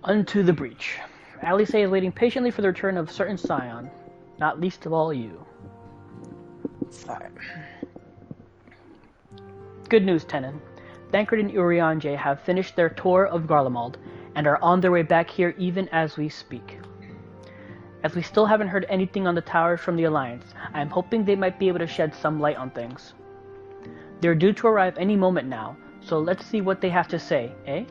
Unto the breach. Alice is waiting patiently for the return of certain scion, not least of all you. Alright. Good news, Tenon. Thancred and Urianger have finished their tour of Garlemald, and are on their way back here even as we speak. As we still haven't heard anything on the towers from the Alliance, I am hoping they might be able to shed some light on things. They're due to arrive any moment now, so let's see what they have to say, eh?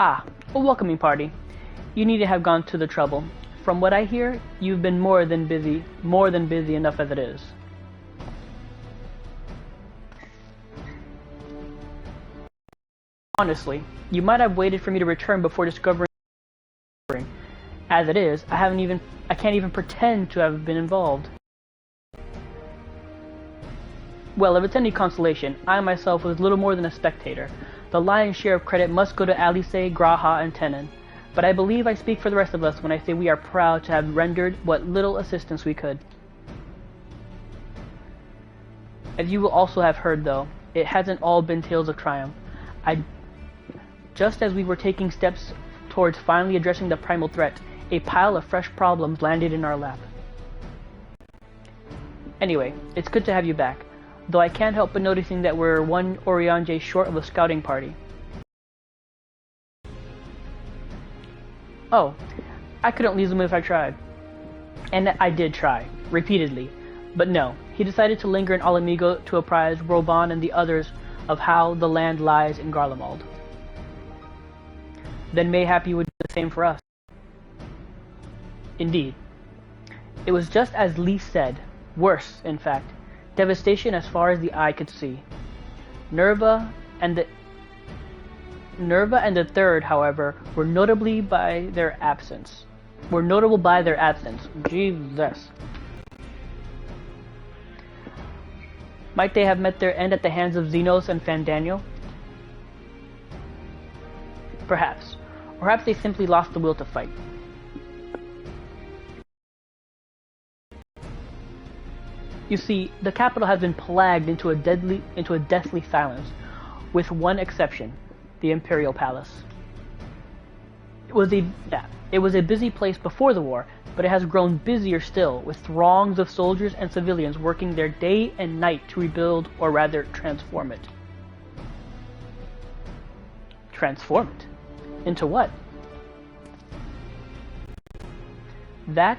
Ah, a welcoming party. You need to have gone to the trouble. From what I hear, you've been more than busy enough as it is. Honestly, you might have waited for me to return before discovering. As it is, I can't even pretend to have been involved. Well, if it's any consolation, I myself was little more than a spectator. The lion's share of credit must go to Alice, Graha, and Tenon. But I believe I speak for the rest of us when I say we are proud to have rendered what little assistance we could. As you will also have heard, though, it hasn't all been tales of triumph. Just as we were taking steps towards finally addressing the primal threat, a pile of fresh problems landed in our lap. Anyway, it's good to have you back, though I can't help but noticing that we're one Urianger short of a scouting party. Oh, I couldn't lose him if I tried. And I did try, repeatedly. But no, he decided to linger in Alamigo to apprise Roban and the others of how the land lies in Garlemald. Then mayhap he would do the same for us. Indeed. It was just as Lee said, worse, in fact. Devastation as far as the eye could see. Nerva and the Third, however, were notable by their absence. Jesus. Might they have met their end at the hands of Xenos and Fandaniel? Perhaps. Or perhaps they simply lost the will to fight. You see, the capital has been plagued into a deathly silence, with one exception, the Imperial Palace. It was a busy place before the war, but it has grown busier still, with throngs of soldiers and civilians working there day and night to rebuild, or rather transform it. Transform it? Into what? That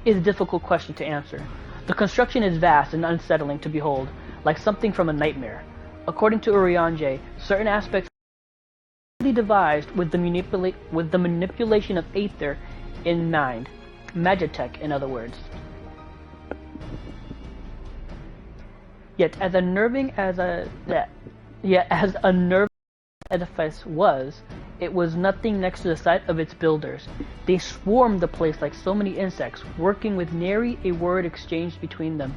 is a difficult question to answer. The construction is vast and unsettling to behold, like something from a nightmare. According to Urianger, certain aspects are devised with the manipulation of Aether in mind. Magitech, in other words. Yet as unnerving as edifice was, it was nothing next to the sight of its builders. They swarmed the place like so many insects, working with nary a word exchanged between them.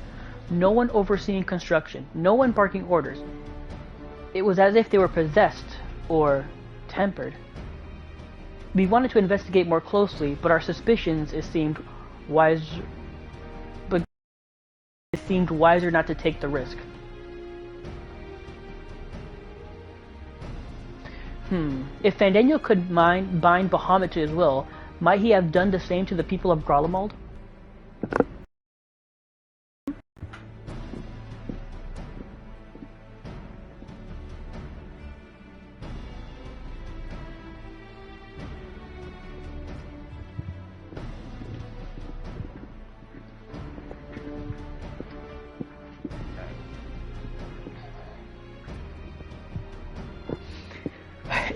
No one overseeing construction, no one barking orders. It was as if they were possessed, or tempered. We wanted to investigate more closely, but our suspicions, it seemed wiser not to take the risk. If Fandaniel could bind Bahamut to his will, might he have done the same to the people of Garlemald?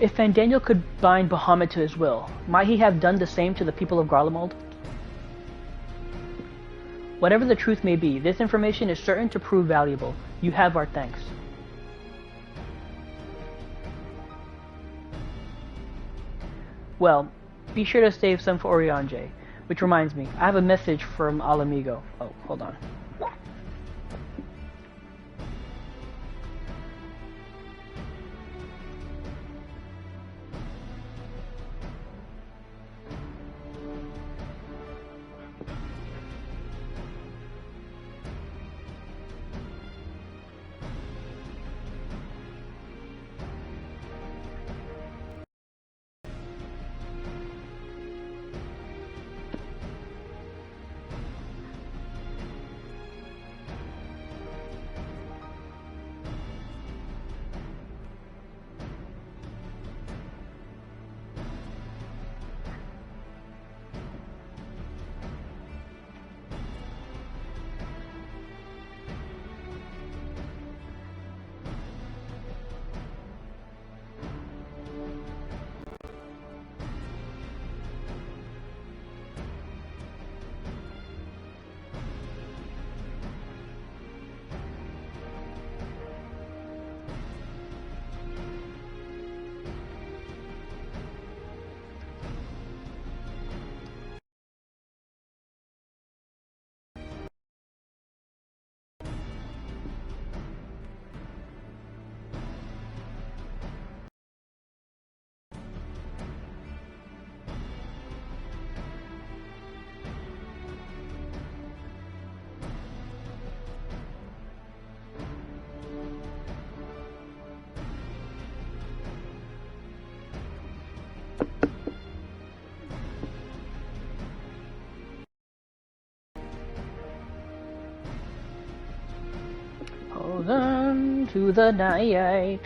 If Fandaniel could bind Bahamut to his will, might he have done the same to the people of Garlemald? Whatever the truth may be, this information is certain to prove valuable. You have our thanks. Well, be sure to save some for Urianger. Which reminds me, I have a message from Alamigo. Oh, hold on. Hold on to the night.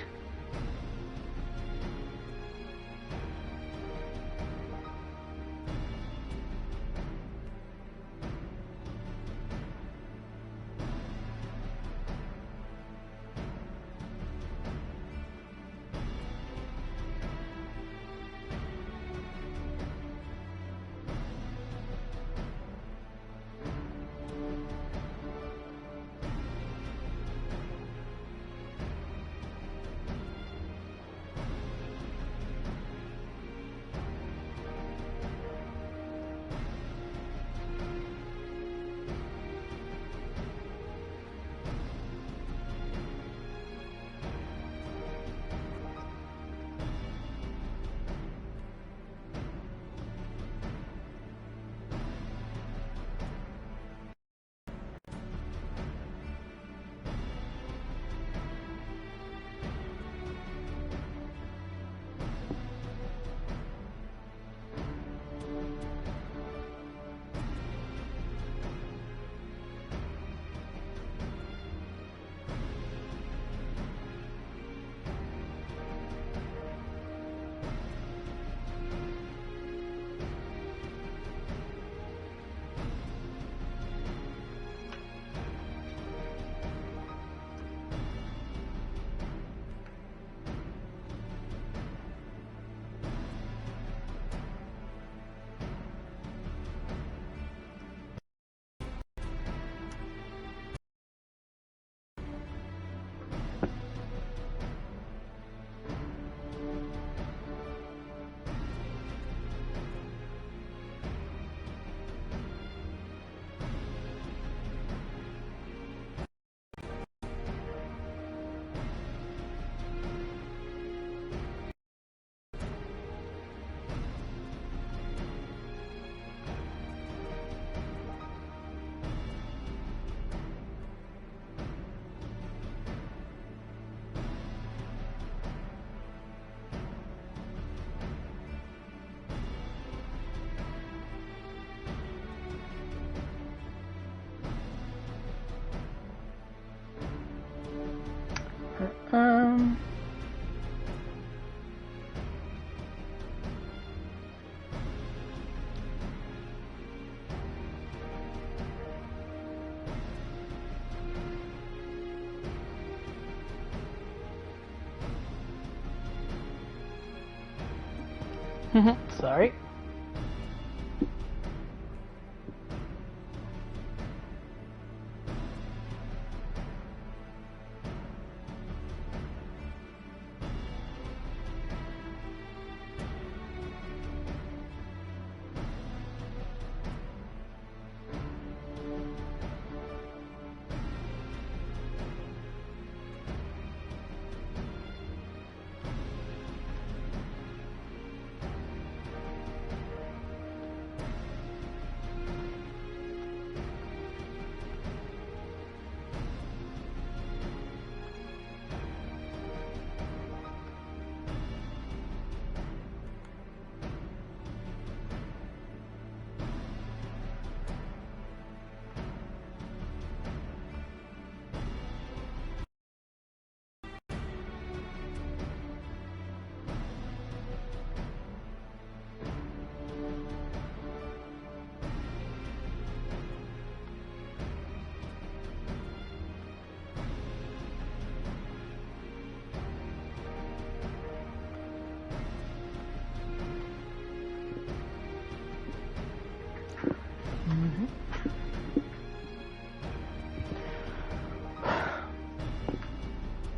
Um. Sorry.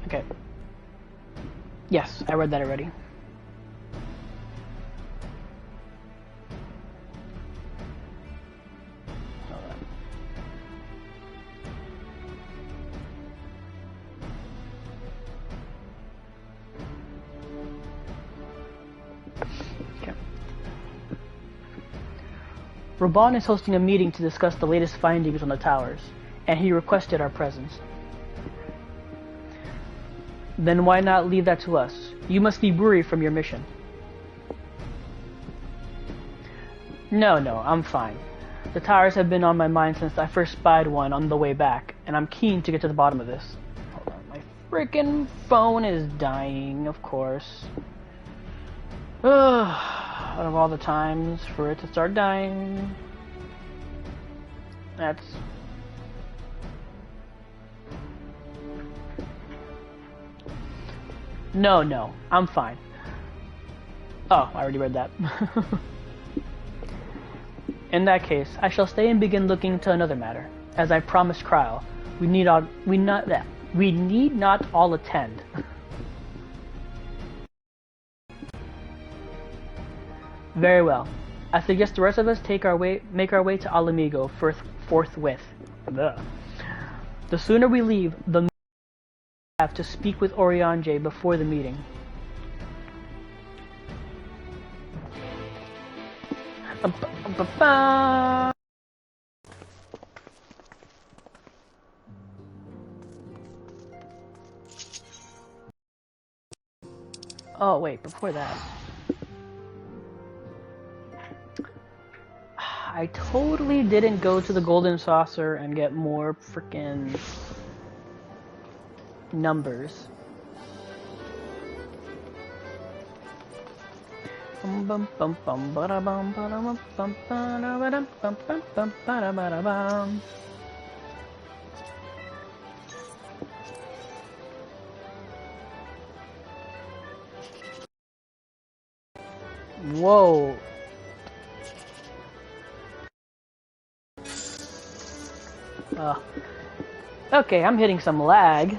Okay. Yes, I read that already. Okay. Raban is hosting a meeting to discuss the latest findings on the towers, and he requested our presence. Then why not leave that to us? You must be weary from your mission. No, I'm fine. The towers have been on my mind since I first spied one on the way back, and I'm keen to get to the bottom of this. Hold on, my freaking phone is dying, of course. Out of all the times for it to start dying. That's... No, I'm fine. Oh, I already read that. In that case, I shall stay and begin looking into another matter. As I promised Kryle, we need not all attend. Very well. I suggest the rest of us make our way to Alamigo forthwith. Ugh. The sooner we leave, the more we have to speak with Oriange before the meeting. Oh wait, before that. I totally didn't go to the Golden Saucer and get more frickin' numbers. Whoa. Okay, I'm hitting some lag.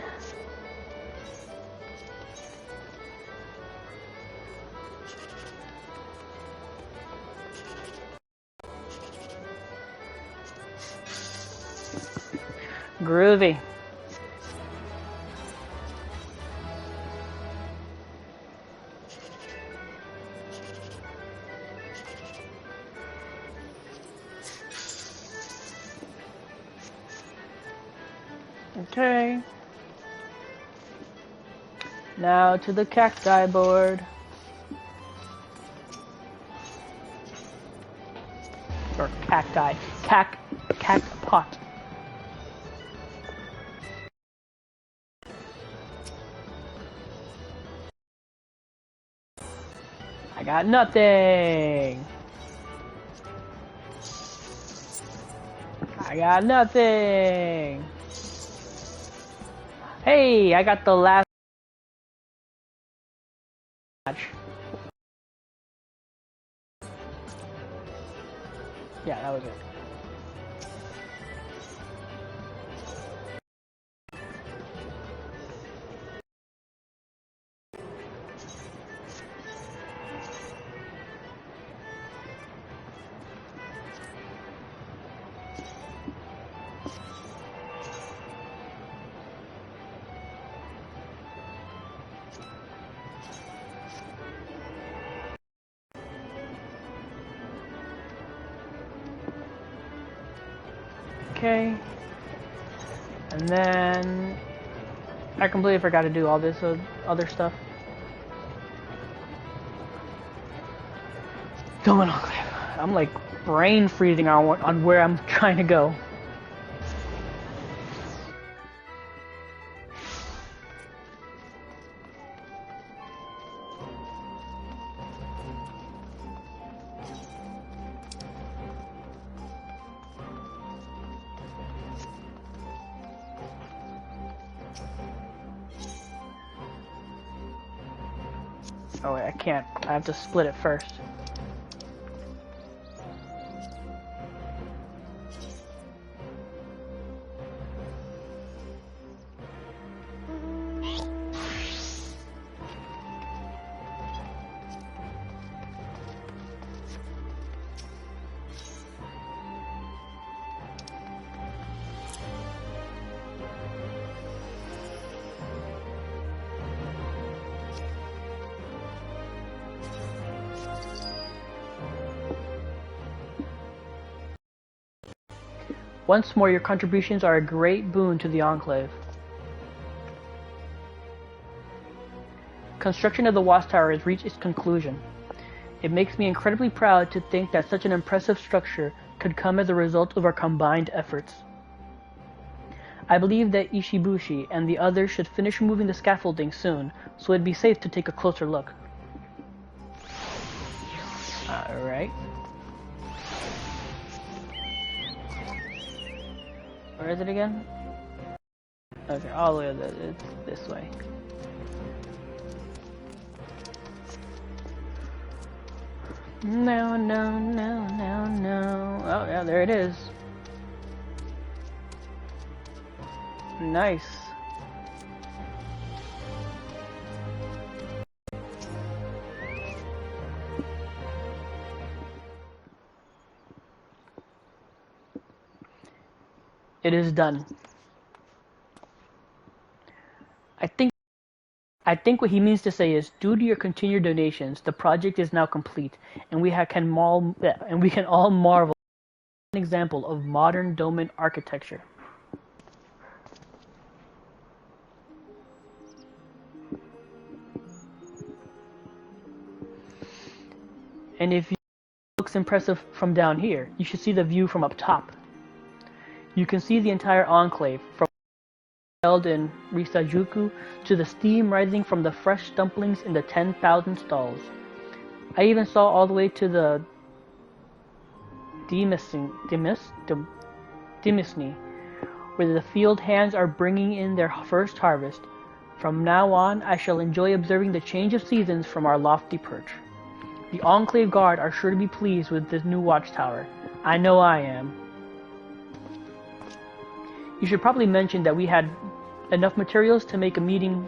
Groovy. Okay. Now to the cacti board. Or cacti. Cactpot. I got nothing. I got nothing. Hey, I got the last match. Yeah, that was it. Okay, and then I completely forgot to do all this other stuff. Going on, I'm like brain freezing on where I'm trying to go. Oh wait, I can't. I have to split it first. Once more, your contributions are a great boon to the Enclave. Construction of the Watchtower has reached its conclusion. It makes me incredibly proud to think that such an impressive structure could could come as a result of our combined efforts. I believe that Ishibushi and the others should finish removing the scaffolding soon, so it'd be safe to take a closer look. Alright. Where is it again? Okay, all the way it's this way. No. Oh yeah, there it is. Nice. It is done. I think what he means to say is, due to your continued donations, the project is now complete, and we can all marvel at an example of modern domain architecture. And if it looks impressive from down here, you should see the view from up top. You can see the entire enclave, from held in Risajuku to the steam rising from the fresh dumplings in the 10,000 stalls. I even saw all the way to the Demisni, where the field hands are bringing in their first harvest. From now on, I shall enjoy observing the change of seasons from our lofty perch. The Enclave Guard are sure to be pleased with this new watchtower. I know I am. You should probably mention that we had enough materials to make a meeting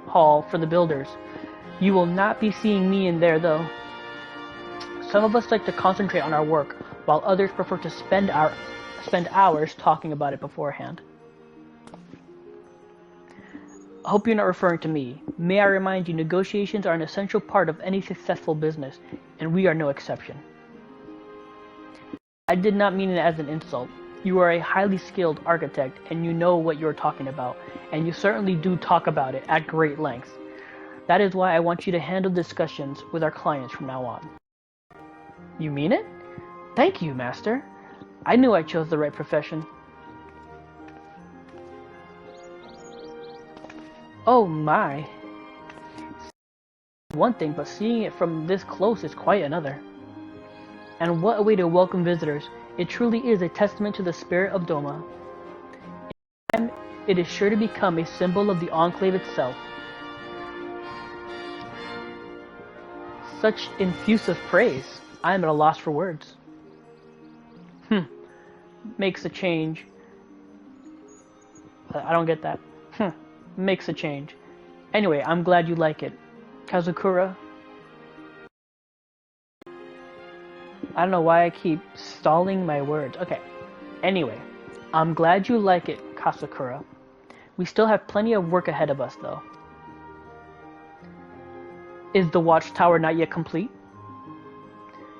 hall for the builders. You will not be seeing me in there, though. Some of us like to concentrate on our work, while others prefer to spend hours talking about it beforehand. I hope you're not referring to me. May I remind you, negotiations are an essential part of any successful business, and we are no exception. I did not mean it as an insult. You are a highly skilled architect, and you know what you're talking about, and you certainly do talk about it at great length. That is why I want you to handle discussions with our clients from now on. You mean it? Thank you, Master. I knew I chose the right profession. Oh my. One thing, but seeing it from this close is quite another. And what a way to welcome visitors. It truly is a testament to the spirit of Doma. In time, it is sure to become a symbol of the Enclave itself. Such effusive praise. I am at a loss for words. Makes a change. I don't get that. Makes a change. Anyway, I'm glad you like it. Kazukura. I don't know why I keep stalling my words. Okay. Anyway, I'm glad you like it, Kasakura. We still have plenty of work ahead of us, though. Is the watchtower not yet complete?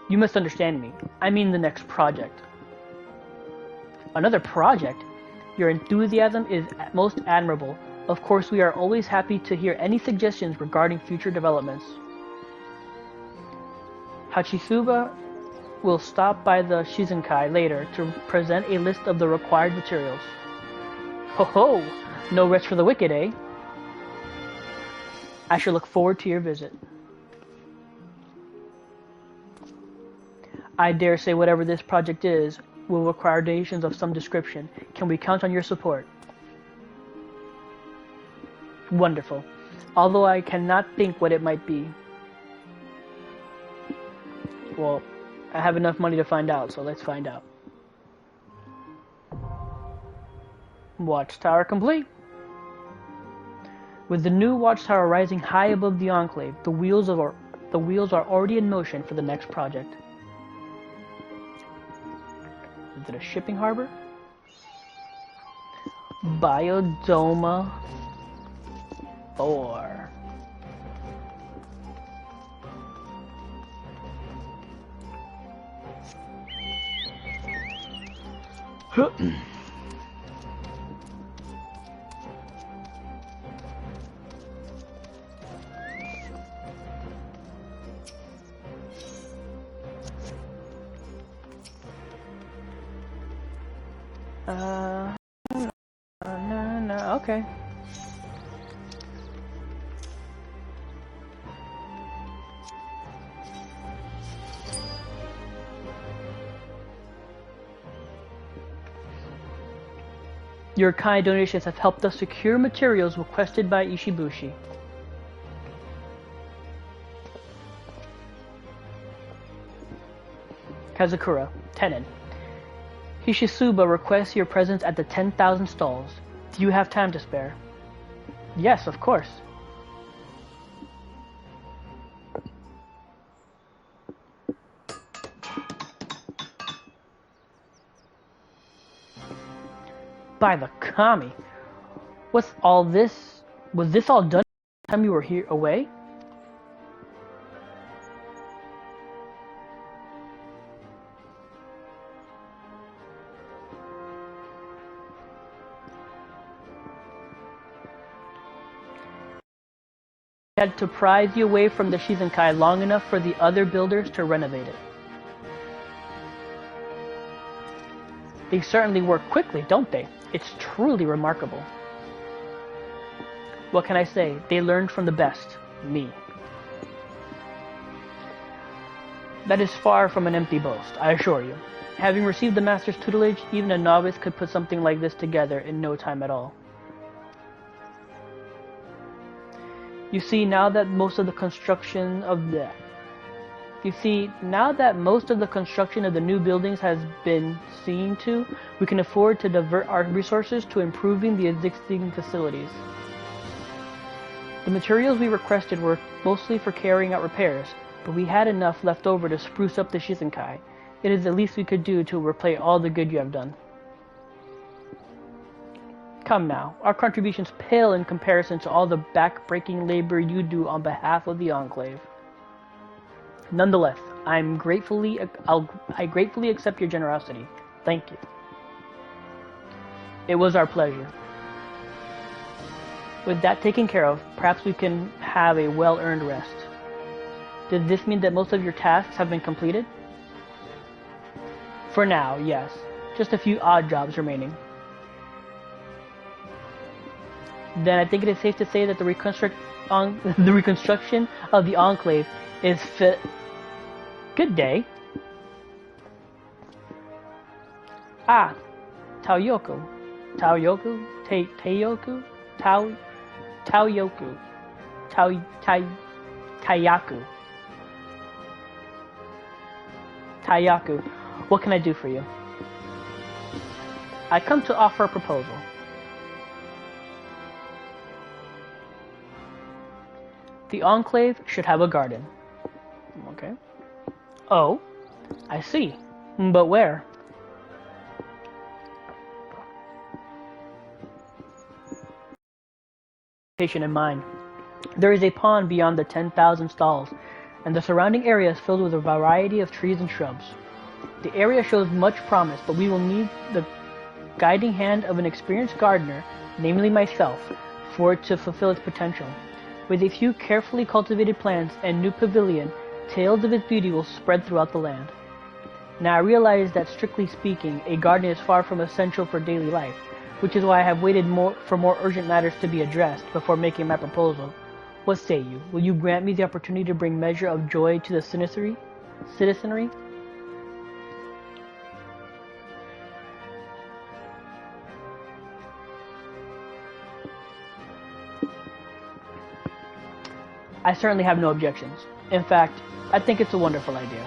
You misunderstand me. I mean the next project. Another project? Your enthusiasm is most admirable. Of course, we are always happy to hear any suggestions regarding future developments. Hachisuba will stop by the Shizenkai later to present a list of the required materials. Ho ho! No rest for the wicked, eh? I shall look forward to your visit. I dare say whatever this project is will require donations of some description. Can we count on your support? Wonderful. Although I cannot think what it might be. Well, I have enough money to find out, so let's find out. Watchtower complete. With the new watchtower rising high above the Enclave, the wheels are already in motion for the next project. Is it a shipping harbor? Biodoma 4. No, okay. Your kind donations have helped us secure materials requested by Ishibushi. Kazakura, Tenon. Hishisuba requests your presence at the 10,000 stalls. Do you have time to spare? Yes, of course. By the kami, what's all this? Was this all done the time you were here away? I had to prise you away from the Shizenkai long enough for the other builders to renovate it. They certainly work quickly, don't they? It's truly remarkable. What can I say? They learned from the best. Me. That is far from an empty boast, I assure you. Having received the master's tutelage, even a novice could put something like this together in no time at all. You see, now that most of the construction of the new buildings has been seen to, we can afford to divert our resources to improving the existing facilities. The materials we requested were mostly for carrying out repairs, but we had enough left over to spruce up the Shizenkai. It is the least we could do to repay all the good you have done. Come now, our contributions pale in comparison to all the back-breaking labor you do on behalf of the Enclave. Nonetheless, I gratefully accept your generosity. Thank you. It was our pleasure. With that taken care of, perhaps we can have a well-earned rest. Does this mean that most of your tasks have been completed? For now, yes. Just a few odd jobs remaining. Then I think it is safe to say that the reconstruction of the Enclave is fit. Good day. Ah, Taoyoku. Taoyoku? Tayoku? Taoyoku. Tayaku. Tayaku. What can I do for you? I come to offer a proposal. The Enclave should have a garden. Okay. Oh, I see. But where? In mind. There is a pond beyond the 10,000 stalls, and the surrounding area is filled with a variety of trees and shrubs. The area shows much promise, but we will need the guiding hand of an experienced gardener, namely myself, for it to fulfill its potential. With a few carefully cultivated plants and new pavilion, tales of its beauty will spread throughout the land. Now I realize that, strictly speaking, a garden is far from essential for daily life, which is why I have waited for more urgent matters to be addressed before making my proposal. What say you? Will you grant me the opportunity to bring measure of joy to the citizenry? I certainly have no objections. In fact, I think it's a wonderful idea.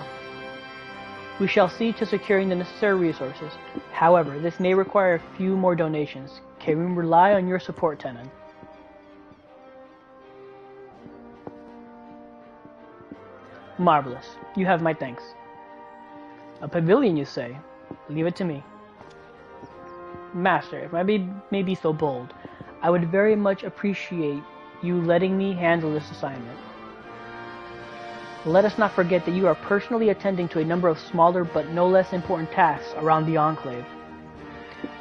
We shall see to securing the necessary resources. However, this may require a few more donations. Can we rely on your support, Tenon? Marvelous. You have my thanks. A pavilion, you say? Leave it to me. Master, if I may be so bold, I would very much appreciate you letting me handle this assignment. Let us not forget that you are personally attending to a number of smaller but no less important tasks around the Enclave.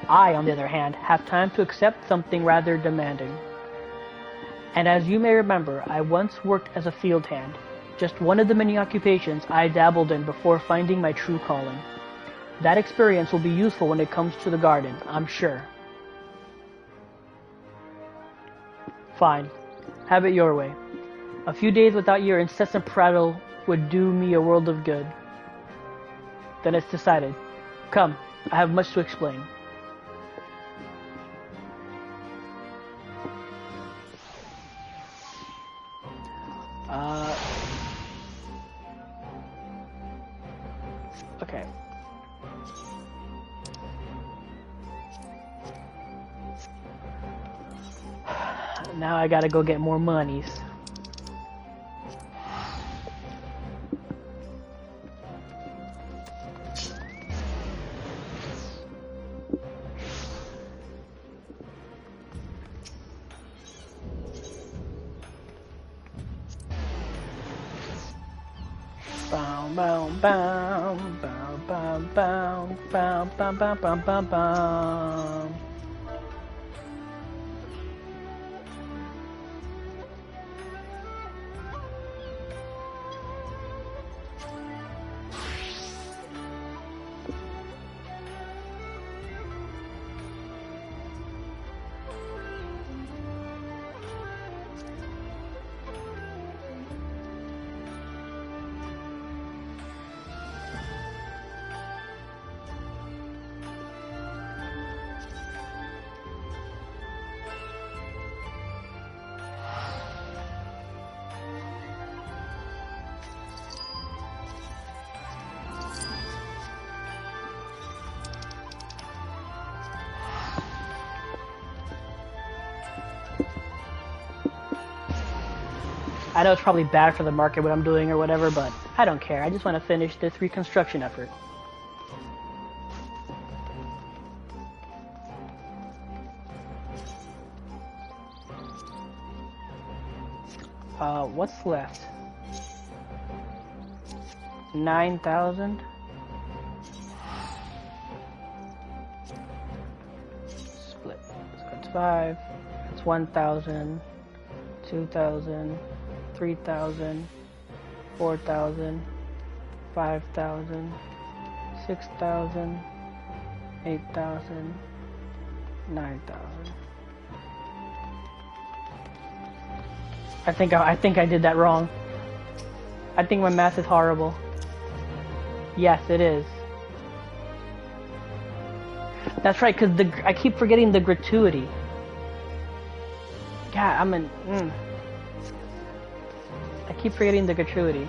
I, on the other hand, have time to accept something rather demanding. And as you may remember, I once worked as a field hand, just one of the many occupations I dabbled in before finding my true calling. That experience will be useful when it comes to the garden, I'm sure. Fine. Have it your way. A few days without your incessant prattle would do me a world of good. Then it's decided. Come, I have much to explain. Okay. Now I gotta go get more monies. Bow, bow, bow, bow, bow, bow, bow, bow, bow, bow, bow, bow. I know it's probably bad for the market what I'm doing or whatever, but I don't care. I just want to finish this reconstruction effort. What's left? 9,000? Split. That's 5. That's 1,000. 2,000. 3,000, 4,000, 5,000, 6,000, 8,000, 9,000. I think I did that wrong. I think my math is horrible. Yes, it is. That's right, because I keep forgetting the gratuity. God, I keep forgetting the gratuity.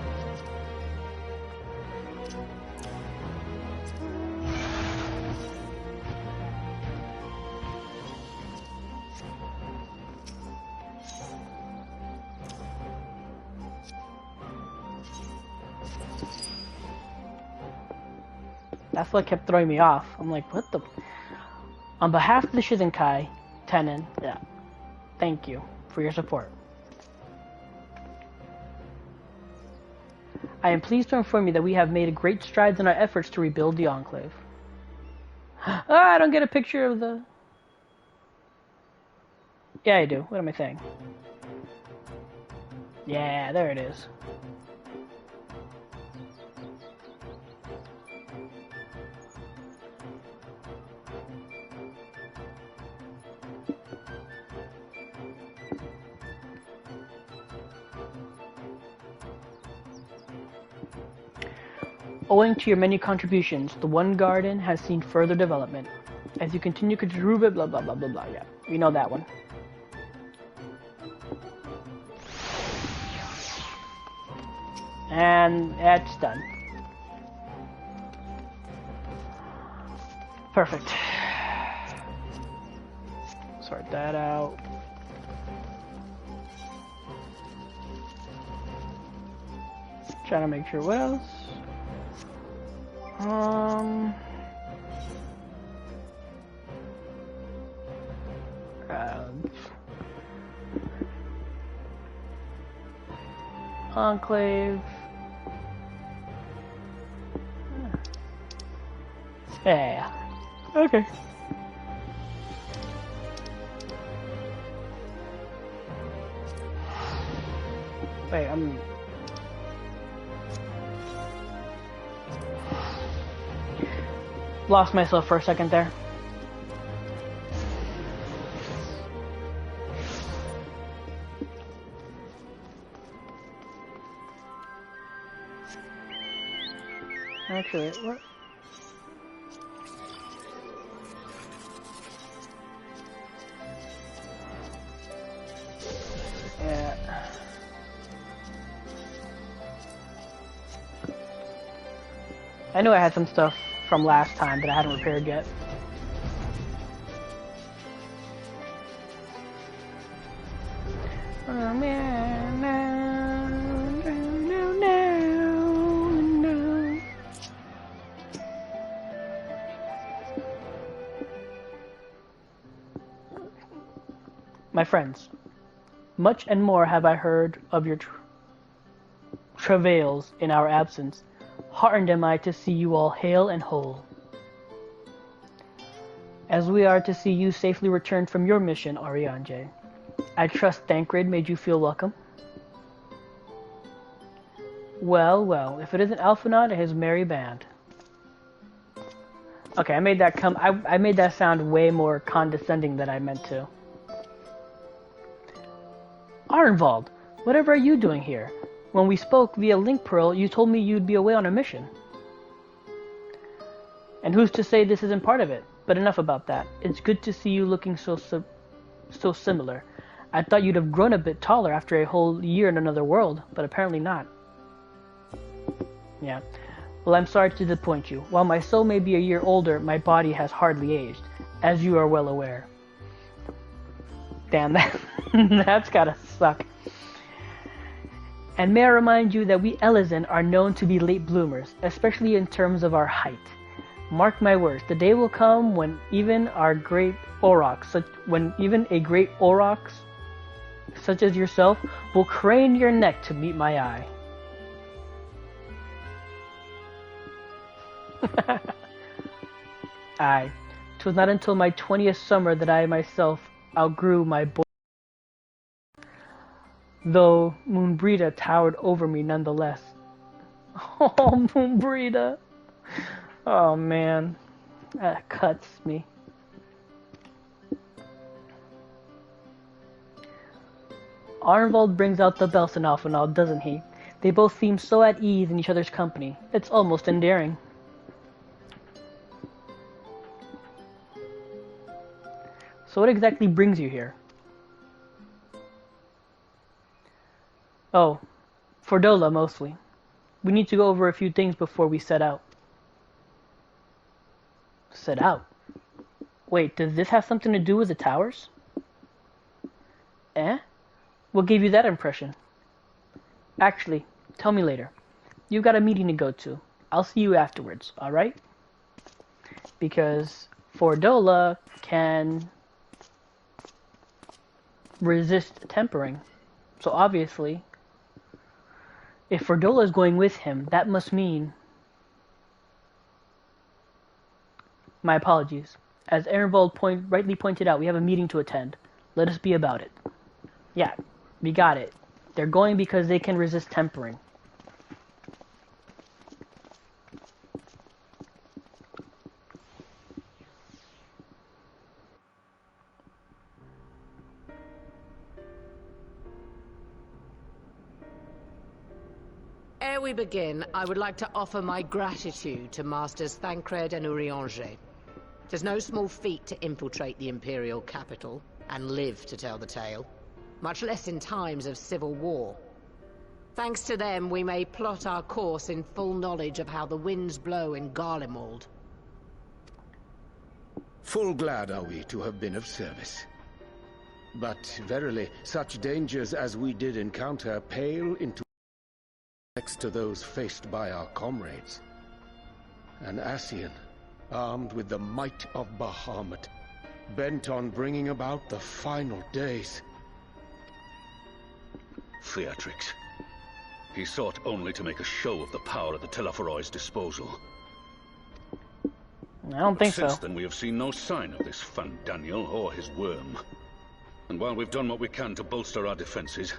That's what kept throwing me off. I'm like, what the? On behalf of the Shizenkai, Tenon, yeah, thank you for your support. I am pleased to inform you that we have made great strides in our efforts to rebuild the Enclave. Oh, I don't get a picture of the... Yeah, I do. What am I saying? Yeah, there it is. Owing to your many contributions, the One Garden has seen further development. As you continue to contribute, blah blah blah blah blah. Yeah, we know that one. And that's done. Perfect. Sort that out. Trying to make sure what else. Enclave. Yeah. Okay. Wait, Lost myself for a second there. Actually, what? Yeah. I knew I had some stuff from last time that I hadn't repaired yet. Oh man, no. My friends, much and more have I heard of your travails in our absence. Heartened am I to see you all hale and whole, as we are to see you safely returned from your mission, Arianje. I trust Thancred made you feel welcome. Well, well, if it isn't Alphinaud and his merry band. Okay, I made that sound way more condescending than I meant to. Arnvald, whatever are you doing here? When we spoke via Link Pearl, you told me you'd be away on a mission. And who's to say this isn't part of it? But enough about that. It's good to see you looking so similar. I thought you'd have grown a bit taller after a whole year in another world, but apparently not. Yeah. Well, I'm sorry to disappoint you. While my soul may be a year older, my body has hardly aged, as you are well aware. Damn, that's gotta suck. And may I remind you that we Elezen are known to be late bloomers, especially in terms of our height. Mark my words, the day will come when even a great Aurochs, such as yourself, will crane your neck to meet my eye. Aye, 'twas not until my 20th summer that I myself outgrew my boy. Though Moonbrita towered over me nonetheless. Oh, Moonbrita. Oh, man. That cuts me. Arnvald brings out the best in Alphinaud, doesn't he? They both seem so at ease in each other's company. It's almost endearing. So what exactly brings you here? Oh, Fordola mostly. We need to go over a few things before we set out. Set out? Wait, does this have something to do with the towers? Eh? What gave you that impression? Actually, tell me later. You've got a meeting to go to. I'll see you afterwards, alright? Because Fordola can resist tempering. So obviously, if Fordola is going with him, that must mean... My apologies. As Ehrenwald rightly pointed out, we have a meeting to attend. Let us be about it. Yeah, we got it. They're going because they can resist tempering. Ere we begin, I would like to offer my gratitude to Masters Thancred and Urianger. 'Tis no small feat to infiltrate the Imperial capital, and live to tell the tale, much less in times of civil war. Thanks to them, we may plot our course in full knowledge of how the winds blow in Garlemald. Full glad are we to have been of service. But verily, such dangers as we did encounter pale into next to those faced by our comrades. An Ascian, armed with the might of Bahamut, bent on bringing about the final days. Theatrix. He sought only to make a show of the power at the Teleforoi's disposal. I don't think so. Since then we have seen no sign of this Fandaniel or his worm. And while we've done what we can to bolster our defenses,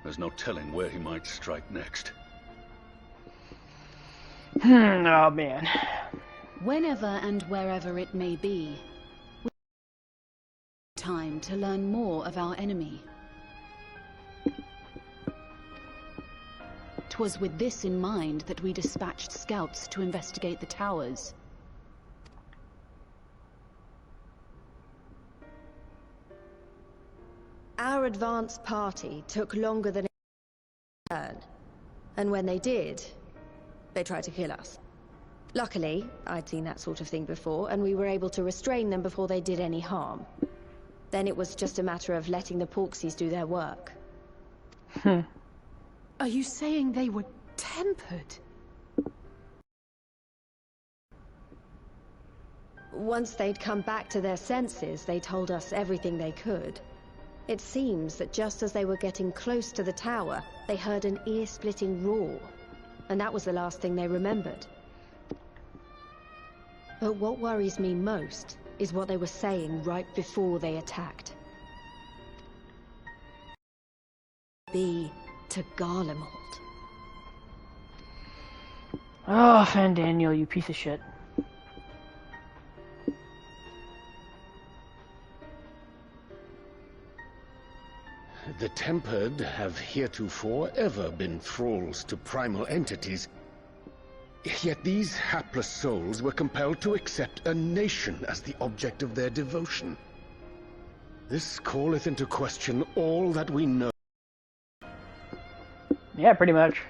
there's no telling where he might strike next. Oh man. Whenever and wherever it may be, we have time to learn more of our enemy. 'Twas with this in mind that we dispatched scouts to investigate the towers. Our advance party took longer than turn, and when they did, they tried to kill us. Luckily, I'd seen that sort of thing before, and we were able to restrain them before they did any harm. Then it was just a matter of letting the Porksies do their work. Are you saying they were tempered? Once they'd come back to their senses, they told us everything they could. It seems that just as they were getting close to the tower, they heard an ear-splitting roar, and that was the last thing they remembered. But what worries me most is what they were saying right before they attacked. Be to Garlemald. Oh, Fandaniel, you piece of shit. The Tempered have heretofore ever been thralls to primal entities. Yet these hapless souls were compelled to accept a nation as the object of their devotion. This calleth into question all that we know. Yeah, pretty much.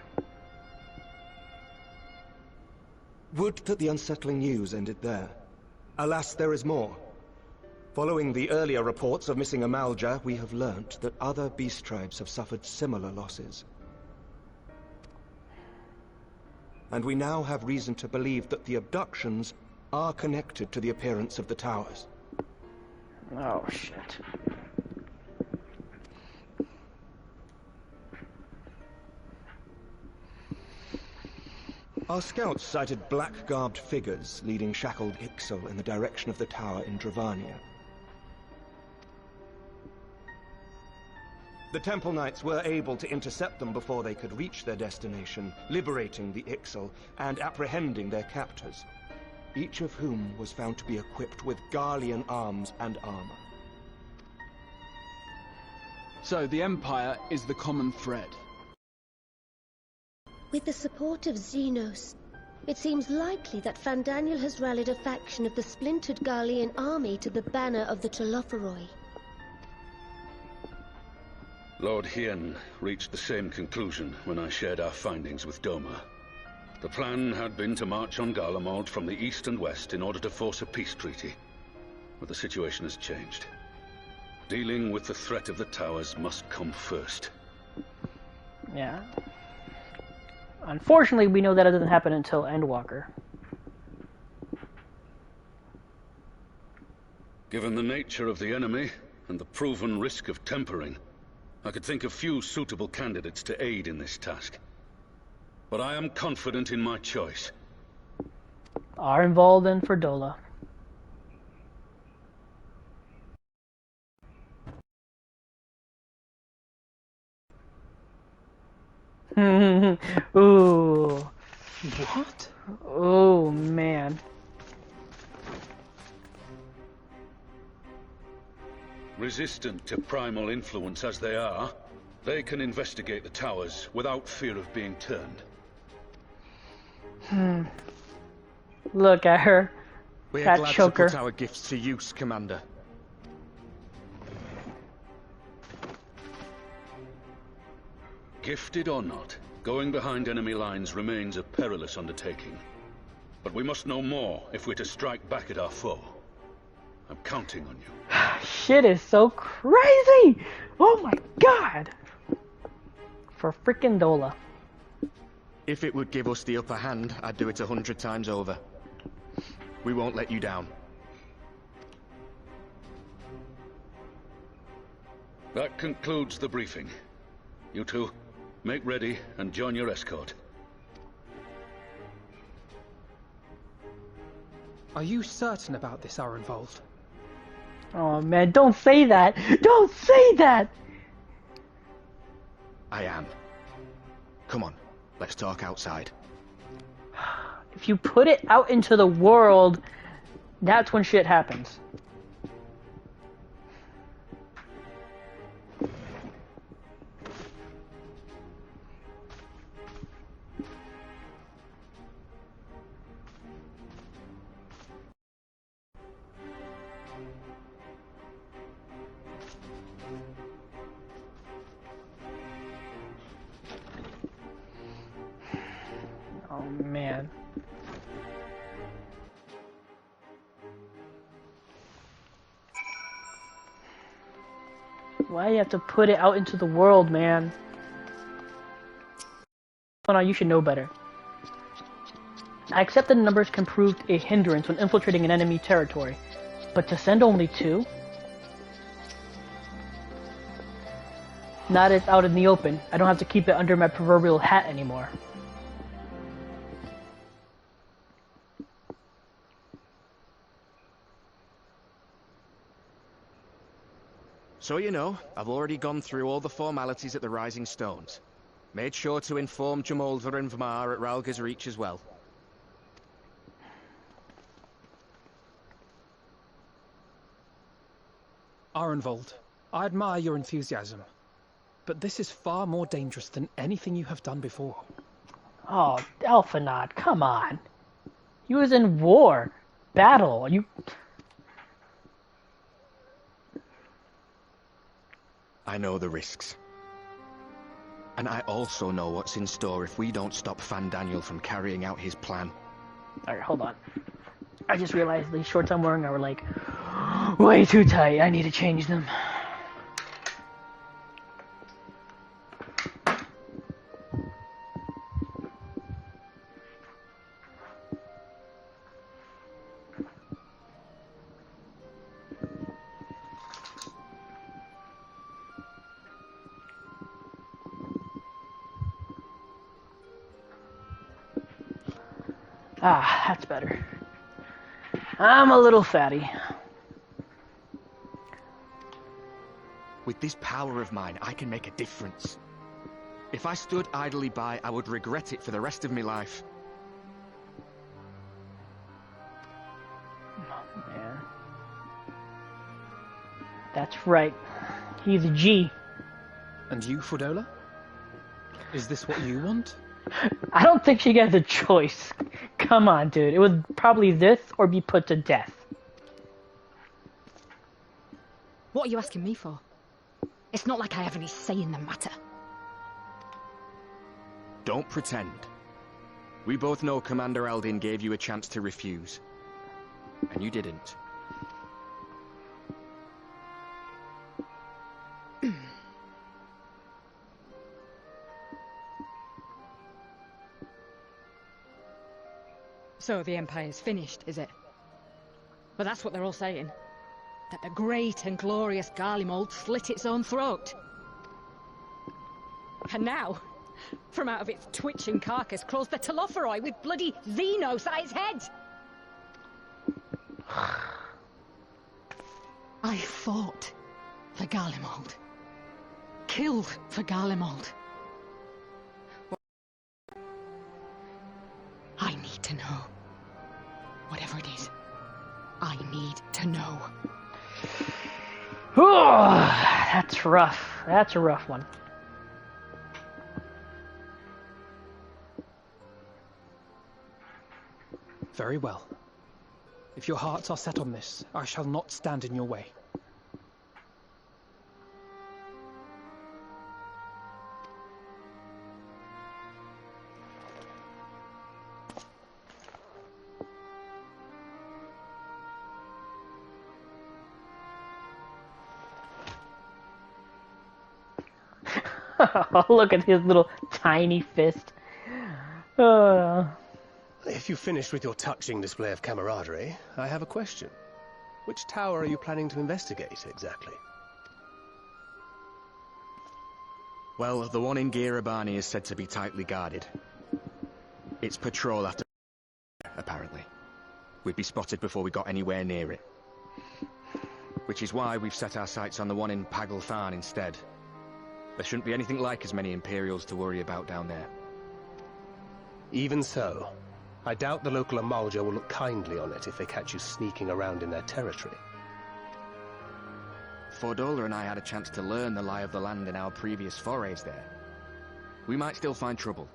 Would that the unsettling news ended there. Alas, there is more. Following the earlier reports of missing Amalja, we have learnt that other beast tribes have suffered similar losses. And we now have reason to believe that the abductions are connected to the appearance of the towers. Oh, shit. Our scouts sighted black-garbed figures leading shackled Ixal in the direction of the tower in Dravania. The Temple Knights were able to intercept them before they could reach their destination, liberating the Ixal and apprehending their captors, each of whom was found to be equipped with Garlean arms and armor. So the Empire is the common thread. With the support of Xenos, it seems likely that Fandaniel has rallied a faction of the splintered Garlean army to the banner of the Telophoroi. Lord Hien reached the same conclusion when I shared our findings with Doma. The plan had been to march on Garlemald from the east and west in order to force a peace treaty. But the situation has changed. Dealing with the threat of the towers must come first. Yeah. Unfortunately, we know that it doesn't happen until Endwalker. Given the nature of the enemy and the proven risk of tempering, I could think of few suitable candidates to aid in this task. But I am confident in my choice. Are involved in for Dola. Ooh. What? Oh, man. Resistant to primal influence as they are, they can investigate the towers without fear of being turned. Look at her. We're That glad choker. to put our gifts to use, Commander. Gifted or not, going behind enemy lines remains a perilous undertaking. But we must know more if we're to strike back at our foe. I'm counting on you. Shit is so crazy! Oh my god! For freaking Dola. If it would give us the upper hand, I'd do it 100 times over. We won't let you down. That concludes the briefing. You two, make ready and join your escort. Are you certain about this, Arenvold? Oh man, don't say that! Don't say that! I am. Come on, let's talk outside. If you put it out into the world, that's when shit happens. Oh man. Why do you have to put it out into the world, man? Oh no, you should know better. I accept that numbers can prove a hindrance when infiltrating an enemy territory, but to send only 2? Now that it's out in the open, I don't have to keep it under my proverbial hat anymore. So you know, I've already gone through all the formalities at the Rising Stones. Made sure to inform Jamolva and Vmar at Ralga's Reach as well. Arenvold, I admire your enthusiasm, but this is far more dangerous than anything you have done before. Oh, Elphanod, come on. He was in war. Battle. You... I know the risks. And I also know what's in store if we don't stop Fandaniel from carrying out his plan. Alright, hold on. I just realized these shorts I'm wearing are like way too tight. I need to change them. Ah, that's better. I'm a little fatty. With this power of mine, I can make a difference. If I stood idly by, I would regret it for the rest of my life. Oh, man. That's right. He's a G. And you, Fordola? Is this what you want? I don't think she gets a choice. Come on, dude. It was probably this or be put to death. What are you asking me for? It's not like I have any say in the matter. Don't pretend. We both know Commander Eldin gave you a chance to refuse. And you didn't. So the Empire's finished, is it? But that's what they're all saying. That the great and glorious Garlemald slit its own throat. And now, from out of its twitching carcass crawls the Telophoroi with bloody Xenos at its head! I fought for Garlemald. Killed for Garlemald. I need to know. Whatever it is, I need to know. That's rough. That's a rough one. Very well. If your hearts are set on this, I shall not stand in your way. Look at his little tiny fist. If you've finished with your touching display of camaraderie, I have a question. Which tower are you planning to investigate, exactly? Well, the one in Girabani is said to be tightly guarded. It's patrol after... apparently. We'd be spotted before we got anywhere near it. Which is why we've set our sights on the one in Paglthan instead. There shouldn't be anything like as many Imperials to worry about down there. Even so, I doubt the local Amalja will look kindly on it if they catch you sneaking around in their territory. Fordola and I had a chance to learn the lie of the land in our previous forays there. We might still find trouble,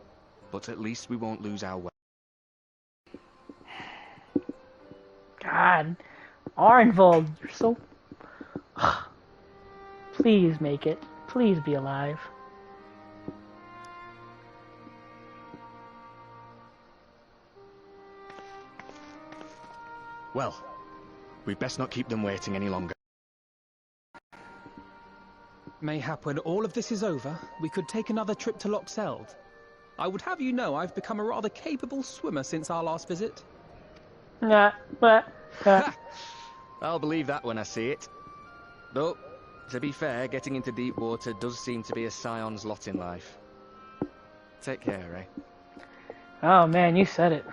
but at least we won't lose our way. God, Arnvold, you're so... Please make it. Please be alive. Well, we'd best not keep them waiting any longer. Mayhap when all of this is over, we could take another trip to Loxeld. I would have you know I've become a rather capable swimmer since our last visit. I'll believe that when I see it. Though, to be fair, getting into deep water does seem to be a scion's lot in life. Take care, eh? Oh man, you said it.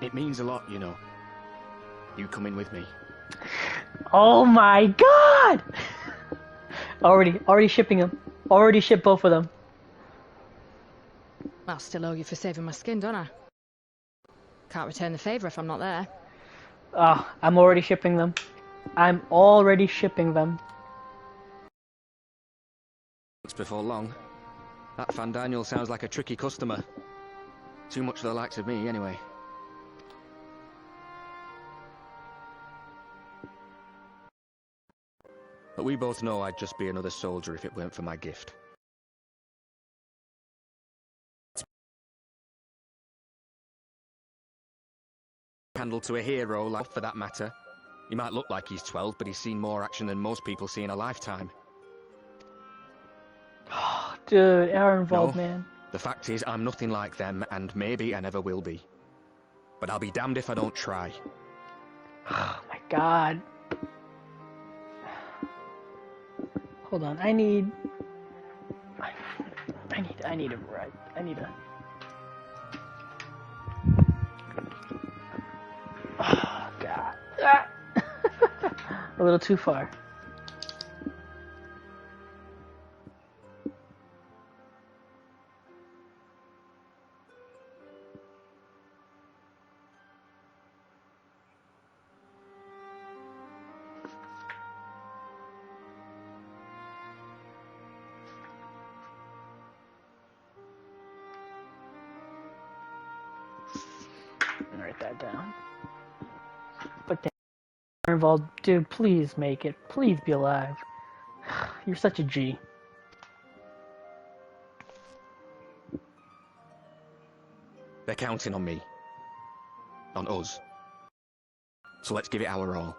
It means a lot, you know. You coming with me. Oh my god! Already shipping them. Already shipped both of them. I'll still owe you for saving my skin, don't I? Can't return the favour if I'm not there. Oh, I'm already shipping them. I'm already shipping them. It's before long. That Van Daniel sounds like a tricky customer. Too much for the likes of me, anyway. But we both know I'd just be another soldier if it weren't for my gift. Candle to a hero, like for that matter. He might look like he's 12, but he's seen more action than most people see in a lifetime. Oh, dude, Arnvold, No, man. the fact is, I'm nothing like them, and maybe I never will be. But I'll be damned if I don't try. Oh my god. Hold on, I need a right. I need a... Oh, God. Ah. A little too far. Write that down. But damn, Arnvold, dude, please make it. Please be alive. You're such a G. They're counting on me. On us. So let's give it our all.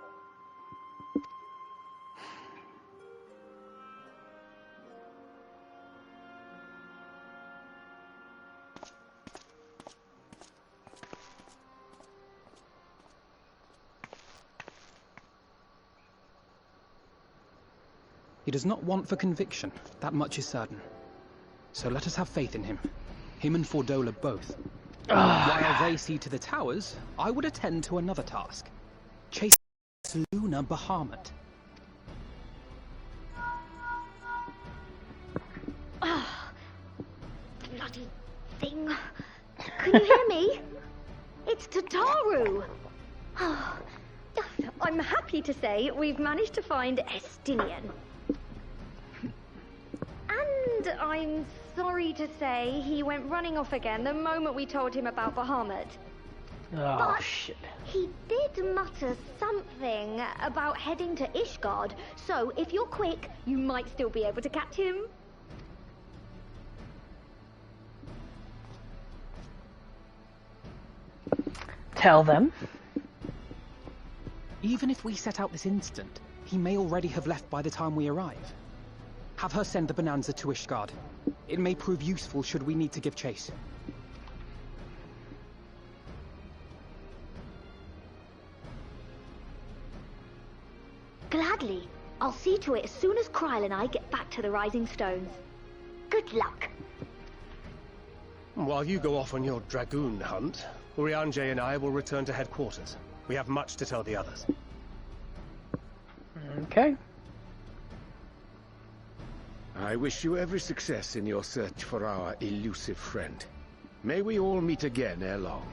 He does not want for conviction, that much is certain. So let us have faith in him. Him and Fordola both. While they see to the towers, I would attend to another task. Chase Luna Bahamut. Ah, bloody thing. Can you hear me? It's Tataru. Oh, I'm happy to say we've managed to find Estinian. And I'm sorry to say he went running off again the moment we told him about Bahamut. Oh, but shit. He did mutter something about heading to Ishgard, so if you're quick, you might still be able to catch him. Tell them. Even if we set out this instant, he may already have left by the time we arrive. Have her send the Bonanza to Ishgard. It may prove useful should we need to give chase. Gladly. I'll see to it as soon as Kryl and I get back to the Rising Stones. Good luck. While you go off on your dragoon hunt, Urianger and I will return to headquarters. We have much to tell the others. Okay. I wish you every success in your search for our elusive friend. May we all meet again ere long.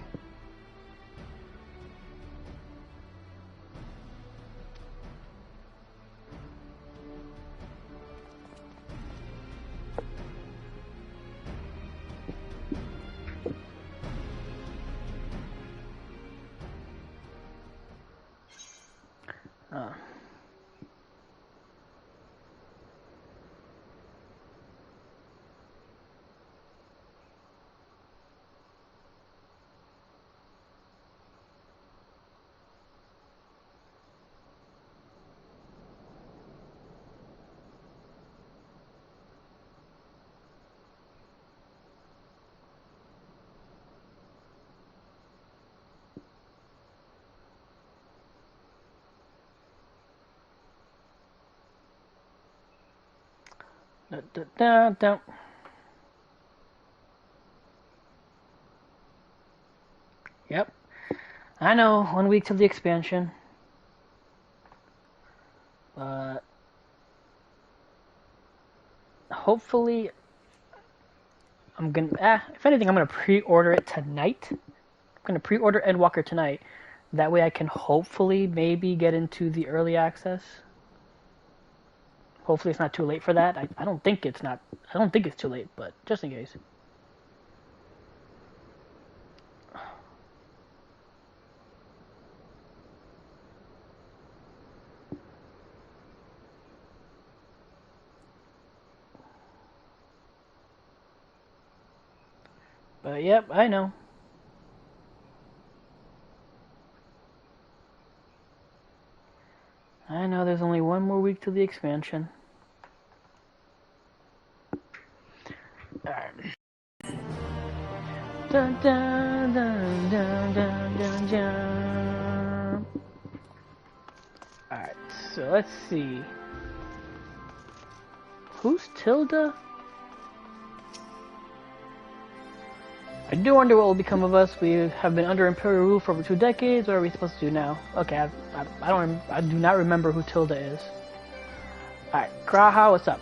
Yep. I know, 1 week till the expansion. But hopefully if anything, I'm gonna pre-order it tonight. I'm gonna pre-order Endwalker tonight. That way I can hopefully maybe get into the early access. Hopefully it's not too late for that. I don't think it's too late, but just in case. But yep, I know. I know there's only 1 more week to the expansion. Alright. Dun, dun, dun, dun, dun, dun, dun. Alright, so let's see. Who's Tilda? I do wonder what will become of us. We have been under Imperial rule for over 2 decades. What are we supposed to do now? Okay, I do not remember who Tilda is. Alright, Graha, what's up?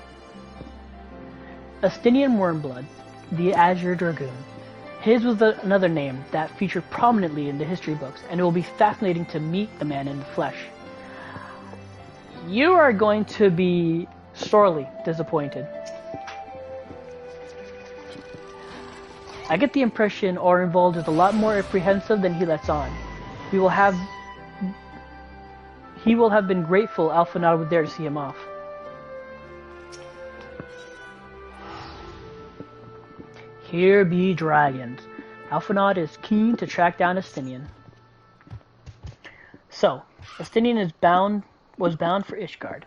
Astinian Wormblood, the Azure Dragoon. His was another name that featured prominently in the history books, and it will be fascinating to meet the man in the flesh. You are going to be sorely disappointed. I get the impression Orenvold is a lot more apprehensive than he lets on. He will have been grateful Alphanod was there to see him off. Here be dragons. Alphanod is keen to track down Astinian. So, Astinian was bound for Ishgard.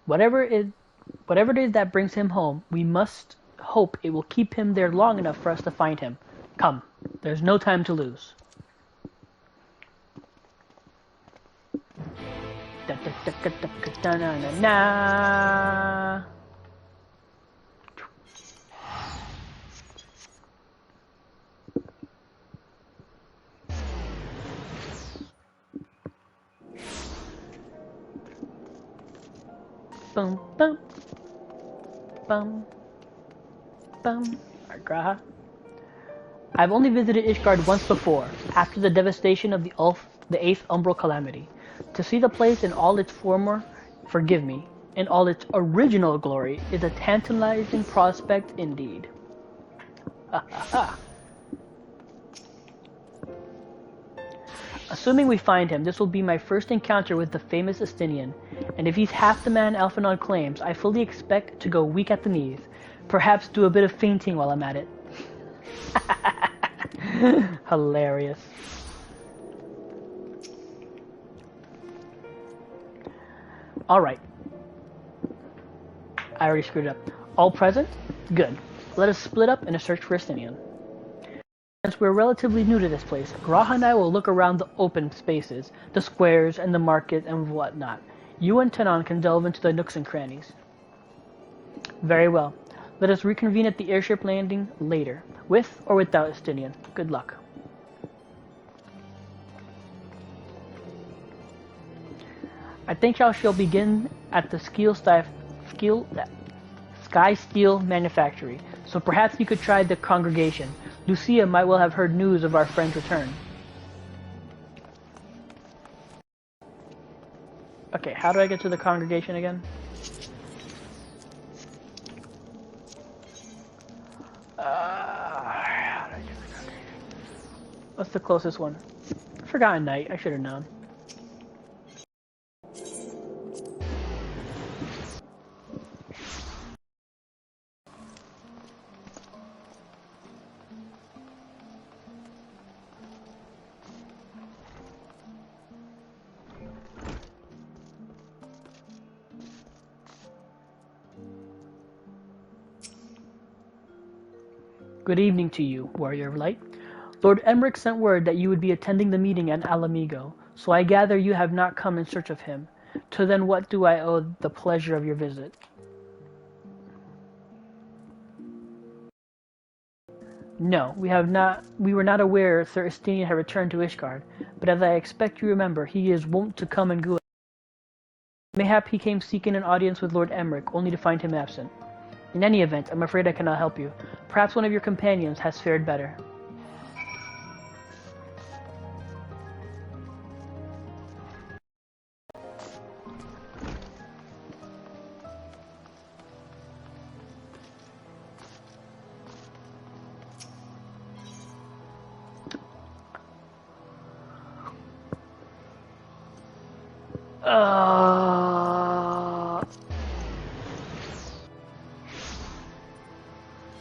Whatever it is that brings him home, we must hope it will keep him there long enough for us to find him. Come, there's no time to lose. Bum bum bum bum. Graha. I've only visited Ishgard once before, after the devastation of the 8th Umbral Calamity. To see the place in all its in all its original glory is a tantalizing prospect indeed. Ha ha ha. Assuming we find him, this will be my first encounter with the famous Astinian, and if he's half the man Alphanod claims, I fully expect to go weak at the knees. Perhaps do a bit of fainting while I'm at it. Hilarious. Alright. I already screwed up. All present? Good. Let us split up in a search for Astinian. Since we're relatively new to this place, Graha and I will look around the open spaces, the squares and the market and whatnot. You and Tanan can delve into the nooks and crannies. Very well. Let us reconvene at the airship landing later, with or without Estinian. Good luck. I think I shall begin at the Sky Steel Manufactory, so perhaps you could try the congregation. Lucia might well have heard news of our friend's return. Okay, how do I get to the congregation again? What's the closest one? Forgotten Night, I should have known. Good evening to you, Warrior of Light. Lord Emmerich sent word that you would be attending the meeting at Alamigo, so I gather you have not come in search of him. To then what do I owe the pleasure of your visit? No, we were not aware Sir Estinian had returned to Ishgard, but as I expect you remember, he is wont to come and go. Mayhap he came seeking an audience with Lord Emmerich, only to find him absent. In any event, I'm afraid I cannot help you. Perhaps one of your companions has fared better.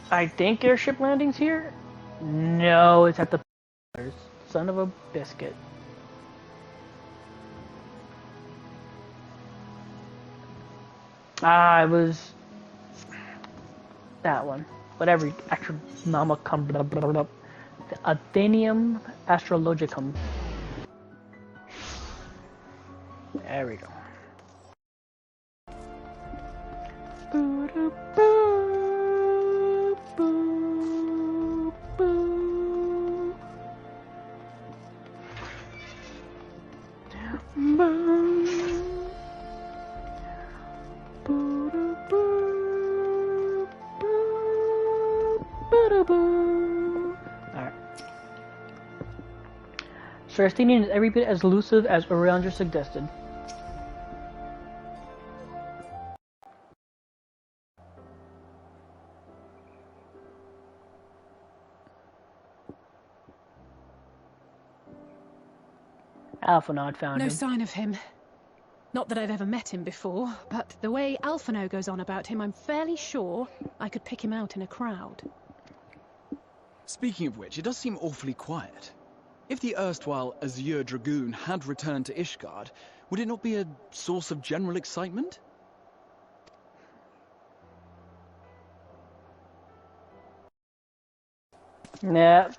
I think airship landing's here? No, it's at the son of a biscuit. It was that one. Whatever, Astronomicum, blah, blah, blah. The Athenium Astrologicum. There we go. Alright. Sir Estinian is every bit as elusive as Oriander suggested. Alphinaud found him. No sign of him. Not that I've ever met him before, but the way Alphinaud goes on about him, I'm fairly sure I could pick him out in a crowd. Speaking of which, it does seem awfully quiet. If the erstwhile Azure Dragoon had returned to Ishgard, would it not be a source of general excitement? Nah.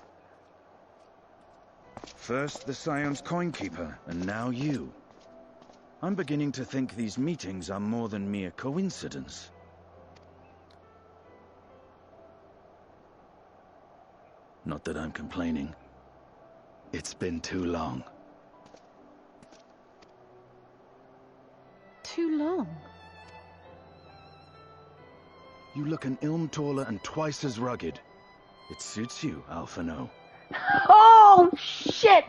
First the Scion's Coinkeeper, and now you. I'm beginning to think these meetings are more than mere coincidence. Not that I'm complaining. It's been too long. Too long? You look an ilm taller and twice as rugged. It suits you, Alphinaud. Oh, shit!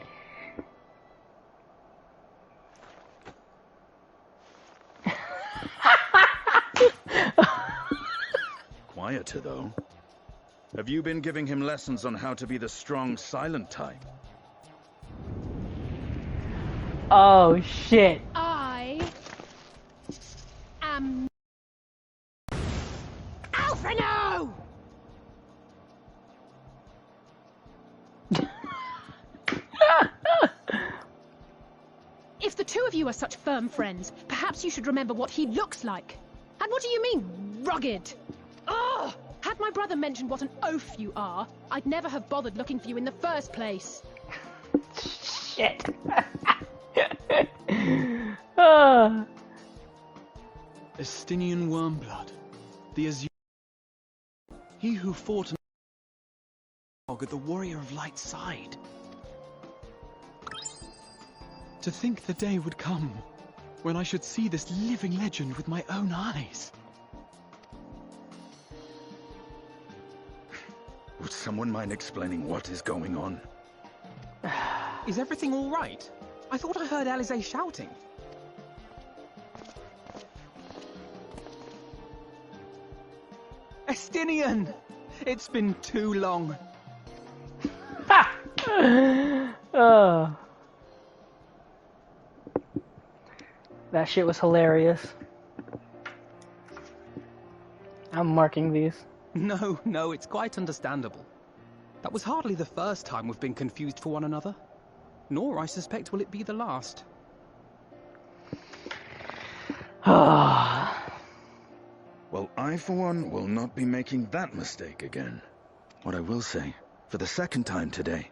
Quieter, though. Have you been giving him lessons on how to be the strong, silent type? Oh, shit. I am Alphinaud! If the two of you are such firm friends, perhaps you should remember what he looks like. And what do you mean, rugged? Ugh! Had my brother mentioned what an oaf you are, I'd never have bothered looking for you in the first place. Shit. Estinian Wormblood. The Azure He who fought at the Warrior of Light's side. To think the day would come when I should see this living legend with my own eyes. Would someone mind explaining what is going on? Is everything all right? I thought I heard Alize shouting. Estinian! It's been too long. Ha! That shit was hilarious. I'm marking these. No, it's quite understandable. That was hardly the first time we've been confused for one another. Nor, I suspect, will it be the last. Well, I, for one, will not be making that mistake again. What I will say, for the second time today,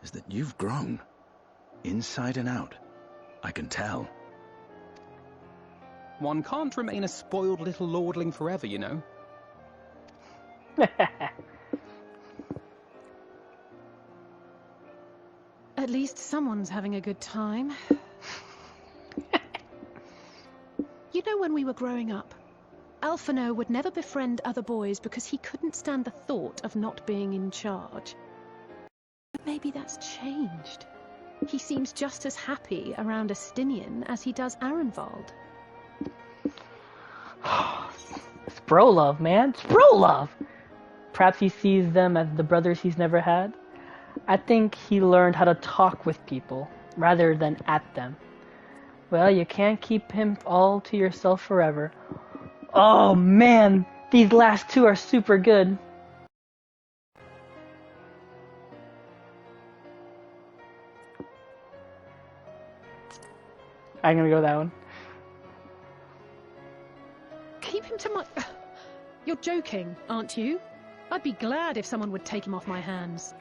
is that you've grown. Inside and out. I can tell. One can't remain a spoiled little lordling forever, you know. At least someone's having a good time. You know, when we were growing up, Alphino would never befriend other boys because he couldn't stand the thought of not being in charge. But maybe that's changed. He seems just as happy around Estinian as he does Arenvald. It's bro love, man. It's bro love. Perhaps he sees them as the brothers he's never had. I think he learned how to talk with people rather than at them. Well, you can't keep him all to yourself forever. Oh man, these last two are super good. I'm gonna go that one. Keep him to my... You're joking, aren't you? I'd be glad if someone would take him off my hands.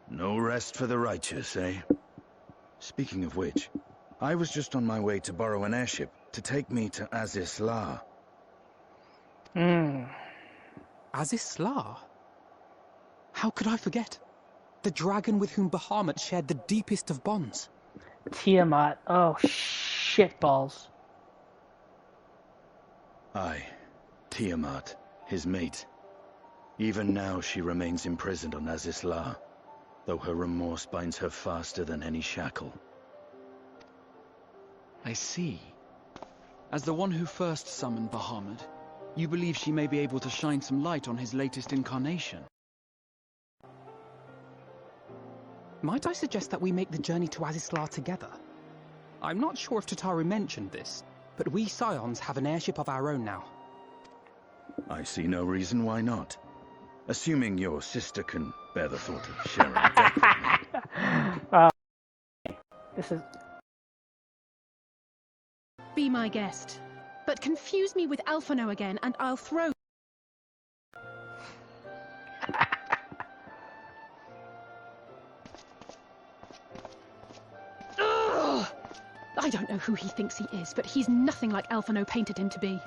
No rest for the righteous, eh? Speaking of which, I was just on my way to borrow an airship to take me to Azisla. Azisla? How could I forget? The dragon with whom Bahamut shared the deepest of bonds. Tiamat. Oh, shitballs. Aye, Tiamat, his mate. Even now she remains imprisoned on Azisla, though her remorse binds her faster than any shackle. I see. As the one who first summoned Bahamut, you believe she may be able to shine some light on his latest incarnation. Might I suggest that we make the journey to Azisla together? I'm not sure if Tataru mentioned this, but we Scions have an airship of our own now. I see no reason why not. Assuming your sister can bear the thought of sharing a deck with me. This is... Be my guest. But confuse me with Alphino again and I'll throw... Ugh! I don't know who he thinks he is, but he's nothing like Alphino painted him to be.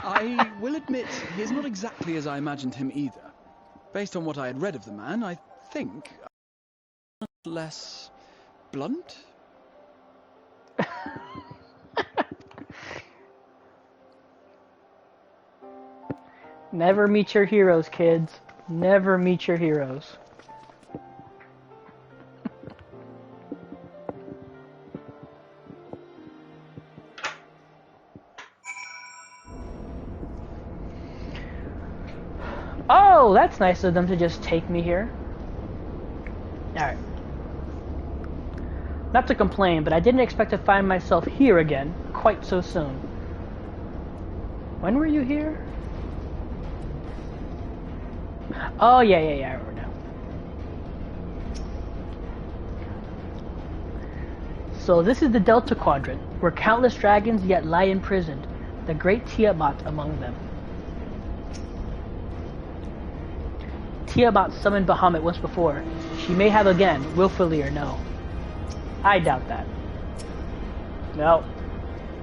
I will admit, he is not exactly as I imagined him either. Based on what I had read of the man, I think... less... blunt? Never meet your heroes, kids. Never meet your heroes. Oh, that's nice of them to just take me here. Alright. Not to complain, but I didn't expect to find myself here again quite so soon. When were you here? Oh, yeah, I remember now. So this is the Delta Quadrant, where countless dragons yet lie imprisoned, the great Tiamat among them. Tiamat summoned Bahamut once before. She may have again, willfully or no. I doubt that. No.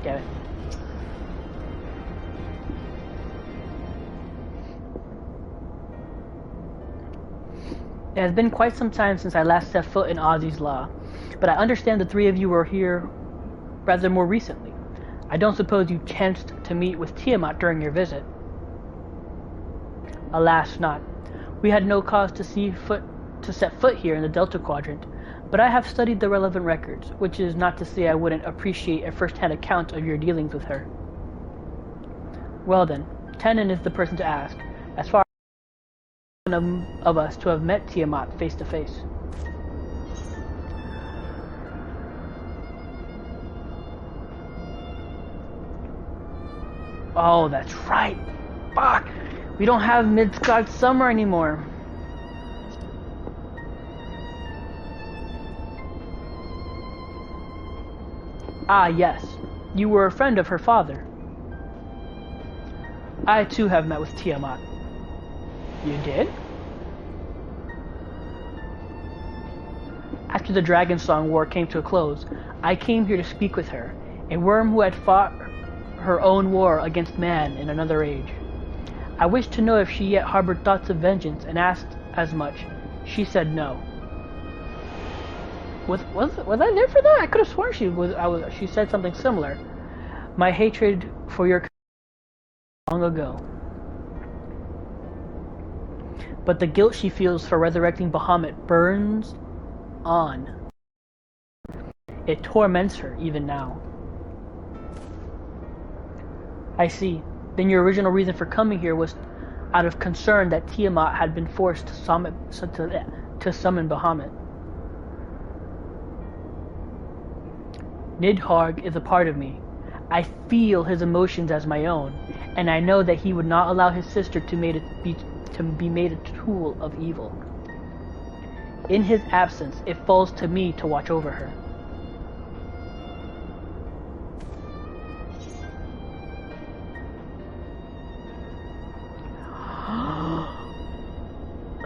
Get it. It has been quite some time since I last set foot in Ozzy's Law, but I understand the three of you were here rather more recently. I don't suppose you chanced to meet with Tiamat during your visit? Alas, not. We had no cause to set foot here in the Delta Quadrant, but I have studied the relevant records, which is not to say I wouldn't appreciate a first-hand account of your dealings with her. Well then, Tenon is the person to ask, as far as one of us to have met Tiamat face to face. Oh, that's right. Fuck! We don't have Midgard Summer anymore. Ah, yes. You were a friend of her father. I too have met with Tiamat. You did? After the Dragon Song War came to a close, I came here to speak with her, a worm who had fought her own war against man in another age. I wished to know if she yet harbored thoughts of vengeance and asked as much. She said no. Was I there for that? I could have sworn she said something similar. My hatred for your long ago. But the guilt she feels for resurrecting Bahamut burns on. It torments her even now. I see. Then your original reason for coming here was out of concern that Tiamat had been forced to summon Bahamut. Nidhogg is a part of me. I feel his emotions as my own, and I know that he would not allow his sister to be made a tool of evil. In his absence, it falls to me to watch over her.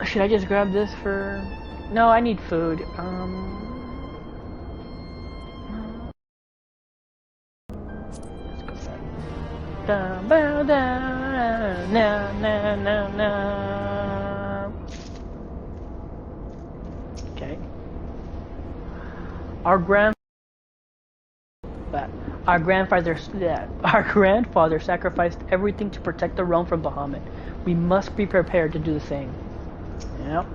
Should I just grab this for... No, I need food. Let's go back. Da, ba, da, na, na, na, na. Okay. Our grandfather sacrificed everything to protect the realm from Bahamut. We must be prepared to do the same. Yep.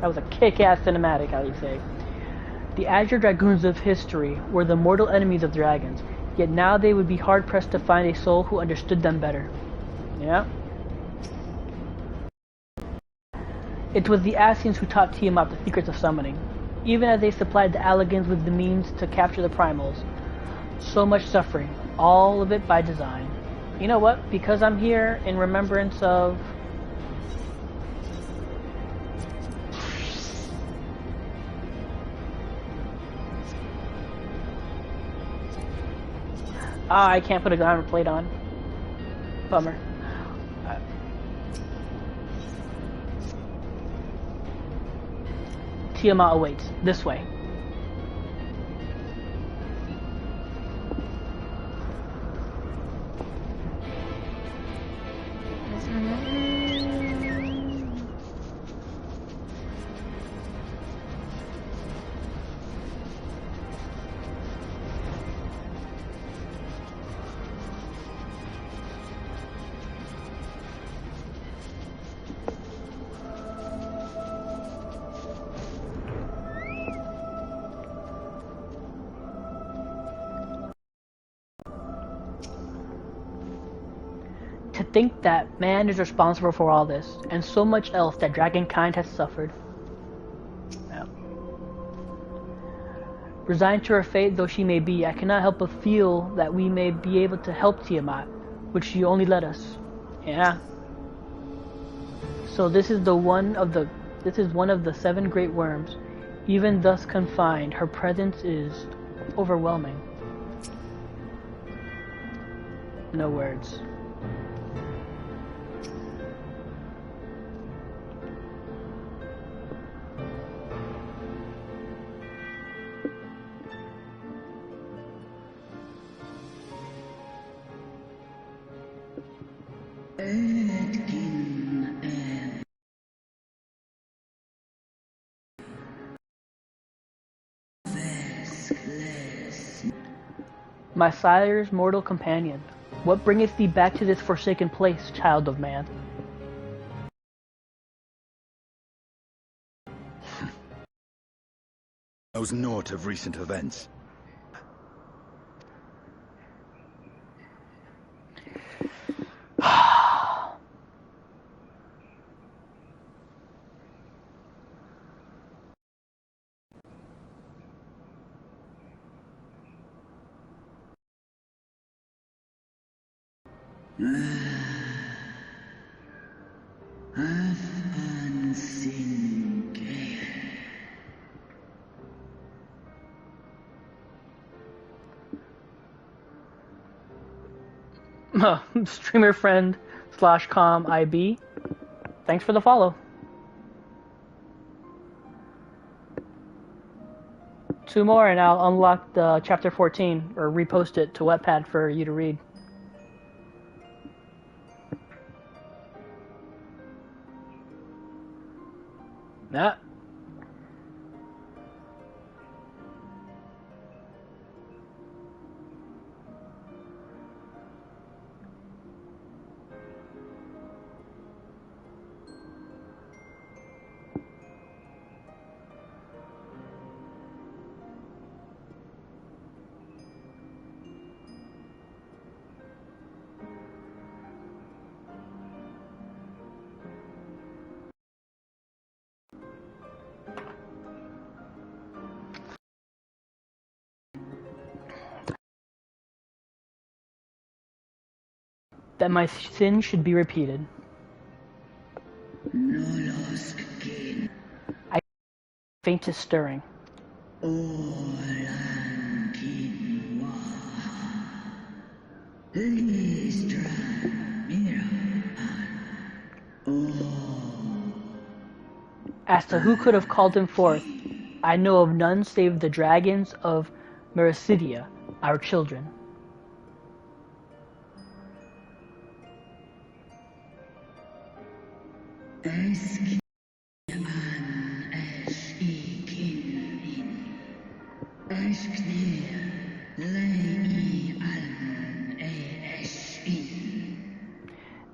That was a kick-ass cinematic, how you say. The Azure Dragoons of history were the mortal enemies of dragons, yet now they would be hard-pressed to find a soul who understood them better. Yeah. It was the Ascians who taught Tiamat the secrets of summoning, even as they supplied the Allagans with the means to capture the primals. So much suffering, all of it by design. You know what? Because I'm here in remembrance of... Ah, I can't put a glamour plate on. Bummer. Tiamat awaits. This way. To think that man is responsible for all this, and so much else that dragonkind has suffered. Yeah. Resigned to her fate though she may be, I cannot help but feel that we may be able to help Tiamat, which she only let us. Yeah. So this is one of the 7 great worms. Even thus confined, her presence is overwhelming. No words. My sire's mortal companion, what bringeth thee back to this forsaken place, child of man? Knows naught of recent events. Streamer friend /com IB. Thanks for the follow. 2 more and I'll unlock the chapter 14 or repost it to Wattpad for you to read. Nah. That my sin should be repeated. I faintest stirring. As to who could have called him forth, I know of none save the dragons of Mericidia, our children.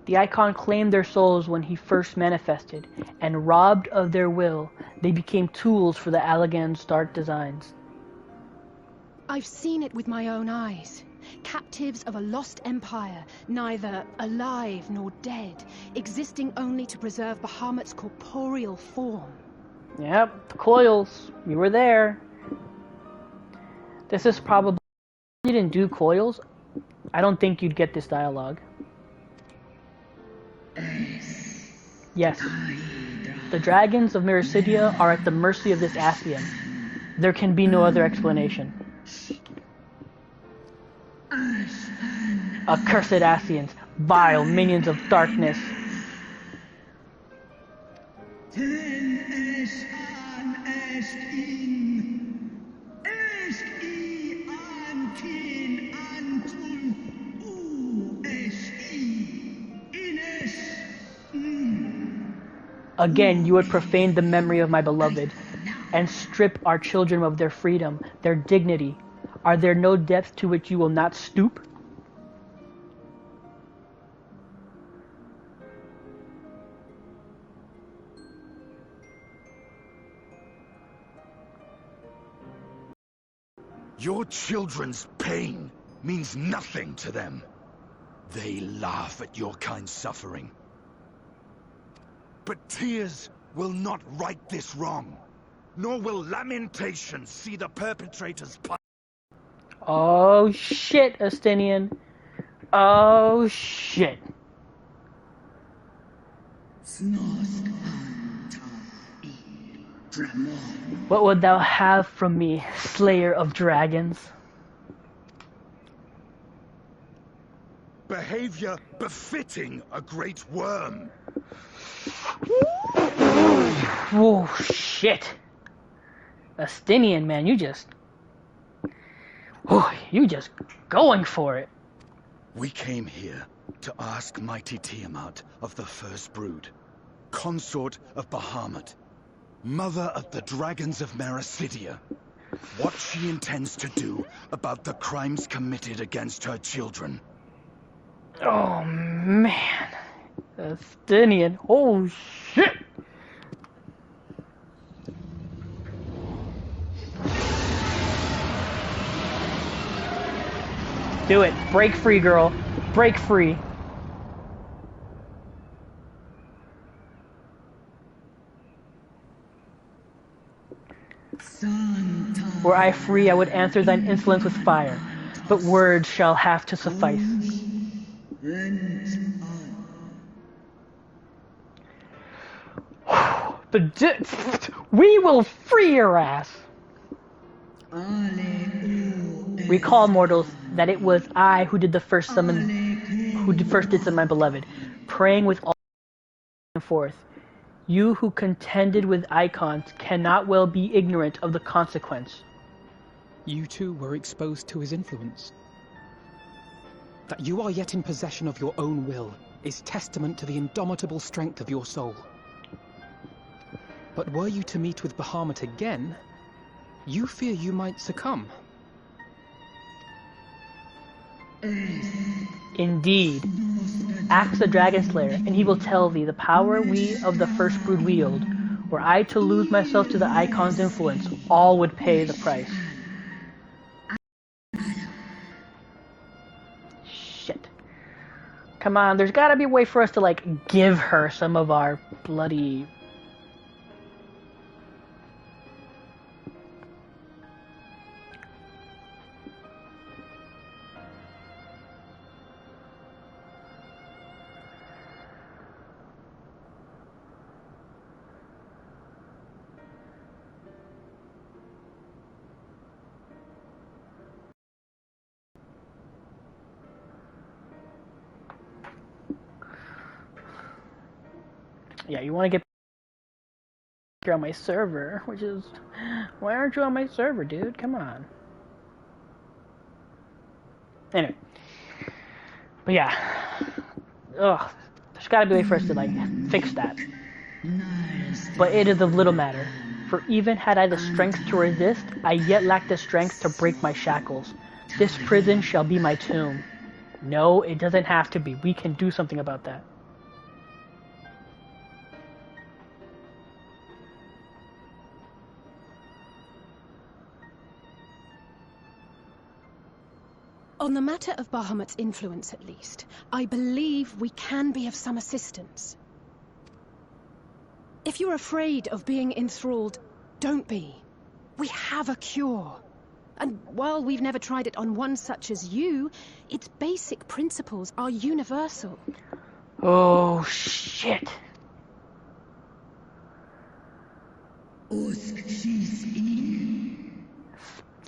The icon claimed their souls when he first manifested, and robbed of their will, they became tools for the Allagan's dark designs. I've seen it with my own eyes. Captives of a lost empire, neither alive nor dead, existing only to preserve Bahamut's corporeal form. Yep, the coils. You were there. This is probably... If you didn't do coils, I don't think you'd get this dialogue. Yes. The dragons of Mericidia are at the mercy of this Ascian. There can be no other explanation. Accursed Ascians, vile minions of darkness. Again, you would profane the memory of my beloved, and strip our children of their freedom, their dignity. Are there no depths to which you will not stoop? Your children's pain means nothing to them. They laugh at your kind suffering. But tears will not right this wrong, nor will lamentation see the perpetrators punished. Oh shit, Astinian. Oh shit. What would thou have from me, slayer of dragons? Behavior befitting a great worm. Oh shit. Astinian, man, you just going for it. We came here to ask mighty Tiamat of the First Brood, consort of Bahamut, mother of the dragons of Mericidia, what she intends to do about the crimes committed against her children. Oh man, Estinian. Oh shit. Do it. Break free, girl. Break free. Were I free, I would answer thine insolence with fire, but words shall have to suffice. We will free your ass. Recall, mortals, that it was I who did the first summon, who first did summon my beloved, praying with all forth. You who contended with icons cannot well be ignorant of the consequence. You too were exposed to his influence. That you are yet in possession of your own will is testament to the indomitable strength of your soul. But were you to meet with Bahamut again, you fear you might succumb. Indeed. Ask the Dragon Slayer, and he will tell thee the power we of the First Brood wield. Were I to lose myself to the Icon's influence, all would pay the price. Shit. Come on, there's gotta be a way for us to, like, give her some of our bloody... Yeah, you want to get on my server, which is... Why aren't you on my server, dude? Come on. Anyway. But yeah. Ugh. There's gotta be a way for us to, like, fix that. But it is of little matter. For even had I the strength to resist, I yet lack the strength to break my shackles. This prison shall be my tomb. No, it doesn't have to be. We can do something about that. On the matter of Bahamut's influence, at least, I believe we can be of some assistance. If you're afraid of being enthralled, don't be. We have a cure. And while we've never tried it on one such as you, its basic principles are universal. Oh, shit.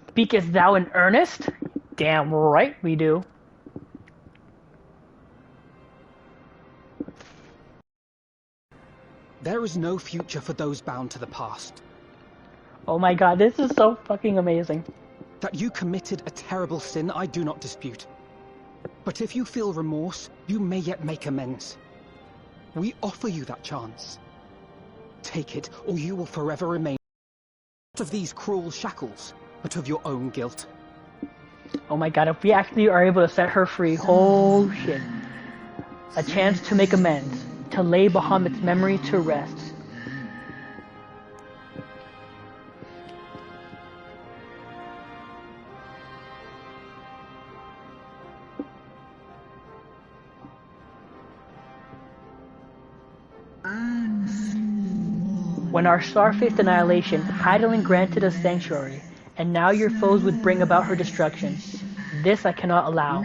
Speakest thou in earnest? Damn right we do. There is no future for those bound to the past. Oh my god, this is so fucking amazing. That you committed a terrible sin, I do not dispute. But if you feel remorse, you may yet make amends. We offer you that chance. Take it, or you will forever remain not of these cruel shackles, but of your own guilt. Oh my god, if we actually are able to set her free, oh shit. A chance to make amends, to lay Bahamut's memory to rest. When our star-faced annihilation, Hydaelyn granted us sanctuary, and now your foes would bring about her destruction. This I cannot allow.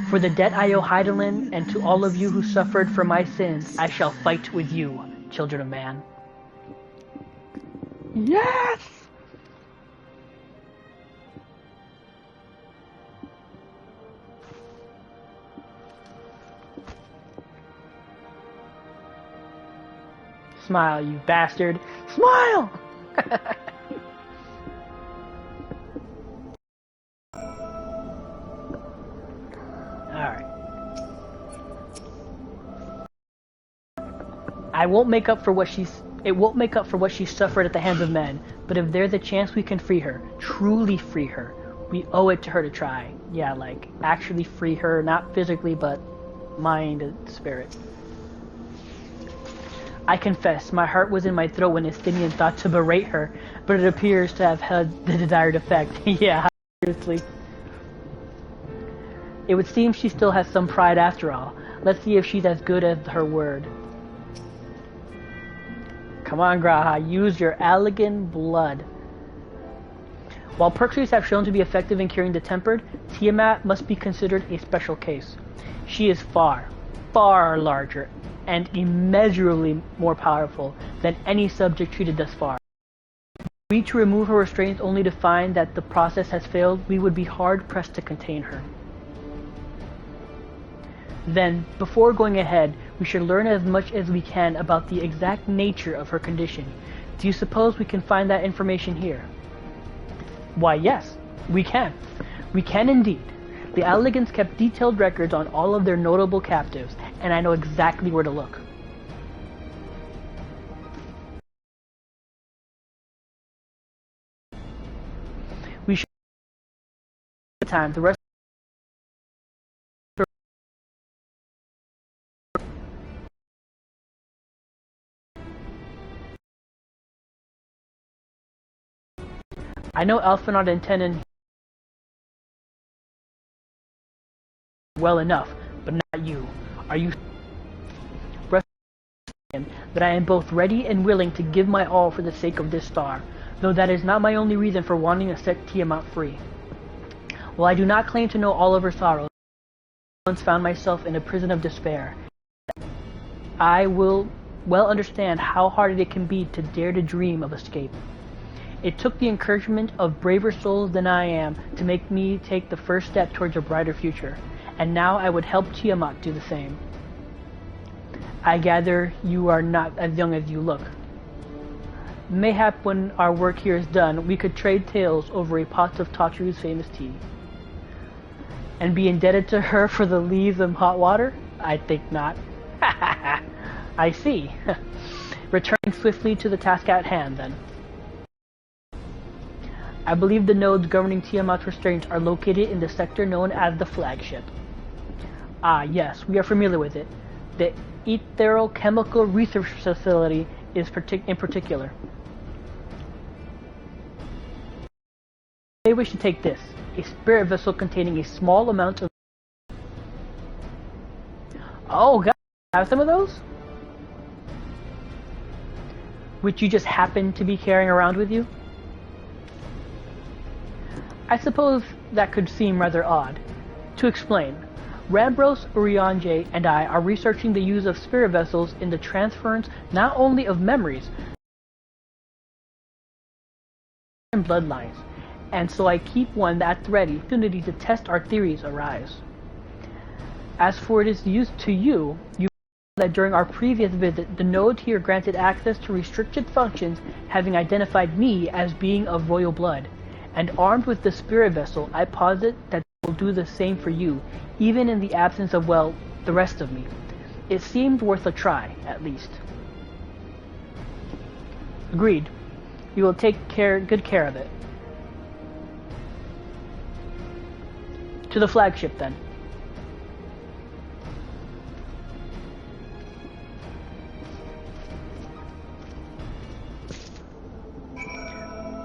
For the debt I owe Hydaelyn, and to all of you who suffered for my sins, I shall fight with you, children of man. Yes! Smile, you bastard. Smile! Alright. I won't make up for what she's It won't make up for what she suffered at the hands of men, but if there's a chance we can free her, truly free her, we owe it to her to try. Yeah, like, actually free her, not physically, but mind and spirit. I confess, my heart was in my throat when Estinian thought to berate her, but it appears to have had the desired effect. Yeah, seriously. It would seem she still has some pride after all. Let's see if she's as good as her word. Come on, Graha, use your Allegan blood. While perk have shown to be effective in curing the tempered, Tiamat must be considered a special case. She is far, far larger and immeasurably more powerful than any subject treated thus far. Were we to remove her restraints only to find that the process has failed, we would be hard-pressed to contain her. Then, before going ahead, we should learn as much as we can about the exact nature of her condition. Do you suppose we can find that information here? Why, yes, we can. We can indeed. The Allegans kept detailed records on all of their notable captives, and I know exactly where to look. We should time the rest I know Alphanot and Tenon well enough, but not you. Are you rest that I am both ready and willing to give my all for the sake of this star, though that is not my only reason for wanting to set Tiamat free. While I do not claim to know all of her sorrows, I once found myself in a prison of despair. I will well understand how hard it can be to dare to dream of escape. It took the encouragement of braver souls than I am to make me take the first step towards a brighter future, and now I would help Tiamat do the same. I gather you are not as young as you look. Mayhap when our work here is done, we could trade tales over a pot of Tatru's famous tea. And be indebted to her for the leaves and hot water? I think not. I see. Returning swiftly to the task at hand, then. I believe the nodes governing Tiamat's restraints are located in the sector known as the Flagship. Ah, yes, we are familiar with it. The Etherochemical Research Facility is in particular. They wish to take this, a spirit vessel containing a small amount of... Oh, God, have some of those? Which you just happen to be carrying around with you? I suppose that could seem rather odd. To explain, Rambros, Uriange, and I are researching the use of spirit vessels in the transference not only of memories and bloodlines, and so I keep one that's ready, opportunity to test our theories arise. As for its use to you, you know that during our previous visit, the node here granted access to restricted functions, having identified me as being of royal blood. And armed with the spirit vessel, I posit that it will do the same for you, even in the absence of, well, the rest of me. It seemed worth a try, at least. Agreed. We will take good care of it. To the flagship, then.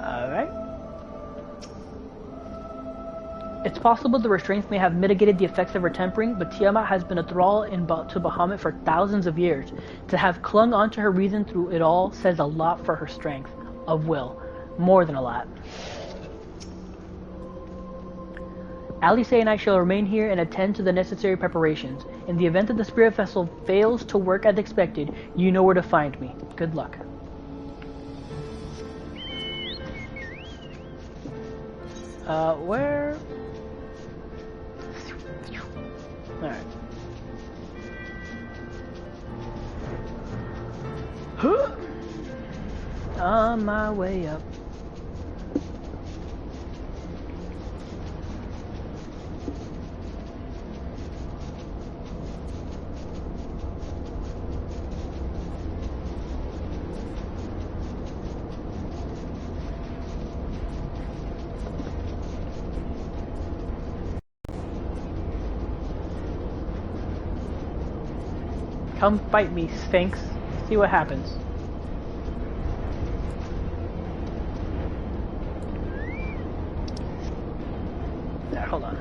Alright. It's possible the restraints may have mitigated the effects of her tempering, but Tiamat has been a thrall to Bahamut for thousands of years. To have clung onto her reason through it all says a lot for her strength of will. More than a lot. Alice and I shall remain here and attend to the necessary preparations. In the event that the spirit vessel fails to work as expected, you know where to find me. Good luck. Where? Alright. Huh? On my way up. Come fight me, Sphinx. See what happens. There, hold on.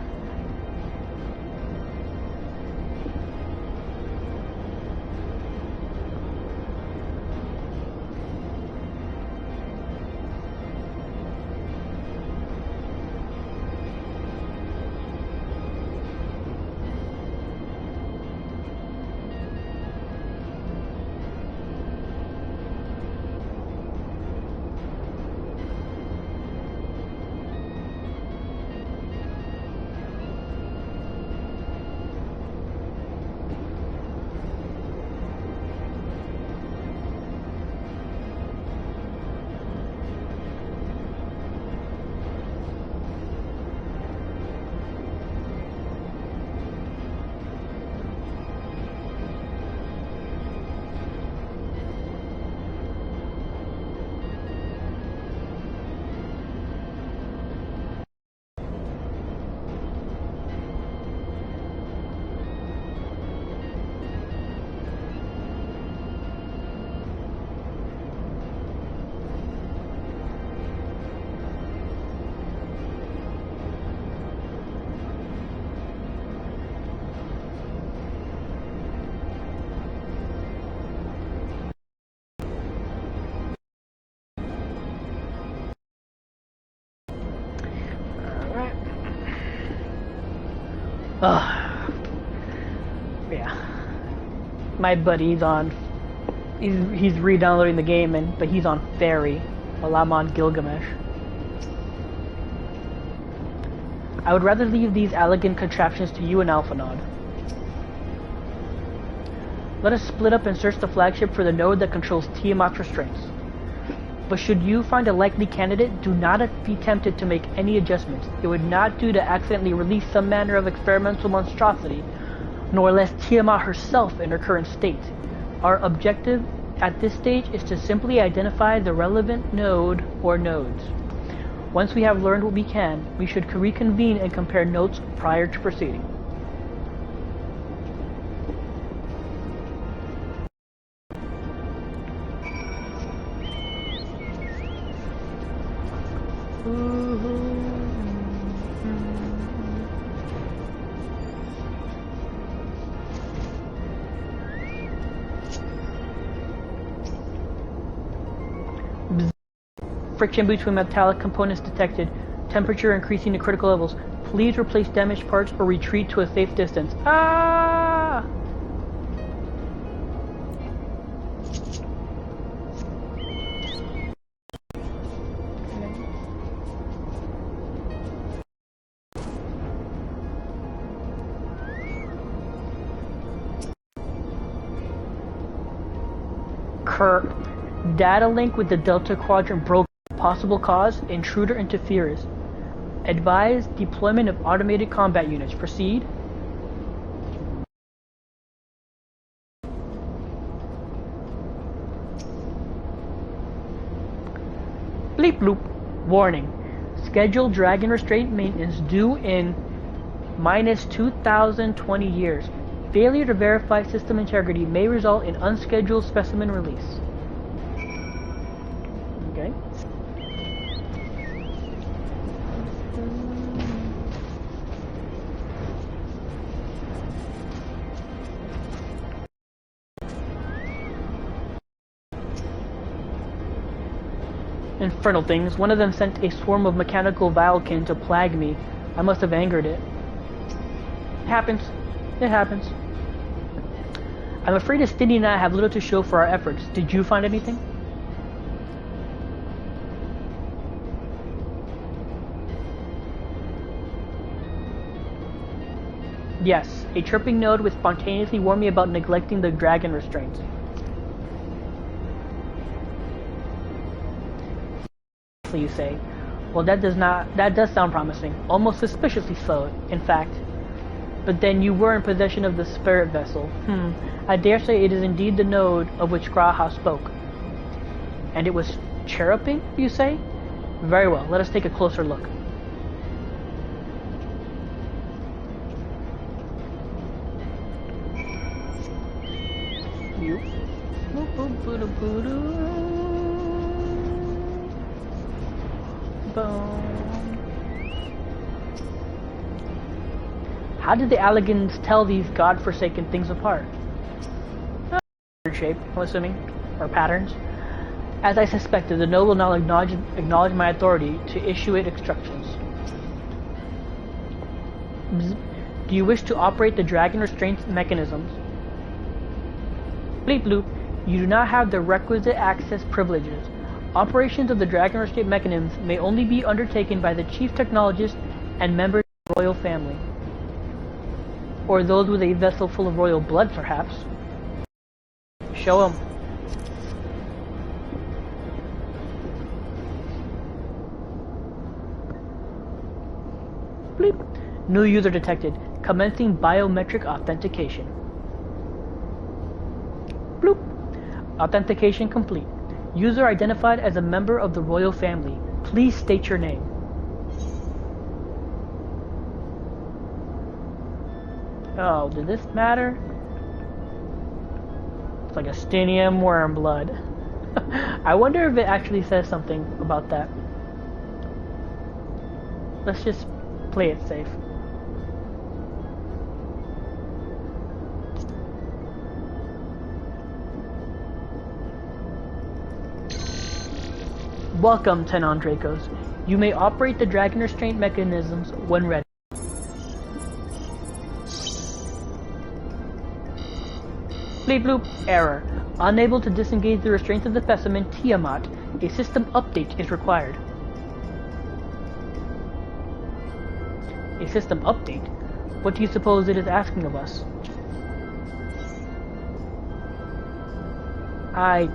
Yeah. My buddy's on. He's re-downloading the game, but he's on Fairy, while I'm on Gilgamesh. I would rather leave these elegant contraptions to you and Alphanod. Let us split up and search the flagship for the node that controls Tiamat's restraints. But should you find a likely candidate, do not be tempted to make any adjustments. It would not do to accidentally release some manner of experimental monstrosity, nor less Tiamat herself in her current state. Our objective at this stage is to simply identify the relevant node or nodes. Once we have learned what we can, we should reconvene and compare notes prior to proceeding. Friction between metallic components detected. Temperature increasing to critical levels. Please replace damaged parts or retreat to a safe distance. Ah! Data link with the Delta Quadrant broke. Possible cause, intruder interferes. Advise deployment of automated combat units. Proceed. Bleep bloop. Warning. Scheduled Dragon Restraint maintenance due in minus 2,020 years. Failure to verify system integrity may result in unscheduled specimen release. Okay. Infernal things. One of them sent a swarm of mechanical Vilekin to plague me. I must have angered it. It happens. It happens. I'm afraid Estini and I have little to show for our efforts. Did you find anything? Yes, a chirping node would spontaneously warn me about neglecting the dragon restraints. You say, well, that does sound promising, almost suspiciously so, in fact. But then you were in possession of the spirit vessel. I dare say it is indeed the node of which Graha spoke. And it was chirruping, you say? Very well, let us take a closer look. you. Boom. How did the Alligans tell these godforsaken things apart? Shape, I'm assuming, or patterns. As I suspected, the noble now acknowledge my authority to issue it instructions. Do you wish to operate the dragon restraint mechanisms? Bleep bloop. You do not have the requisite access privileges. Operations of the dragon restraint mechanisms may only be undertaken by the chief technologist and members of the royal family. Or those with a vessel full of royal blood, perhaps. Show him. Bleep. New user detected. Commencing biometric authentication. Bloop. Authentication complete. User identified as a member of the royal family. Please state your name. Oh, did this matter? It's like Astinium worm blood. I wonder if it actually says something about that. Let's just play it safe. Welcome, Tenon Dracos. You may operate the dragon restraint mechanisms when ready. Bleep bloop. Error. Unable to disengage the restraints of the specimen Tiamat. A system update is required. A system update? What do you suppose it is asking of us? I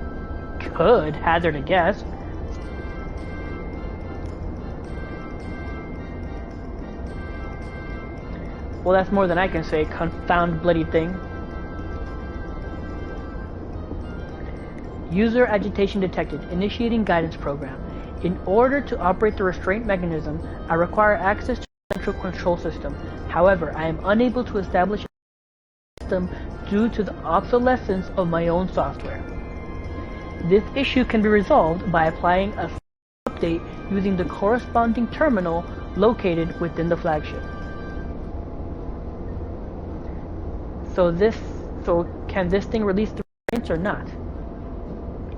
could hazard a guess. Well, that's more than I can say, confound bloody thing. User agitation detected. Initiating guidance program. In order to operate the restraint mechanism, I require access to the central control system. However, I am unable to establish a system due to the obsolescence of my own software. This issue can be resolved by applying a update using the corresponding terminal located within the flagship. So can this thing release the restraints or not?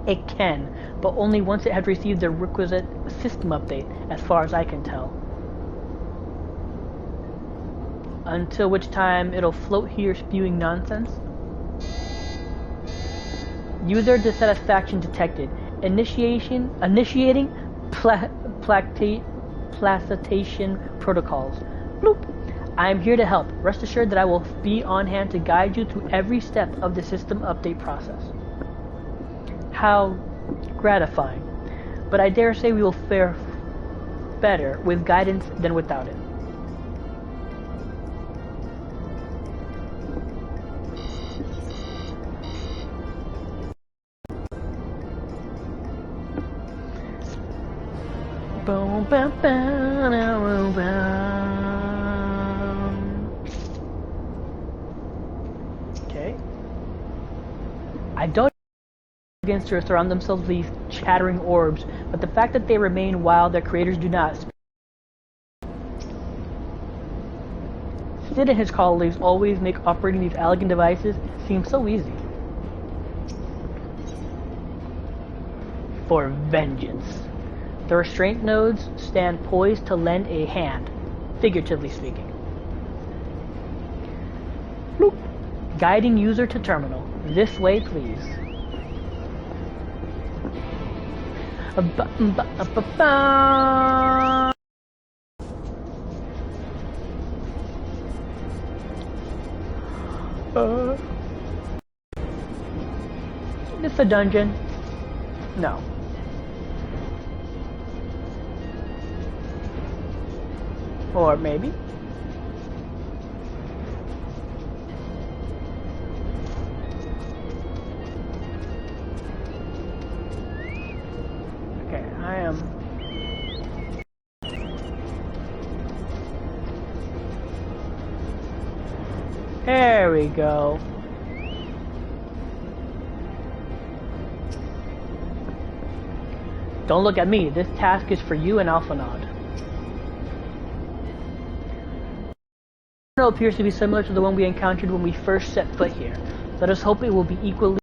It can, but only once it had received the requisite system update, as far as I can tell. Until which time it'll float here spewing nonsense. User dissatisfaction detected. Initiating placitation protocols. Bloop. I am here to help. Rest assured that I will be on hand to guide you through every step of the system update process. How gratifying. But I dare say we will fare better with guidance than without it. Boom, bam, bam, bam. Okay. I don't begins to surround themselves with these chattering orbs, but the fact that they remain while their creators do not. Sid and his colleagues always make operating these elegant devices seem so easy. For vengeance. The restraint nodes stand poised to lend a hand, figuratively speaking. Bloop. Guiding user to terminal. This way, please. This a dungeon? No. Or maybe? Okay, I am... There we go. Don't look at me. This task is for you and Alphanod. The terminal appears to be similar to the one we encountered when we first set foot here. Let us hope it will be equally...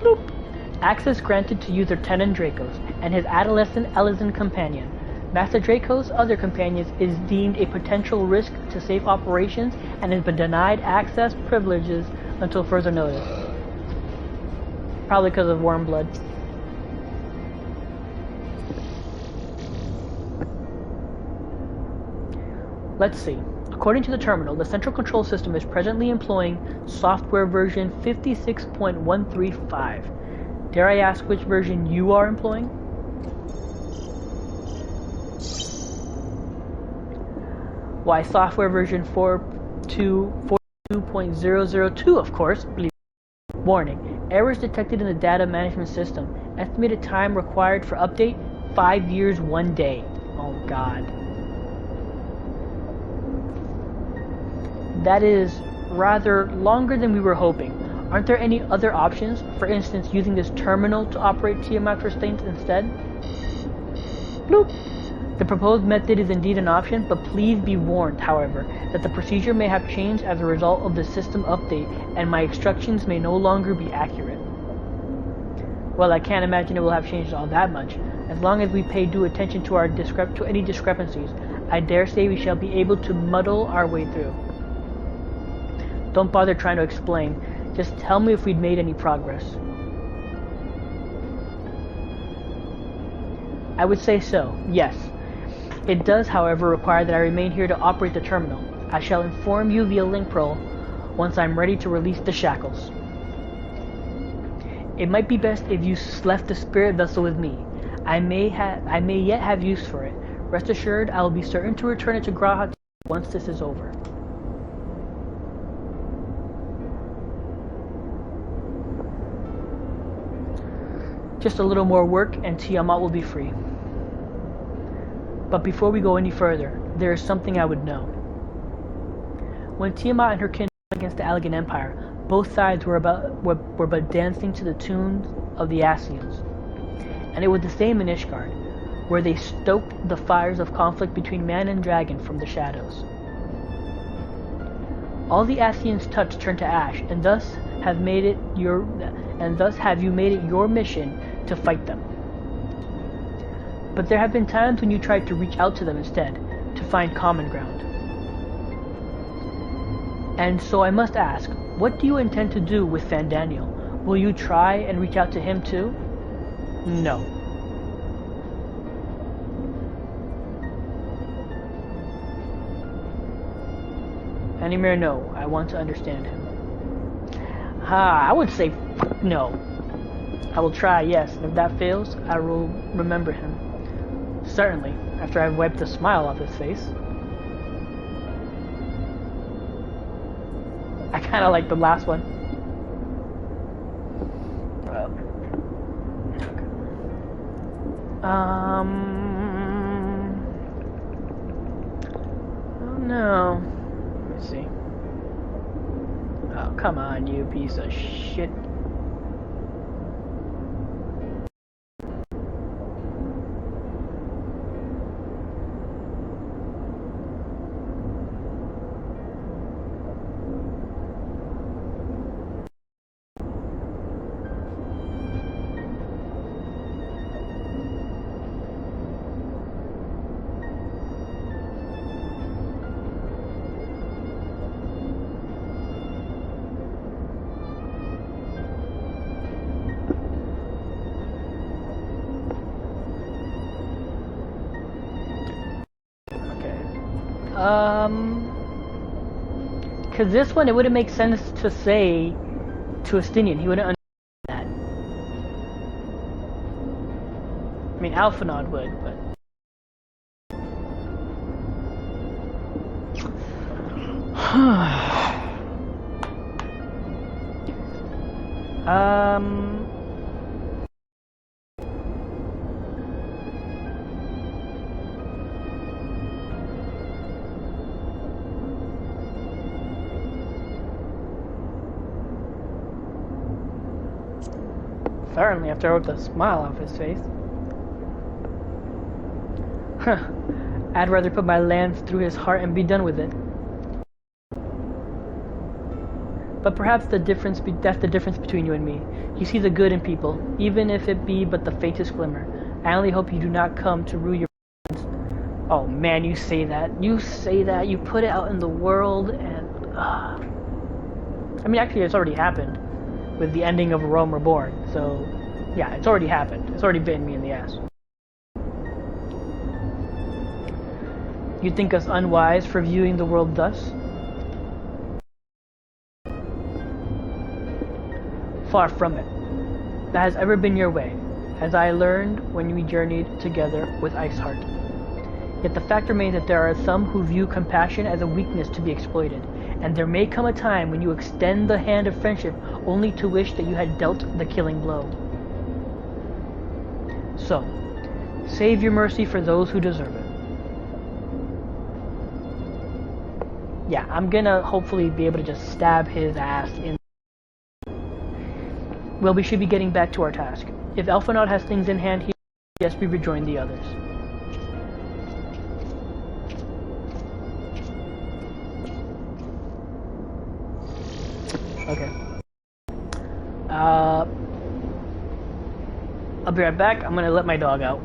Bloop. Access granted to user Tenon Dracos and his adolescent Elysian companion. Master Draco's other companions is deemed a potential risk to safe operations and has been denied access privileges until further notice. Probably because of warm blood. Let's see. According to the terminal, the central control system is presently employing software version 56.135. Dare I ask which version you are employing? Why, software version 42.002, of course. Warning. Errors detected in the data management system. Estimated time required for update, 5 years, 1 day. Oh god. That is rather longer than we were hoping. Aren't there any other options? For instance, using this terminal to operate Tiamat restraints instead? Bloop! The proposed method is indeed an option, but please be warned, however, that the procedure may have changed as a result of the system update, and my instructions may no longer be accurate. Well, I can't imagine it will have changed all that much. As long as we pay due attention to any discrepancies, I dare say we shall be able to muddle our way through. Don't bother trying to explain. Just tell me if we'd made any progress. I would say so, yes. It does, however, require that I remain here to operate the terminal. I shall inform you via link prol once I'm ready to release the shackles. It might be best if you left the spirit vessel with me. I may yet have use for it. Rest assured, I will be certain to return it to Graha once this is over. Just a little more work and Tiamat will be free. But before we go any further, there is something I would know. When Tiamat and her kin fought against the Allegan Empire, both sides were but dancing to the tunes of the Ascians. And it was the same in Ishgard, where they stoked the fires of conflict between man and dragon from the shadows. All the Ascians touched turned to ash, and thus have you made it your mission to fight them. But there have been times when you tried to reach out to them instead, to find common ground. And so I must ask, what do you intend to do with Fandaniel? Will you try and reach out to him too? No. Animir, no. I want to understand him. I would say no. I will try, yes, and if that fails, I will remember him. Certainly, after I've wiped the smile off his face. I kinda like the last one. Oh no. Let me see. Oh, come on, you piece of shit. Because this one, it wouldn't make sense to say to Estinian. He wouldn't understand that. I mean, Alphanod would, but... Certainly, after I ripped a smile off his face. Huh. I'd rather put my lance through his heart and be done with it. But perhaps that's the difference between you and me. You see the good in people, even if it be but the faintest glimmer. I only hope you do not come to rue your plans. Oh man, you say that. You put it out in the world, and... I mean, actually, it's already happened with the ending of Rome Reborn. So, yeah, it's already happened. It's already bitten me in the ass. You think us unwise for viewing the world thus? Far from it. That has ever been your way, as I learned when we journeyed together with Iceheart. Yet the fact remains that there are some who view compassion as a weakness to be exploited, and there may come a time when you extend the hand of friendship only to wish that you had dealt the killing blow. So, save your mercy for those who deserve it. Yeah, I'm gonna hopefully be able to just stab his ass in. Well, we should be getting back to our task. If Alphinaud has things in hand, he suggest we rejoin the others. Okay. I'll be right back. I'm gonna let my dog out.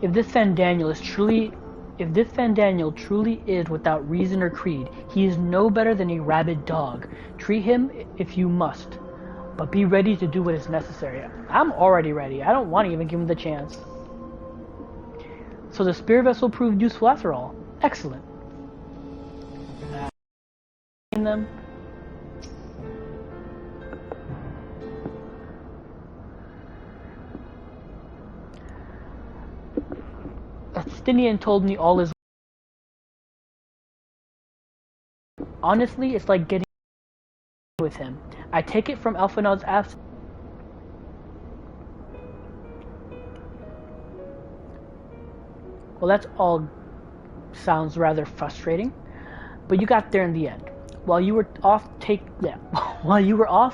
If this Fandaniel truly is without reason or creed, he is no better than a rabid dog. Treat him if you must, but be ready to do what is necessary. I'm already ready. I don't want to even give him the chance. So the spirit vessel proved useful after all. Excellent. Them. Astinian told me all is. Honestly, it's like getting with him. I take it from Alphinaud's absence. Well, that's all sounds rather frustrating, but you got there in the end. While you were off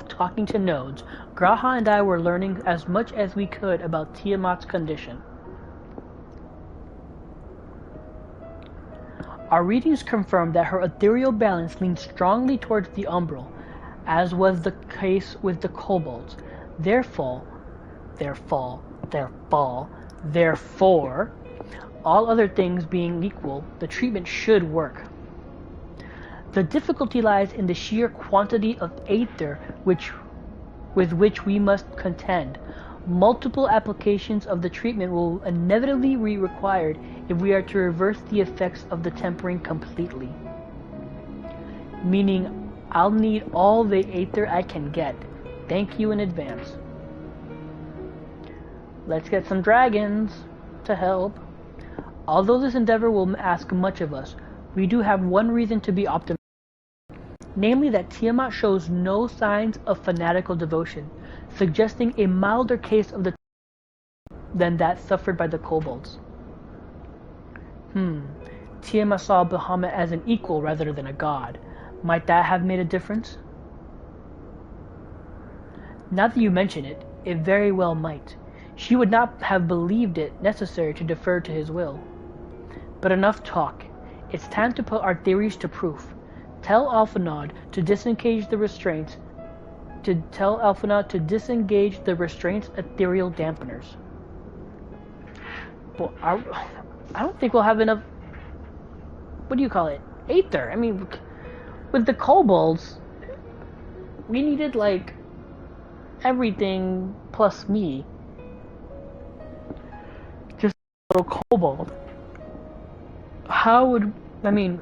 talking to nodes, Graha and I were learning as much as we could about Tiamat's condition. Our readings confirmed that her ethereal balance leaned strongly towards the umbral, as was the case with the kobolds. Therefore, all other things being equal, the treatment should work. The difficulty lies in the sheer quantity of aether with which we must contend. Multiple applications of the treatment will inevitably be required if we are to reverse the effects of the tempering completely. Meaning, I'll need all the aether I can get. Thank you in advance. Let's get some dragons to help. Although this endeavor will ask much of us, we do have one reason to be optimistic. Namely that Tiamat shows no signs of fanatical devotion, suggesting a milder case of the than that suffered by the kobolds. Tiamat saw Bahamut as an equal rather than a god. Might that have made a difference? Now that you mention it, it very well might. She would not have believed it necessary to defer to his will. But enough talk. It's time to put our theories to proof. Tell Alphinaud to disengage the restraints to tell Alphinaud to disengage the restraint's ethereal dampeners. Well, I don't think we'll have enough, what do you call it, aether. I mean, with the kobolds, we needed, like, everything plus me. Just a little kobold. How would, I mean,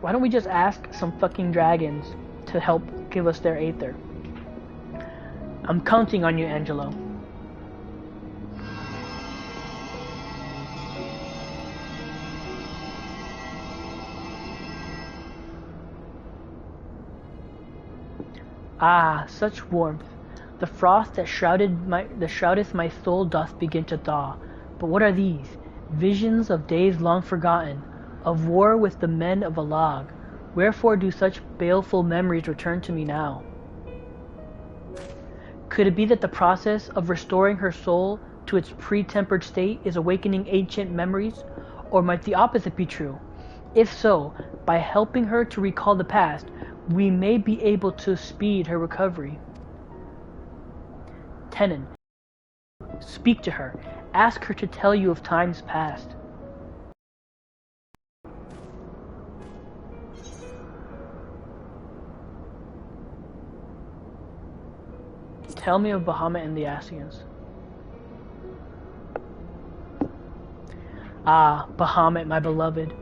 why don't we just ask some fucking dragons to help give us their aether? I'm counting on you, Angelo. Ah, such warmth! The frost that shroudeth my soul doth begin to thaw. But what are these? Visions of days long forgotten, of war with the men of Alag. Wherefore do such baleful memories return to me now? Could it be that the process of restoring her soul to its pre-tempered state is awakening ancient memories? Or might the opposite be true? If so, by helping her to recall the past, we may be able to speed her recovery. Tenon, speak to her. Ask her to tell you of times past. Tell me of Bahamut and the Ascians. Ah, Bahamut, my beloved.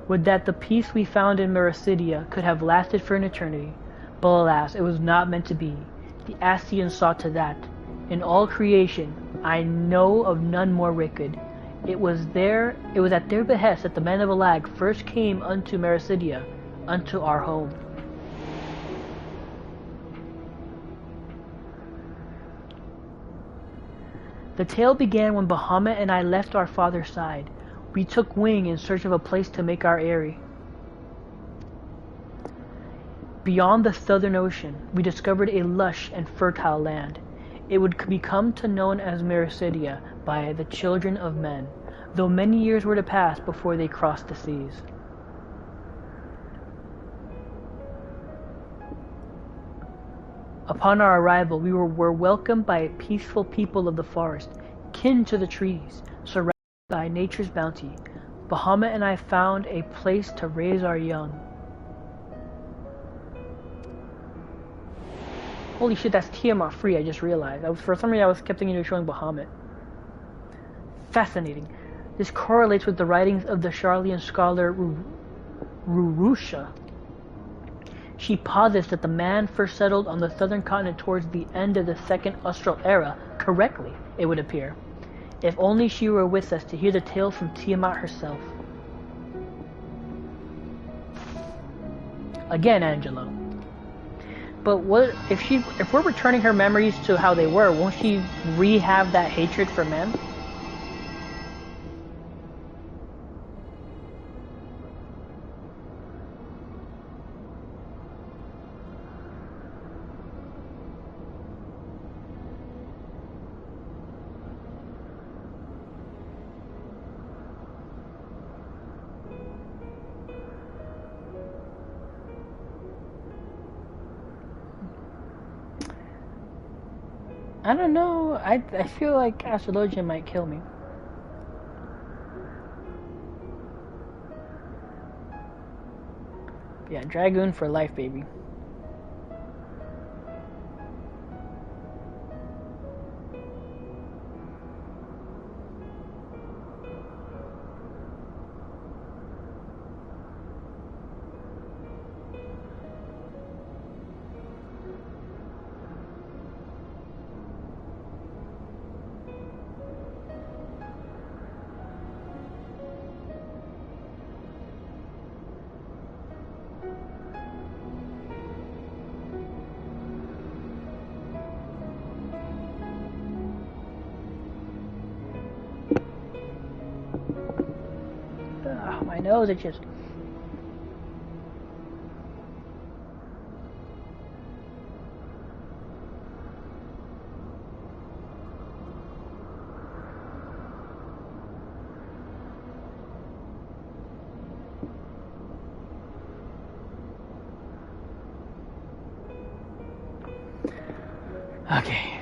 Would that the peace we found in Mericidia could have lasted for an eternity. But alas, it was not meant to be. The Ascians saw to that. In all creation, I know of none more wicked. It was at their behest that the men of Alag first came unto Mericidia, unto our home. The tale began when Bahamut and I left our father's side. We took wing in search of a place to make our eyrie. Beyond the southern ocean, we discovered a lush and fertile land. It would become known as Mericidia by the children of men, though many years were to pass before they crossed the seas. Upon our arrival, we were welcomed by a peaceful people of the forest, kin to the trees, surrounded by nature's bounty. Bahamut and I found a place to raise our young. Holy shit, that's Tiamat free, I just realized. For some reason I was kept thinking you were showing Bahamut. Fascinating. This correlates with the writings of the Charlian scholar Rurusha. She posits that the man first settled on the southern continent towards the end of the Second Austral Era, correctly, it would appear. If only she were with us to hear the tale from Tiamat herself. Again, Angelo. But what if we're returning her memories to how they were, won't she re-have that hatred for men? I don't know. I feel like Astrologia might kill me. Yeah, Dragoon for life, baby. My nose itches. Okay.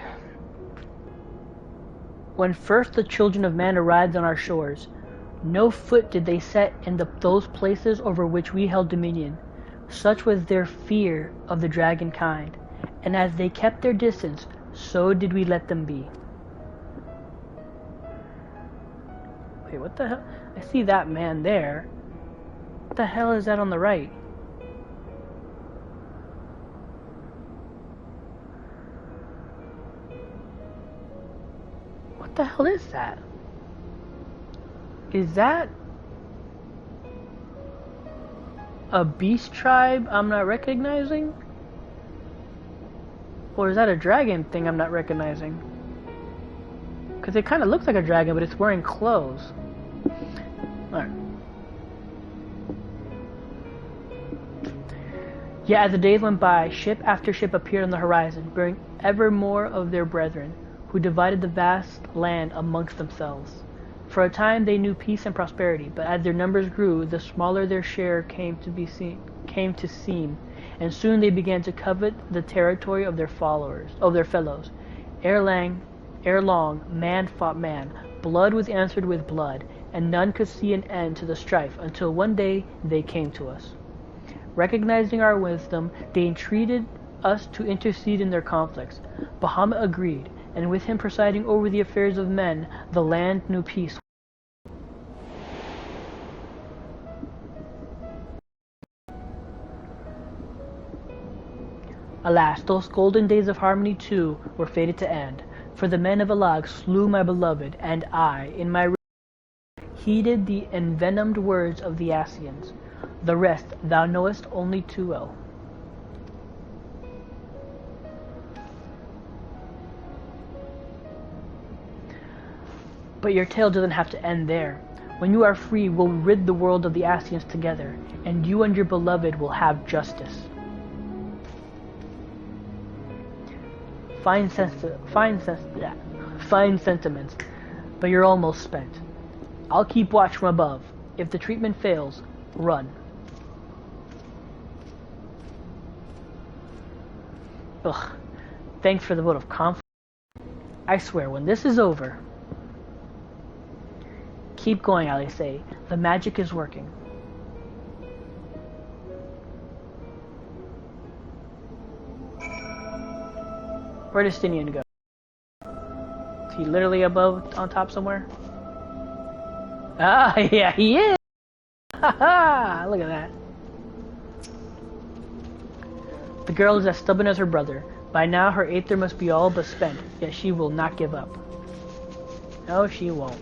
When first the children of man arrived on our shores, no foot did they set in those places over which we held dominion. Such was their fear of the dragon kind, and as they kept their distance, so did we let them be. Wait, what the hell? I see that man there. What the hell is that on the right? What the hell is that? Is that a beast tribe I'm not recognizing? Or is that a dragon thing I'm not recognizing? Because it kind of looks like a dragon, but it's wearing clothes. Alright. Yet as the days went by, ship after ship appeared on the horizon, bearing ever more of their brethren, who divided the vast land amongst themselves. For a time they knew peace and prosperity, but as their numbers grew, the smaller their share came to seem, and soon they began to covet the territory of their fellows. Ere long, man fought man, blood was answered with blood, and none could see an end to the strife until one day they came to us. Recognizing our wisdom, they entreated us to intercede in their conflicts. Bahamut agreed, and with him presiding over the affairs of men, the land knew peace. Alas, those golden days of harmony too were fated to end, for the men of Alag slew my beloved, and I, in my heeded the envenomed words of the Ascians. The rest thou knowest only too well. But your tale doesn't have to end there. When you are free, we'll rid the world of the Ascians together, and you and your beloved will have justice. Fine sentiments, but you're almost spent. I'll keep watch from above. If the treatment fails, run. Ugh. Thanks for the vote of confidence. I swear, when this is over... Keep going, Ali say. The magic is working. Where does Stinian go? Is he literally above, on top somewhere? Ah, yeah, he is! Haha! Look at that. The girl is as stubborn as her brother. By now her aether must be all but spent, yet she will not give up. No, she won't.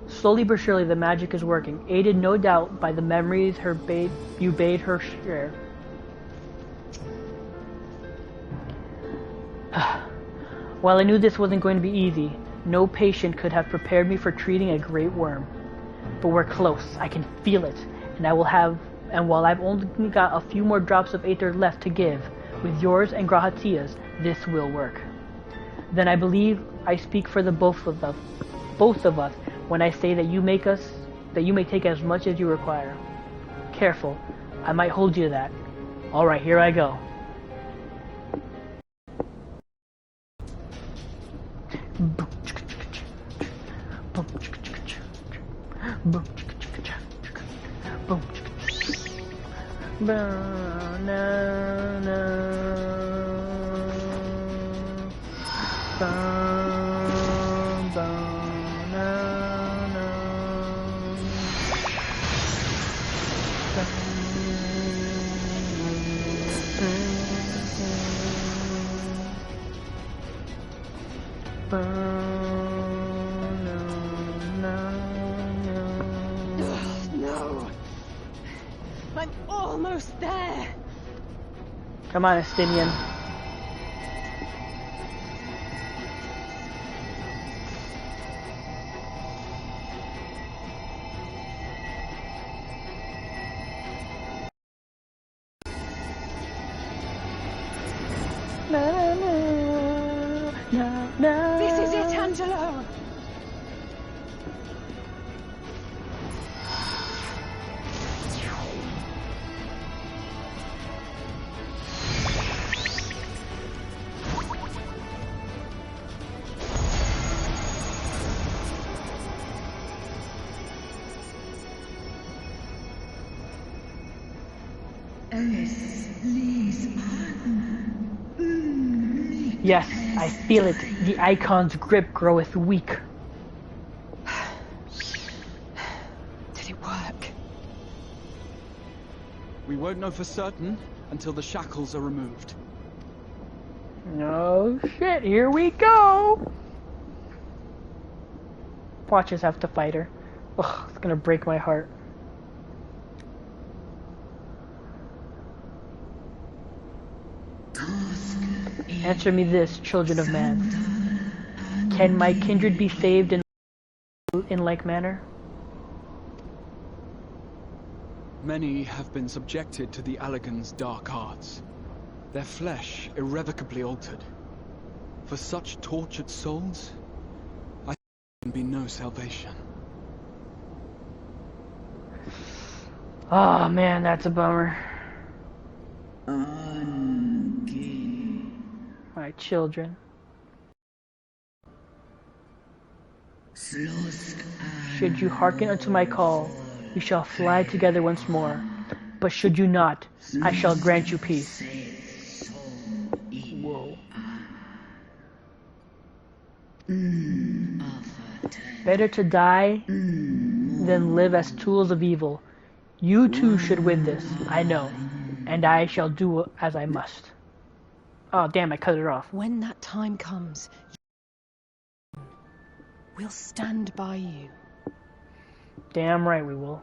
Slowly but surely the magic is working, aided no doubt by the memories you bade her share. While I knew this wasn't going to be easy, no patient could have prepared me for treating a great worm. But we're close, I can feel it, and while I've only got a few more drops of aether left to give, with yours and Grahatia's, this will work. Then I believe I speak for the both of us when I say that you may take as much as you require. Careful, I might hold you to that. Alright, here I go. No. I'm almost there. Come on, Estinian. This is it, Angelo. Yes, I feel it. The icon's grip groweth weak. Did it work? We won't know for certain until the shackles are removed. No shit, here we go! Watch us have to fight her. Ugh, it's gonna break my heart. Answer me this, children of man. Can my kindred be saved in like manner? Many have been subjected to the Allagan's dark arts, their flesh irrevocably altered. For such tortured souls, I think there can be no salvation. Oh man, that's a bummer. My children. Should you hearken unto my call, you shall fly together once more. But should you not, I shall grant you peace. Whoa. Better to die than live as tools of evil. You too should win this, I know, and I shall do as I must. Oh damn, I cut it off. When that time comes, we'll stand by you. Damn right we will.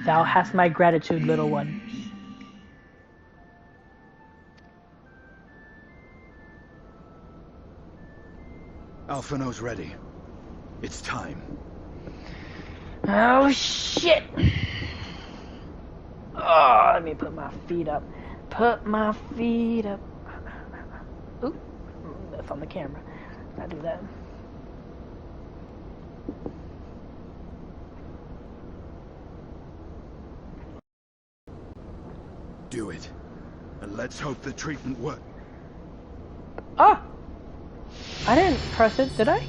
Thou hast my gratitude, little one. Alphino's ready. It's time. Oh shit! Oh, let me put my feet up. Put my feet up. Oop, that's on the camera. I do that. Do it. And let's hope the treatment works. Ah! I didn't press it, did I?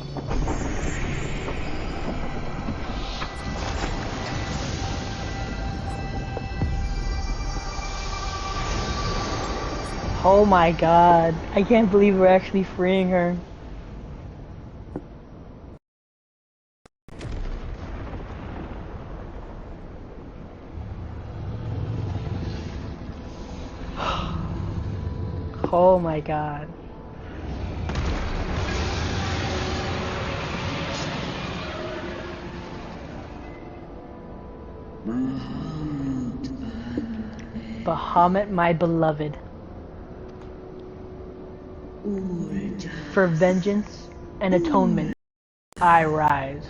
Oh my god. I can't believe we're actually freeing her. Oh my god. Bahamut, my beloved. For vengeance and atonement, I rise.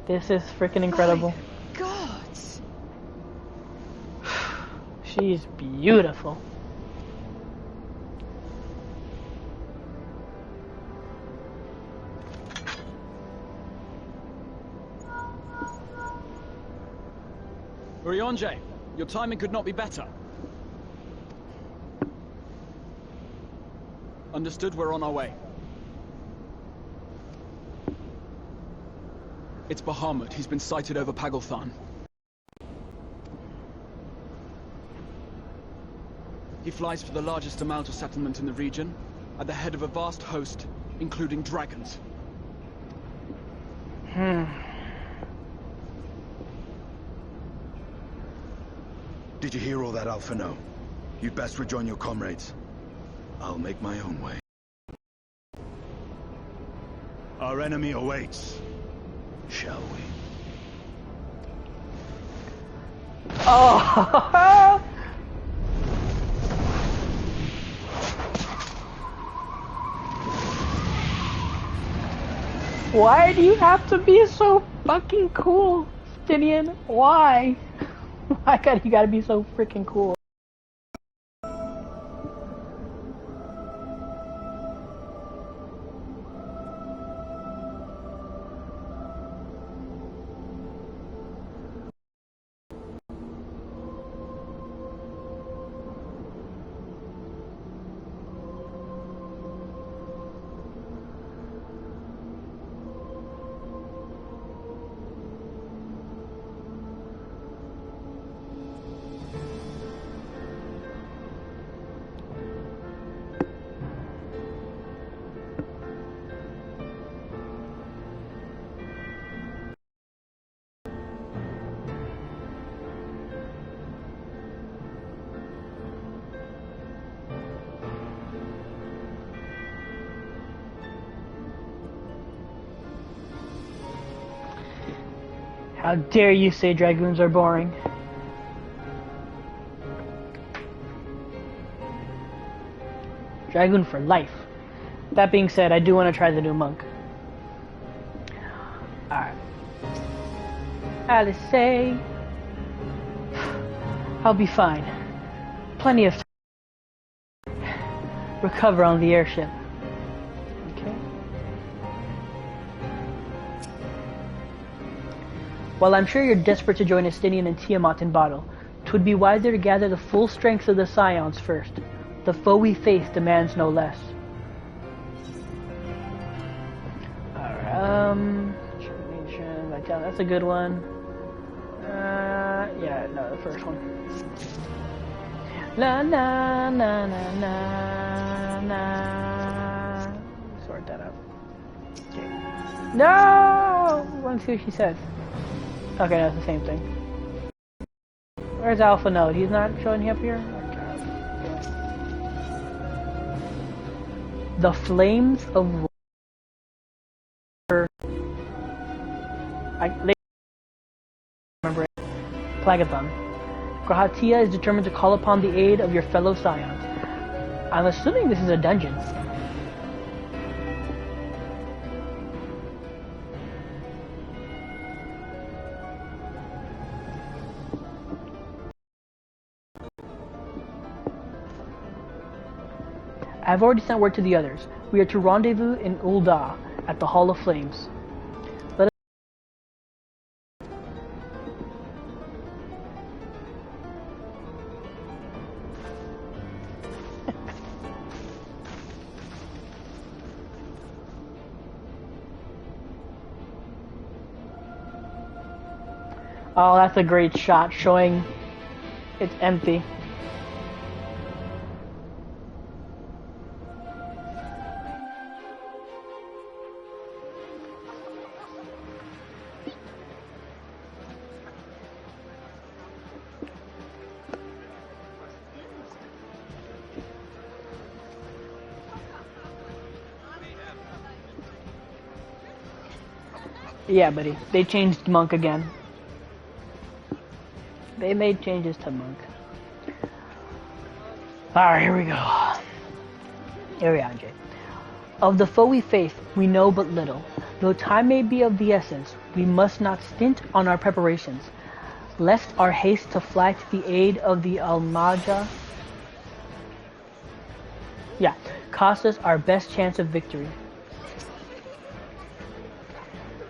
This is freaking incredible. My God. She's beautiful. Urianger, your timing could not be better. Understood, we're on our way. It's Bahamut. He's been sighted over Pagalthan. He flies for the largest amount of settlement in the region, at the head of a vast host, including dragons. Did you hear all that, Alphino? You'd best rejoin your comrades. I'll make my own way. Our enemy awaits. Shall we? Oh! Why do you have to be so fucking cool, Stinian? Why? Why you gotta be so freaking cool? How dare you say dragoons are boring? Dragoon for life. That being said, I do want to try the new monk. Alright. Alice say, I'll be fine. Plenty of time. Recover on the airship. Okay. While I'm sure you're desperate to join Estinian and Tiamat in battle, 'twould be wiser to gather the full strength of the Scions first. The foe we face demands no less. Alright, that's a good one. Yeah, no, the first one. La na na na na na. Sort that out. Okay. No! Let's see what she says. Okay, that's the same thing. Where's Alpha Node? He's not showing up here? Okay. The flames of I remember it. Plagathon. Grahatia is determined to call upon the aid of your fellow Scions. I'm assuming this is a dungeon. I've already sent word to the others. We are to rendezvous in Ul'dah at the Hall of Flames. Let us Oh, that's a great shot showing it's empty. Yeah, buddy. They changed Monk again. They made changes to Monk. Alright, here we go. Here we are, Jay. Of the foe we face, we know but little. Though time may be of the essence, we must not stint on our preparations, lest our haste to fly to the aid of the Almaja cost us our best chance of victory.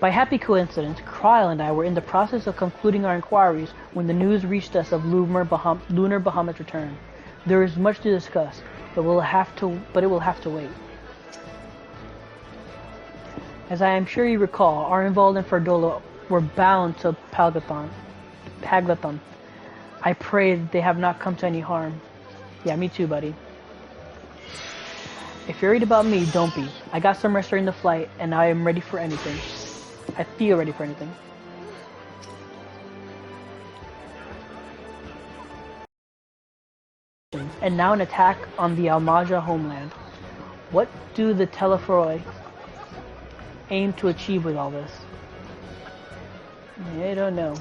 By happy coincidence, Kryle and I were in the process of concluding our inquiries when the news reached us of Lunar Bahamut's return. There is much to discuss, but it will have to wait. As I am sure you recall, Arnvald and Ferdola were bound to Paglathon. I pray that they have not come to any harm. Yeah, me too, buddy. If you're worried about me, don't be. I got some rest during the flight, and I am ready for anything. I feel ready for anything. And now an attack on the Almaja homeland. What do the Telephoroi aim to achieve with all this? I don't know.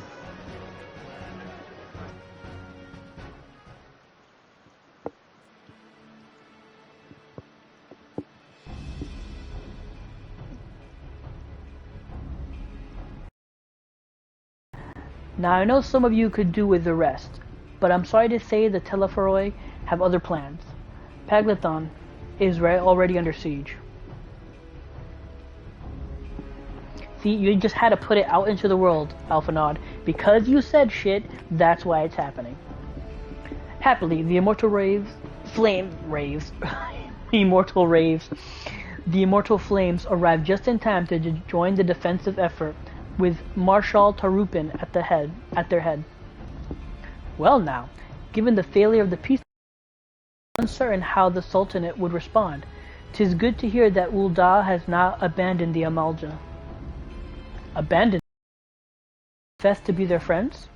Now I know some of you could do with the rest, but I'm sorry to say the Telephoroi have other plans. Paglathon is already under siege. See, you just had to put it out into the world, Alphanod. Because you said shit, that's why it's happening. Happily, the immortal flames arrived just in time to join the defensive effort, with Marshal Tarupin at their head. Well now, given the failure of the peace, I'm uncertain how the Sultanate would respond. 'Tis good to hear that Ul'dah has not abandoned the Amalja. Abandoned? Profess to be their friends?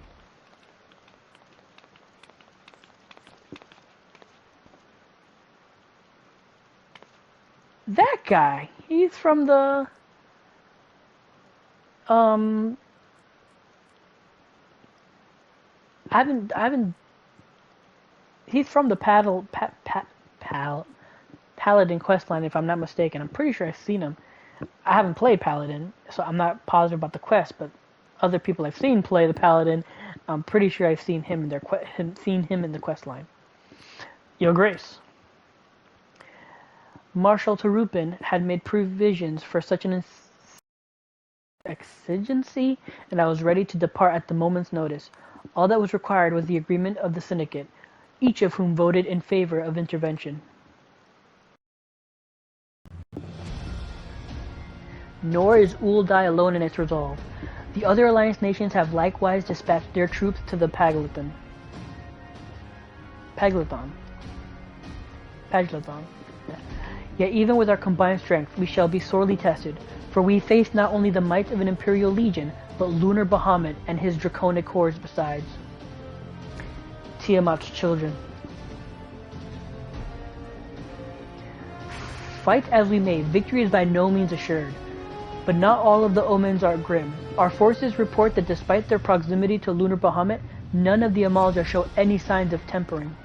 That guy, he's from the He's from the Paladin questline, if I'm not mistaken. I'm pretty sure I've seen him. I haven't played Paladin, so I'm not positive about the quest, but other people I've seen play the Paladin, I'm pretty sure I've seen him in the questline. Your Grace. Marshal Tarupin had made provisions for such an exigency, and I was ready to depart at the moment's notice. All that was required was the agreement of the Syndicate, each of whom voted in favor of intervention. Nor is Uldai alone in its resolve. The other Alliance nations have likewise dispatched their troops to the Paglathon. Yeah. Yet even with our combined strength, we shall be sorely tested, for we face not only the might of an Imperial Legion, but Lunar Bahamut and his draconic hordes besides. Tiamat's children. Fight as we may, victory is by no means assured. But not all of the omens are grim. Our forces report that despite their proximity to Lunar Bahamut, none of the Amalja show any signs of tempering.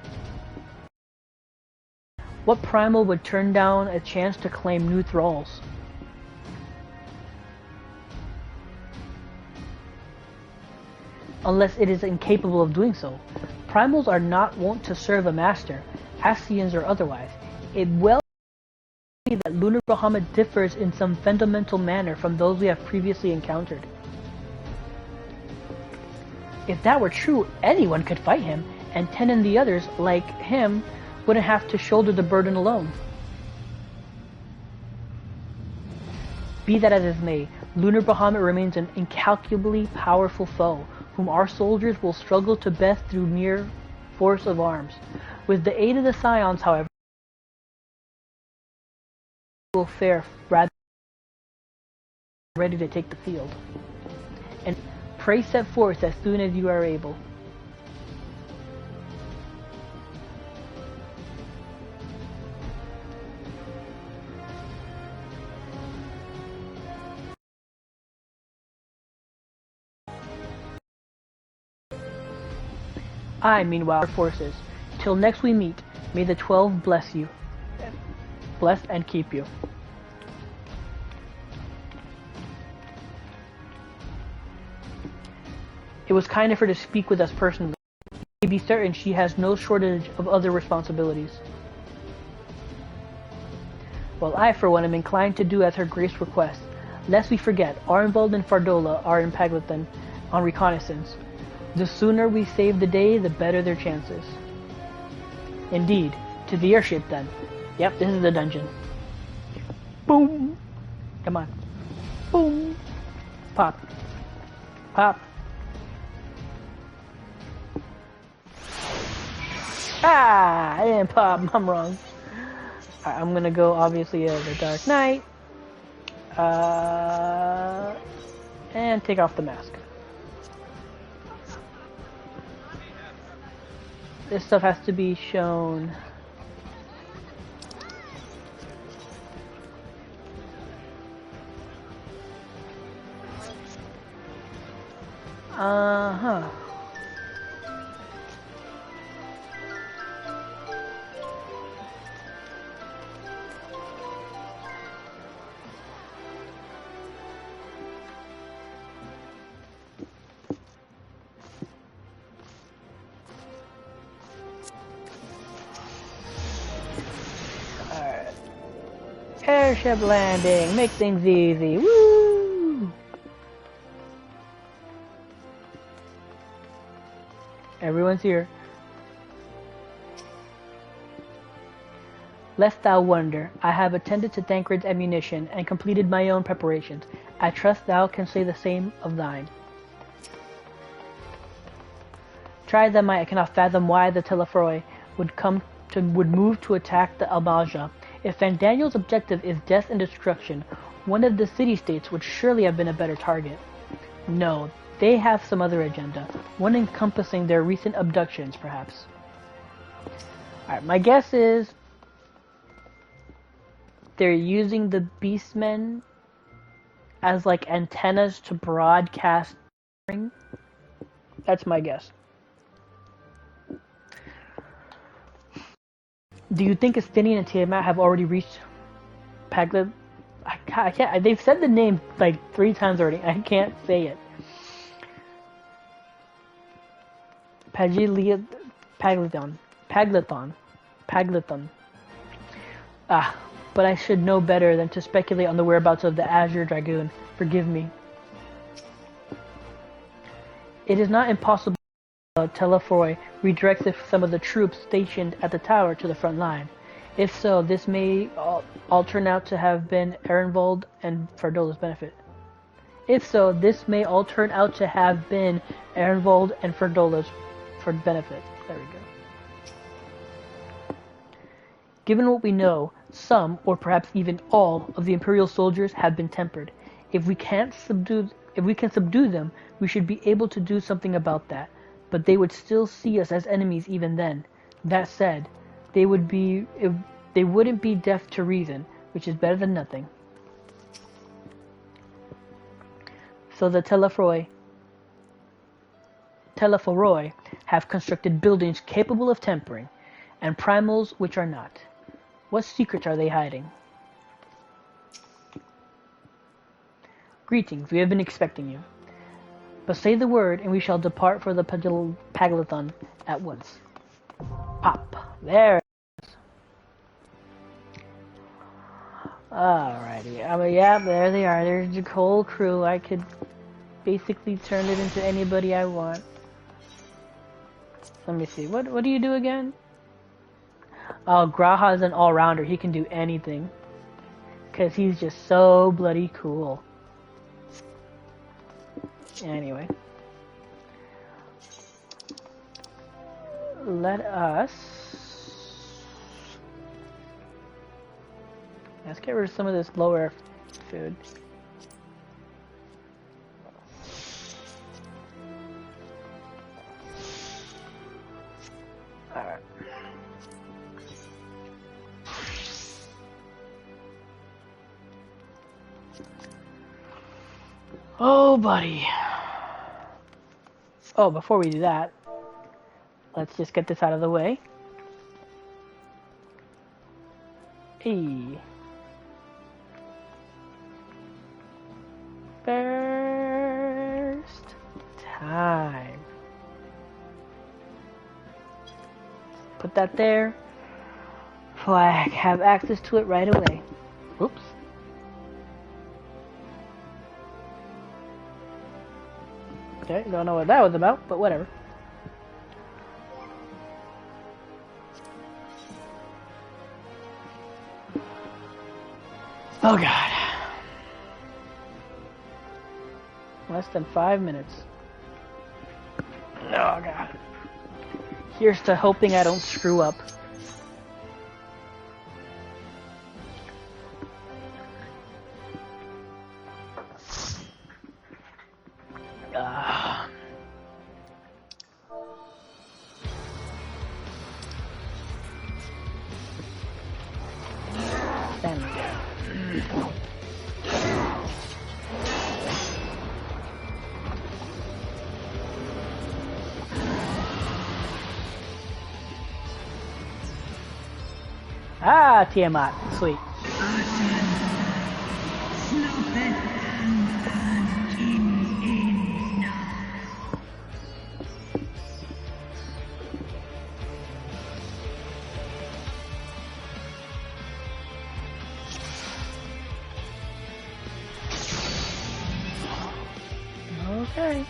What primal would turn down a chance to claim new thralls? Unless it is incapable of doing so. Primals are not wont to serve a master, Ascians or otherwise. It well may be that Lunar Bahamut differs in some fundamental manner from those we have previously encountered. If that were true, anyone could fight him, and Ten and the others, like him, wouldn't have to shoulder the burden alone. Be that as it may, Lunar Bahamut remains an incalculably powerful foe, whom our soldiers will struggle to best through mere force of arms. With the aid of the Scions, however, will fare rather ready to take the field. And pray set forth as soon as you are able. I, meanwhile, our forces. Till next we meet, may the 12 bless you. Bless and keep you. It was kind of her to speak with us personally. You may be certain she has no shortage of other responsibilities. Well, I, for one, am inclined to do as her Grace requests. Lest we forget, Arnvald and Fardola are in Paglathon on reconnaissance. The sooner we save the day, the better their chances. Indeed. To the airship, then. Yep, this is the dungeon. Boom! Come on. Boom! Pop. Pop. Ah! I didn't pop. I'm wrong. Right, I'm gonna go, obviously, as a Dark Knight. And take off the mask. This stuff has to be shown. Uh-huh. Airship landing, make things easy. Woo! Everyone's here. Lest thou wonder, I have attended to Thancred's ammunition and completed my own preparations. I trust thou canst say the same of thine. Try them I cannot fathom why the Telefroi would move to attack the Albaja. If Van Daniel's objective is death and destruction, one of the city-states would surely have been a better target. No, they have some other agenda, one encompassing their recent abductions, perhaps. Alright, my guess is they're using the Beastmen as like antennas to broadcast. That's my guess. Do you think Estinian and Tiamat have already reached Paglet? I can't. They've said the name like 3 times already. I can't say it. Pagleton. Ah, but I should know better than to speculate on the whereabouts of the Azure Dragoon. Forgive me. It is not impossible Telefroy redirects some of the troops stationed at the tower to the front line. If so, this may all turn out to have been Ehrenvold and Fardola's benefit. If so, this may all turn out to have been Ehrenvold and Fardola's for benefit. There we go. Given what we know, some, or perhaps even all, of the Imperial soldiers have been tempered. If we can subdue them, we should be able to do something about that. But they would still see us as enemies even then. That said, they wouldn't be deaf to reason, which is better than nothing. So the Telefroy have constructed buildings capable of tempering, and primals which are not. What secrets are they hiding? Greetings, we have been expecting you. But say the word, and we shall depart for the Paglathon at once. Pop. There it is. Alrighty. Yeah, there they are. There's the whole crew. I could basically turn it into anybody I want. Let me see. What do you do again? Oh, Graha is an all-rounder. He can do anything. Because he's just so bloody cool. Anyway. Let's get rid of some of this lower food. Alright. Oh, buddy. Oh, before we do that, let's just get this out of the way. Hey. First time. Put that there. So I have access to it right away. Oops. Okay, don't know what that was about, but whatever. Oh god. Less than 5 minutes. Oh god. Here's to hoping I don't screw up. Ah, Tiamat. Sweet. Okay.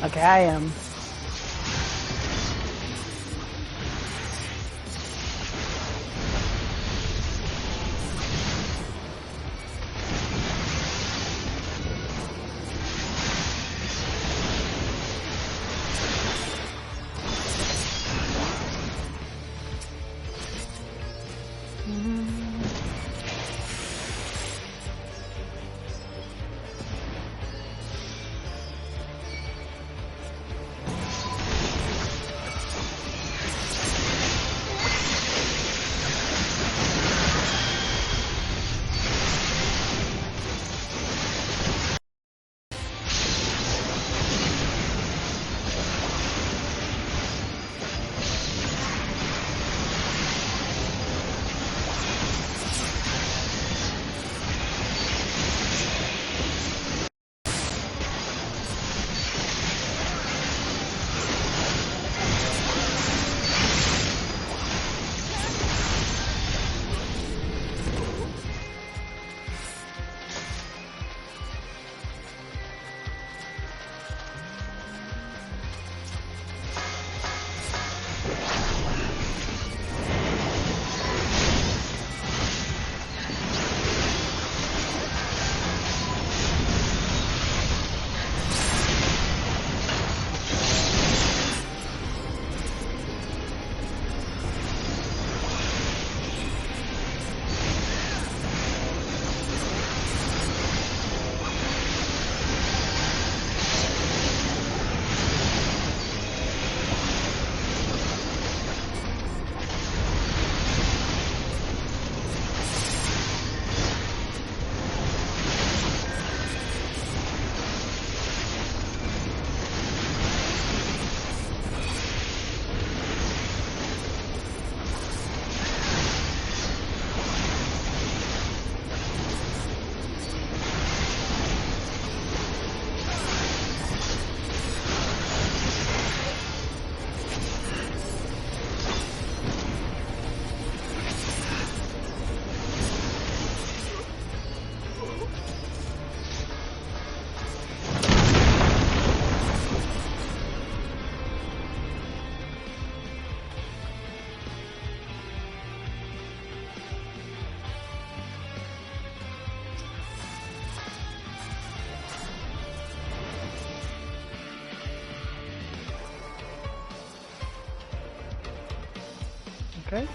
Okay, I am. Okay.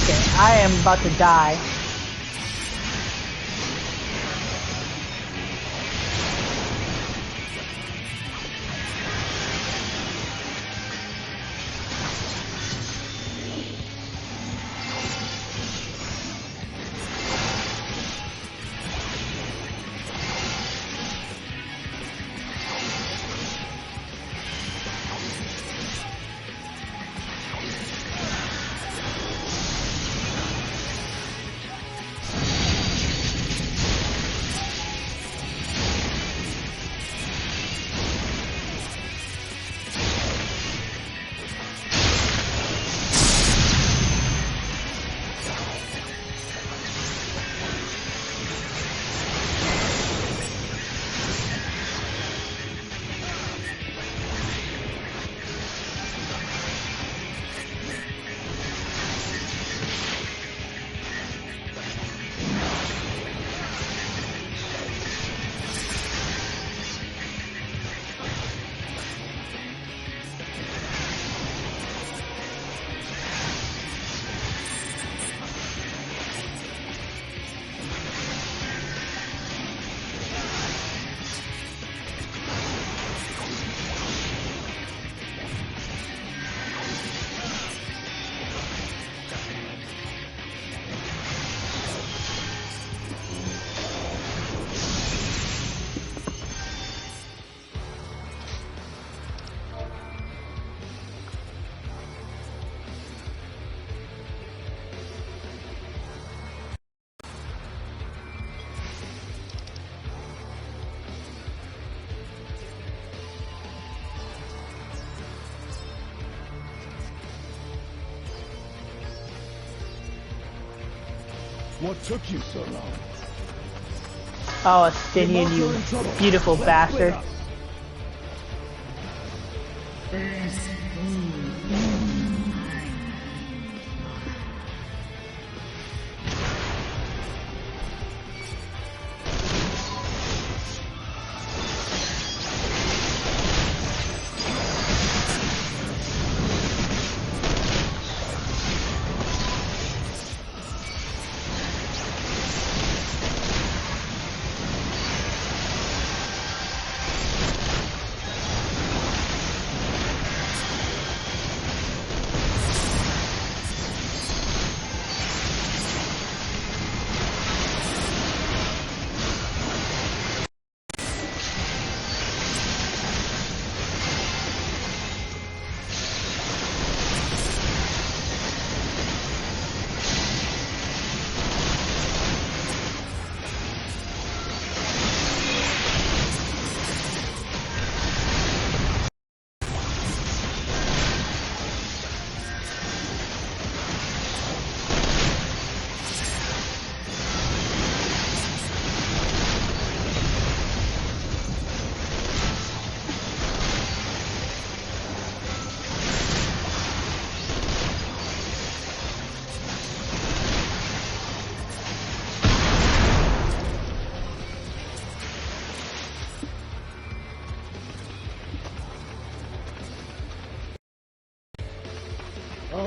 Okay, I am about to die. What took you so long? Oh, Astinian, you beautiful bastard.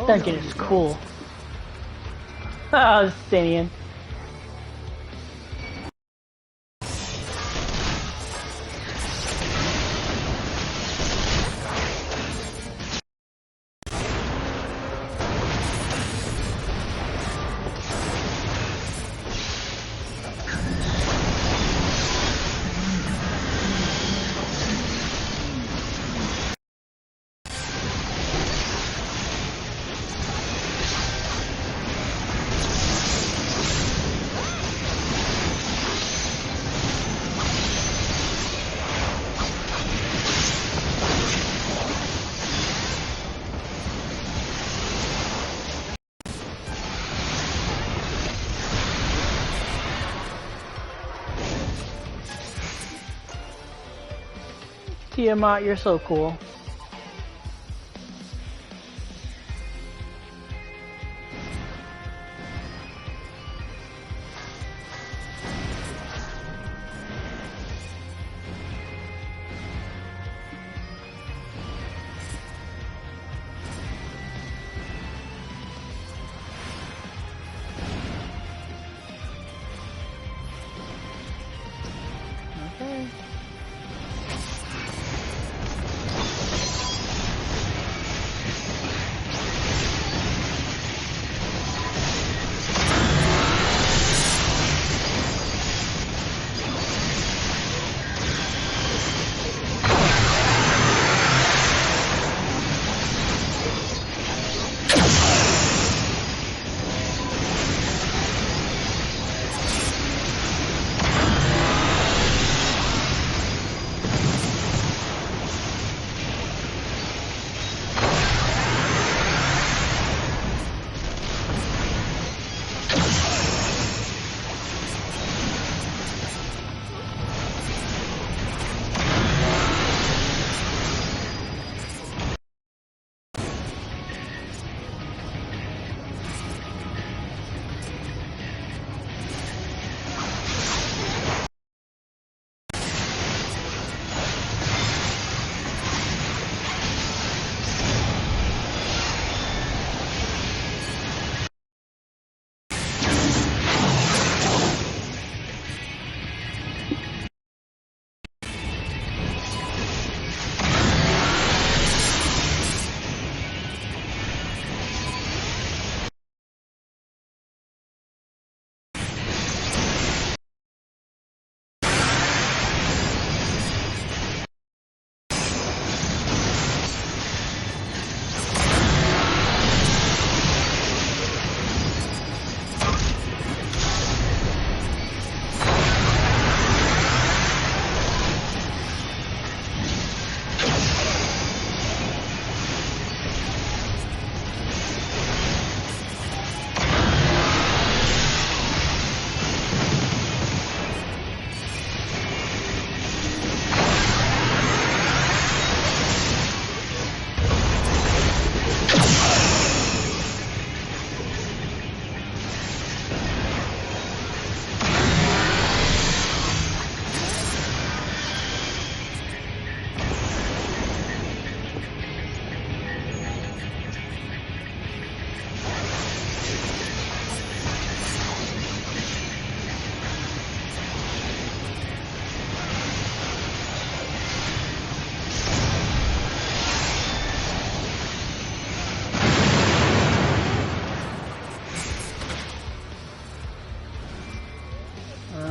Duncan is cool. Oh, Astinian. Tiamat, you're so cool. Okay.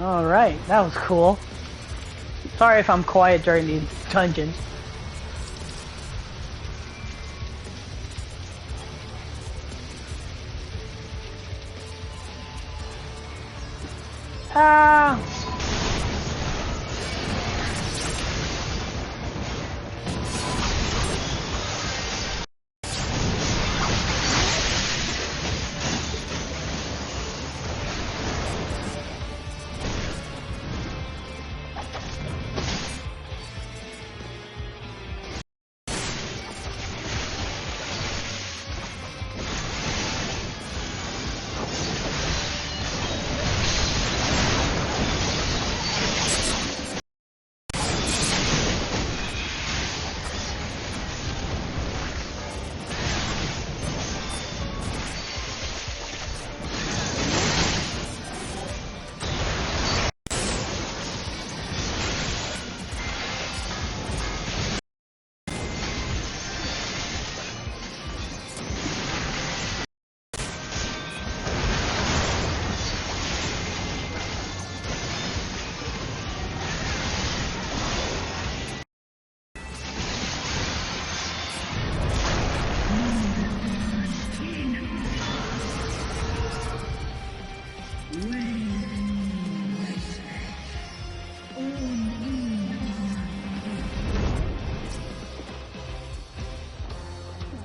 Alright, that was cool. Sorry if I'm quiet during these dungeons. Ah!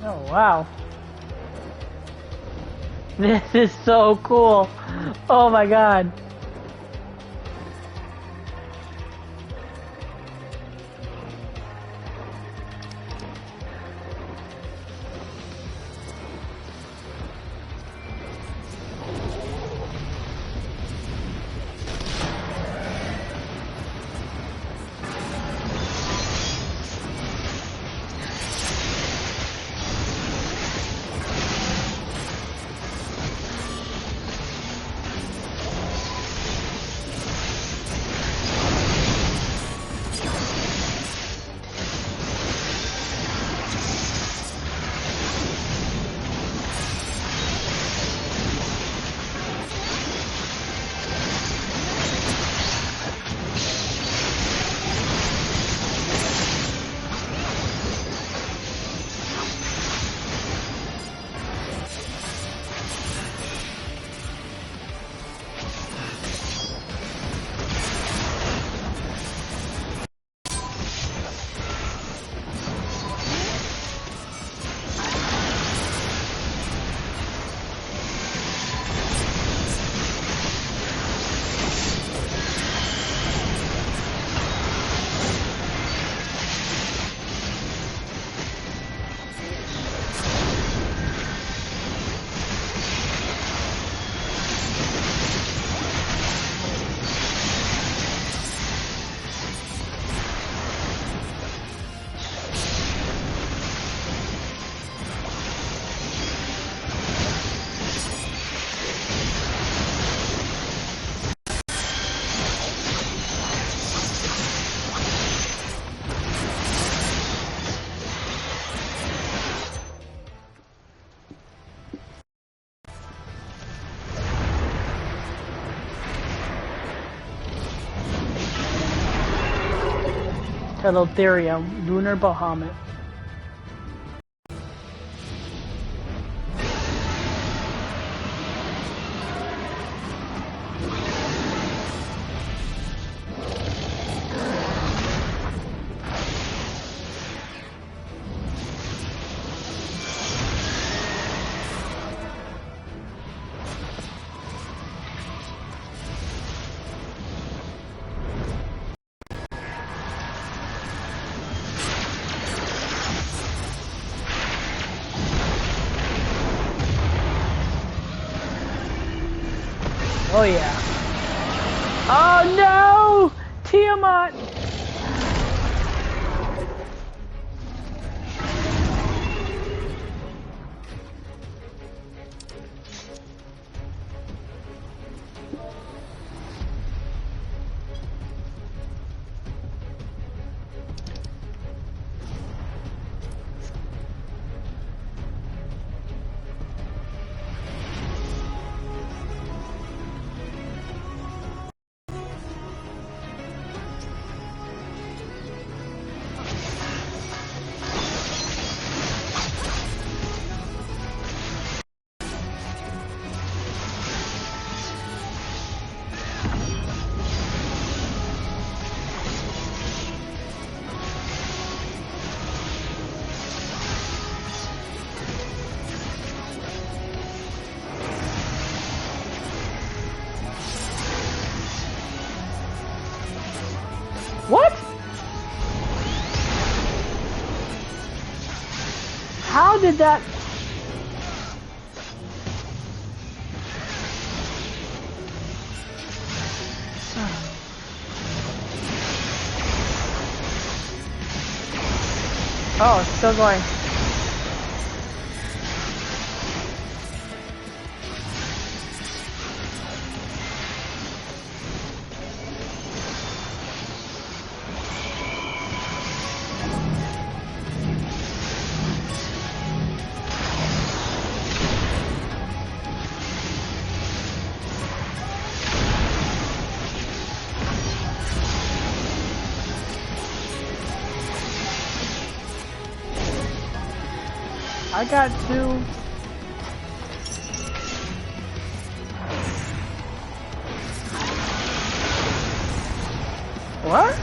Oh wow. This is so cool. Oh my god. Teletherium, Lunar Bahamut. Oh yeah. Oh no! Tiamat! did that? Oh, it's still going. I got two. What?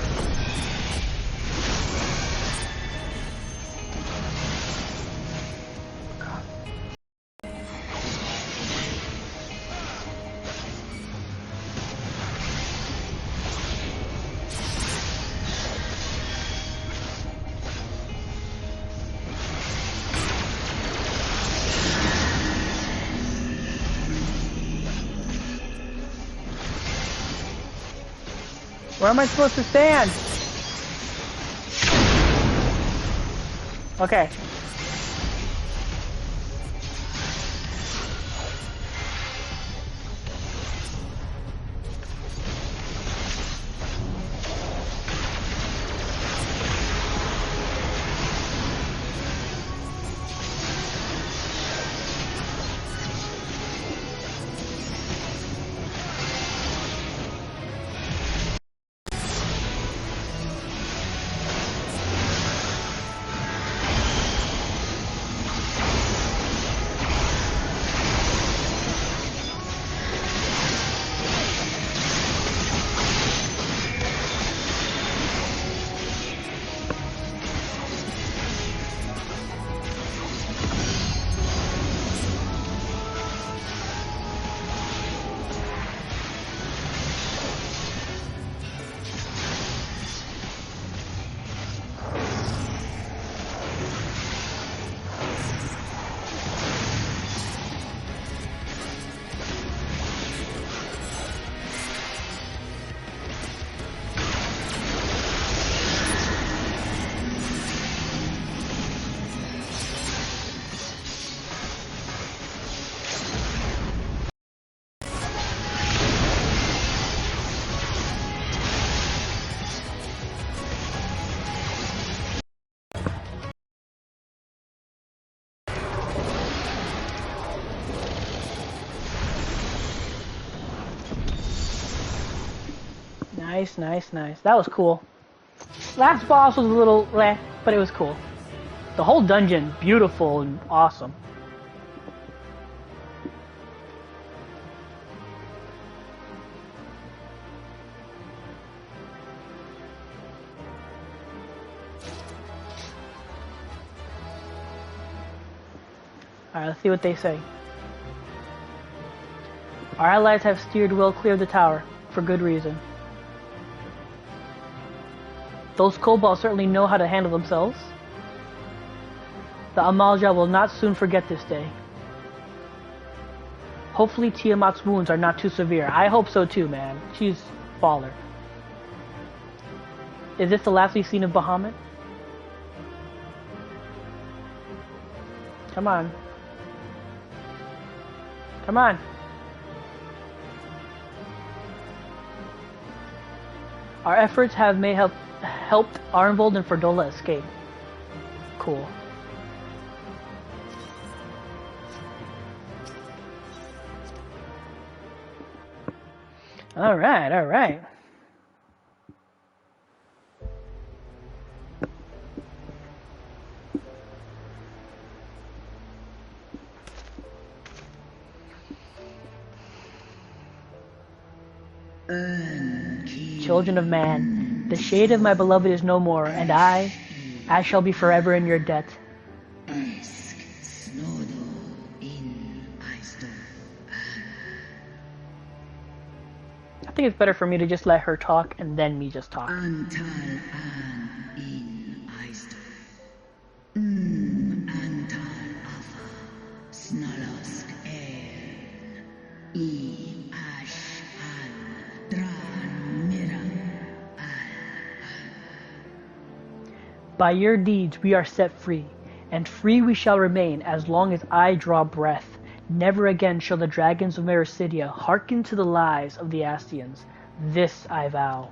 Where am I supposed to stand? Okay. Nice, nice, nice. That was cool. Last boss was a little bleh, but it was cool. The whole dungeon, beautiful and awesome. Alright, let's see what they say. Our allies have steered well clear of the tower, for good reason. Those kobolds certainly know how to handle themselves. The Amalja will not soon forget this day. Hopefully Tiamat's wounds are not too severe. I hope so too, man. She's baller. Is this the last we've seen of Bahamut? Come on. Come on. Our efforts may have helped Arnvold and Ferdola escape. Cool. Alright, alright. Children of man, the shade of my beloved is no more, and I shall be forever in your debt. I think it's better for me to just let her talk and then me just talk. By your deeds we are set free, and free we shall remain as long as I draw breath. Never again shall the dragons of Mericidia hearken to the lies of the Astians. This I vow.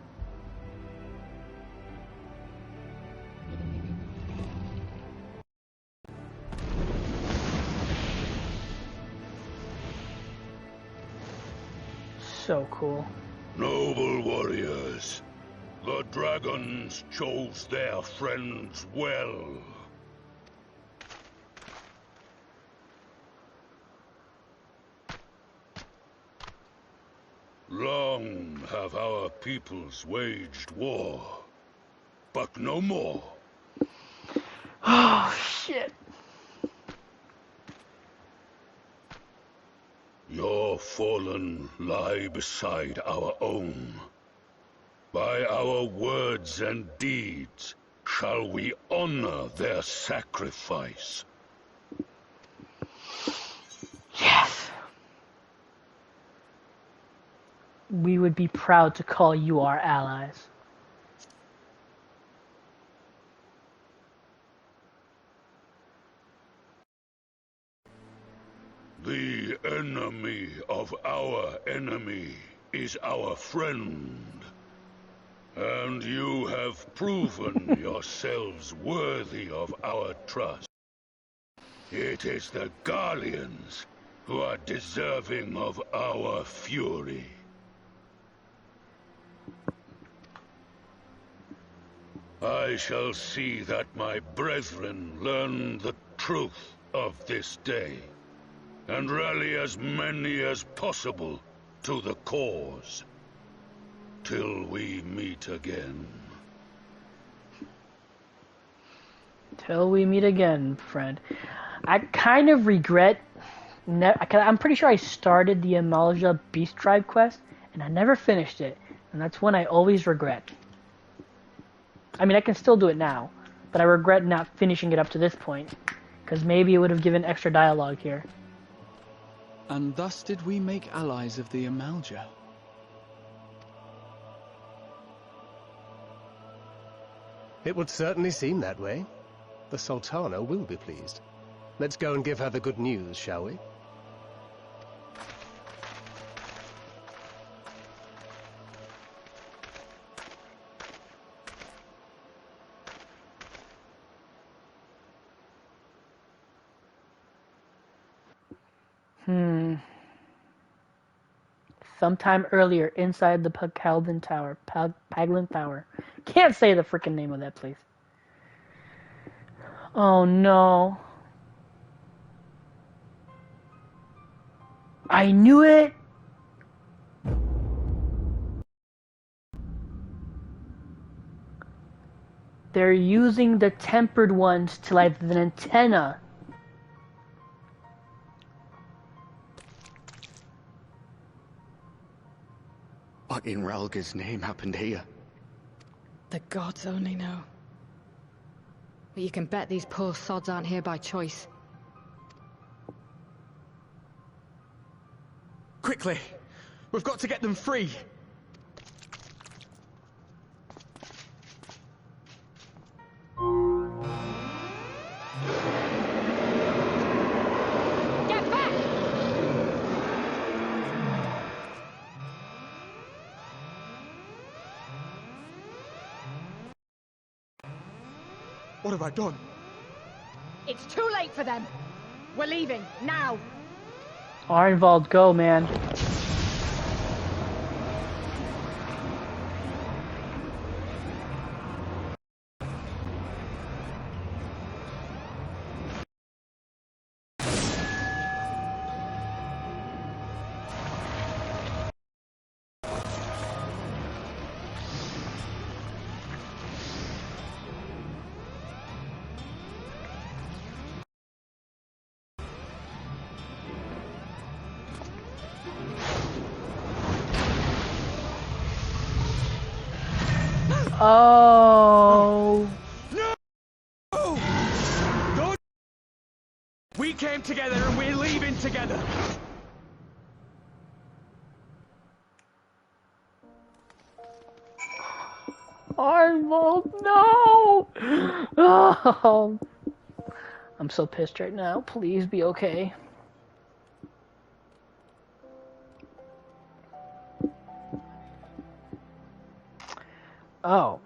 So cool. Noble warriors, the dragons chose their friends well. Long have our peoples waged war, but no more. Oh, shit. Your fallen lie beside our own. By our words and deeds shall we honor their sacrifice. Yes. We would be proud to call you our allies. The enemy of our enemy is our friend. And you have proven yourselves worthy of our trust. It is the Garleans who are deserving of our fury. I shall see that my brethren learn the truth of this day, and rally as many as possible to the cause, till we meet again. Till we meet again, friend. I kind of regret... I'm pretty sure I started the Amalja Beast Tribe quest, and I never finished it. And that's one I always regret. I mean, I can still do it now, but I regret not finishing it up to this point, because maybe it would have given extra dialogue here. And thus did we make allies of the Amalja. It would certainly seem that way. The Sultana will be pleased. Let's go and give her the good news, shall we? Sometime earlier, inside the Paglin Tower. Paglin Tower. Can't say the freaking name of that place. Oh no. I knew it! They're using the tempered ones to light the antenna. What in Ralga's name happened here? The gods only know. But you can bet these poor sods aren't here by choice. Quickly! We've got to get them free! Get back! What have I done? It's too late for them. We're leaving, now. Arnvald, go, man. Oh. No! God! We came together and we're leaving together. Arnold, no! Oh, I'm so pissed right now. Please be okay. Oh.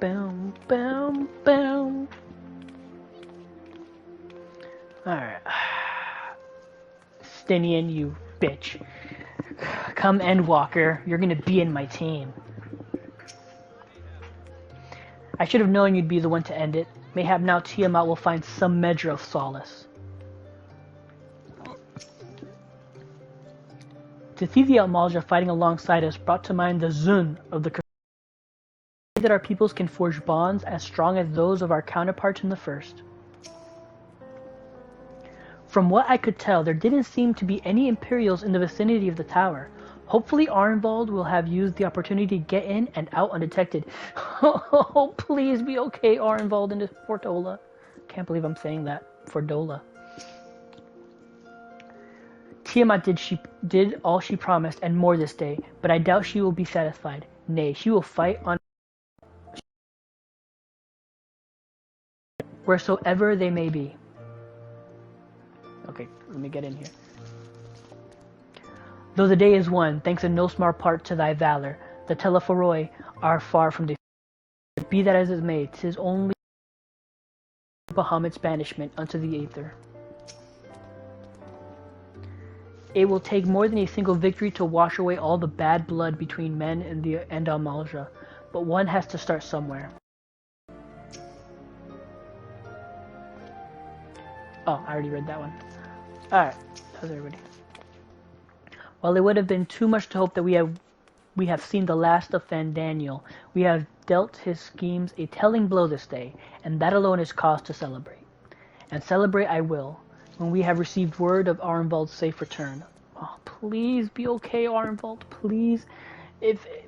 Boom, boom, boom. Alright. Stinian, you bitch. Come, Endwalker. You're gonna be in my team. I should have known you'd be the one to end it. Mayhap now Tiamat will find some measure of solace. To see the Almalja fighting alongside us brought to mind the Zun of the that our peoples can forge bonds as strong as those of our counterparts in the First. From what I could tell, there didn't seem to be any Imperials in the vicinity of the tower. Hopefully Arnvald will have used the opportunity to get in and out undetected. Oh, please be okay, Arnvald and Fordola. Can't believe I'm saying that. Fordola. Tiamat did all she promised and more this day, but I doubt she will be satisfied. Nay, she will fight on wheresoever they may be. Okay, let me get in here. Though the day is won, thanks in no small part to thy valor, the Telephoroi are far from defeat. Be that as it may, 'tis only Bahamut's banishment unto the Aether. It will take more than a single victory to wash away all the bad blood between men and Almalja, but one has to start somewhere. Oh, I already read that one. Alright, that was everybody. While it would have been too much to hope that we have seen the last of Fandaniel, we have dealt his schemes a telling blow this day, and that alone is cause to celebrate. And celebrate I will, when we have received word of Arnvald's safe return. Oh, please be okay, Arnvald, please.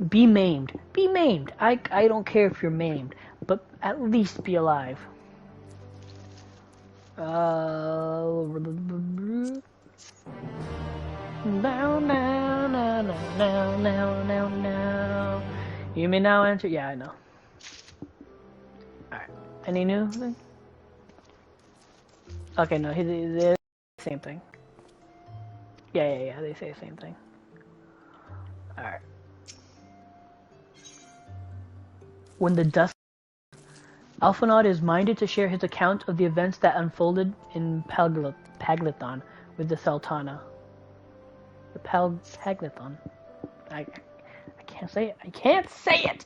Be maimed. Be maimed. I don't care if you're maimed, but at least be alive. No. You may now enter. Yeah, I know. Alright. Any new thing? Okay, no, they're the same thing. Yeah, they say the same thing. Alright. When the dust... Alphinaud is minded to share his account of the events that unfolded in Paglithon with the Sultana. The Paglithon. I can't say it. I can't say it!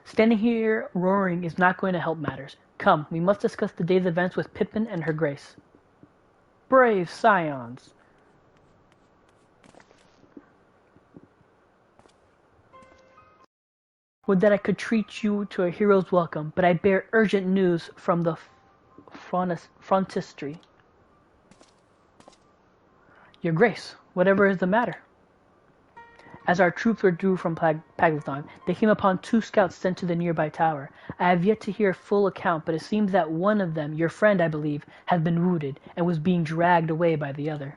Standing here roaring is not going to help matters. Come, we must discuss the day's events with Pippin and her grace. Brave scions. Would that I could treat you to a hero's welcome, but I bear urgent news from the frontistery. Your grace, whatever is the matter? As our troops were due from Paglithon, they came upon 2 scouts sent to the nearby tower. I have yet to hear a full account, but it seems that one of them, your friend I believe, had been wounded, and was being dragged away by the other.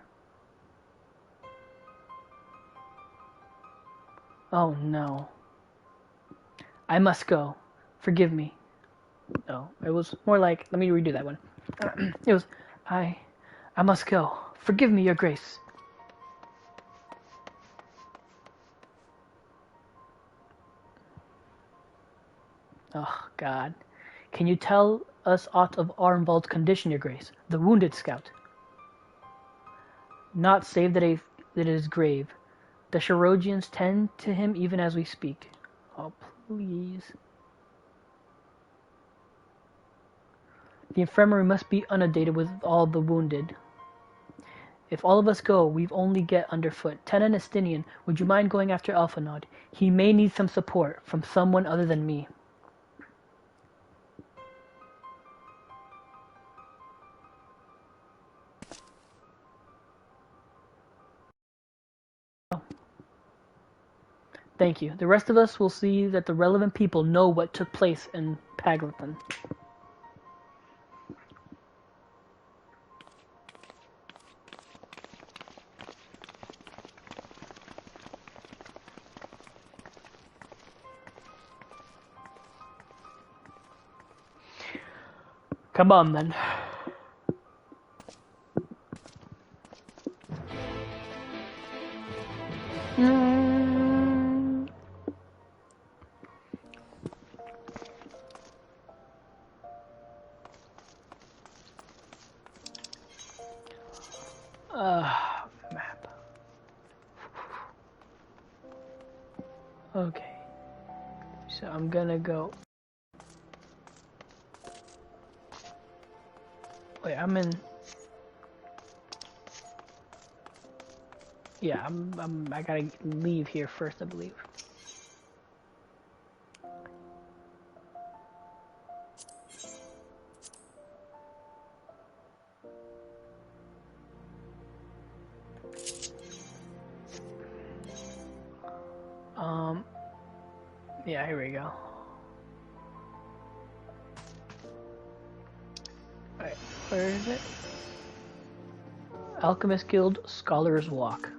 Oh no. I must go. Forgive me. No, it was more like, let me redo that one. It was, I must go. Forgive me, Your Grace. Oh, God. Can you tell us aught of Arnvald's condition, Your Grace? The wounded scout. Not save that it is grave. The Charogians tend to him even as we speak. Oh, please. The infirmary must be inundated with all the wounded. If all of us go, we've only get underfoot. Tenant Estinian, would you mind going after Alphanod? He may need some support from someone other than me. Thank you. The rest of us will see that the relevant people know what took place in Paglethan. Come on, then. Map. Okay. So I'm gonna go. Wait, I'm in. Yeah, I gotta leave here first, I believe. Yeah, here we go. Alright, where is it? Alchemist Guild Scholar's Walk.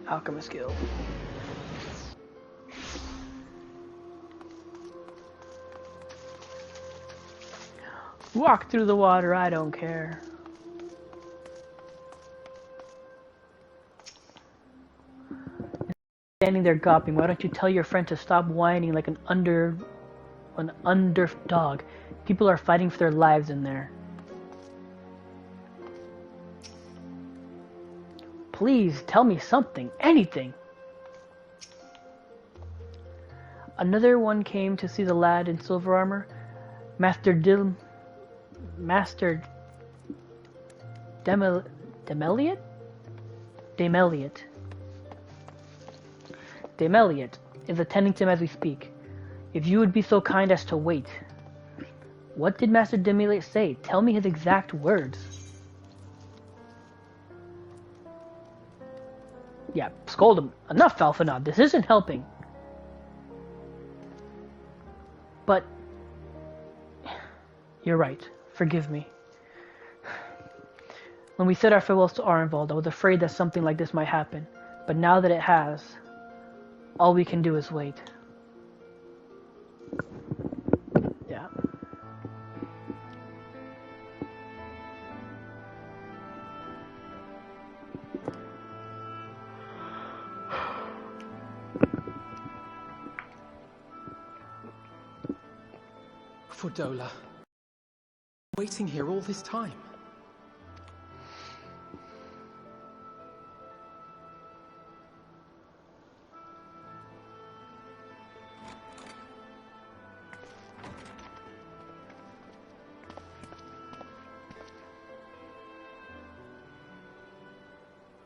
Alchemist Guild. Walk through the water, I don't care. Standing there gawping, why don't you tell your friend to stop whining like an underdog? People are fighting for their lives in there. Please, tell me something, anything. Another one came to see the lad in silver armor. Master Demeliot is attending to him as we speak. If you would be so kind as to wait. What did Master Demeliot say? Tell me his exact words. Yeah, scold him. Enough, Alphanod. This isn't helping. But you're right. Forgive me. When we said our farewells to Arnvald, I was afraid that something like this might happen. But now that it has, all we can do is wait. Yeah. Fordola. Waiting here all this time.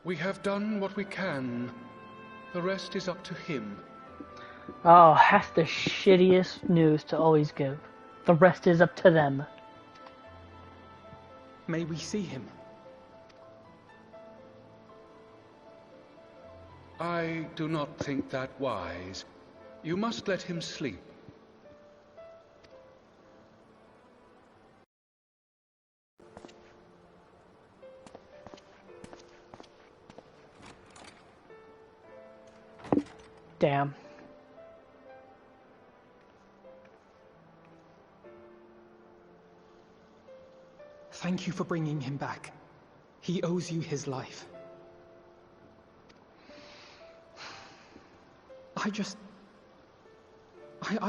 We have done what we can. The rest is up to him. Oh, that's the shittiest news to always give. The rest is up to them. May we see him? I do not think that wise. You must let him sleep. Damn. Thank you for bringing him back. He owes you his life. I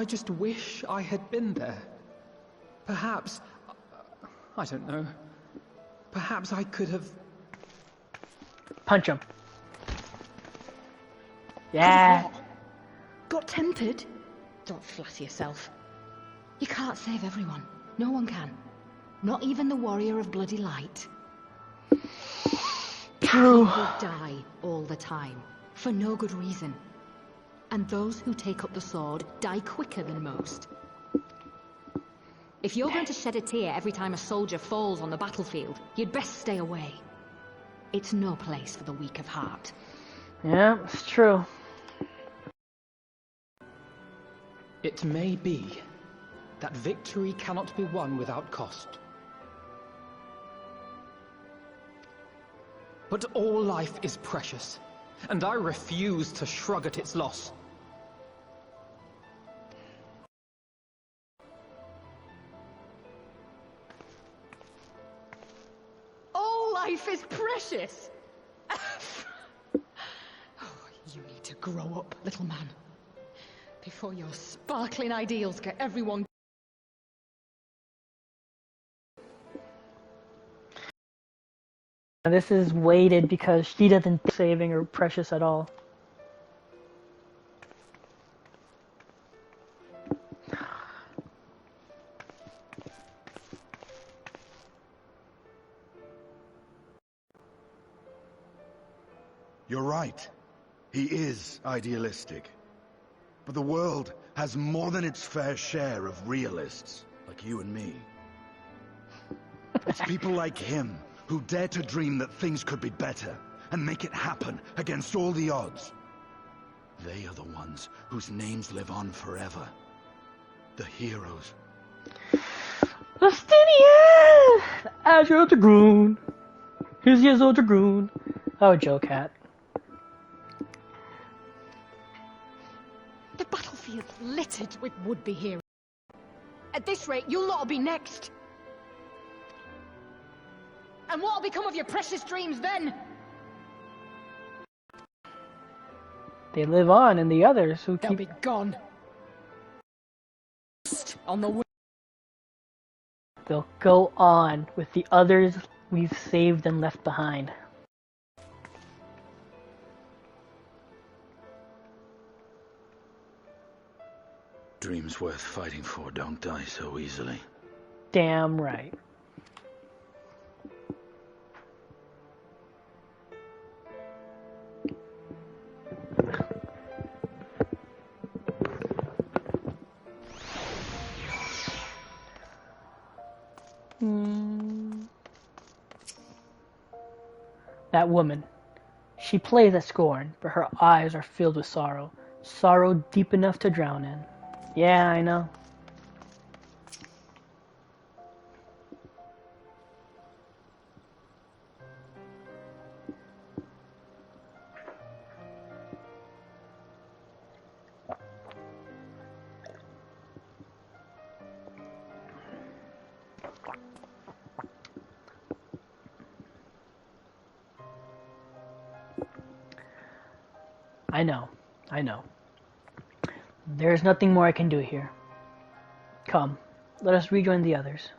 just wish I had been there. Perhaps, I don't know. Perhaps I could have... Punch him. Yeah. Got tempted? Don't flatter yourself. You can't save everyone. No one can. Not even the warrior of bloody light. True. People die all the time, for no good reason. And those who take up the sword die quicker than most. If you're going to shed a tear every time a soldier falls on the battlefield, you'd best stay away. It's no place for the weak of heart. Yeah, it's true. It may be that victory cannot be won without cost. But all life is precious, and I refuse to shrug at its loss. All life is precious! Oh, you need to grow up, little man. Before your sparkling ideals get everyone... This is weighted because she doesn't think saving her precious at all. You're right. He is idealistic. But the world has more than its fair share of realists, like you and me. It's people like him who dare to dream that things could be better, and make it happen against all the odds. They are the ones whose names live on forever. The heroes. Justinian! Azure the Groon. Here's your Azure the Groon. Oh, Joe Cat. The battlefield's littered with would-be heroes. At this rate, you'll lot will be next. And what'll become of your precious dreams then? They live on in the others who They'll be gone. On the way. They'll go on with the others we've saved and left behind. Dreams worth fighting for don't die so easily. Damn right. That woman. She plays at scorn, but her eyes are filled with sorrow. Sorrow deep enough to drown in. Yeah, I know. I know. There is nothing more I can do here. Come, let us rejoin the others.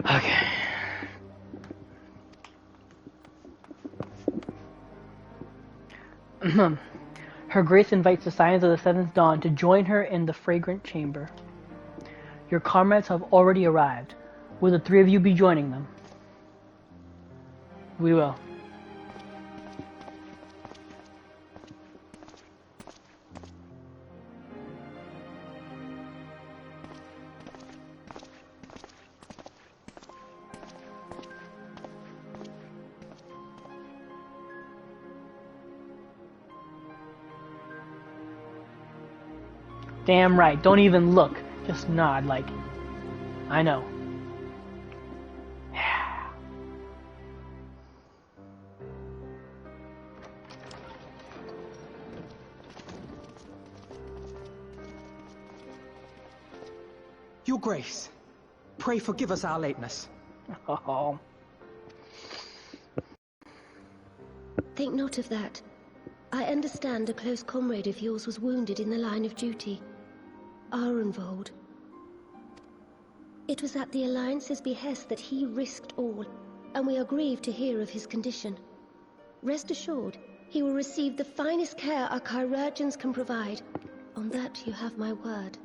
Okay. Her Grace invites the Scions of the Seventh Dawn to join her in the fragrant chamber. Your comrades have already arrived. Will the three of you be joining them? We will. Damn right. Don't even look. Just nod like, I know. Your Grace, pray forgive us our lateness. Oh. Think not of that. I understand a close comrade of yours was wounded in the line of duty. Arenvold. It was at the Alliance's behest that he risked all, and we are grieved to hear of his condition. Rest assured, he will receive the finest care our chirurgeons can provide. On that you have my word.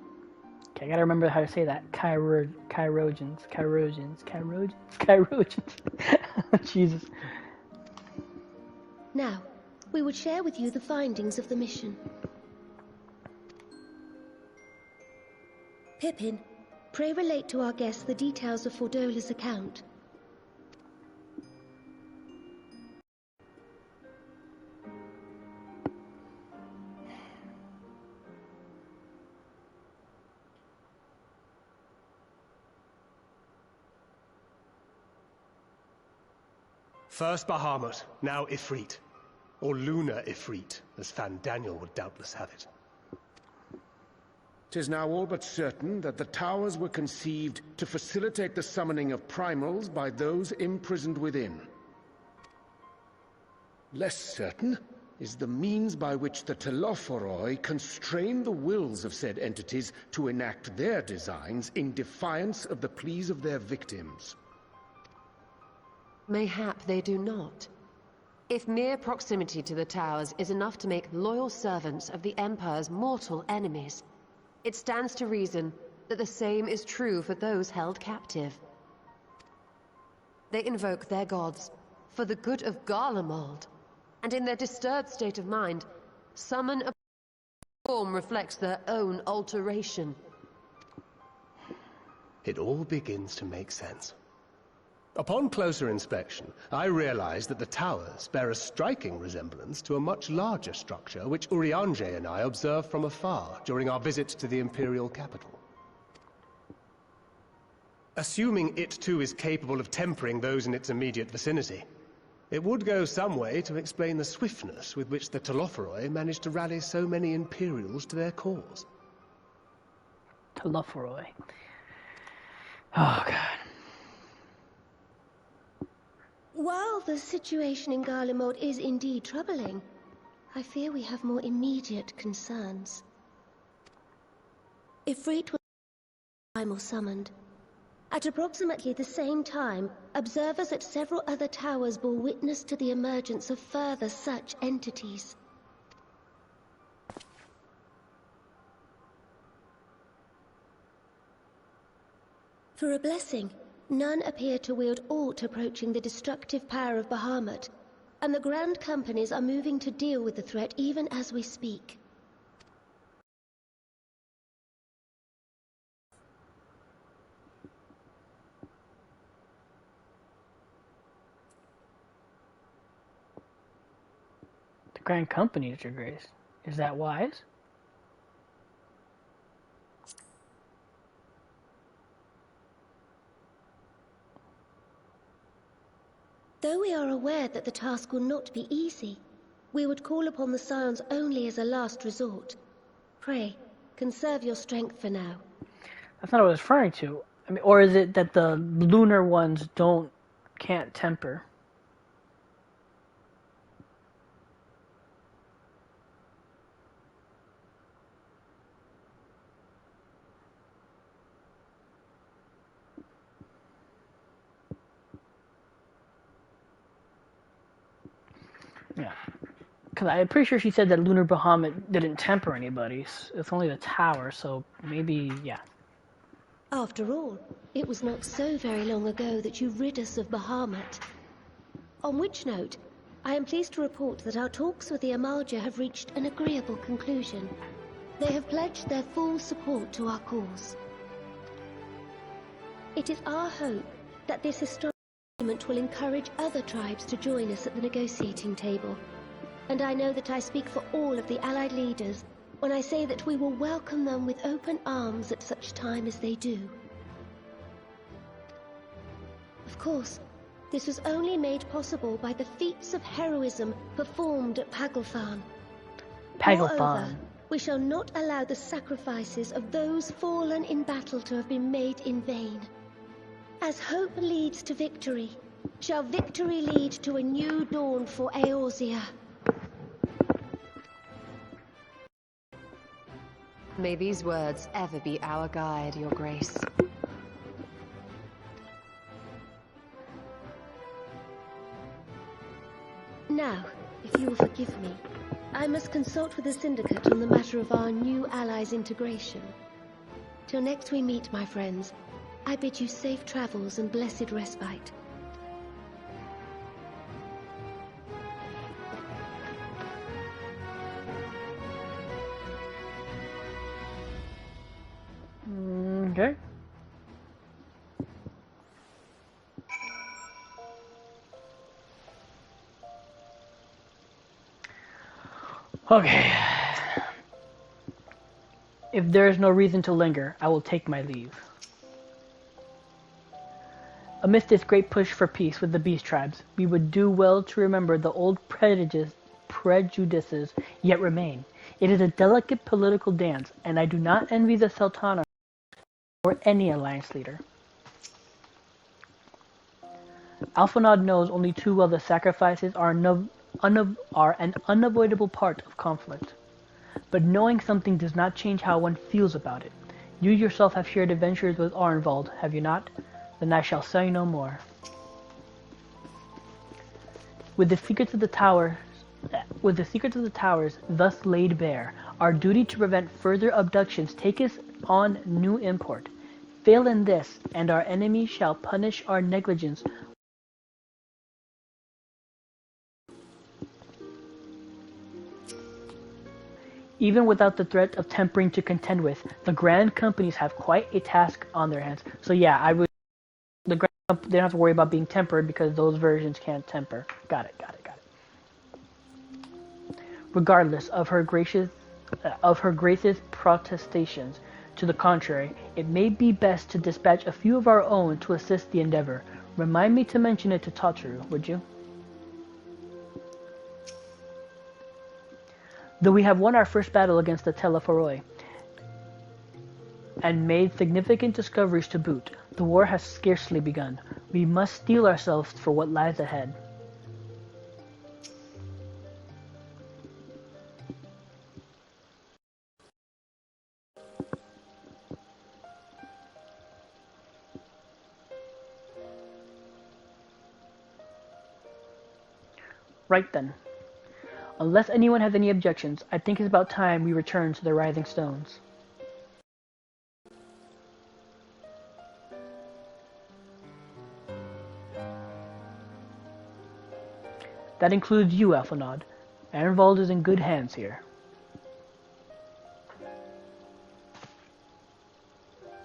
Okay, I gotta remember how to say that. Chirurgeons. Jesus. Now, we would share with you the findings of the mission. Pippin, pray relate to our guests the details of Fordola's account. First Bahamut, now Ifrit. Or Lunar Ifrit, as Fan Daniel would doubtless have it. 'Tis now all but certain that the towers were conceived to facilitate the summoning of primals by those imprisoned within. Less certain is the means by which the Telophoroi constrain the wills of said entities to enact their designs in defiance of the pleas of their victims. Mayhap they do not. If mere proximity to the towers is enough to make loyal servants of the Empire's mortal enemies, it stands to reason that the same is true for those held captive. They invoke their gods for the good of Garlemald, and in their disturbed state of mind, summon a form reflects their own alteration. It all begins to make sense. Upon closer inspection, I realized that the towers bear a striking resemblance to a much larger structure which Urianger and I observed from afar during our visit to the Imperial capital. Assuming it too is capable of tempering those in its immediate vicinity, it would go some way to explain the swiftness with which the Telophoroi managed to rally so many Imperials to their cause. Telophoroi. Oh, God. While the situation in Garlemald is indeed troubling, I fear we have more immediate concerns. Ifrit was primal summoned. At approximately the same time, observers at several other towers bore witness to the emergence of further such entities. For a blessing, none appear to wield aught approaching the destructive power of Bahamut, and the Grand Companies are moving to deal with the threat even as we speak. The Grand Companies, Your Grace. Is that wise? Though we are aware that the task will not be easy, we would call upon the Scions only as a last resort. Pray, conserve your strength for now. That's not what I was referring to. I mean, or is it that the lunar ones can't temper? Yeah. Because I'm pretty sure she said that Lunar Bahamut didn't temper anybody. It's only the tower, so maybe, yeah. After all, it was not so very long ago that you rid us of Bahamut. On which note, I am pleased to report that our talks with the Amalja have reached an agreeable conclusion. They have pledged their full support to our cause. It is our hope that this historic agreement will encourage other tribes to join us at the negotiating table. And I know that I speak for all of the Allied leaders when I say that we will welcome them with open arms at such time as they do. Of course, this was only made possible by the feats of heroism performed at Paglfan. Moreover, we shall not allow the sacrifices of those fallen in battle to have been made in vain. As hope leads to victory, shall victory lead to a new dawn for Eorzea. May these words ever be our guide, Your Grace. Now, if you will forgive me, I must consult with the Syndicate on the matter of our new allies' integration. Till next we meet, my friends, I bid you safe travels and blessed respite. Okay. Okay. If there is no reason to linger, I will take my leave. Amidst this great push for peace with the beast tribes, we would do well to remember the old prejudices yet remain. It is a delicate political dance, and I do not envy the Sultana or any alliance leader. Alphonad knows only too well that sacrifices are an unavoidable part of conflict. But knowing something does not change how one feels about it. You yourself have shared adventures with Arnvald, have you not? Then I shall say no more. With the secrets of the towers thus laid bare, our duty to prevent further abductions taketh on new import. Fail in this, and our enemy shall punish our negligence. Even without the threat of tempering to contend with, the Grand Companies have quite a task on their hands. So yeah, they don't have to worry about being tempered because those versions can't temper. Got it. Regardless of her Grace's protestations to the contrary, it may be best to dispatch a few of our own to assist the endeavor. Remind me to mention it to Totteru, would you? Though we have won our first battle against the Telephoroi, and made significant discoveries to boot, the war has scarcely begun. We must steel ourselves for what lies ahead. Right then. Unless anyone has any objections, I think it's about time we return to the Rising Stones. That includes you, Alphonad. Arnvald is in good hands here.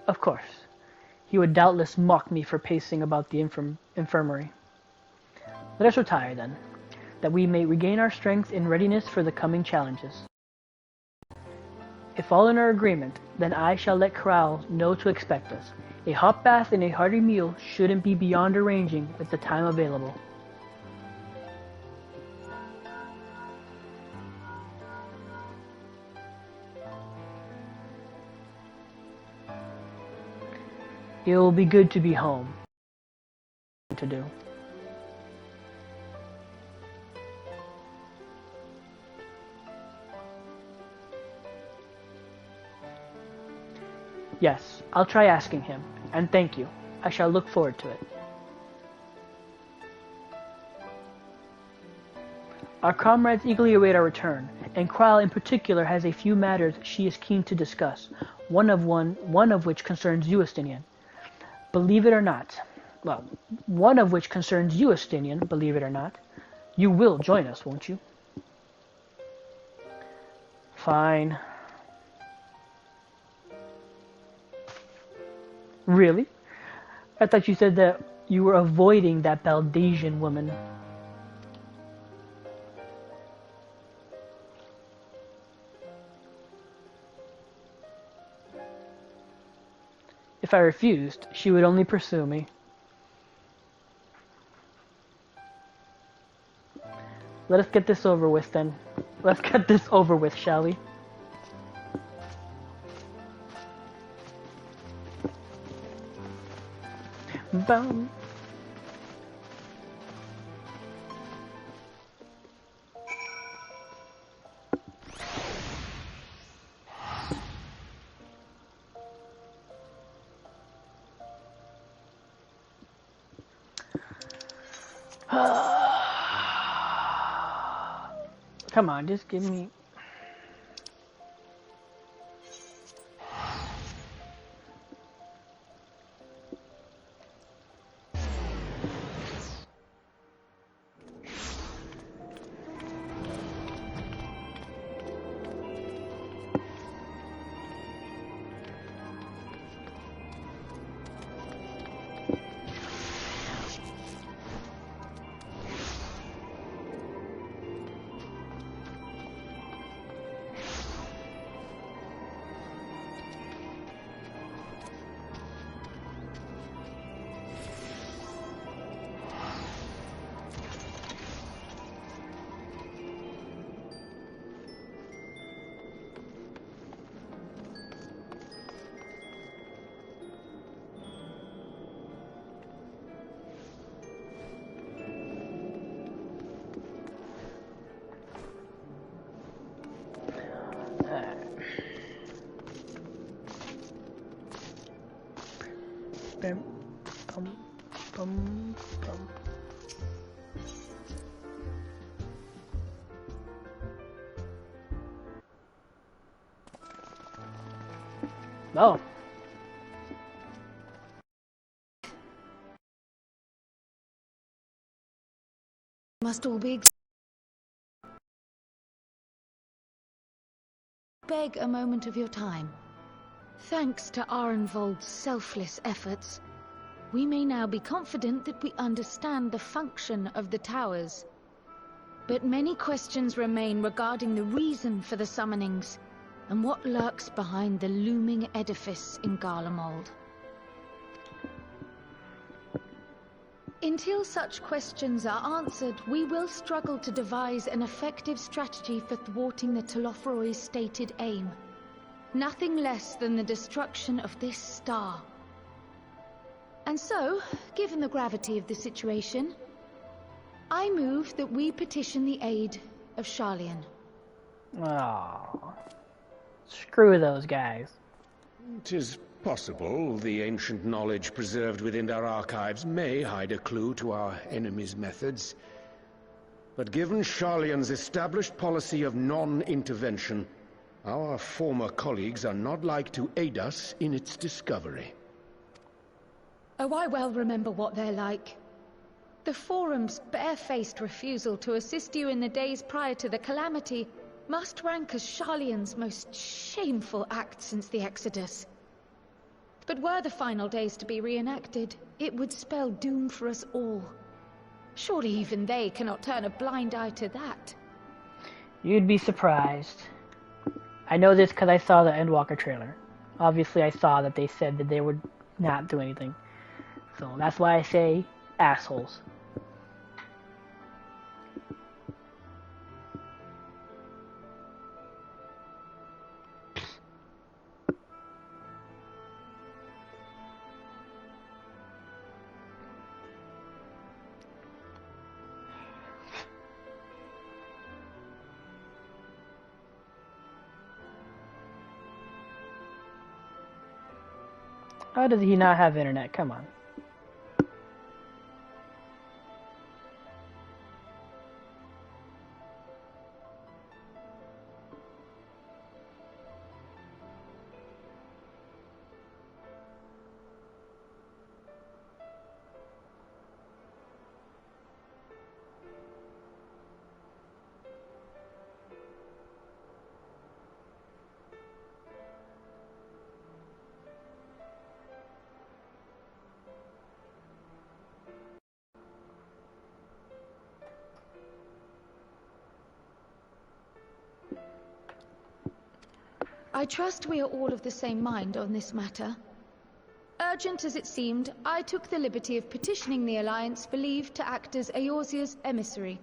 Of course. He would doubtless mock me for pacing about the infirmary. Let us retire, then, that we may regain our strength in readiness for the coming challenges. If all in our agreement, then I shall let Corral know to expect us. A hot bath and a hearty meal shouldn't be beyond arranging with the time available. It will be good to be home. To do. Yes, I'll try asking him, and thank you. I shall look forward to it. Our comrades eagerly await our return, and Kral in particular has a few matters she is keen to discuss, one of which concerns you, Estinian. Believe it or not, well, one of which concerns you, Estinian, believe it or not. You will join us, won't you? Fine. Really? I thought you said that you were avoiding that Baldasian woman. If I refused, she would only pursue me. Let us get this over with then. Let's get this over with, shall we? Boom. Come on, just give me... Bum, bum, bum, bum. Oh. Must all be beg a moment of your time. Thanks to Arenvold's selfless efforts, we may now be confident that we understand the function of the towers. But many questions remain regarding the reason for the summonings, and what lurks behind the looming edifice in Garlemald. Until such questions are answered, we will struggle to devise an effective strategy for thwarting the Telopheroi's stated aim. Nothing less than the destruction of this star. And so, given the gravity of the situation, I move that we petition the aid of Sharlayan. Oh, screw those guys. 'Tis possible the ancient knowledge preserved within our archives may hide a clue to our enemy's methods. But given Sharlayan's established policy of non-intervention, our former colleagues are not like to aid us in its discovery. Oh, I well remember what they're like. The Forum's barefaced refusal to assist you in the days prior to the calamity must rank as Sharlayan's most shameful act since the Exodus. But were the final days to be reenacted, it would spell doom for us all. Surely even they cannot turn a blind eye to that. You'd be surprised. I know this because I saw the Endwalker trailer. Obviously I saw that they said that they would not do anything. So that's why I say assholes. How does he not have internet? Come on. I trust we are all of the same mind on this matter. Urgent as it seemed, I took the liberty of petitioning the Alliance for leave to act as Eorzea's emissary,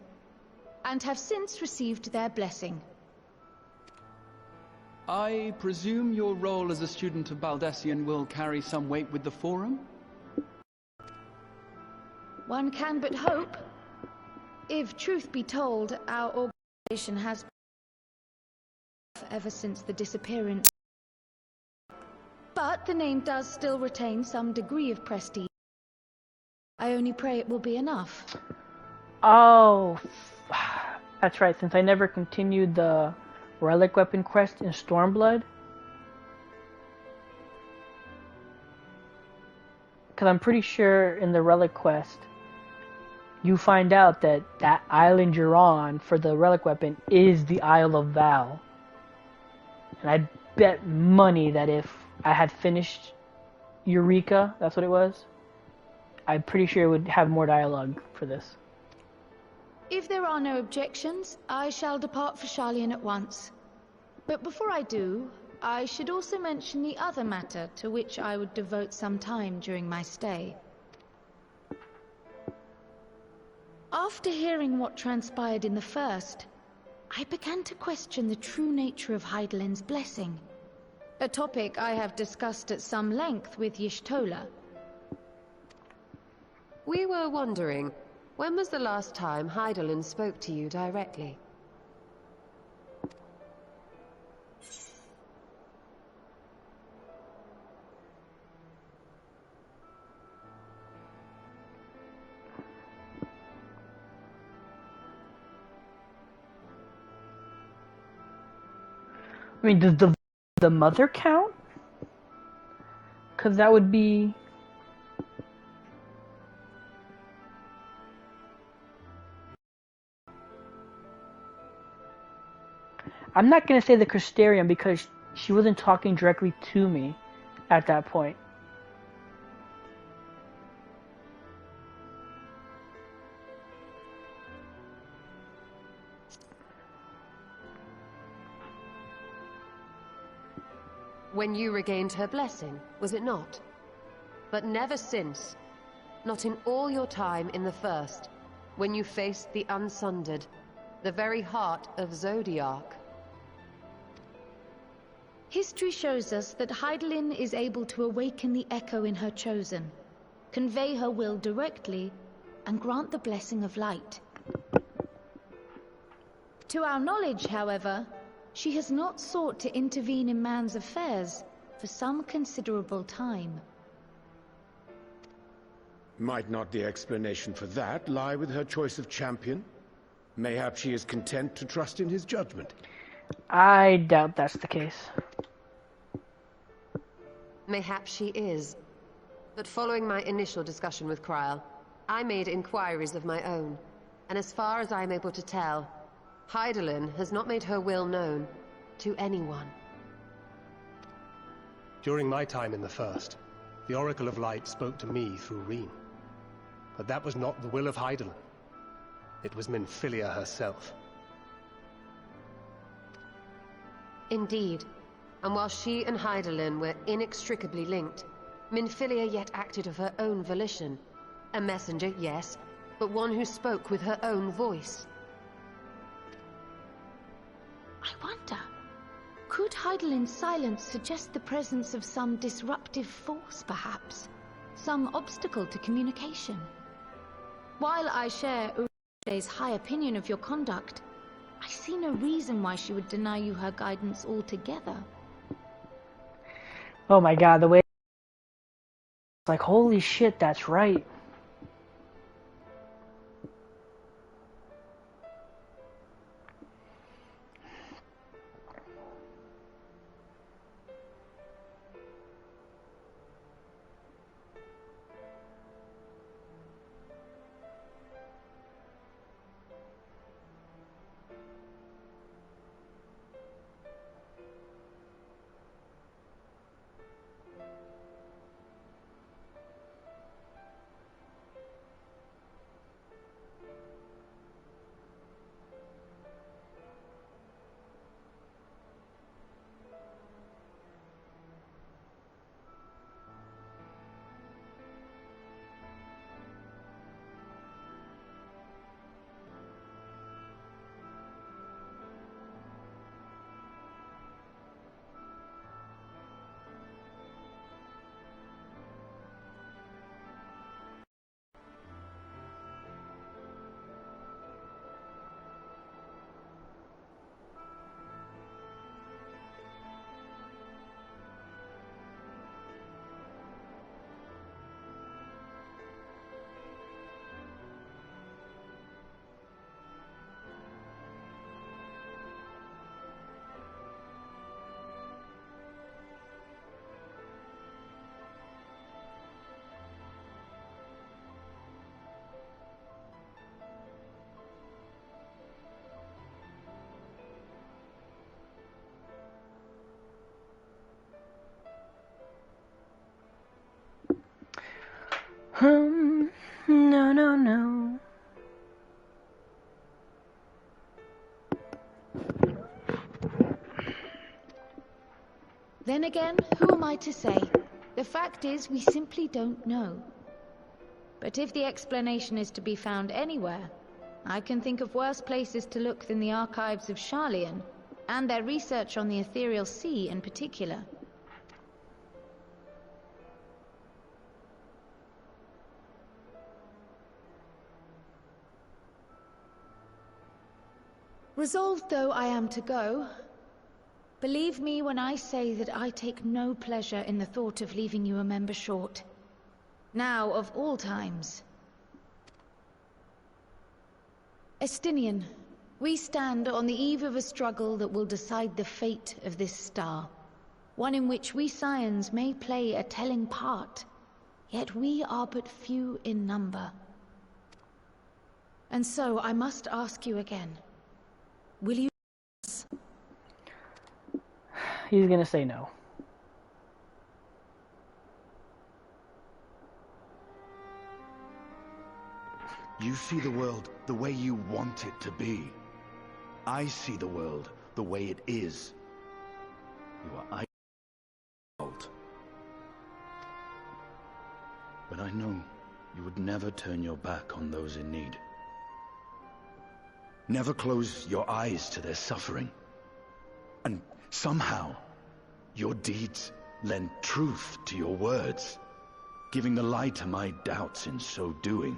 and have since received their blessing. I presume your role as a student of Baldessian will carry some weight with the Forum? One can but hope. If truth be told, our organization has been ever since the disappearance. But the name does still retain some degree of prestige. I only pray it will be enough. Oh, that's right, since I never continued the relic weapon quest in Stormblood. Because I'm pretty sure in the relic quest, you find out that that island you're on for the relic weapon is the Isle of Val. And I bet money that if I had finished Eureka, that's what it was, I'm pretty sure it would have more dialogue for this. If there are no objections, I shall depart for Sharlayan at once. But before I do, I should also mention the other matter to which I would devote some time during my stay. After hearing what transpired in the first, I began to question the true nature of Hydaelyn's blessing. A topic I have discussed at some length with Y'shtola. We were wondering, when was the last time Hydaelyn spoke to you directly? I mean, does the mother count? Because that would be... I'm not going to say the Crystarium because she wasn't talking directly to me at that point. When you regained her blessing, was it not? But never since. Not in all your time in the first, when you faced the Unsundered, the very heart of Zodiark. History shows us that Hydaelyn is able to awaken the echo in her chosen, convey her will directly, and grant the blessing of light. To our knowledge, however, she has not sought to intervene in man's affairs for some considerable time. Might not the explanation for that lie with her choice of champion? Mayhap she is content to trust in his judgment. I doubt that's the case. Mayhap she is. But following my initial discussion with Kryl, I made inquiries of my own. And as far as I'm able to tell, Hydaelyn has not made her will known to anyone. During my time in the First, the Oracle of Light spoke to me through Reen. But that was not the will of Hydaelyn. It was Minfilia herself. Indeed. And while she and Hydaelyn were inextricably linked, Minfilia yet acted of her own volition. A messenger, yes, but one who spoke with her own voice. I wonder, could Hydaelyn's silence suggest the presence of some disruptive force, perhaps? Some obstacle to communication? While I share Uriange's high opinion of your conduct, I see no reason why she would deny you her guidance altogether. Oh my god, the way... It's like, holy shit, that's right. Then again, who am I to say? The fact is, we simply don't know. But if the explanation is to be found anywhere, I can think of worse places to look than the archives of Sharlayan, and their research on the Ethereal Sea in particular. Resolved though I am to go, believe me when I say that I take no pleasure in the thought of leaving you a member short. Now, of all times. Estinian, we stand on the eve of a struggle that will decide the fate of this star. One in which we Scions may play a telling part, yet we are but few in number. And so I must ask you again, will you... He's gonna say no. You see the world the way you want it to be. I see the world the way it is. You are fault. But I know you would never turn your back on those in need. Never close your eyes to their suffering. And somehow, your deeds lend truth to your words, giving the lie to my doubts in so doing.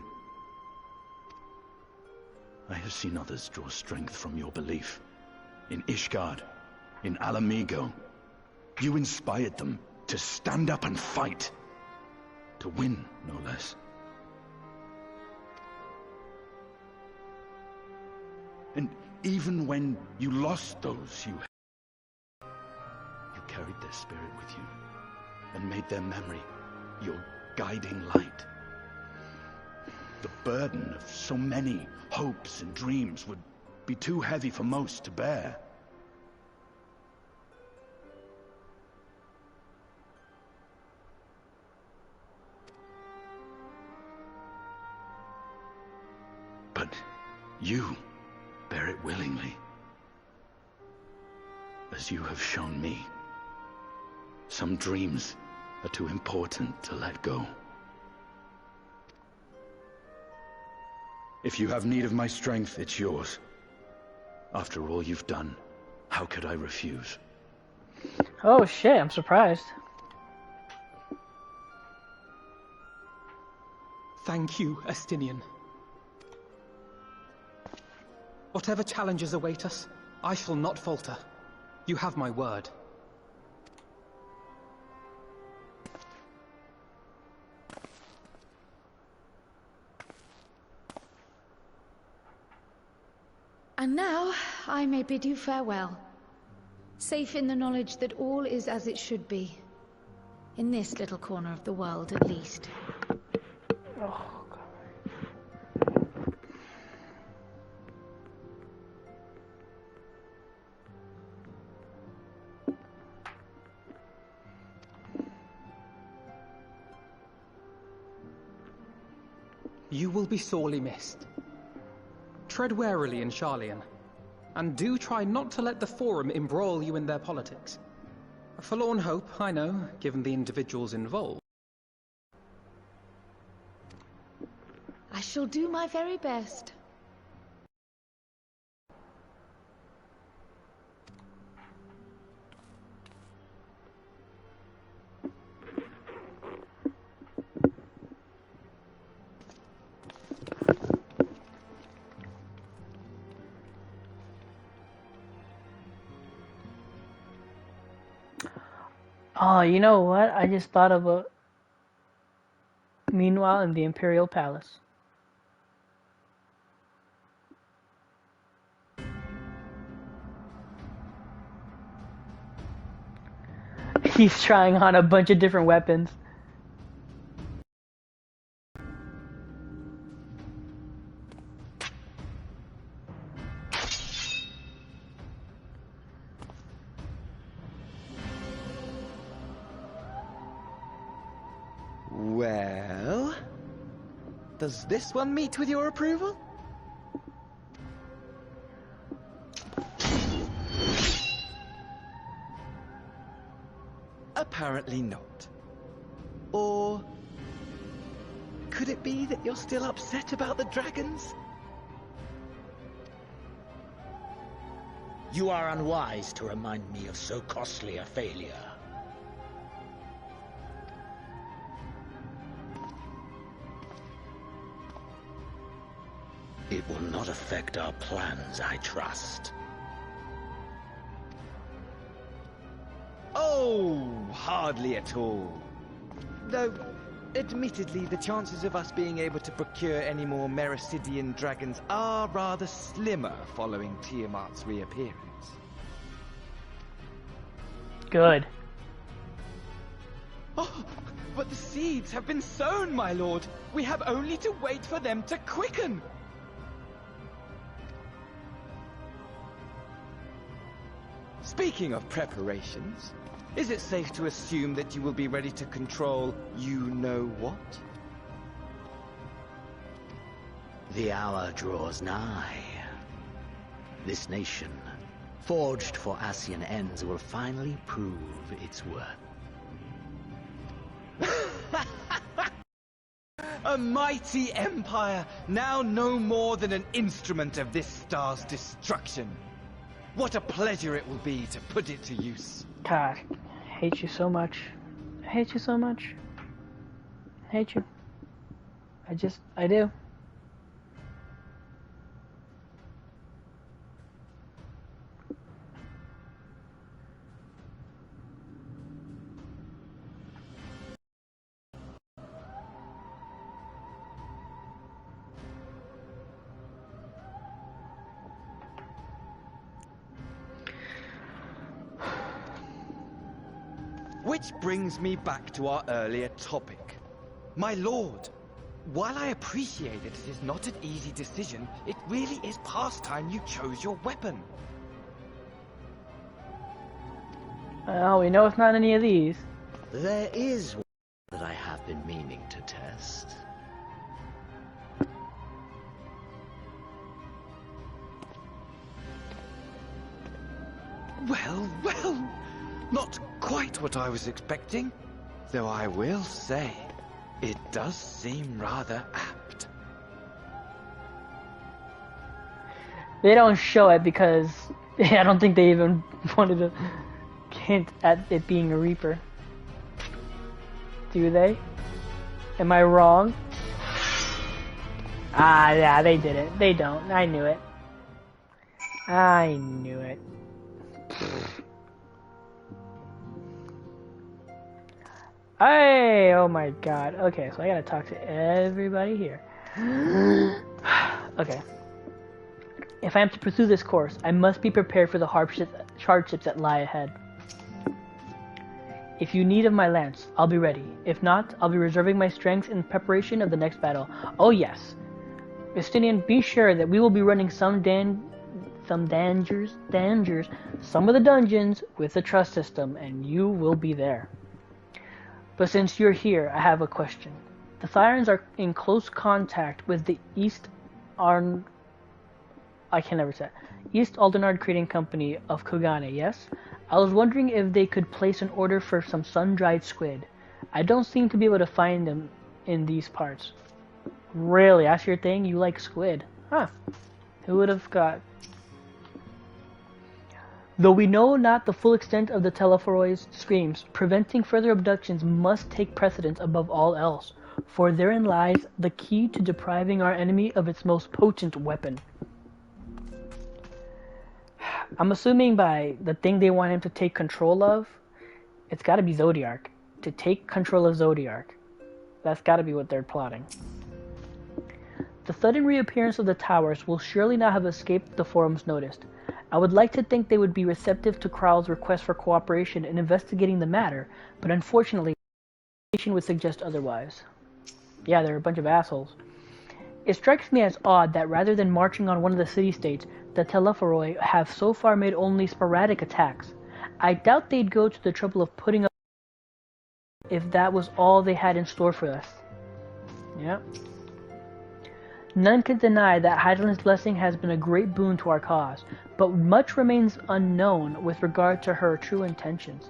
I have seen others draw strength from your belief. In Ishgard, in Alamigo. You inspired them to stand up and fight. To win, no less. And even when you lost those you carried their spirit with you, and made their memory your guiding light. The burden of so many hopes and dreams would be too heavy for most to bear. But you bear it willingly, as you have shown me. Some dreams are too important to let go. If you have need of my strength, it's yours. After all you've done, how could I refuse? Oh shit, I'm surprised. Thank you, Estinian. Whatever challenges await us, I shall not falter. You have my word. And now, I may bid you farewell. Safe in the knowledge that all is as it should be. In this little corner of the world, at least. Oh, You will be sorely missed. Tread warily in Sharlayan, and do try not to let the Forum embroil you in their politics. A forlorn hope, I know, given the individuals involved. I shall do my very best. Oh, you know what? I just thought of a... Meanwhile, in the Imperial Palace. He's trying on a bunch of different weapons. Well, does this one meet with your approval? apparently not. Or could it be that you're still upset about the dragons? You are unwise to remind me of so costly a failure. It will not affect our plans, I trust. Oh, hardly at all. Though, admittedly, the chances of us being able to procure any more Mericidian dragons are rather slimmer following Tiamat's reappearance. Good. Oh, but the seeds have been sown, my lord. We have only to wait for them to quicken. Speaking of preparations, is it safe to assume that you will be ready to control you-know-what? The hour draws nigh. This nation, forged for Ascian ends, will finally prove its worth. A mighty empire, now no more than an instrument of this star's destruction. What a pleasure it will be to put it to use. God, I hate you so much. I hate you so much. I hate you. I do. Which brings me back to our earlier topic. My lord, while I appreciate that it is not an easy decision, it really is past time you chose your weapon. Well, we know it's not any of these. There is one that I have been meaning to test. Well, well, not quite what I was expecting. Though I will say, it does seem rather apt. They don't show it because I don't think they even wanted to hint at it being a Reaper. Do they? Am I wrong? Ah, yeah, they did it. They don't. I knew it. I knew it. Hey! Oh my god. Okay, so I gotta talk to everybody here. Okay. If I am to pursue this course, I must be prepared for the hardships that lie ahead. If you need of my lance, I'll be ready. If not, I'll be reserving my strength in preparation of the next battle. Oh yes. Justinian, be sure that we will be running some of the dungeons with the trust system, and you will be there. But since you're here, I have a question. The Thyrans are in close contact with the East Aldenard Trading Company of Kugane, yes? I was wondering if they could place an order for some sun-dried squid. I don't seem to be able to find them in these parts. Really? That's your thing? You like squid? Huh. Who would have got... Though we know not the full extent of the Telephoroid's screams, preventing further abductions must take precedence above all else, for therein lies the key to depriving our enemy of its most potent weapon. I'm assuming by the thing they want him to take control of, it's gotta be Zodiark. To take control of Zodiark. That's gotta be what they're plotting. The sudden reappearance of the towers will surely not have escaped the forum's notice. I would like to think they would be receptive to Kral's request for cooperation in investigating the matter, but unfortunately, the situation would suggest otherwise. Yeah, they're a bunch of assholes. It strikes me as odd that rather than marching on one of the city-states, the Telephoroi have so far made only sporadic attacks. I doubt they'd go to the trouble of putting up if that was all they had in store for us. Yep. None can deny that Heidelind's blessing has been a great boon to our cause, but much remains unknown with regard to her true intentions.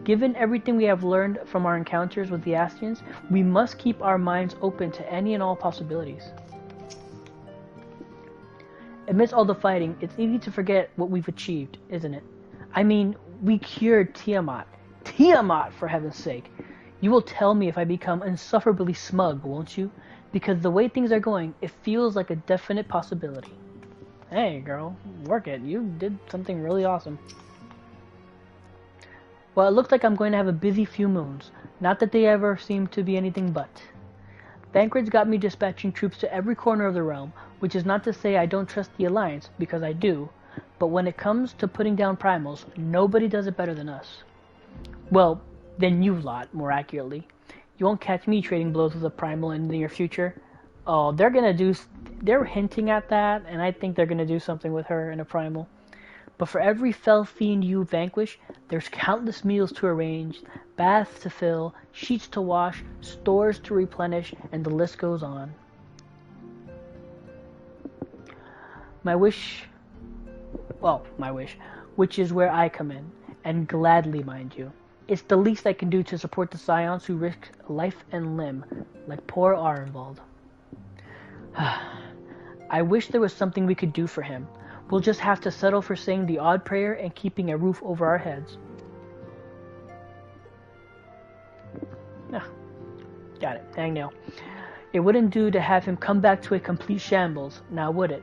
Given everything we have learned from our encounters with the Astians, we must keep our minds open to any and all possibilities. Amidst all the fighting, it's easy to forget what we've achieved, isn't it? I mean, we cured Tiamat. Tiamat, for heaven's sake! You will tell me if I become insufferably smug, won't you? Because the way things are going, it feels like a definite possibility. Hey, girl, work it. You did something really awesome. Well, it looks like I'm going to have a busy few moons. Not that they ever seem to be anything but. Thancred's got me dispatching troops to every corner of the realm, which is not to say I don't trust the Alliance, because I do. But when it comes to putting down primals, nobody does it better than us. Well, than you lot, more accurately. You won't catch me trading blows with a primal in the near future. Oh, they're hinting at that, and I think they're gonna do something with her in a primal. But for every fell fiend you vanquish, there's countless meals to arrange, baths to fill, sheets to wash, stores to replenish, and the list goes on. My wish, which is where I come in, and gladly, mind you. It's the least I can do to support the scions who risk life and limb, like poor Arenvald. I wish there was something we could do for him. We'll just have to settle for saying the odd prayer and keeping a roof over our heads. Got it. Hangnail. It wouldn't do to have him come back to a complete shambles, now would it?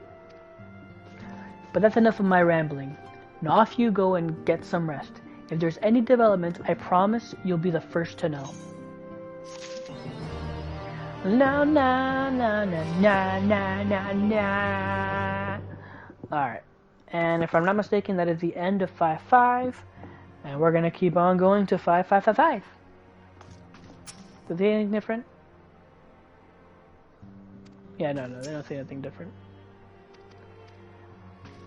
But that's enough of my rambling. Now off you go and get some rest. If there's any development, I promise you'll be the first to know. Na na na na na na na na. Alright, and if I'm not mistaken, that is the end of 5.5, and we're gonna keep on going to 5.5.5.5. Does they anything different? Yeah, no, they don't say anything different.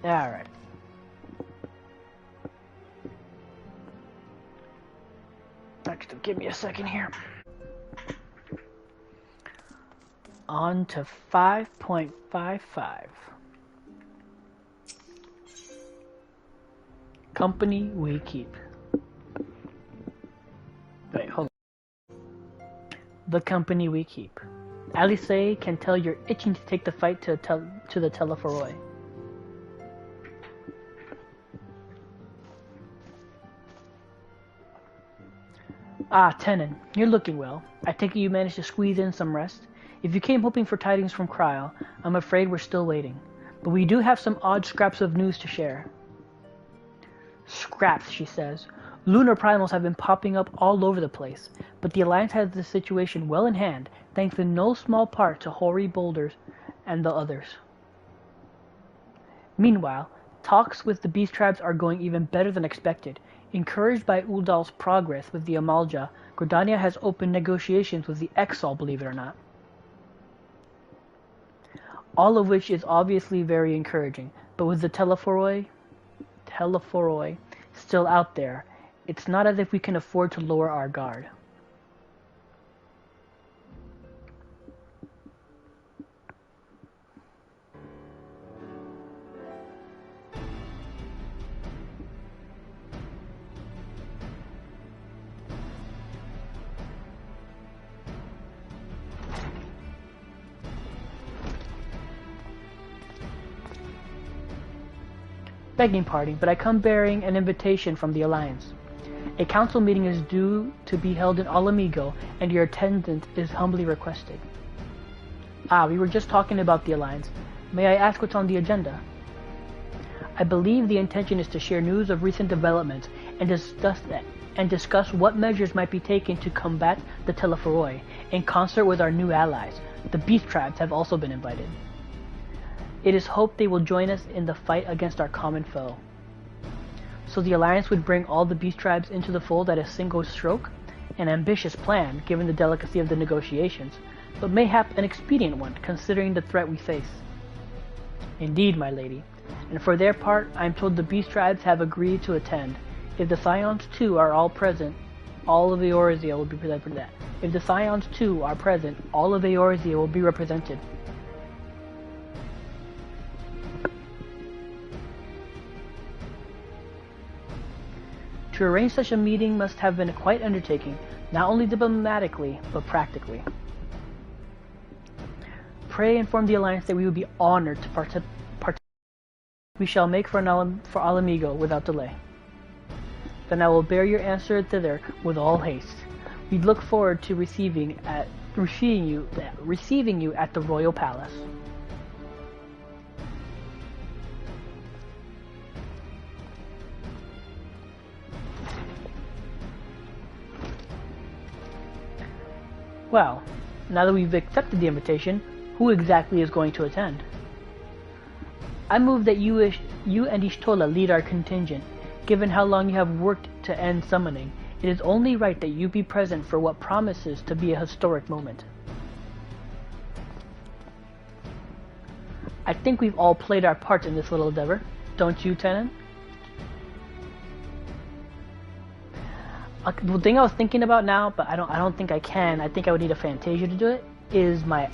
Alright. Actually, give me a second here. On to 5.55. Company we keep. Wait, hold on. The company we keep. Alice can tell you're itching to take the fight to the Telephoroi. Ah, Tenon, you're looking well. I take it you managed to squeeze in some rest. If you came hoping for tidings from Kryl, I'm afraid we're still waiting. But we do have some odd scraps of news to share. Scraps, she says. Lunar primals have been popping up all over the place, but the Alliance has the situation well in hand, thanks in no small part to Hoary Boulders and the others. Meanwhile, talks with the beast tribes are going even better than expected. Encouraged by Uldal's progress with the Amalja, Gordania has opened negotiations with the Exal, believe it or not. All of which is obviously very encouraging, but with the Telephoroi still out there, it's not as if we can afford to lower our guard. Begging pardon, but I come bearing an invitation from the Alliance. A council meeting is due to be held in Alamigo, and your attendance is humbly requested. Ah, we were just talking about the Alliance. May I ask what's on the agenda? I believe the intention is to share news of recent developments and discuss what measures might be taken to combat the Telephoroi, in concert with our new allies. The beast tribes have also been invited. It is hoped they will join us in the fight against our common foe. So the Alliance would bring all the beast tribes into the fold at a single stroke? An ambitious plan, given the delicacy of the negotiations, but mayhap an expedient one, considering the threat we face. Indeed, my lady. And for their part, I am told the beast tribes have agreed to attend. If the Scions too are all present, all of Eorzea will be represented. If the Scions too are present, all of Eorzea will be represented. To arrange such a meeting must have been quite an undertaking, not only diplomatically, but practically. Pray inform the Alliance that we would be honored to participate. We shall make for Alamigo without delay. Then I will bear your answer thither with all haste. We look forward to receiving you at the Royal Palace. Well, now that we've accepted the invitation, who exactly is going to attend? I move that you and Ishtola lead our contingent. Given how long you have worked to end summoning, it is only right that you be present for what promises to be a historic moment. I think we've all played our part in this little endeavor, don't you, Tenon? The thing I was thinking about now, but I don't think I can. I think I would need a Fantasia to do it. Is my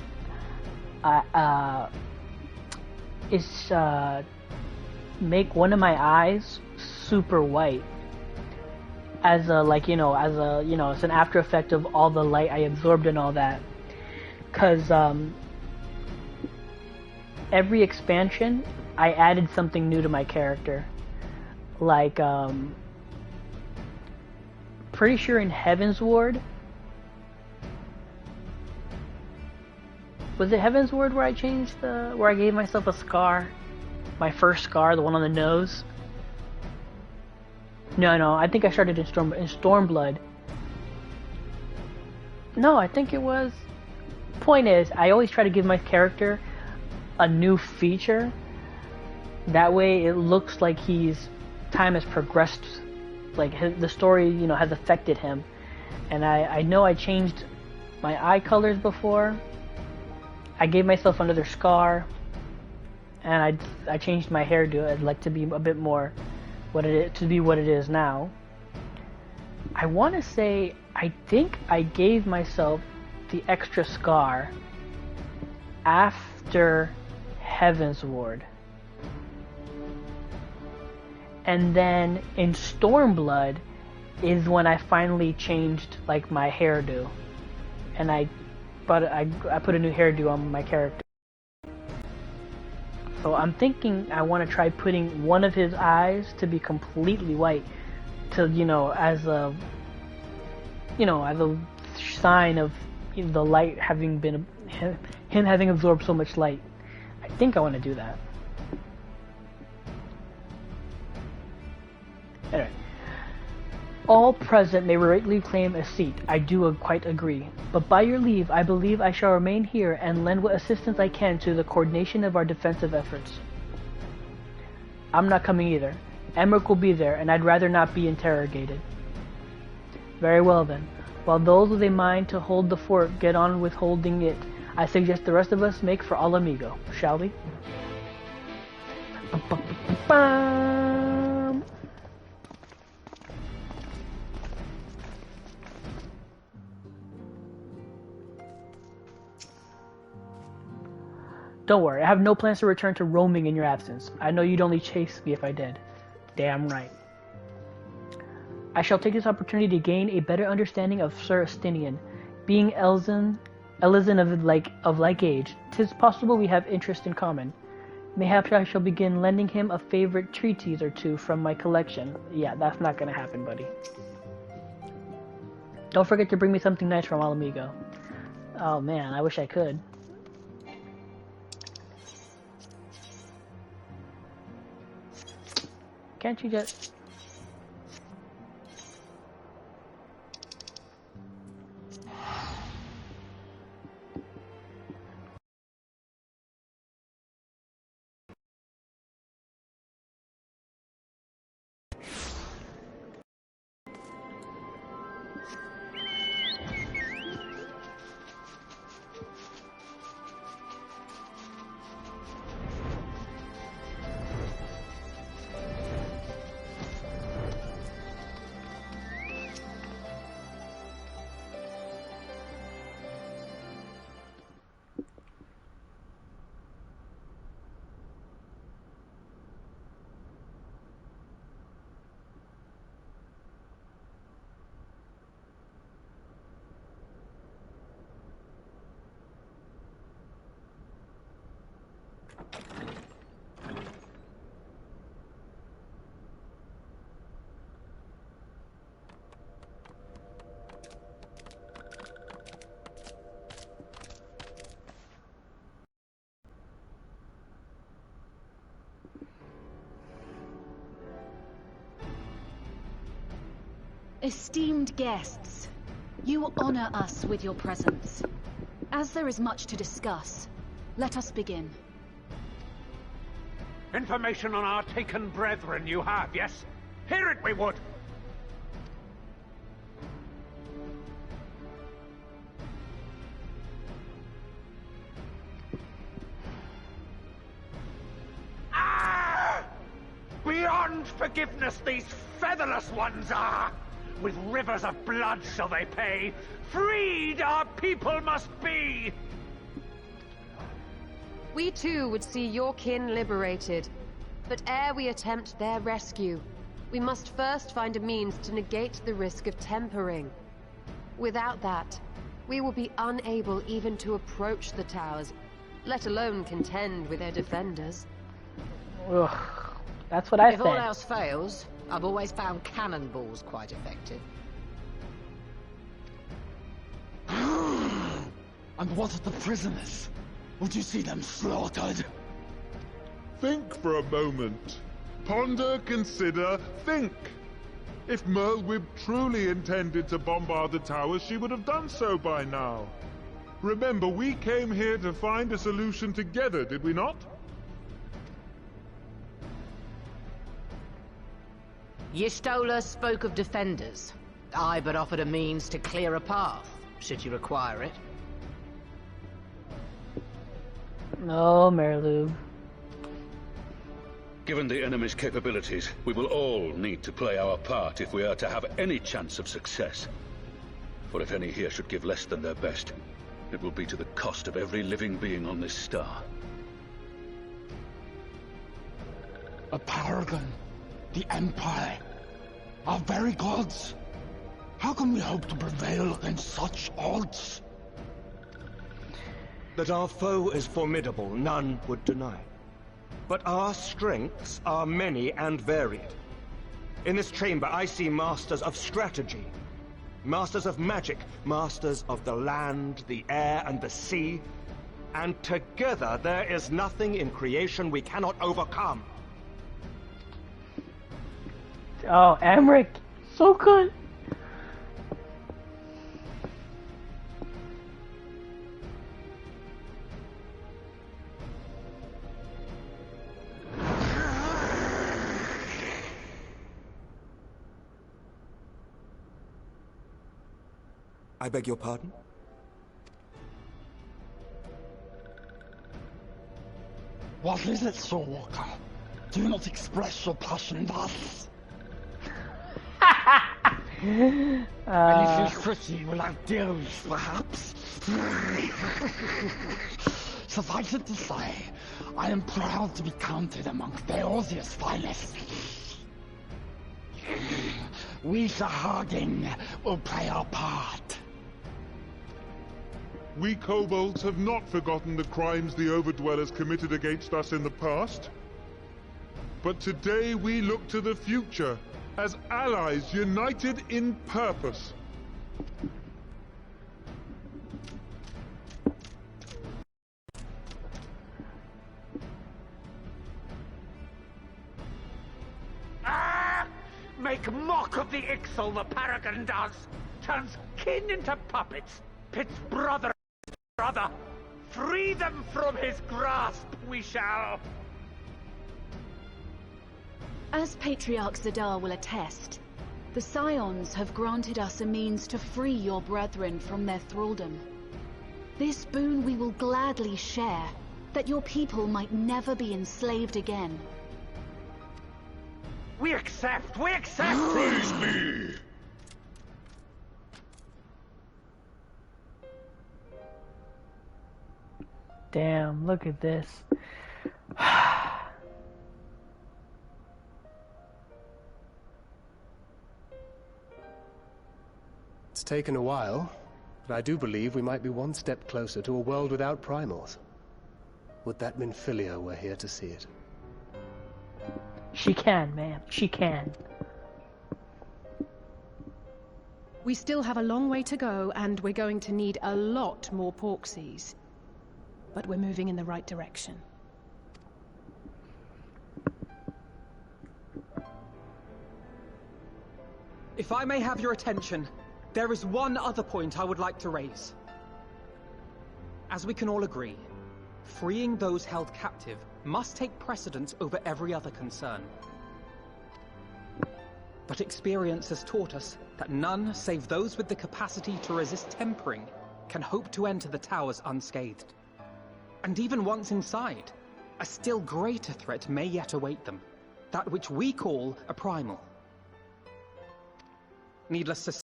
make one of my eyes super white as a it's an after effect of all the light I absorbed and all that. Cause every expansion I added something new to my character, like pretty sure in Heaven's Ward. Was it Heaven's Ward where I changed where I gave myself a scar? My first scar, the one on the nose? No, I think I started in Stormblood. No, I think it was... Point is, I always try to give my character a new feature. That way it looks like time has progressed. Like, the story, has affected him. And I know I changed my eye colors before. I gave myself another scar, and I changed my hairdo. I'd like to be a bit more what it is now. I want to say I think I gave myself the extra scar after Heaven's Ward, and then in Stormblood is when I finally changed like my hairdo, and I put a new hairdo on my character. So I'm thinking I want to try putting one of his eyes to be completely white, to as a sign of the light having been him having absorbed so much light. I think I want to do that. Anyway. All present may rightly claim a seat, I do quite agree. But by your leave, I believe I shall remain here and lend what assistance I can to the coordination of our defensive efforts. I'm not coming either. Emmerich will be there, and I'd rather not be interrogated. Very well then. While those with a mind to hold the fort get on with holding it, I suggest the rest of us make for Alamigo, shall we? Don't worry, I have no plans to return to roaming in your absence. I know you'd only chase me if I did. Damn right. I shall take this opportunity to gain a better understanding of Sir Estinian. Being Elizan of like age, 'tis possible we have interest in common. Mayhaps I shall begin lending him a favorite treatise or two from my collection. Yeah, that's not gonna happen, buddy. Don't forget to bring me something nice from Alamigo. Oh man, I wish I could. Can't you just... Esteemed guests, you honor us with your presence. As there is much to discuss, let us begin. Information on our taken brethren you have, yes? Hear it we would! Beyond forgiveness these featherless ones are! With rivers of blood shall they pay. Freed our people must be! We too would see your kin liberated. But ere we attempt their rescue, we must first find a means to negate the risk of tempering. Without that, we will be unable even to approach the towers, let alone contend with their defenders. Ugh, that's what I said. If all else fails, I've always found cannonballs quite effective. And what of the prisoners? Would you see them slaughtered? Think for a moment. Ponder, consider, think. If Merlwyb truly intended to bombard the towers, she would have done so by now. Remember, we came here to find a solution together, did we not? Y'shtola spoke of defenders. I but offered a means to clear a path, should you require it. No, Merlu. Given the enemy's capabilities, we will all need to play our part if we are to have any chance of success. For if any here should give less than their best, it will be to the cost of every living being on this star. A paragon, the Empire, our very gods. How can we hope to prevail against such odds? That our foe is formidable, none would deny. But our strengths are many and varied. In this chamber, I see masters of strategy, masters of magic, masters of the land, the air, and the sea. And together, there is nothing in creation we cannot overcome. Oh, Amric, so good. I beg your pardon? What is it, Sir Walker? Do not express your passion thus. And if you pretty will outdo us, perhaps. Suffice it to say, I am proud to be counted among Theosia's finest. We, Sir Harding, will play our part. We kobolds have not forgotten the crimes the Overdwellers committed against us in the past. But today we look to the future, as allies united in purpose. Make mock of the Ixal, the Paragon does! Turns kin into puppets! Pits brother against brother! Free them from his grasp, we shall! As Patriarch Zadar will attest, the Scions have granted us a means to free your brethren from their thraldom. This boon we will gladly share, that your people might never be enslaved again. We accept! We accept! Praise me! Damn, look at this. It's taken a while, but I do believe we might be one step closer to a world without primals. Would that Minfilia were here to see it. She can, man. She can. We still have a long way to go, and we're going to need a lot more Porksies. But we're moving in the right direction. If I may have your attention, there is one other point I would like to raise. As we can all agree, freeing those held captive must take precedence over every other concern. But experience has taught us that none save those with the capacity to resist tempering can hope to enter the towers unscathed. And even once inside, a still greater threat may yet await them, that which we call a primal. Needless to say,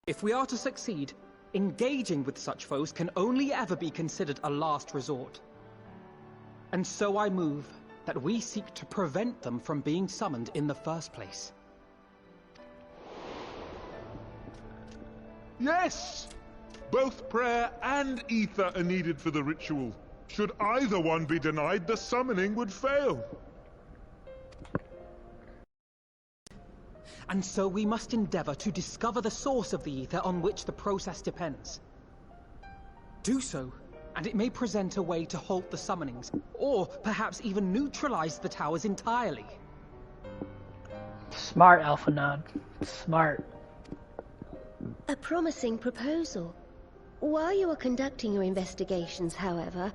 if we are to succeed, engaging with such foes can only ever be considered a last resort. And so I move that we seek to prevent them from being summoned in the first place. Yes! Both prayer and ether are needed for the ritual. Should either one be denied, the summoning would fail. And so we must endeavor to discover the source of the ether on which the process depends. Do so, and it may present a way to halt the summonings, or perhaps even neutralize the towers entirely. Smart, Alphanod. Smart. A promising proposal. While you are conducting your investigations, however,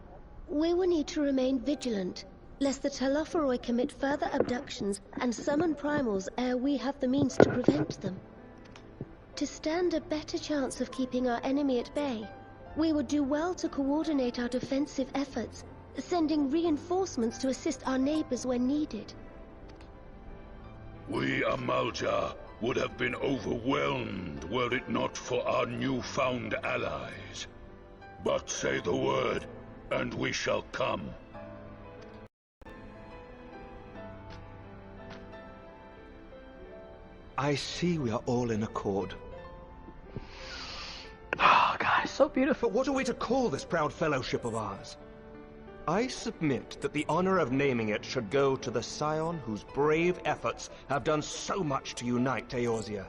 we will need to remain vigilant, lest the Telophoroi commit further abductions and summon primals ere we have the means to prevent them. To stand a better chance of keeping our enemy at bay, we would do well to coordinate our defensive efforts, sending reinforcements to assist our neighbors when needed. We Amalja would have been overwhelmed were it not for our newfound allies. But say the word, and we shall come. I see we are all in accord. Oh, God, so beautiful. But what are we to call this proud fellowship of ours? I submit that the honor of naming it should go to the scion whose brave efforts have done so much to unite Eorzea.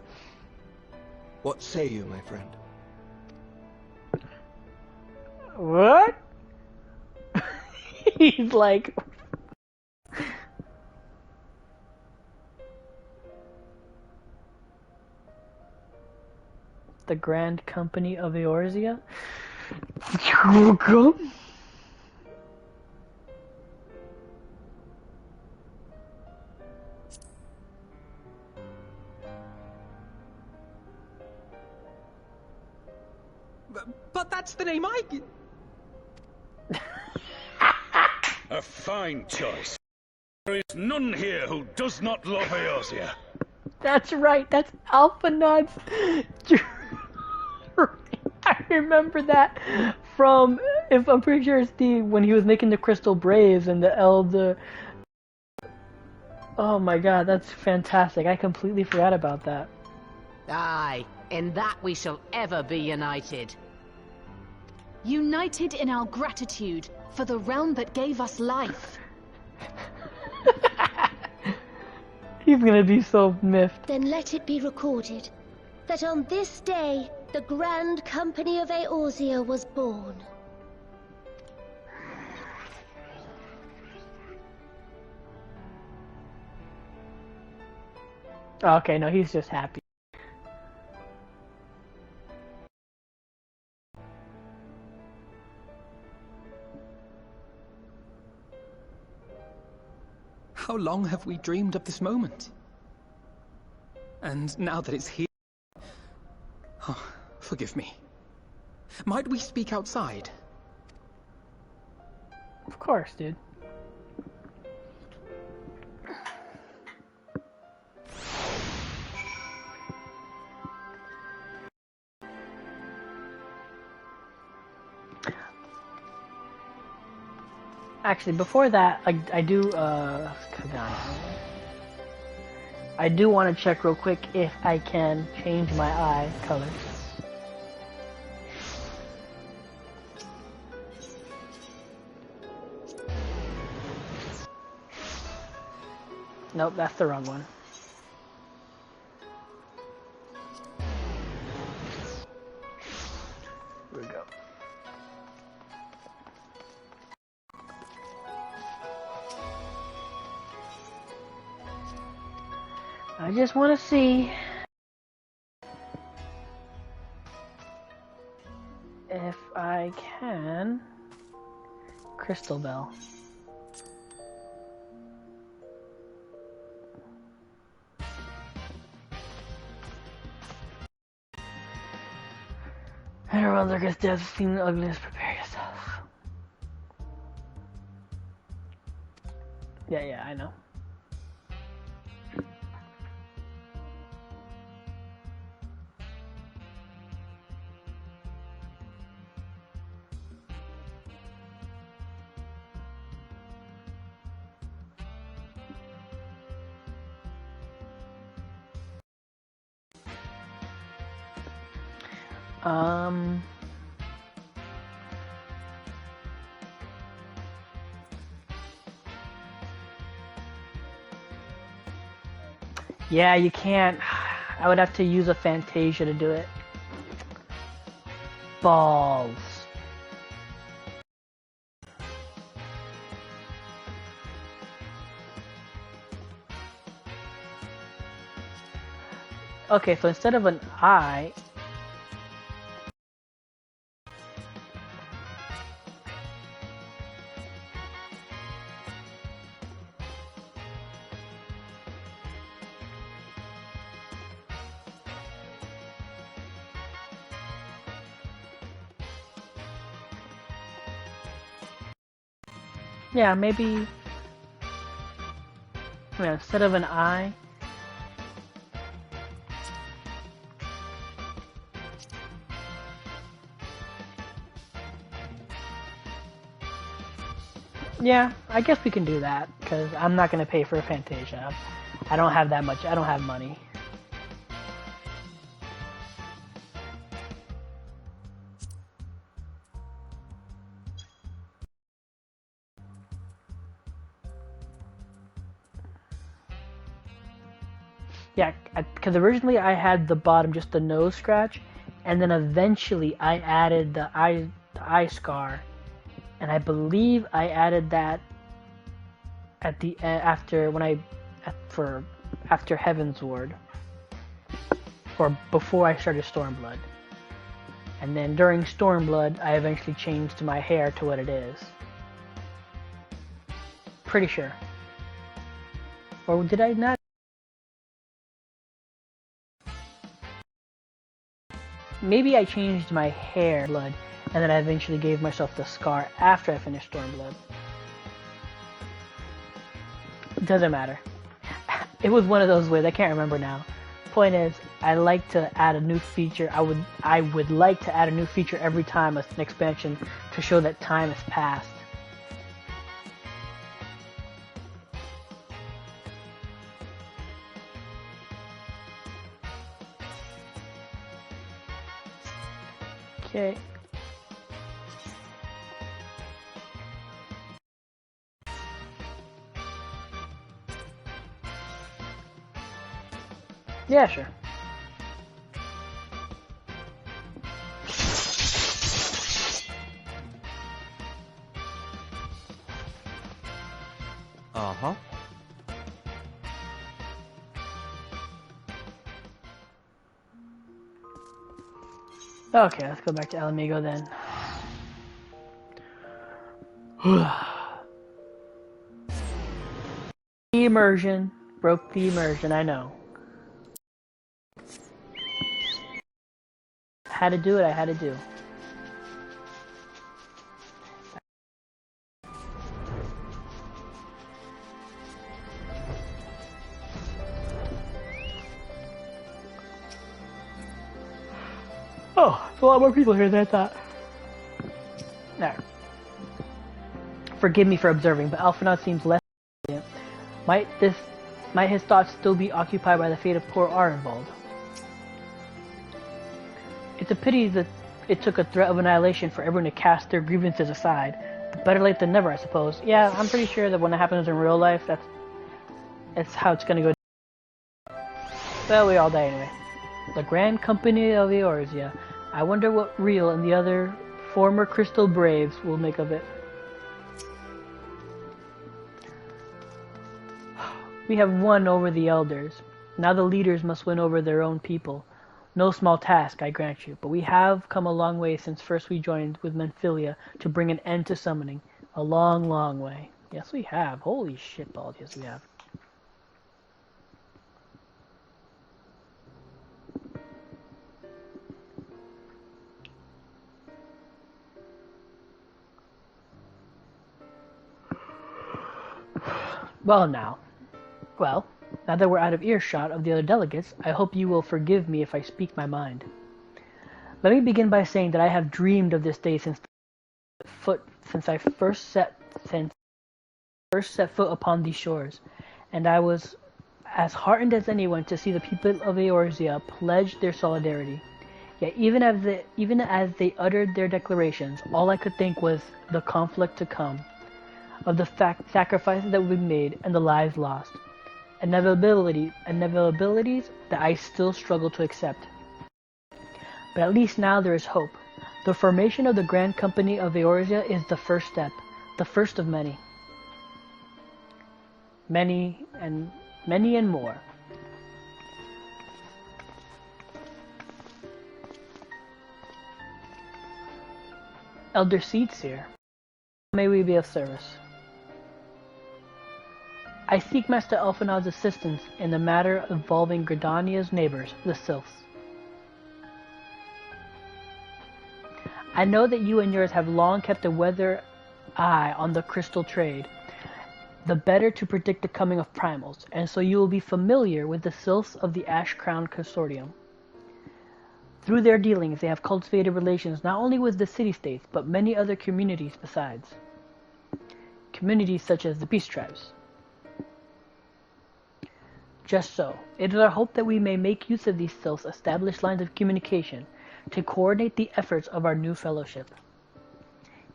What say you, my friend? What? He's like... The Grand Company of Eorzea? But that's the name I... A fine choice. There is none here who does not love Eorzea. That's right, that's Alphanod's... I remember that from, if I'm pretty sure it's when he was making the Crystal Braves and the Elder... Oh my god, that's fantastic. I completely forgot about that. Aye, in that we shall ever be united. United in our gratitude for the realm that gave us life. He's gonna be so miffed. Then let it be recorded that on this day, the Grand Company of Eorzea was born. Okay, no, he's just happy. How long have we dreamed of this moment? And now that it's here... Oh, forgive me. Might we speak outside? Of course, dude. Actually, before that, I do, I do want to check real quick if I can change my eye colors. Nope, that's the wrong one. Here we go. I just want to see I can... Crystal Bell. Everyone look at death, seen the ugliness, prepare yourself. Yeah, I know. Yeah, you can't. I would have to use a Fantasia to do it. Balls. Okay, so instead of an I... Yeah, maybe... Yeah, instead of an I... Yeah, I guess we can do that, because I'm not going to pay for a Fantasia. I don't have that much, I don't have money. Yeah, because originally I had the bottom, just the nose scratch, and then eventually I added the eye scar, and I believe I added that at the after Heaven's Ward, or before I started Stormblood, and then during Stormblood I eventually changed my hair to what it is. Pretty sure, or did I not? Maybe I changed my hair blood, and then I eventually gave myself the scar after I finished Stormblood. Doesn't matter. It was one of those ways, I can't remember now. Point is, I like to add a new feature. I would like to add a new feature every time an expansion to show that time has passed. Okay. Yeah, sure. Uh-huh. Okay, let's go back to Alamigo then. The immersion. Broke the immersion, I know. Had to do it, I had to do. Oh, there's a lot more people here than I thought. No. Forgive me for observing, but Alphinaud seems less brilliant. Might his thoughts still be occupied by the fate of poor Arenvald? It's a pity that it took a threat of annihilation for everyone to cast their grievances aside. But better late than never, I suppose. Yeah, I'm pretty sure that when it happens in real life, that's how it's gonna go. Well, we all die anyway. The Grand Company of Eorzea. I wonder what Real and the other former Crystal Braves will make of it. We have won over the elders. Now the leaders must win over their own people. No small task, I grant you, but we have come a long way since first we joined with Menphilia to bring an end to summoning. A long, long way. Yes, we have. Holy shitballs, yes we have. Well, now that we're out of earshot of the other delegates, I hope you will forgive me if I speak my mind. Let me begin by saying that I have dreamed of this day since I first set foot upon these shores, and I was as heartened as anyone to see the people of Eorzea pledge their solidarity. Yet even as they uttered their declarations, all I could think was the conflict to come, of the sacrifices that would be made and the lives lost, inevitabilities that I still struggle to accept. But at least now there is hope. The formation of the Grand Company of Eorzea is the first step, the first of many. Many and more. Elder Seedseer, may we be of service? I seek Master Elfenod's assistance in the matter involving Gridania's neighbors, the Sylphs. I know that you and yours have long kept a weather eye on the crystal trade, the better to predict the coming of primals, and so you will be familiar with the Sylphs of the Ash-Crowned Consortium. Through their dealings, they have cultivated relations not only with the city-states, but many other communities besides. Communities such as the Beast Tribes. Just so, it is our hope that we may make use of these Sylphs' established lines of communication to coordinate the efforts of our new fellowship.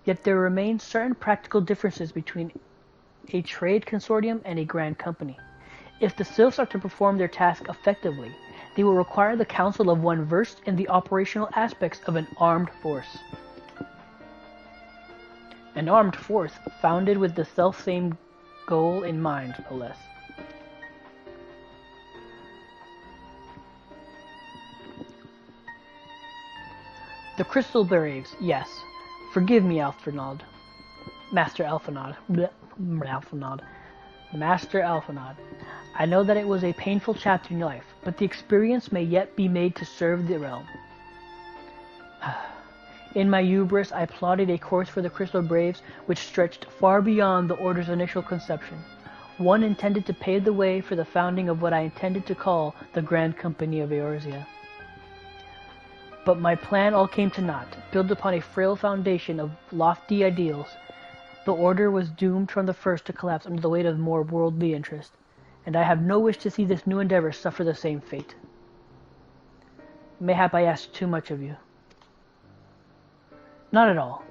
Yet there remain certain practical differences between a trade consortium and a grand company. If the Sylphs are to perform their task effectively, they will require the counsel of one versed in the operational aspects of an armed force. An armed force founded with the self-same goal in mind, no less. The Crystal Braves, yes. Forgive me, Elfenod. Master Elfenod. Master Elfenod. I know that it was a painful chapter in your life, but the experience may yet be made to serve the realm. In my hubris, I plotted a course for the Crystal Braves which stretched far beyond the Order's initial conception. One intended to pave the way for the founding of what I intended to call the Grand Company of Eorzea. But my plan all came to naught. Built upon a frail foundation of lofty ideals, the Order was doomed from the first to collapse under the weight of more worldly interest, and I have no wish to see this new endeavor suffer the same fate. Mayhap I ask too much of you. Not at all.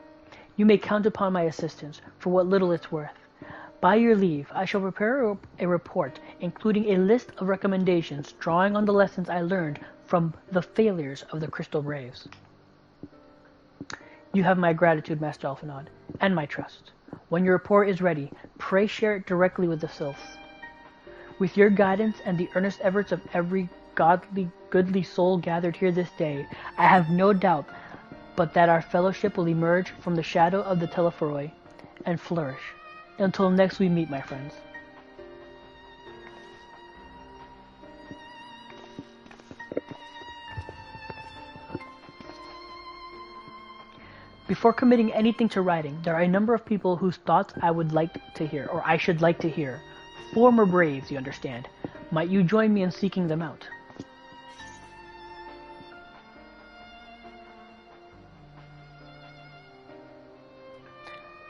You may count upon my assistance, for what little it's worth. By your leave, I shall prepare a report, including a list of recommendations drawing on the lessons I learned from the failures of the Crystal Braves. You have my gratitude, Master Elfenod, and my trust. When your report is ready, pray share it directly with the Sylphs. With your guidance and the earnest efforts of every goodly soul gathered here this day, I have no doubt but that our fellowship will emerge from the shadow of the Telephoroi and flourish. Until next we meet, my friends. Before committing anything to writing, there are a number of people whose thoughts I would like to hear, or I should like to hear. Former Braves, you understand. Might you join me in seeking them out?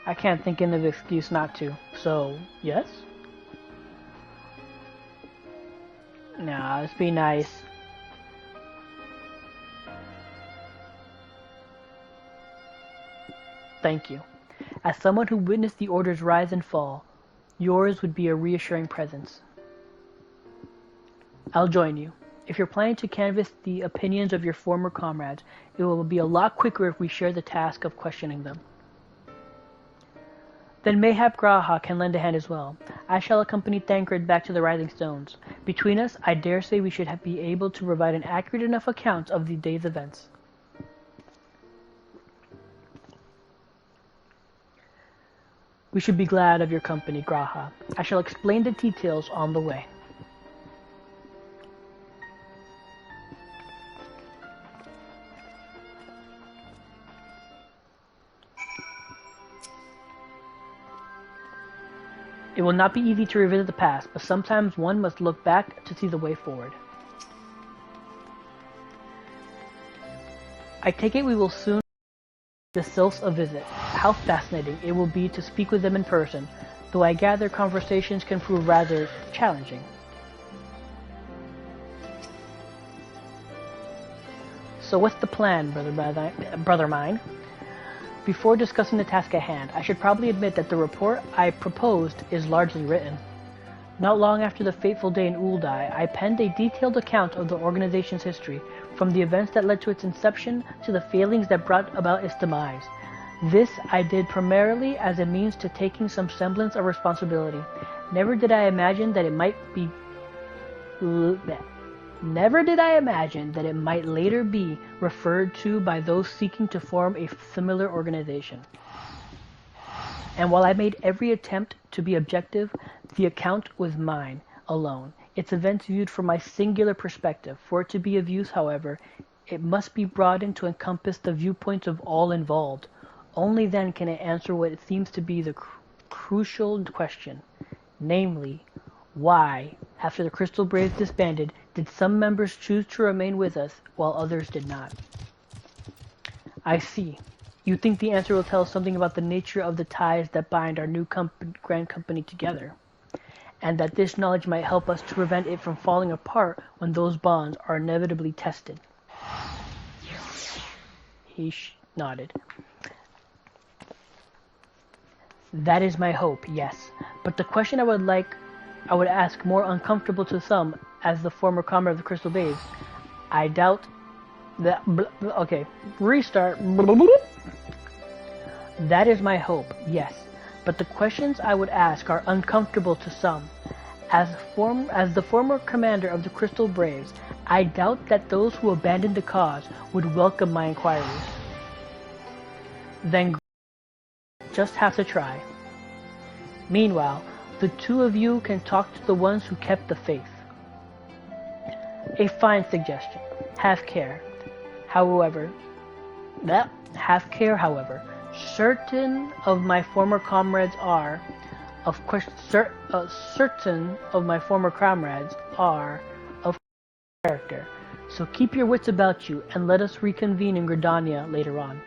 I can't think of an excuse not to, so, yes? Nah, let's be nice. Thank you. As someone who witnessed the Order's rise and fall, yours would be a reassuring presence. I'll join you. If you're planning to canvass the opinions of your former comrades, it will be a lot quicker if we share the task of questioning them. Then mayhap Graha can lend a hand as well. I shall accompany Thancred back to the Rising Stones. Between us, I dare say we should be able to provide an accurate enough account of the day's events. We should be glad of your company, Graha. I shall explain the details on the way. It will not be easy to revisit the past, but sometimes one must look back to see the way forward. I take it we will soon pay the Sylphs a visit. How fascinating it will be to speak with them in person, though I gather conversations can prove rather challenging. So what's the plan, brother mine? Before discussing the task at hand, I should probably admit that the report I proposed is largely written. Not long after the fateful day in Uldai, I penned a detailed account of the organization's history, from the events that led to its inception to the failings that brought about its demise. This I did primarily as a means to taking some semblance of responsibility. Never did I imagine that it might later be referred to by those seeking to form a similar organization. And while I made every attempt to be objective, the account was mine alone, its events viewed from my singular perspective. For it to be of use, however, it must be broadened to encompass the viewpoints of all involved. Only then can it answer what seems to be the crucial question, namely, why, after the Crystal Braves disbanded, did some members choose to remain with us while others did not? I see. You think the answer will tell us something about the nature of the ties that bind our new grand company together, and that this knowledge might help us to prevent it from falling apart when those bonds are inevitably tested. He nodded. That is my hope, yes. But the question I would ask, more uncomfortable to some, as the former comrade of the Crystal Babes, I doubt that... Okay, restart. That is my hope, yes. But the questions I would ask are uncomfortable to some. As the former commander of the Crystal Braves, I doubt that those who abandoned the cause would welcome my inquiries. Then just have to try. Meanwhile, the two of you can talk to the ones who kept the faith. A fine suggestion. Have care, however. Certain of my former comrades are, of course, certain of my former comrades are of character. So keep your wits about you, and let us reconvene in Gridania later on.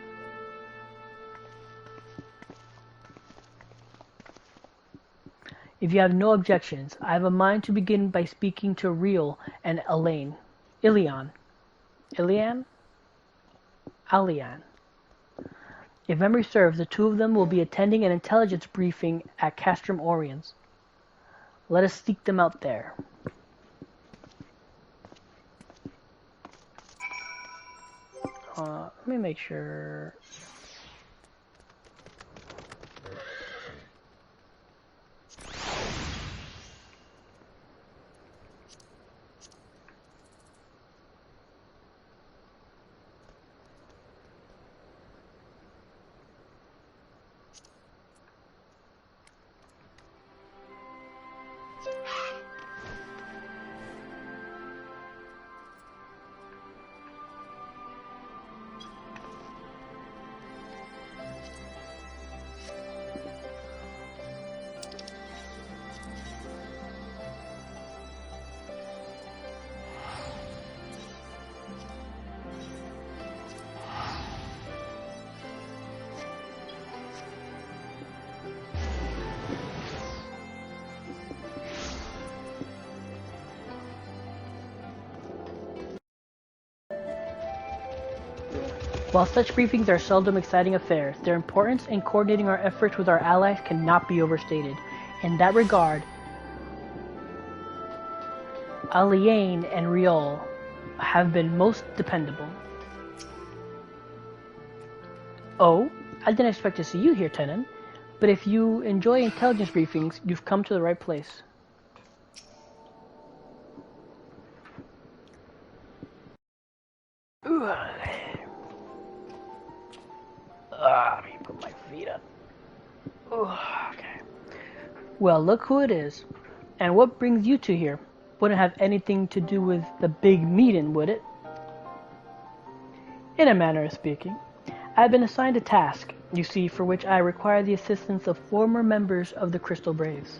If you have no objections, I have a mind to begin by speaking to Riel and Ilian. If memory serves, the two of them will be attending an intelligence briefing at Castrum Oriens. Let us seek them out there. Let me make sure... While such briefings are seldom exciting affairs, their importance in coordinating our efforts with our allies cannot be overstated. In that regard, Aliane and Riol have been most dependable. Oh, I didn't expect to see you here, Tenon. But if you enjoy intelligence briefings, you've come to the right place. Let me put my feet up. Okay. Well, look who it is. And what brings you two here? Wouldn't have anything to do with the big meeting, would it? In a manner of speaking. I've been assigned a task, you see, for which I require the assistance of former members of the Crystal Braves.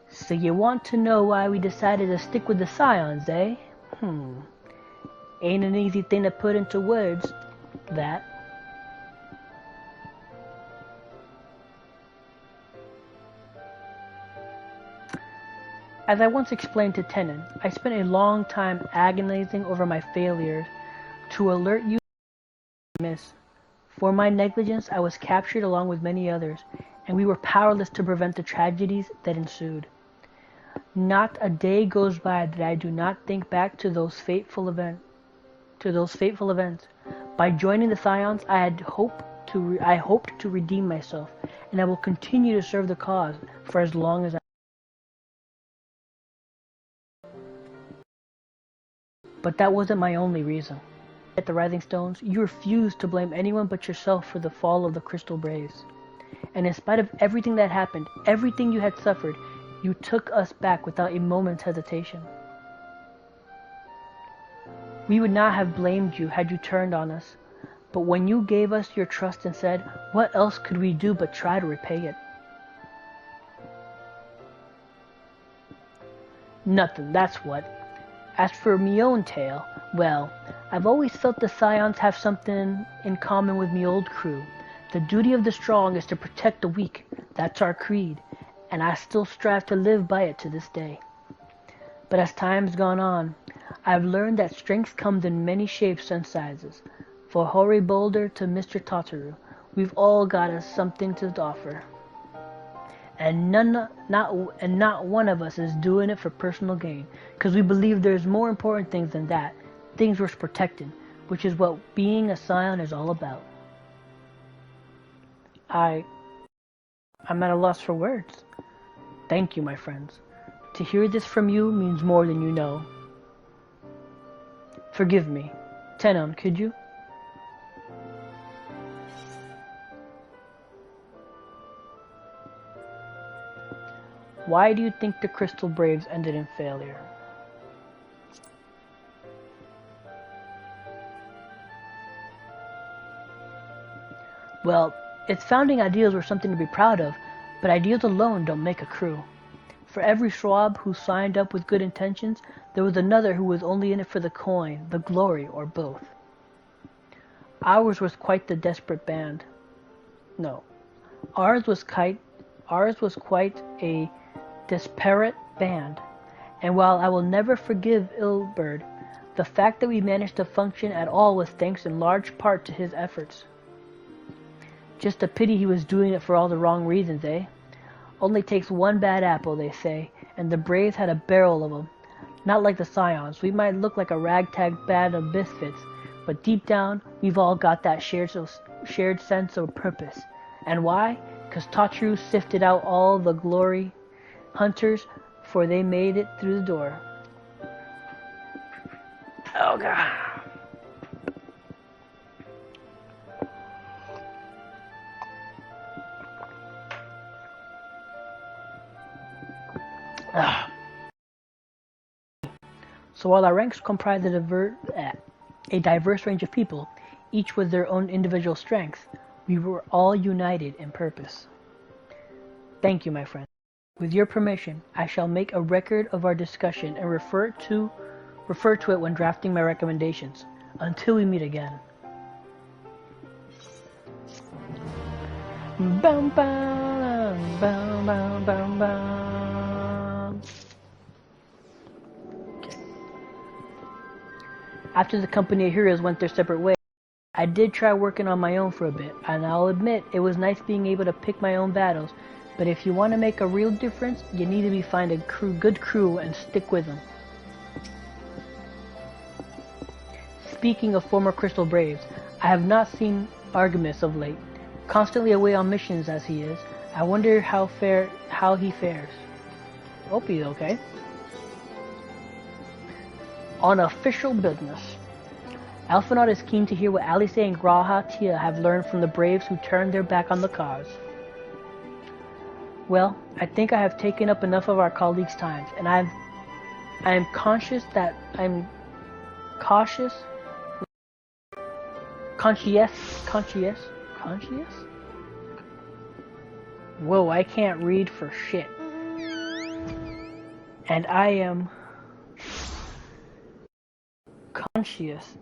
So you want to know why we decided to stick with the Scions, eh? Ain't an easy thing to put into words, that. As I once explained to Tenon, I spent a long time agonizing over my failures to alert you to miss. For my negligence, I was captured along with many others, and we were powerless to prevent the tragedies that ensued. Not a day goes by that I do not think back to those fateful events. By joining the Scions, I hoped to redeem myself, and I will continue to serve the cause for as long as I. But that wasn't my only reason. At the Rising Stones, you refused to blame anyone but yourself for the fall of the Crystal Braves. And in spite of everything that happened, everything you had suffered, you took us back without a moment's hesitation. We would not have blamed you had you turned on us, but when you gave us your trust and said, what else could we do but try to repay it? Nothing, that's what. As for me own tale, well, I've always felt the Scions have something in common with me old crew. The duty of the strong is to protect the weak. That's our creed, and I still strive to live by it to this day. But as time's gone on, I've learned that strength comes in many shapes and sizes. For Hoary Boulder to Mr. Totteru, we've all got us something to offer. And not one of us is doing it for personal gain, because we believe there's more important things than that, things worth protecting, which is what being a Scion is all about. I'm at a loss for words. Thank you, my friends. To hear this from you means more than you know. Forgive me. Tenon, could you? Why do you think the Crystal Braves ended in failure? Well, its founding ideals were something to be proud of, but ideals alone don't make a crew. For every Schwab who signed up with good intentions, there was another who was only in it for the coin, the glory, or both. Ours was quite the desperate band. No, ours was quite a disparate band, and while I will never forgive Ilberd, the fact that we managed to function at all was thanks in large part to his efforts. Just a pity he was doing it for all the wrong reasons, eh? Only takes one bad apple, they say, and the Braves had a barrel of them. Not like the Scions. We might look like a ragtag band of misfits, but deep down, we've all got that shared sense of purpose. And why? 'Cause Totteru sifted out all the glory hunters, for they made it through the door. Oh God. So while our ranks comprised a diverse range of people, each with their own individual strength, we were all united in purpose. Thank you, my friend. With your permission, I shall make a record of our discussion and refer to it when drafting my recommendations. Until we meet again. Bum, bum, bum, bum, bum, bum. Okay. After the company of heroes went their separate ways, I did try working on my own for a bit, and I'll admit it was nice being able to pick my own battles, But if you want to make a real difference, you need to find a good crew and stick with them. Speaking of former Crystal Braves, I have not seen Artemis of late. Constantly away on missions as he is, I wonder how he fares. Hope he's okay. On official business, Alphinaud is keen to hear what Alice and Graha Tia have learned from the Braves who turned their back on the cause. Well, I think I have taken up enough of our colleagues' times, and I am conscious. Whoa, I can't read for shit. And I am conscious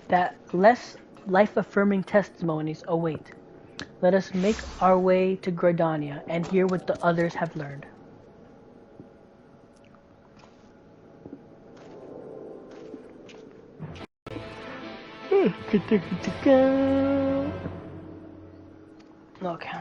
that less life-affirming testimonies await. Let us make our way to Gridania and hear what the others have learned. Okay.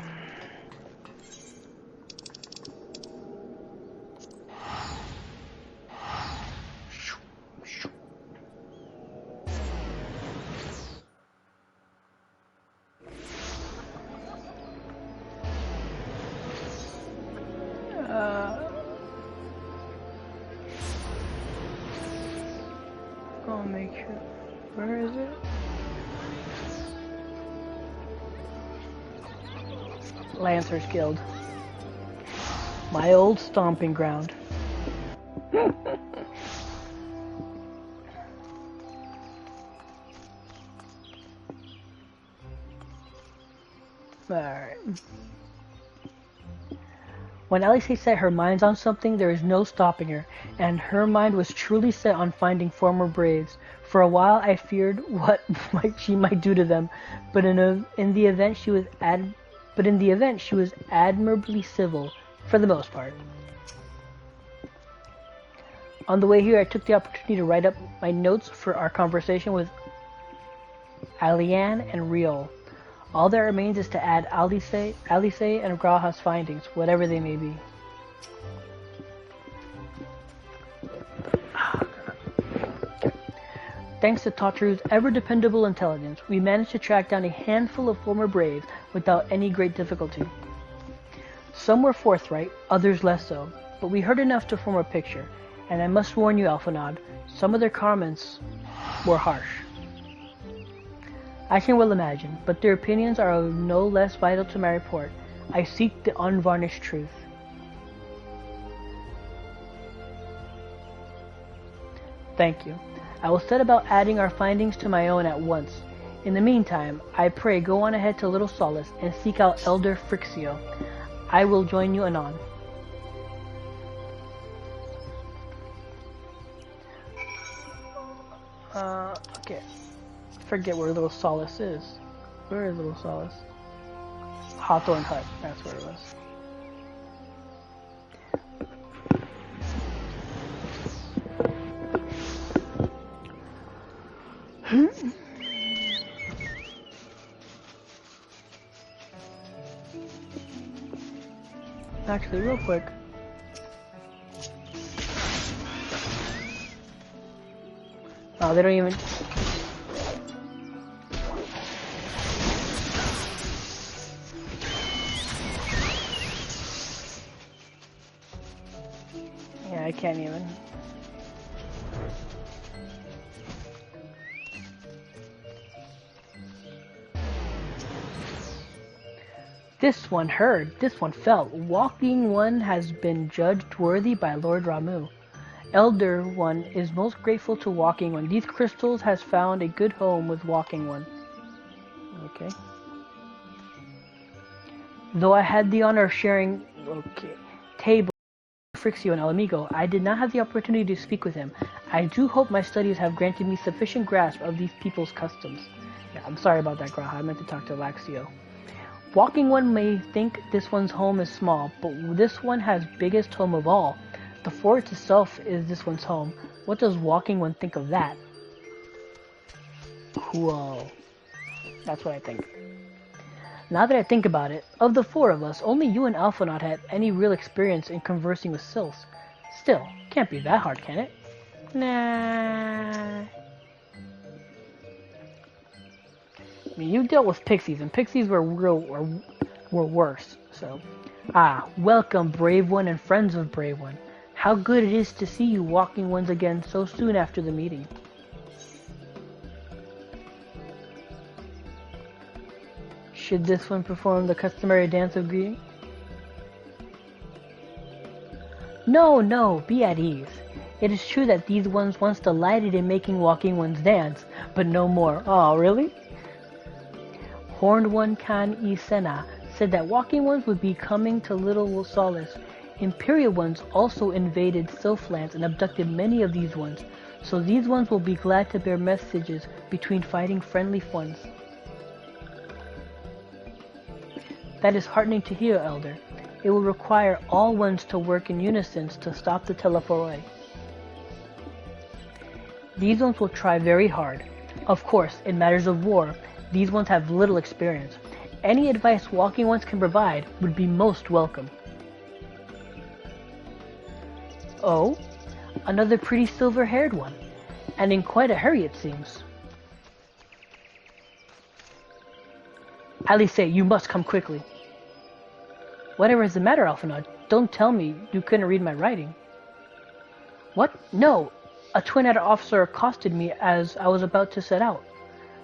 I'll make sure. Where is it? Lancers Guild. My old stomping ground. Alright. When Alice set her mind on something, there is no stopping her, and her mind was truly set on finding former Braves. For a while, I feared what she might do to them, but in the event, she was admirably civil, for the most part. On the way here, I took the opportunity to write up my notes for our conversation with Alianne and Riol. All that remains is to add Alice and Graha's findings, whatever they may be. Thanks to Totru's ever-dependable intelligence, we managed to track down a handful of former Braves without any great difficulty. Some were forthright, others less so, but we heard enough to form a picture, and I must warn you, Alphinaud, some of their comments were harsh. I can well imagine, but their opinions are no less vital to my report. I seek the unvarnished truth. Thank you. I will set about adding our findings to my own at once. In the meantime, I pray go on ahead to Little Solace and seek out Elder Frixio. I will join you anon. Okay. Forget where Little Solace is. Where is Little Solace? Hawthorne Hut, that's where it was. Actually, real quick. Oh, they don't even... Yeah, I can't even. This one heard, this one felt. Walking One has been judged worthy by Lord Ramu. Elder One is most grateful to Walking One. These crystals has found a good home with Walking One. Okay. Though I had the honor of sharing table with Frixio and El Amigo, I did not have the opportunity to speak with him. I do hope my studies have granted me sufficient grasp of these people's customs. Yeah, I'm sorry about that, Graha. I meant to talk to Laxio. Walking One may think this one's home is small, but this one has biggest home of all. The forest itself is this one's home. What does Walking One think of that? Cool. That's what I think. Now that I think about it, of the four of us, only you and Alphinaud had any real experience in conversing with sylphs. Still, can't be that hard, can it? Nah. I mean, you dealt with pixies, and pixies were worse, so. Ah, welcome, Brave One and friends of Brave One. How good it is to see you walking ones again so soon after the meeting. Should this one perform the customary dance of greeting? No, no, be at ease. It is true that these ones once delighted in making walking ones dance, but no more. Oh, really? Horned One Kan Isena said that walking ones would be coming to Little Solace. Imperial ones also invaded Sylphlands and abducted many of these ones, so these ones will be glad to bear messages between fighting friendly ones. That is heartening to hear, Elder. It will require all ones to work in unison to stop the Telephoroi. These ones will try very hard. Of course, in matters of war, these ones have little experience. Any advice walking ones can provide would be most welcome. Oh, another pretty silver-haired one, and in quite a hurry it seems. Alice, you must come quickly. Whatever is the matter, Alphinaud? Don't tell me you couldn't read my writing. What? No! A twin-headed officer accosted me as I was about to set out.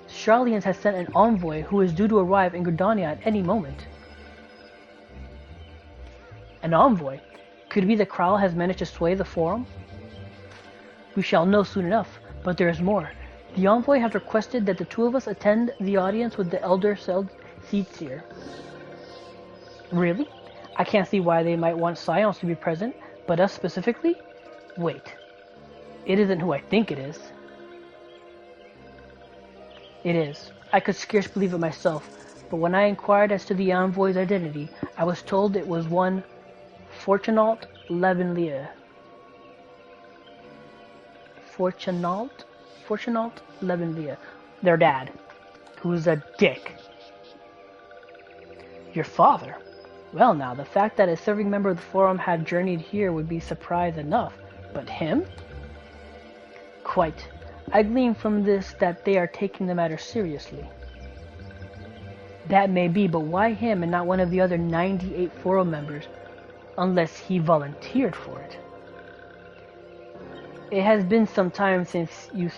Charlians has sent an envoy who is due to arrive in Gridania at any moment. An envoy? Could it be the Krall has managed to sway the Forum? We shall know soon enough, but there is more. The envoy has requested that the two of us attend the audience with the Elder Seedseer. Really? I can't see why they might want Scions to be present, but us specifically? Wait. It isn't who I think it is. It is. I could scarce believe it myself, but when I inquired as to the envoy's identity, I was told it was one Fortunault Levenlier. Fortunault Levenlier. Their dad, who's a dick. Your father? Well now, the fact that a serving member of the Forum had journeyed here would be surprise enough, but him? Quite. I glean from this that they are taking the matter seriously. That may be, but why him and not one of the other 98 Forum members? Unless he volunteered for it. It has been some time since you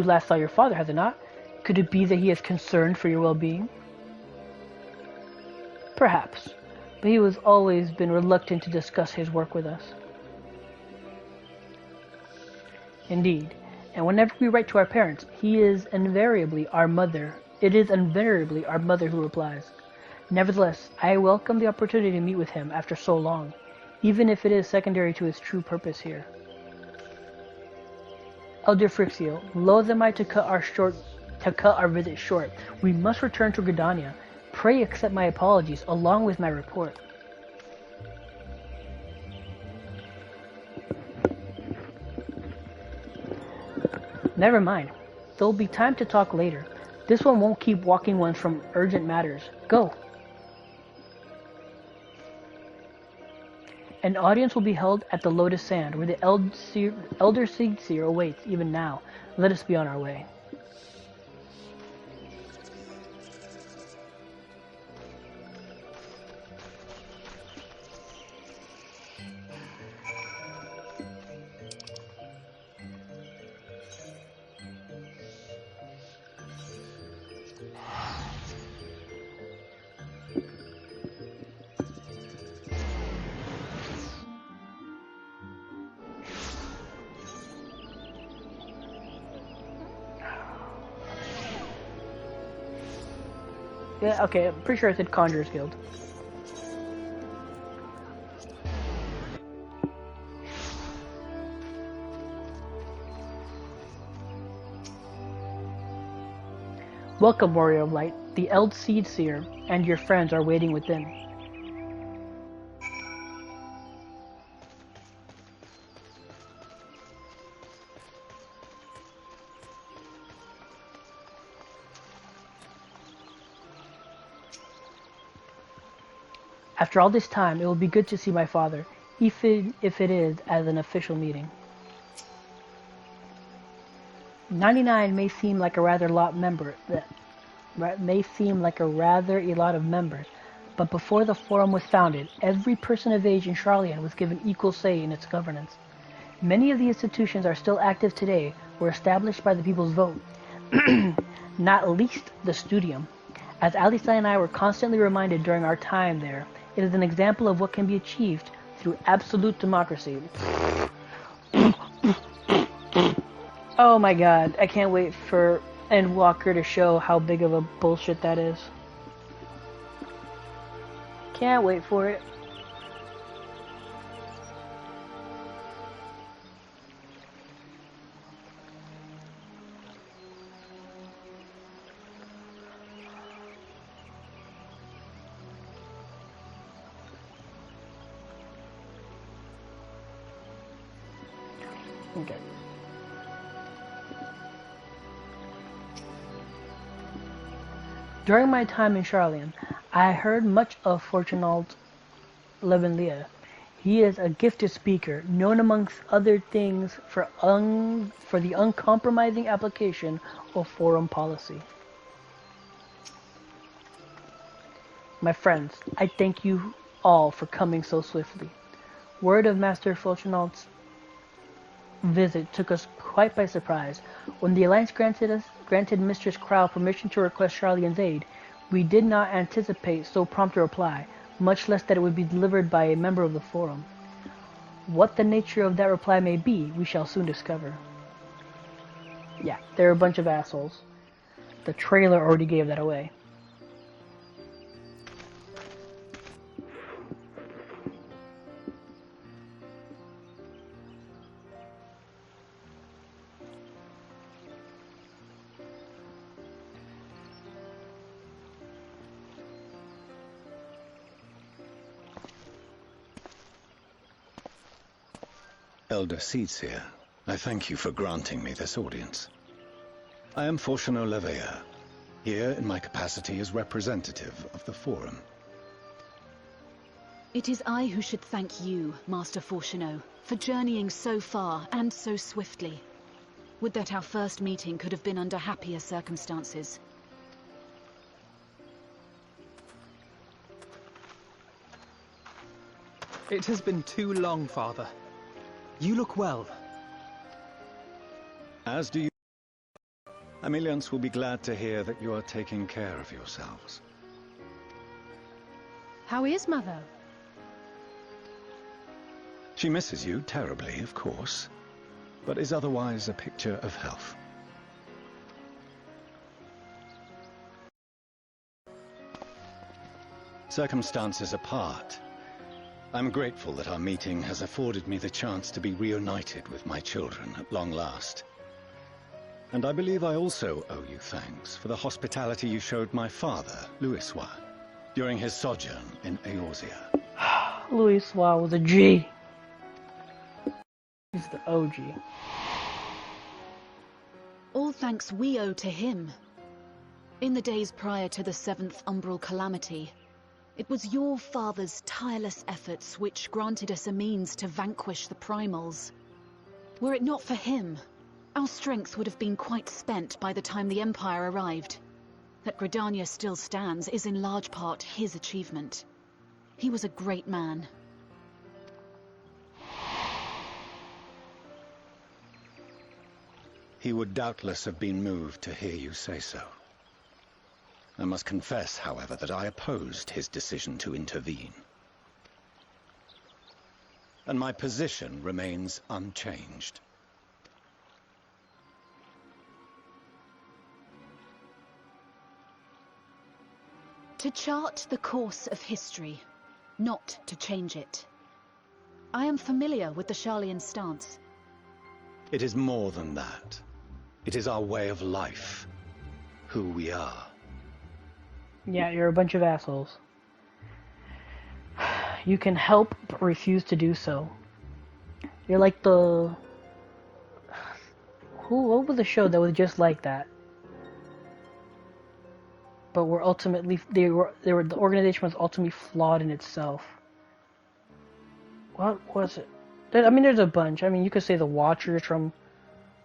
last saw your father, has it not? Could it be that he is concerned for your well-being? Perhaps, but he has always been reluctant to discuss his work with us. Indeed, and whenever we write to our parents, it is invariably our mother who replies. Nevertheless, I welcome the opportunity to meet with him after so long, even if it is secondary to his true purpose here. Elder Frixio, loath am I to cut our visit short. We must return to Gridania. Pray accept my apologies along with my report. Never mind. There'll be time to talk later. This one won't keep walking ones from urgent matters. Go. An audience will be held at the Lotus Sand, where the Elder Seedseer awaits even now. Let us be on our way. Yeah, okay, I'm pretty sure I said Conjurer's Guild. Welcome, Warrior of Light. The Eld Seedseer and your friends are waiting within. After all this time, it will be good to see my father, even if it is as an official meeting. 99 may seem like a rather a lot of members, but before the Forum was founded, every person of age in Sharlayan was given equal say in its governance. Many of the institutions are still active today, were established by the people's vote, not least the Studium. As Alisai and I were constantly reminded during our time there, it is an example of what can be achieved through absolute democracy. Oh my god, I can't wait for Endwalker to show how big of a bullshit that is. Can't wait for it. Okay. During my time in Sharlayan, I heard much of Fortunald Levenlia. He is a gifted speaker, known amongst other things for the uncompromising application of Forum policy. My friends, I thank you all for coming so swiftly. Word of Master Fortunald's visit took us quite by surprise. When the Alliance granted Mistress Crow permission to request Sharlayan's aid, we did not anticipate so prompt a reply, much less that it would be delivered by a member of the Forum. What the nature of that reply may be, we shall soon discover. Yeah, they're a bunch of assholes. The trailer already gave that away. Elder Seedseer, I thank you for granting me this audience. I am Fortuno Leveilleur, here in my capacity as representative of the Forum. It is I who should thank you, Master Fortuno, for journeying so far and so swiftly. Would that our first meeting could have been under happier circumstances. It has been too long, Father. You look well. As do you. Ameliance will be glad to hear that you are taking care of yourselves. How is Mother? She misses you terribly, of course, but is otherwise a picture of health. Circumstances apart, I'm grateful that our meeting has afforded me the chance to be reunited with my children at long last. And I believe I also owe you thanks for the hospitality you showed my father, Louisoix, during his sojourn in Eorzea. Louisoix was a G. He's the OG. All thanks we owe to him. In the days prior to the 7th Umbral Calamity, it was your father's tireless efforts which granted us a means to vanquish the primals. Were it not for him, our strength would have been quite spent by the time the Empire arrived. That Gridania still stands is in large part his achievement. He was a great man. He would doubtless have been moved to hear you say so. I must confess, however, that I opposed his decision to intervene. And my position remains unchanged. To chart the course of history, not to change it. I am familiar with the Sharlayan stance. It is more than that. It is our way of life, who we are. Yeah, you're a bunch of assholes. You can help, but refuse to do so. You're like the... What was the show that was just like that? but were ultimately the organization was ultimately flawed in itself. What was it? I mean, there's a bunch. I mean, you could say the Watchers from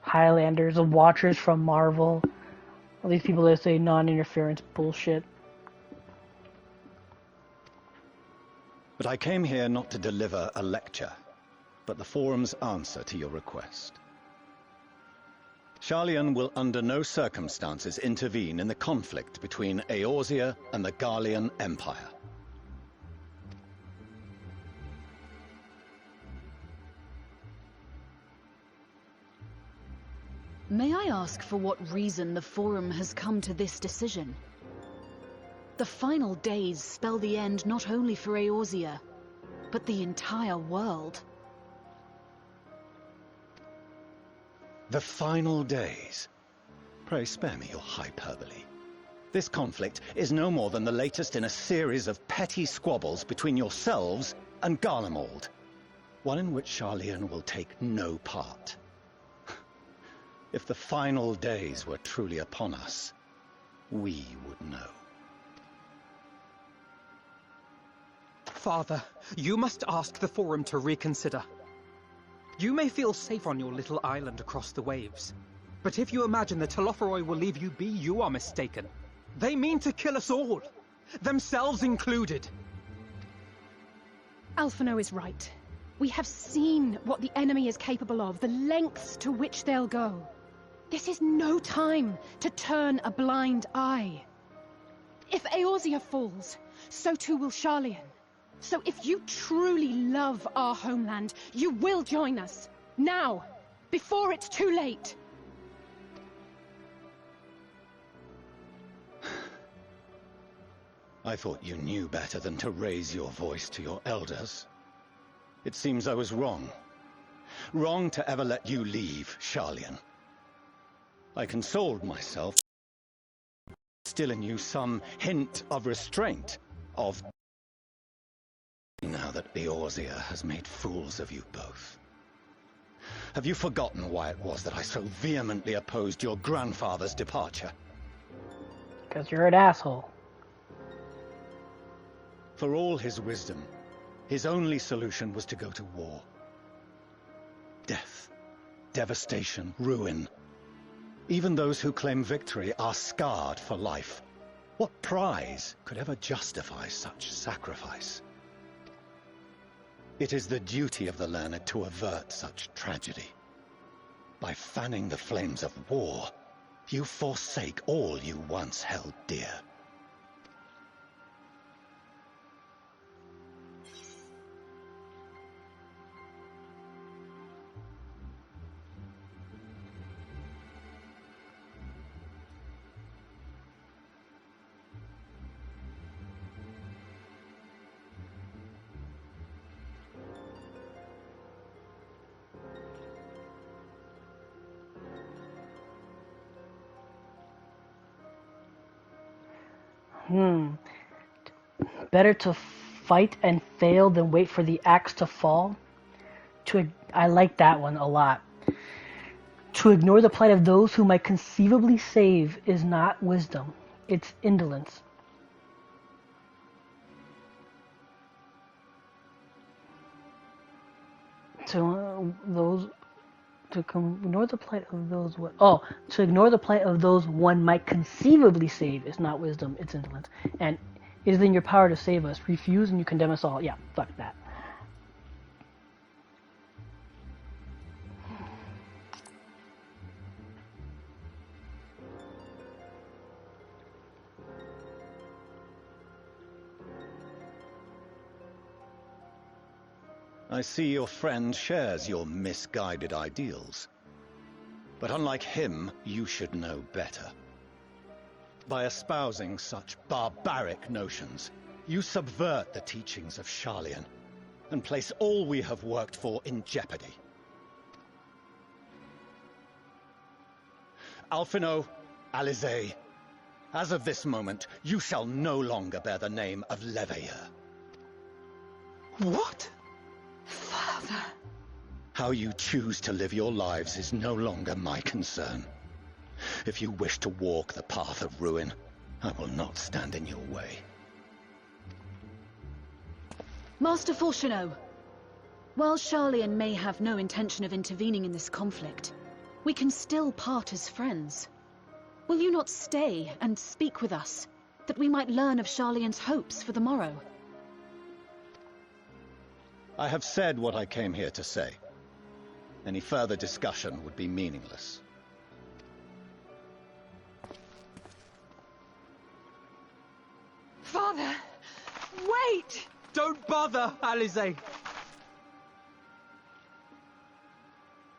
Highlanders, the Watchers from Marvel. All these people that say non-interference bullshit. But I came here not to deliver a lecture, but the Forum's answer to your request. Sharlayan will under no circumstances intervene in the conflict between Eorzea and the Garlean Empire. May I ask for what reason the Forum has come to this decision? The final days spell the end not only for Eorzea, but the entire world. The final days? Pray spare me your hyperbole. This conflict is no more than the latest in a series of petty squabbles between yourselves and Garlemald, one in which Sharlayan will take no part. If the final days were truly upon us, we would know. Father, you must ask the Forum to reconsider. You may feel safe on your little island across the waves, but if you imagine the Telophoroi will leave you be, you are mistaken. They mean to kill us all, themselves included. Alphino is right. We have seen what the enemy is capable of, the lengths to which they'll go. This is no time to turn a blind eye. If Eorzea falls, so too will Sharlayan. So if you truly love our homeland, you will join us. Now, before it's too late. I thought you knew better than to raise your voice to your elders. It seems I was wrong. Wrong to ever let you leave, Sharlayan. I consoled myself, still in you some hint of restraint, of... Now that Eorzea has made fools of you both. Have you forgotten why it was that I so vehemently opposed your grandfather's departure? Because you're an asshole. For all his wisdom, his only solution was to go to war. Death, devastation, ruin. Even those who claim victory are scarred for life. What prize could ever justify such sacrifice? It is the duty of the learned to avert such tragedy. By fanning the flames of war, you forsake all you once held dear. Better to fight and fail than wait for the axe to fall. I like that one a lot. To ignore the plight of those whom I conceivably save is not wisdom, it's indolence. To ignore the plight of those to ignore the plight of those one might conceivably save is not wisdom, it's indolence. And it is in your power to save us. Refuse and you condemn us all. Yeah, fuck that. I see your friend shares your misguided ideals. But unlike him, you should know better. By espousing such barbaric notions, you subvert the teachings of Sharlayan and place all we have worked for in jeopardy. Alphino, Alisaie, as of this moment, you shall no longer bear the name of Leveilleur. What? Father. How you choose to live your lives is no longer my concern. If you wish to walk the path of ruin, I will not stand in your way. Master Fourcheneau, while Charlian may have no intention of intervening in this conflict, we can still part as friends. Will you not stay and speak with us, that we might learn of Charlian's hopes for the morrow? I have said what I came here to say. Any further discussion would be meaningless. Father! Wait! Don't bother, Alize!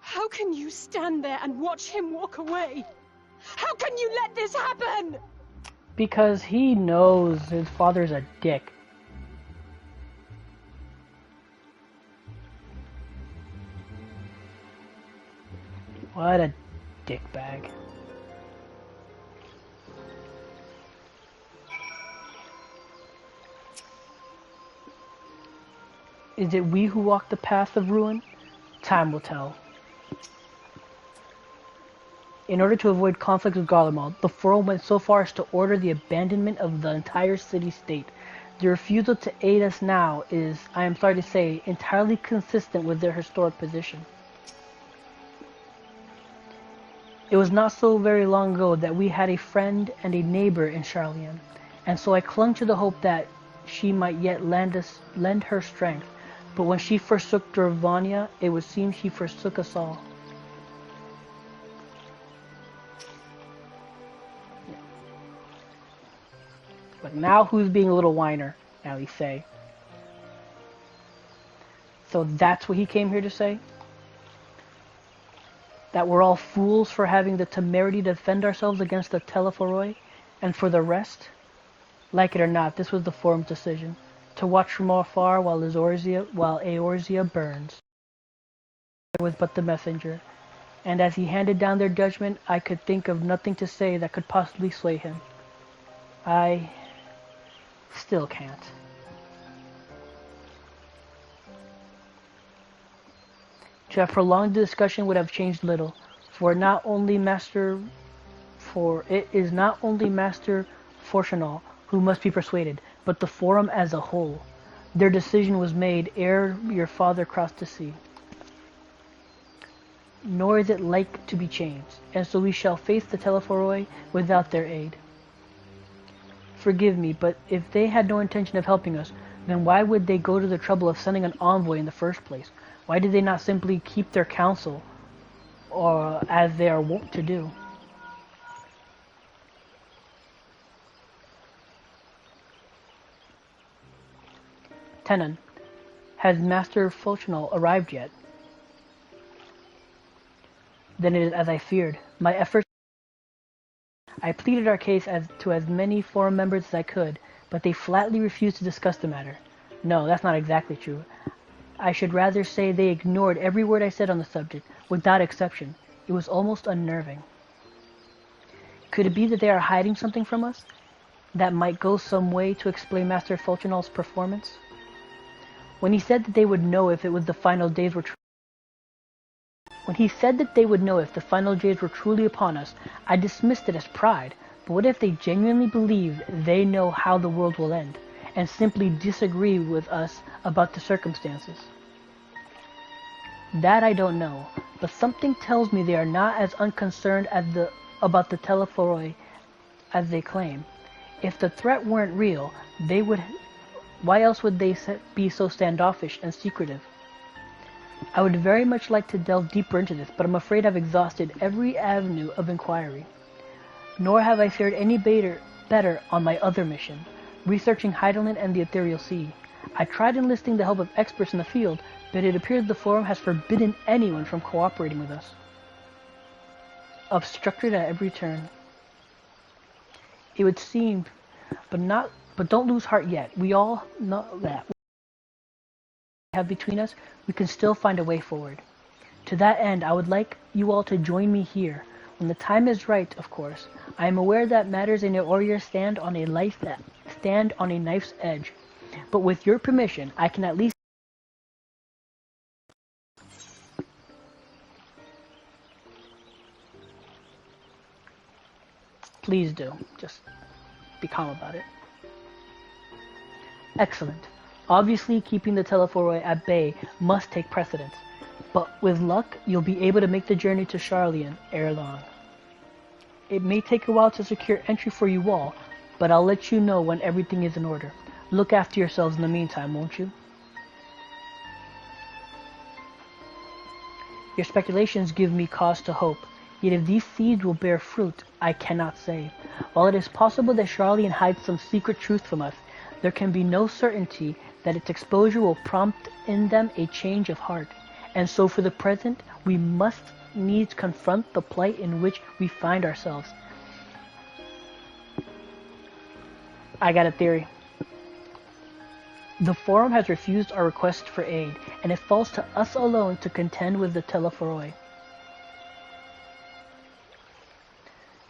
How can you stand there and watch him walk away? How can you let this happen? Because he knows his father's a dick. What a dickbag. Is it we who walk the path of ruin? Time will tell. In order to avoid conflict with Garlemald, the Forum went so far as to order the abandonment of the entire city-state. The refusal to aid us now is, I am sorry to say, entirely consistent with their historic position. It was not so very long ago that we had a friend and a neighbor in Charlian, and so I clung to the hope that she might yet lend her strength. But when she forsook Dravania, it would seem she forsook us all. But now who's being a little whiner, Alice? So that's what he came here to say? That we're all fools for having the temerity to defend ourselves against the Telephoroi, and for the rest? Like it or not, this was the Forum's decision. To watch from afar while Eorzea burns. I was but the messenger, and as he handed down their judgment, I could think of nothing to say that could possibly sway him. I still can't. To have prolonged the discussion would have changed little, for it is not only Master Fourcheneau who must be persuaded, but the Forum as a whole. Their decision was made ere your father crossed the sea. Nor is it like to be changed, and so we shall face the Telephoroi without their aid. Forgive me, but if they had no intention of helping us, then why would they go to the trouble of sending an envoy in the first place? Why did they not simply keep their counsel, or as they are wont to do? Tenon, has Master Fourcheneau arrived yet? Then it is as I feared. My efforts... I pleaded our case to as many Forum members as I could, but they flatly refused to discuss the matter. No, that's not exactly true. I should rather say they ignored every word I said on the subject, without exception. It was almost unnerving. Could it be that they are hiding something from us that might go some way to explain Master Fourcheneau's performance? When he said that they would know if the final days were truly upon us, I dismissed it as pride. But what if they genuinely believe they know how the world will end, and simply disagree with us about the circumstances? That I don't know, but something tells me they are not as unconcerned about the Telephoroi as they claim. If the threat weren't real, they would... Why else would they be so standoffish and secretive? I would very much like to delve deeper into this, but I'm afraid I've exhausted every avenue of inquiry. Nor have I fared any better on my other mission, researching Heidelin and the Ethereal Sea. I tried enlisting the help of experts in the field, but it appears the Forum has forbidden anyone from cooperating with us. Obstructed at every turn. It would seem, but don't lose heart yet. We all know that we have between us, we can still find a way forward. To that end, I would like you all to join me here. When the time is right, of course. I am aware that matters in Eorzea stand on a knife's edge. But with your permission, I can at least... Please do. Just be calm about it. Excellent. Obviously, keeping the Telephoroi at bay must take precedence, but with luck, you'll be able to make the journey to Sharlayan ere long. It may take a while to secure entry for you all, but I'll let you know when everything is in order. Look after yourselves in the meantime, won't you? Your speculations give me cause to hope, yet if these seeds will bear fruit, I cannot say. While it is possible that Sharlayan hides some secret truth from us, there can be no certainty that its exposure will prompt in them a change of heart. And so for the present, we must needs confront the plight in which we find ourselves. I got a theory. The Forum has refused our request for aid, and it falls to us alone to contend with the Telephoroi.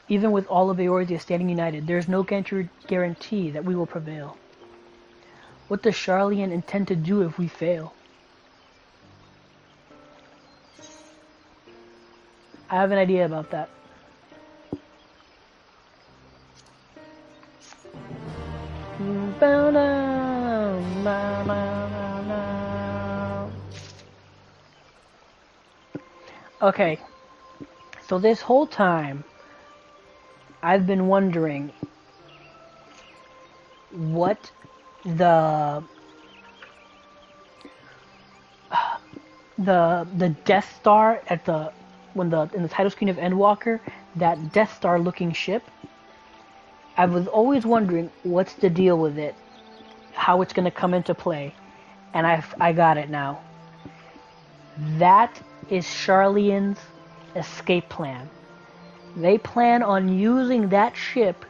Even with all of Eorzea standing united, there is no guarantee that we will prevail. What does Sharlayan intend to do if we fail? I have an idea about that. Okay, so this whole time I've been wondering what the Death Star at the in the title screen of Endwalker, that Death Star looking ship, I was always wondering what's the deal with it, how it's going to come into play, and I got it now. That is Sharlayan's escape plan. They plan on using that ship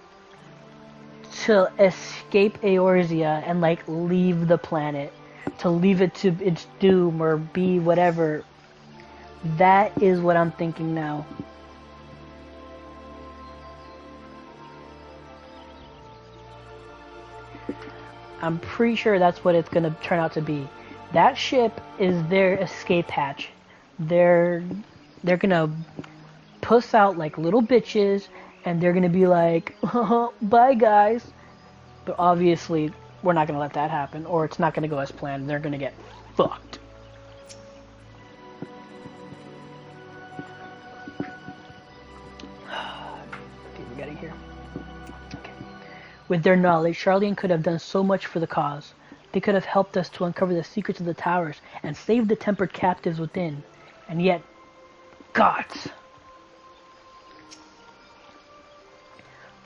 to escape Eorzea and like leave the planet, to leave it to its doom or be whatever. That is what I'm thinking now. I'm pretty sure that's what it's gonna turn out to be. That ship is their escape hatch. They're gonna puss out like little bitches, and they're gonna be like, bye guys. But obviously, we're not gonna let that happen, or it's not gonna go as planned. They're gonna get fucked. We're getting here. Okay. With their knowledge, Sharlayan could have done so much for the cause. They could have helped us to uncover the secrets of the towers and save the tempered captives within. And yet, gods!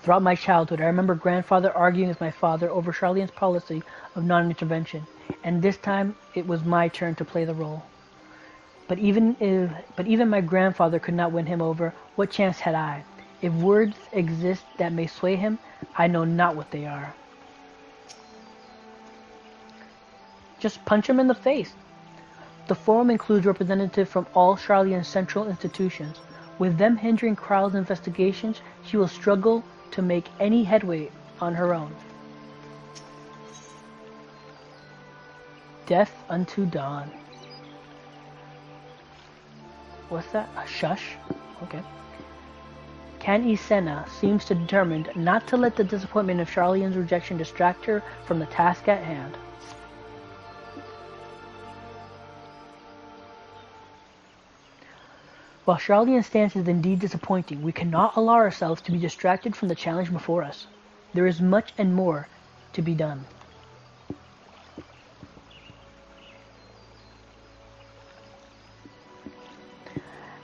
Throughout my childhood, I remember grandfather arguing with my father over Sharlayan's policy of non-intervention, and this time it was my turn to play the role. But even my grandfather could not win him over. What chance had I? If words exist that may sway him, I know not what they are. Just punch him in the face. The forum includes representatives from all Sharlayan's central institutions. With them hindering Kryl's investigations, she will struggle to make any headway on her own. Death unto dawn. What's that? A shush? Okay. Kan Isena seems determined not to let the disappointment of Sharlayan's rejection distract her from the task at hand. While Sharlayan's stance is indeed disappointing, we cannot allow ourselves to be distracted from the challenge before us. There is much and more to be done.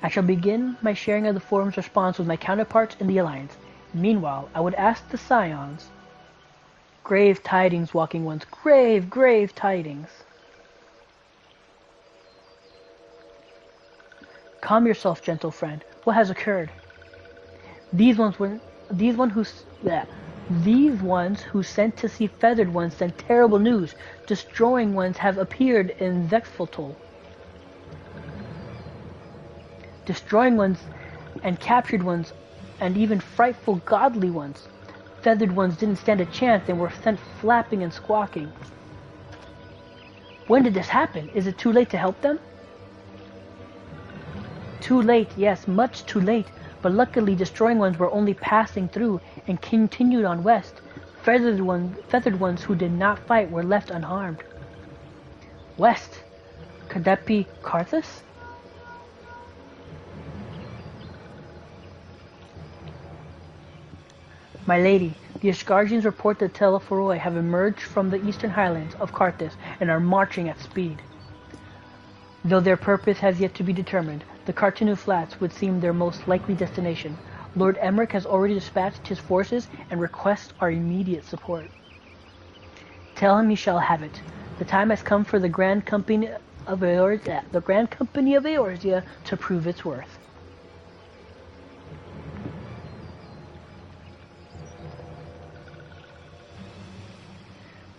I shall begin my sharing of the Forum's response with my counterparts in the Alliance. Meanwhile, I would ask the Scions. Grave tidings, Walking Ones. Grave, grave tidings. Calm yourself, gentle friend. What has occurred? These ones who sent to see Feathered Ones sent terrible news. Destroying Ones have appeared in Vexfotol. Destroying Ones and Captured Ones, and even frightful godly ones. Feathered Ones didn't stand a chance and were sent flapping and squawking. When did this happen? Is it too late to help them? Too late, yes, much too late, but luckily Destroying Ones were only passing through and continued on west. feathered ones who did not fight were left unharmed. West? Could that be Karthus? My lady, the Asgardians report that Telephoroi have emerged from the eastern highlands of Karthus and are marching at speed. Though their purpose has yet to be determined, the Cartanu Flats would seem their most likely destination. Lord Emmerich has already dispatched his forces and requests our immediate support. Tell him he shall have it. The time has come for the Grand Company of Eorzea to prove its worth.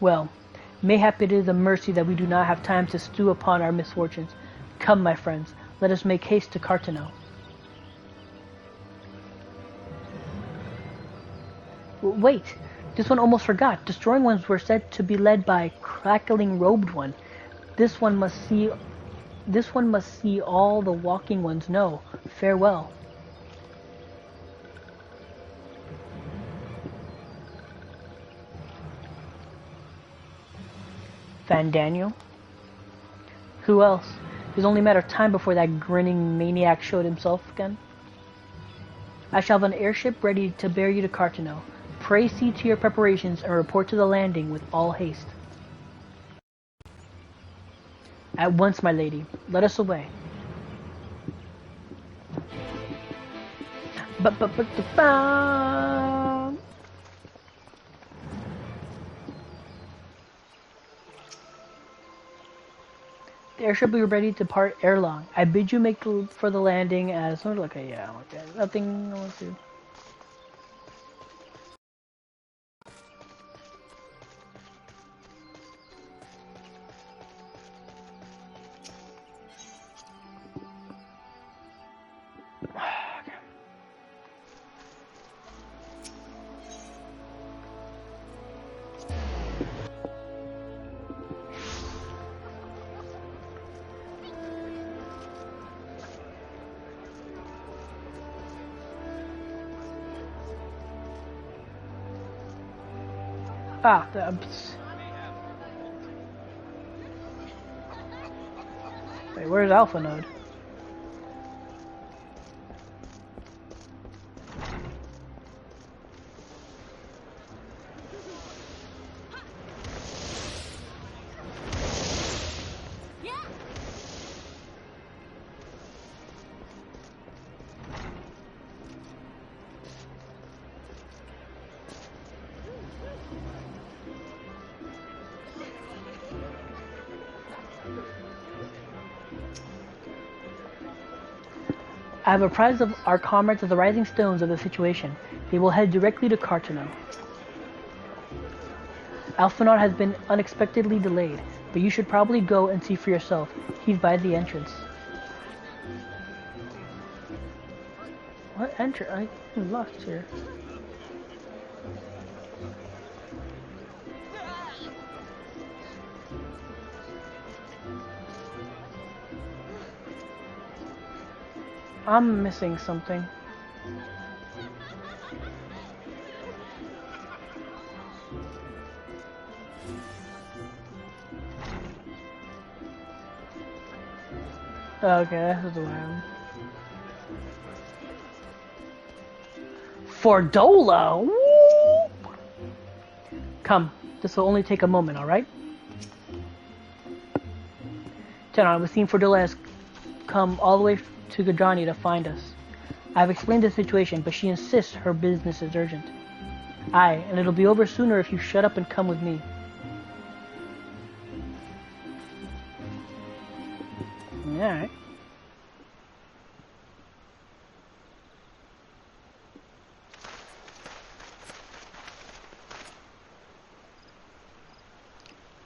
Well, mayhap it is a mercy that we do not have time to stew upon our misfortunes. Come, my friends, let us make haste to Cartano. Wait, this one almost forgot. Destroying ones were said to be led by Crackling Robed One. This one must see all the walking ones know. Farewell. Van Daniel? Who else? It was only a matter of time before that grinning maniac showed himself again. I shall have an airship ready to bear you to Cartano. Pray see to your preparations and report to the landing with all haste. At once, my lady. Let us away. The airship will be ready to depart ere long. I bid you make for the landing as soon as... Okay, yeah, okay. Nothing I want to... Ah, wait, where's Alpha Node? I have apprised of our comrades of the rising stones of the situation. They will head directly to Cartano. Alphanor has been unexpectedly delayed, but you should probably go and see for yourself. He's by the entrance. What entrance? I'm lost here. I'm missing something. Okay, this is the one. Fordola! Woo! Come, this will only take a moment, alright? Tenon, we've seen Fordola has come all the way to Gadrani to find us. I've explained the situation, but she insists her business is urgent. Aye, and it'll be over sooner if you shut up and come with me. Alright.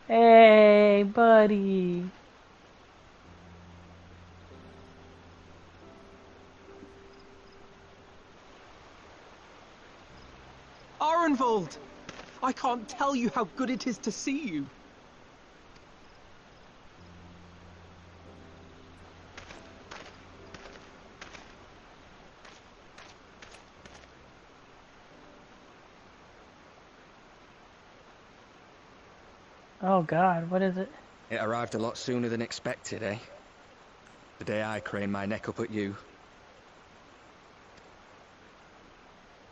Hey, buddy. Arenvold! I can't tell you how good it is to see you. Oh god, what is it? It arrived a lot sooner than expected, eh? The day I craned my neck up at you.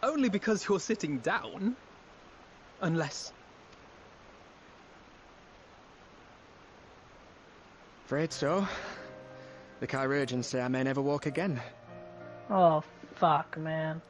Only because you're sitting down. Unless... Afraid so. The chirurgeons say I may never walk again. Oh, fuck, man.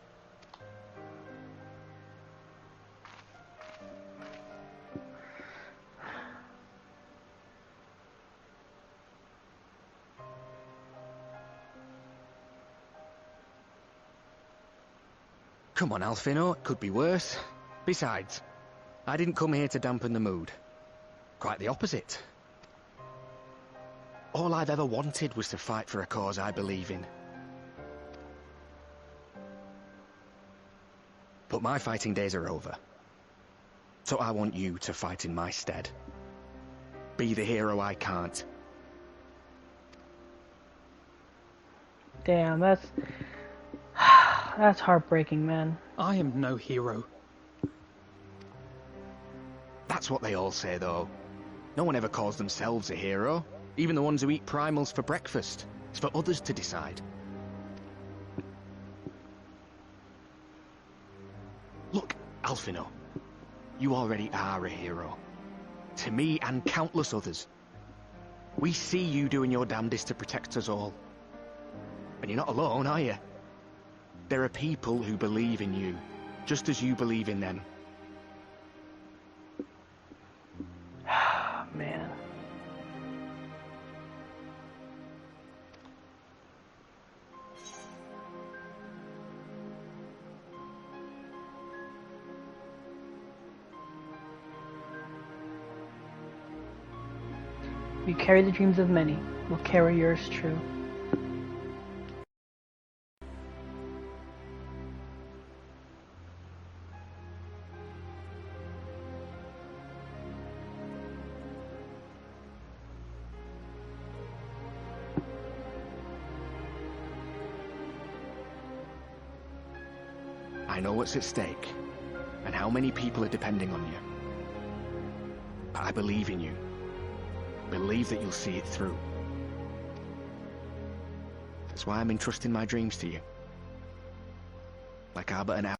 Come on, Alfino, it could be worse. Besides, I didn't come here to dampen the mood. Quite the opposite. All I've ever wanted was to fight for a cause I believe in. But my fighting days are over. So I want you to fight in my stead. Be the hero I can't. Damn, that's heartbreaking, man. I am no hero. That's what they all say, though. No one ever calls themselves a hero. Even the ones who eat primals for breakfast. It's for others to decide. Look, Alfino. You already are a hero. To me and countless others. We see you doing your damnedest to protect us all. And you're not alone, are you? There are people who believe in you, just as you believe in them. Man. You carry the dreams of many, will carry yours true. I know what's at stake, and how many people are depending on you. But I believe in you. Believe that you'll see it through. That's why I'm entrusting my dreams to you. Like Albert and Al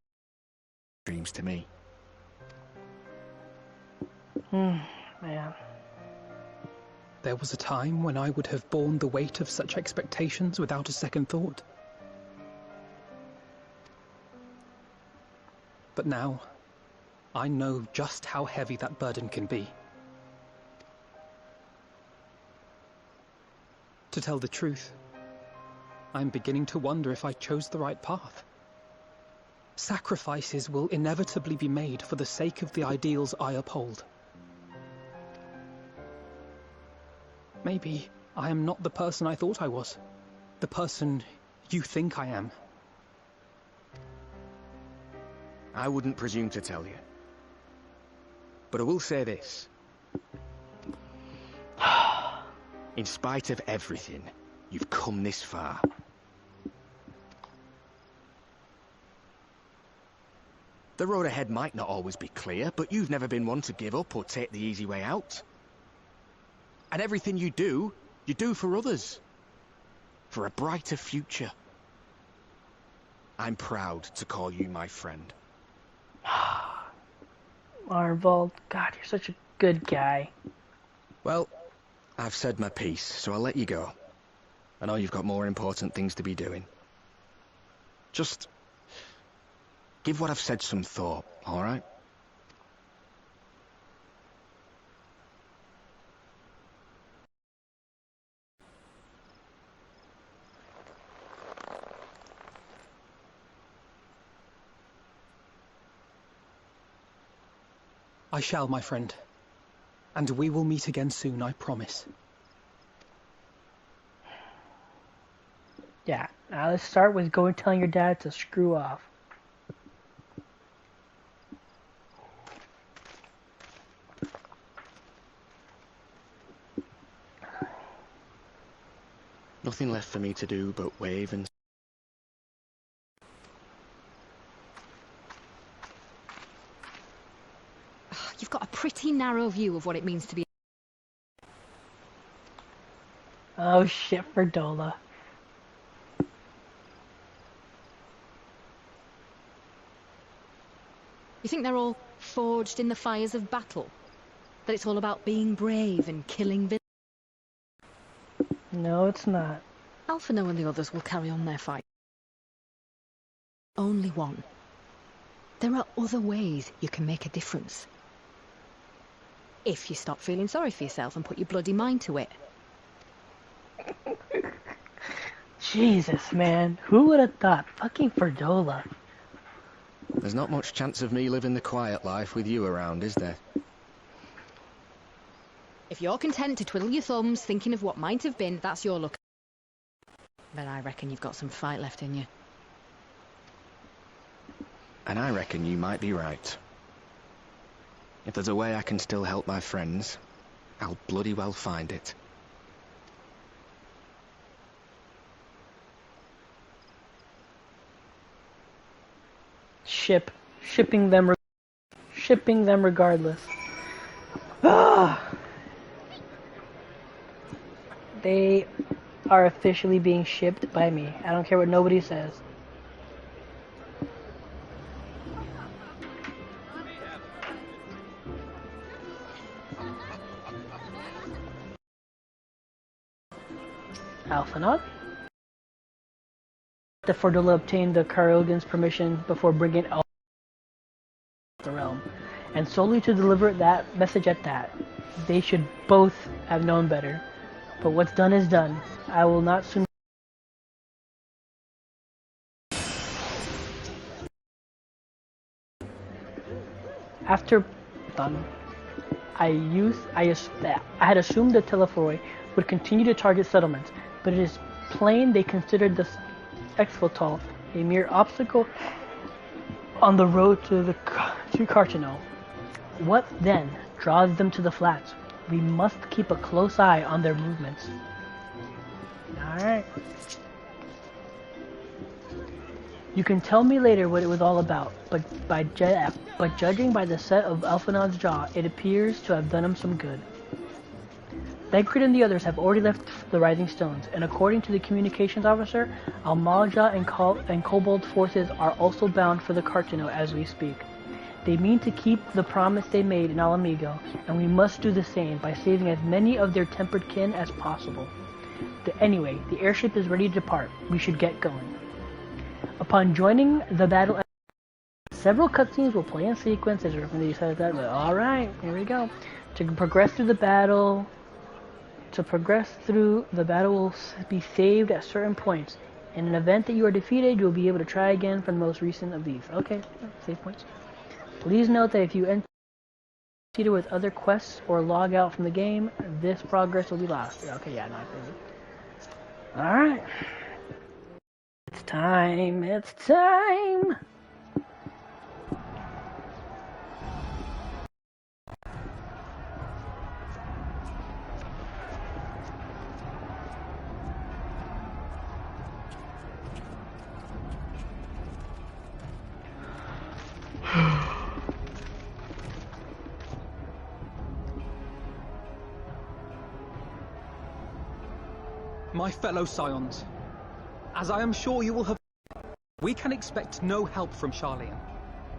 dreams to me. Man. There was a time when I would have borne the weight of such expectations without a second thought. But now, I know just how heavy that burden can be. To tell the truth, I'm beginning to wonder if I chose the right path. Sacrifices will inevitably be made for the sake of the ideals I uphold. Maybe I am not the person I thought I was. The person you think I am. I wouldn't presume to tell you. But I will say this. In spite of everything, you've come this far. The road ahead might not always be clear, but you've never been one to give up or take the easy way out. And everything you do for others. For a brighter future. I'm proud to call you my friend. Arvold, God, you're such a good guy. Well, I've said my piece, so I'll let you go. I know you've got more important things to be doing. Just give what I've said some thought, all right? I shall, my friend. And we will meet again soon, I promise. Yeah, now let's start with going telling your dad to screw off. Nothing left for me to do but wave and... You've got a pretty narrow view of what it means to be... Oh shit for Dola. You think they're all forged in the fires of battle? That it's all about being brave and killing villains? No, it's not. Alphino and the others will carry on their fight. Only one. There are other ways you can make a difference. If you stop feeling sorry for yourself and put your bloody mind to it. Jesus, man. Who would have thought? Fucking Ferdola. There's not much chance of me living the quiet life with you around, is there? If you're content to twiddle your thumbs thinking of what might have been, that's your luck. But I reckon you've got some fight left in you. And I reckon you might be right. If there's a way I can still help my friends, I'll bloody well find it. Shipping them regardless. Ah! They are officially being shipped by me. I don't care what nobody says. Alphanot? The Ferdola obtained the Karogan's permission before bringing Alphanot to the realm, and solely to deliver that message at that. They should both have known better. But what's done is done. I will not soon. After done, I had assumed the Telephoroi would continue to target settlements, but it is plain they considered the Exfiltol a mere obstacle on the road to Carchino. What then draws them to the flats? We must keep a close eye on their movements. Alright. You can tell me later what it was all about, but judging by the set of Alphanod's jaw, it appears to have done him some good. Thancred and the others have already left the Rising Stones, and according to the communications officer, Almalja and Kobold forces are also bound for the Carchino as we speak. They mean to keep the promise they made in Alamigo, and we must do the same by saving as many of their tempered kin as possible. Anyway, the airship is ready to depart. We should get going. Upon joining the battle, several cutscenes will play in sequence as everybody says that, but alright, here we go. To progress through the battle will be saved at certain points. In an event that you are defeated, you will be able to try again from the most recent of these. Okay, save points. Please note that if you enter with other quests or log out from the game, this progress will be lost. Okay, yeah, not really. Alright. It's time. My fellow Scions, as I am sure you will have, we can expect no help from Sharlayan,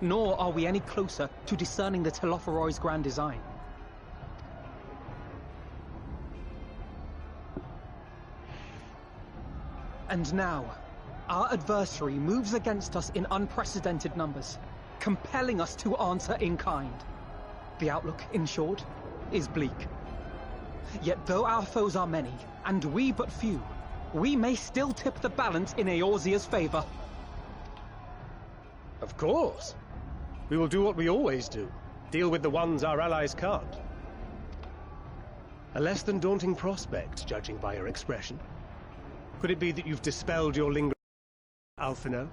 nor are we any closer to discerning the Telophoroi's grand design. And now, our adversary moves against us in unprecedented numbers, compelling us to answer in kind. The outlook, in short, is bleak. Yet though our foes are many, and we but few, we may still tip the balance in Eorzea's favor. Of course. We will do what we always do. Deal with the ones our allies can't. A less than daunting prospect, judging by your expression. Could it be that you've dispelled your lingering Alphino?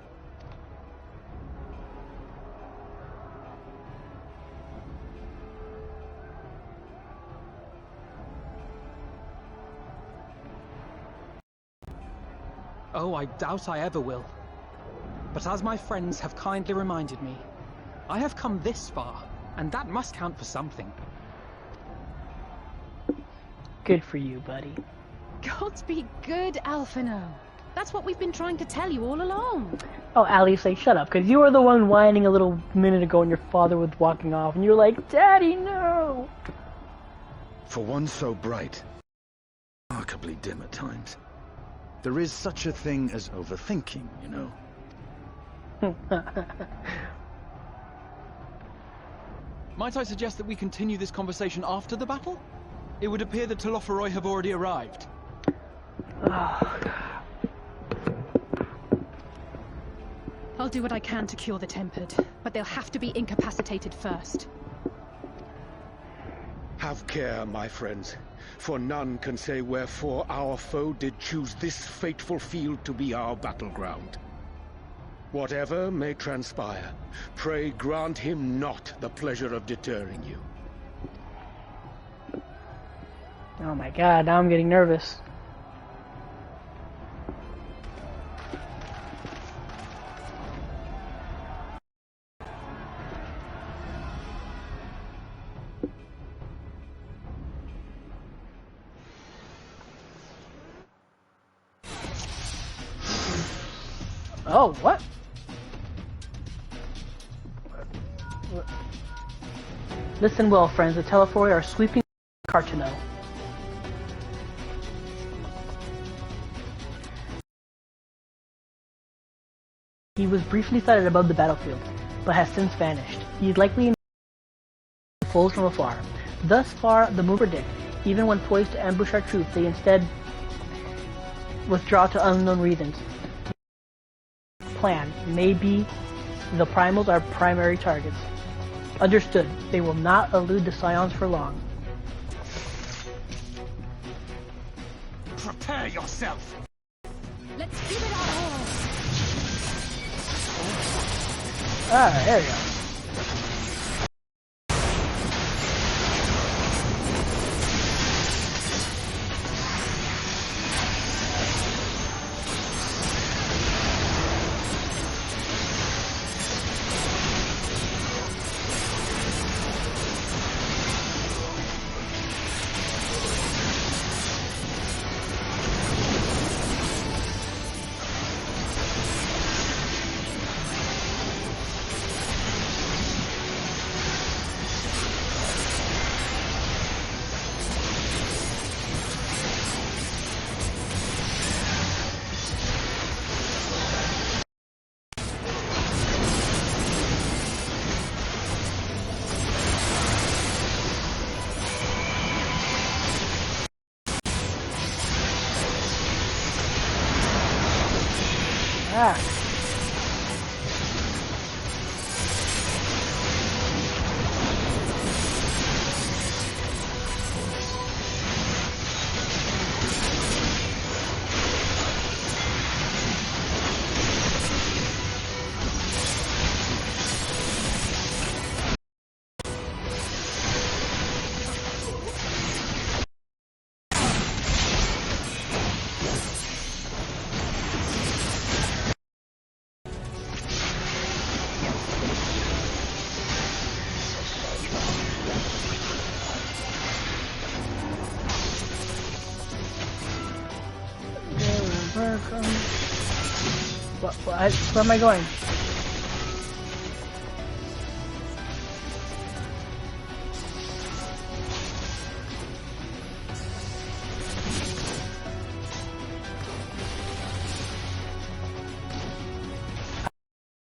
Oh, I doubt I ever will. But as my friends have kindly reminded me, I have come this far And that must count for something. Good for you, buddy. Gods be good, Alphino. That's what we've been trying to tell you all along. Oh, Allie, say shut up, because you were the one whining a little minute ago and your father was walking off, and you were like, Daddy, no! For one so bright, remarkably dim at times. There is such a thing as overthinking, you know. Might I suggest that we continue this conversation after the battle? It would appear that Telophoroi have already arrived. Oh, God. I'll do what I can to cure the Tempered, but they'll have to be incapacitated first. Have care, my friends, for none can say wherefore our foe did choose this fateful field to be our battleground. Whatever may transpire, pray grant him not the pleasure of deterring you. Oh my God, now I'm getting nervous. Oh, what? Listen well, friends. The Telophoroi are sweeping Cartano. He was briefly sighted above the battlefield, but has since vanished. He is likely in foes from afar. Thus far, the move predict. Even when poised to ambush our troops, they instead withdraw to unknown reasons. Plan. Maybe the primals are primary targets. Understood. They will not elude the Scions for long. Prepare yourself! Let's give it our all! Ah, there you go. Ah. Where am I going?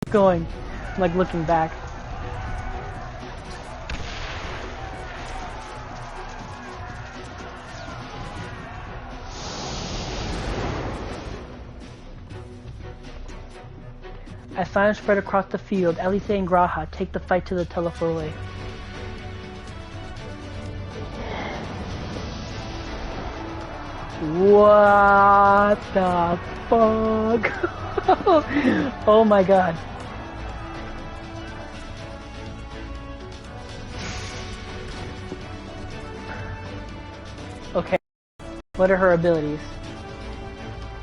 Going, I'm like looking back. As silence spread across the field, Alice and Graha take the fight to the Telophoroi. What the fuck? Oh my god. Okay. What are her abilities?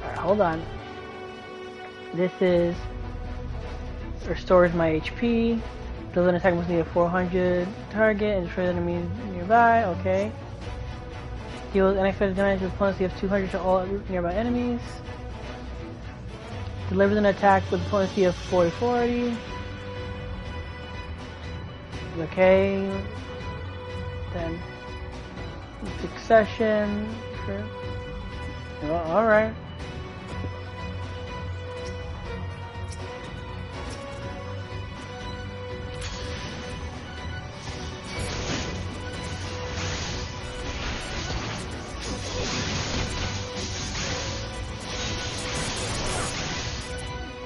Alright, hold on. This is... restores my HP, Does an attack must need a 400 target and destroy enemies nearby. Okay. Deals unexpected damage with potency of 200 to all nearby enemies. Delivers an attack with potency of 40-40. Okay. Then succession. Sure. Well, alright.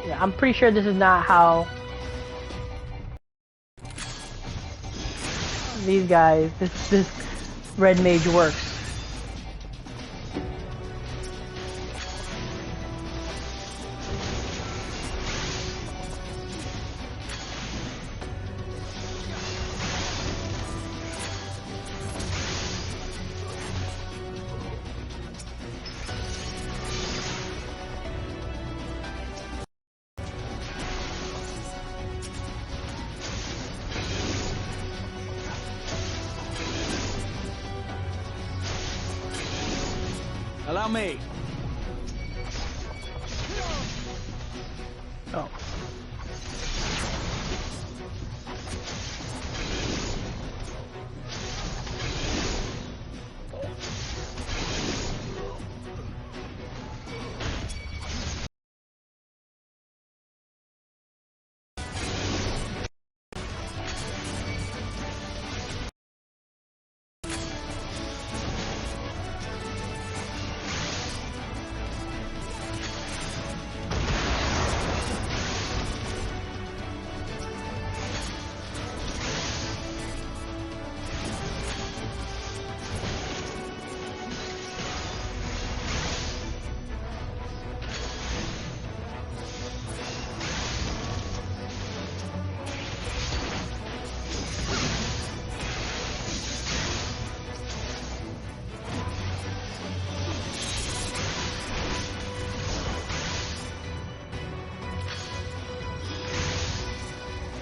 Yeah, I'm pretty sure this is not how these guys, this red mage works. Allow me. Oh.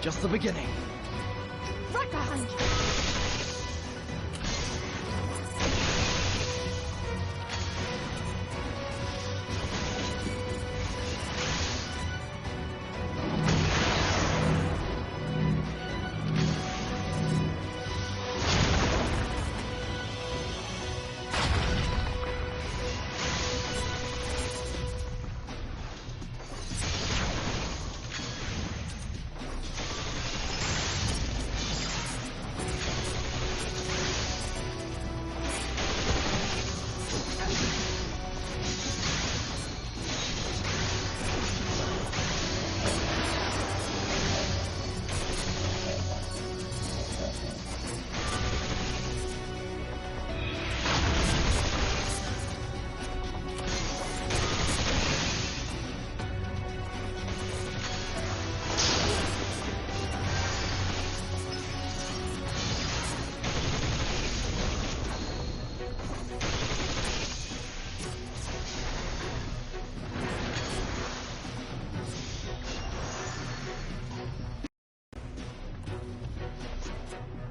Just the beginning. Right behind you.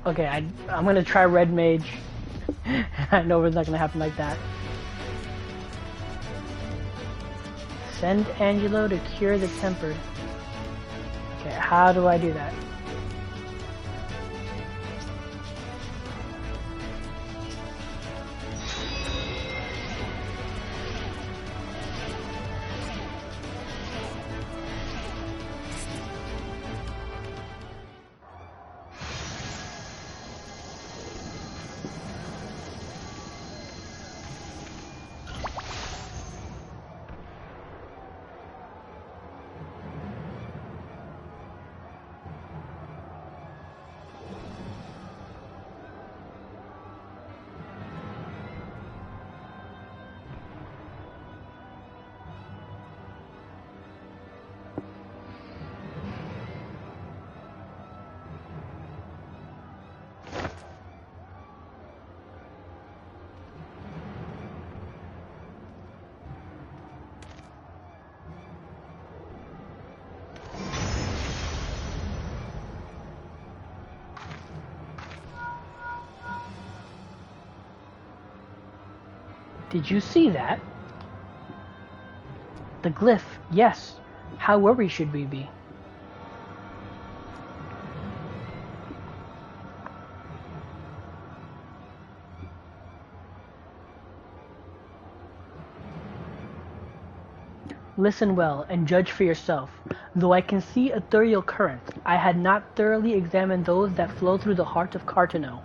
Okay, I'm gonna try red mage. I know it's not gonna happen like that. Send Angelo to cure the temper. Okay, how do I do that? Did you see that? The glyph, yes. How worried should we be? Listen well, and judge for yourself. Though I can see ethereal currents, I had not thoroughly examined those that flow through the heart of Cartano.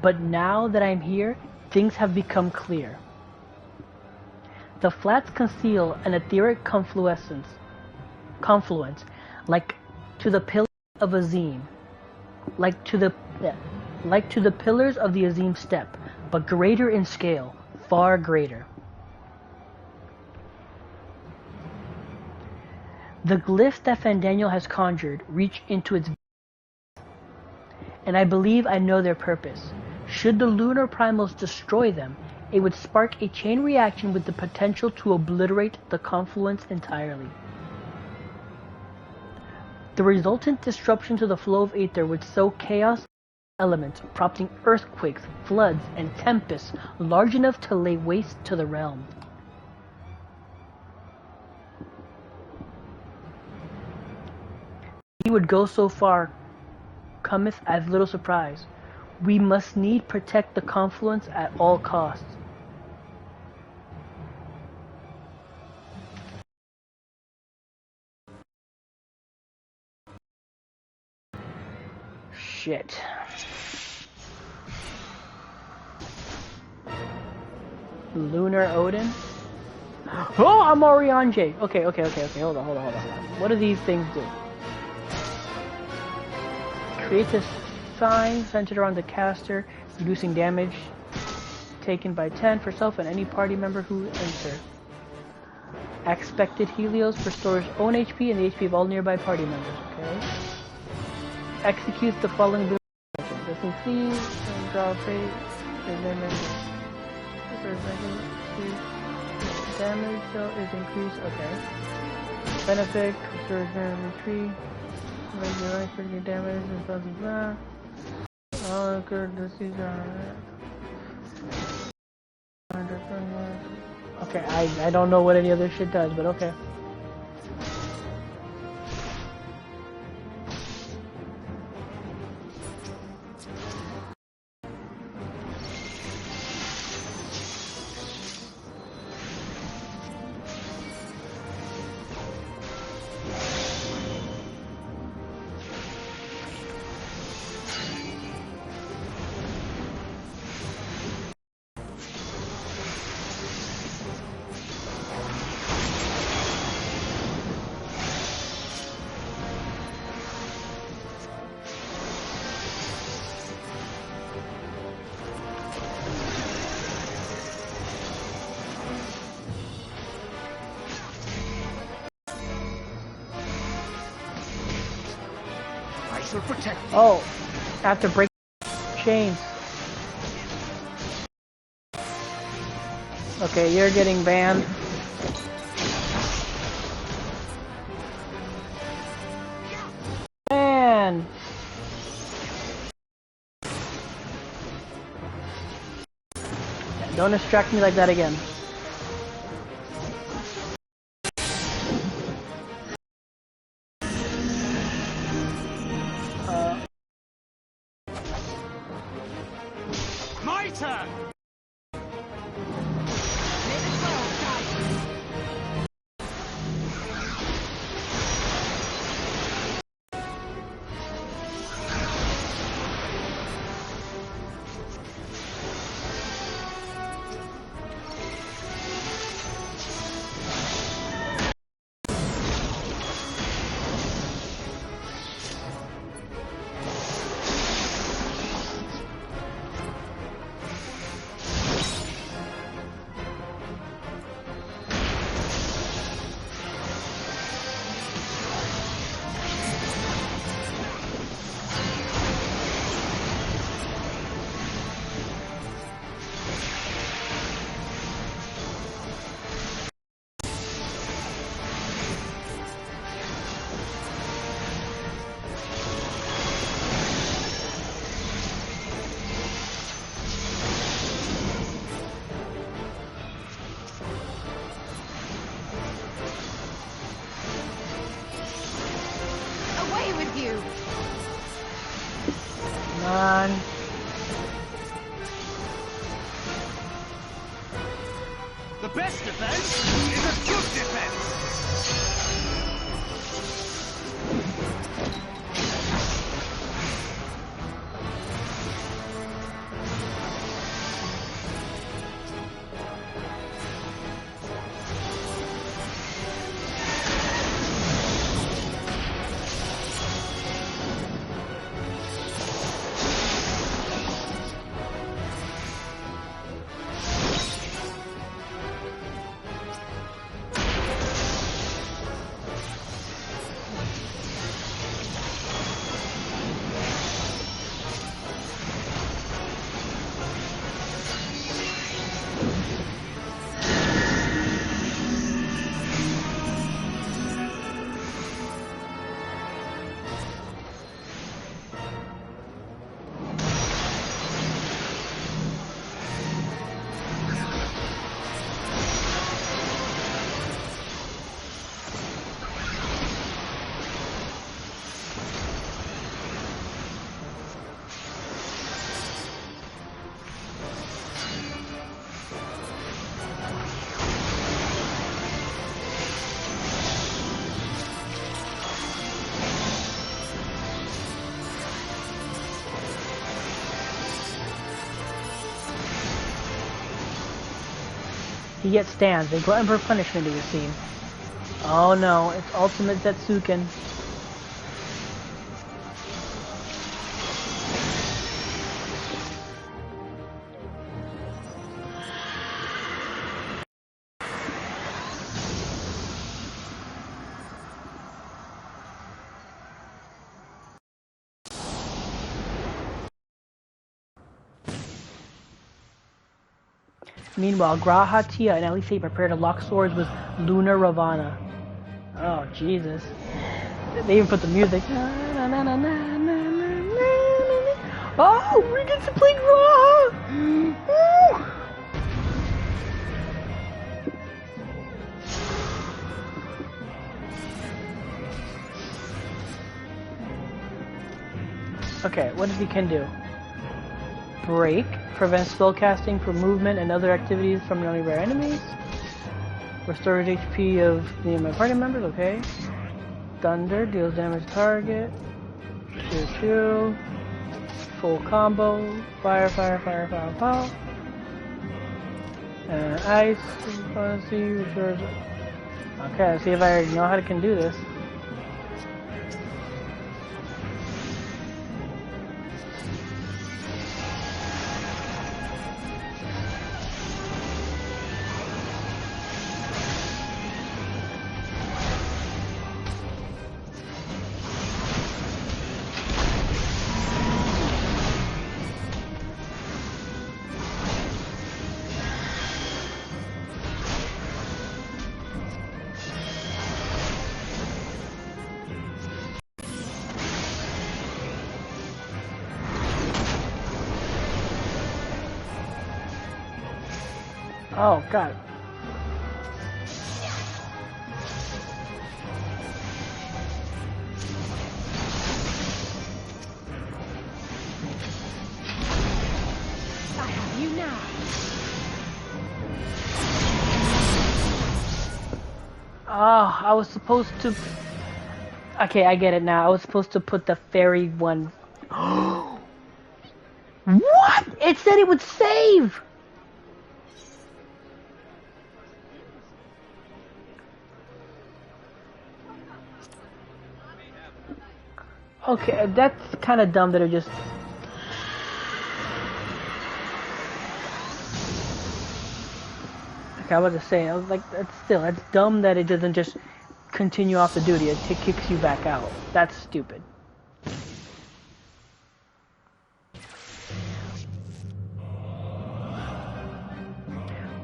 But now that I am here, things have become clear. The flats conceal an etheric confluence, like to the pillars of Azim, like to the pillars of the Azim step, but greater in scale, far greater. The glyphs that Fandaniel has conjured reach into its and I believe I know their purpose. Should the lunar primals destroy them, it would spark a chain reaction with the potential to obliterate the confluence entirely. The resultant disruption to the flow of aether would sow chaos elements, prompting earthquakes, floods, and tempests large enough to lay waste to the realm. He would go so far, cometh as little surprise. We must need protect the confluence at all costs. Shit. Lunar Odin? Oh, I'm Oriange! Okay, hold on. What do these things do? Creates a sign centered around the caster, reducing damage taken by 10 for self and any party member who enters. Expected Helios restores own HP and the HP of all nearby party members. Okay. Executes the following boon. This includes draw fate, damage is increased. Okay. Benefit, restores retreat. Regular life for your damage and blah blah blah. All occurred this season. Okay, I don't know what any other shit does, but okay. Oh, I have to break chains. Okay, you're getting banned. Man. Don't distract me like that again. Come on. The best defense is a good defense! He yet stands, a glutton for punishment, it would seem. Oh no, it's ultimate Zetsuken. Meanwhile, Graha, Tia, and Elise prepare to lock swords with Luna Ravana. Oh, Jesus. They even put the music. Oh, we get to play Graha! Okay, what does he can do? Break. Prevents spellcasting for movement and other activities from only rare enemies. Restores HP of me and my party members, okay. Thunder, deals damage to target. Pew. Full combo. Fire, fire, fire, fire, pow. And ice. Let's see, restores. Okay, let's see if I know how to can do this. Oh, God. I have you now. Oh, I was supposed to... Okay, I get it now. I was supposed to put the fairy one... What? It said it would save! Okay, that's kind of dumb that it just... Okay, I was just saying, I was like, that's dumb that it doesn't just continue off the duty, it kicks you back out. That's stupid.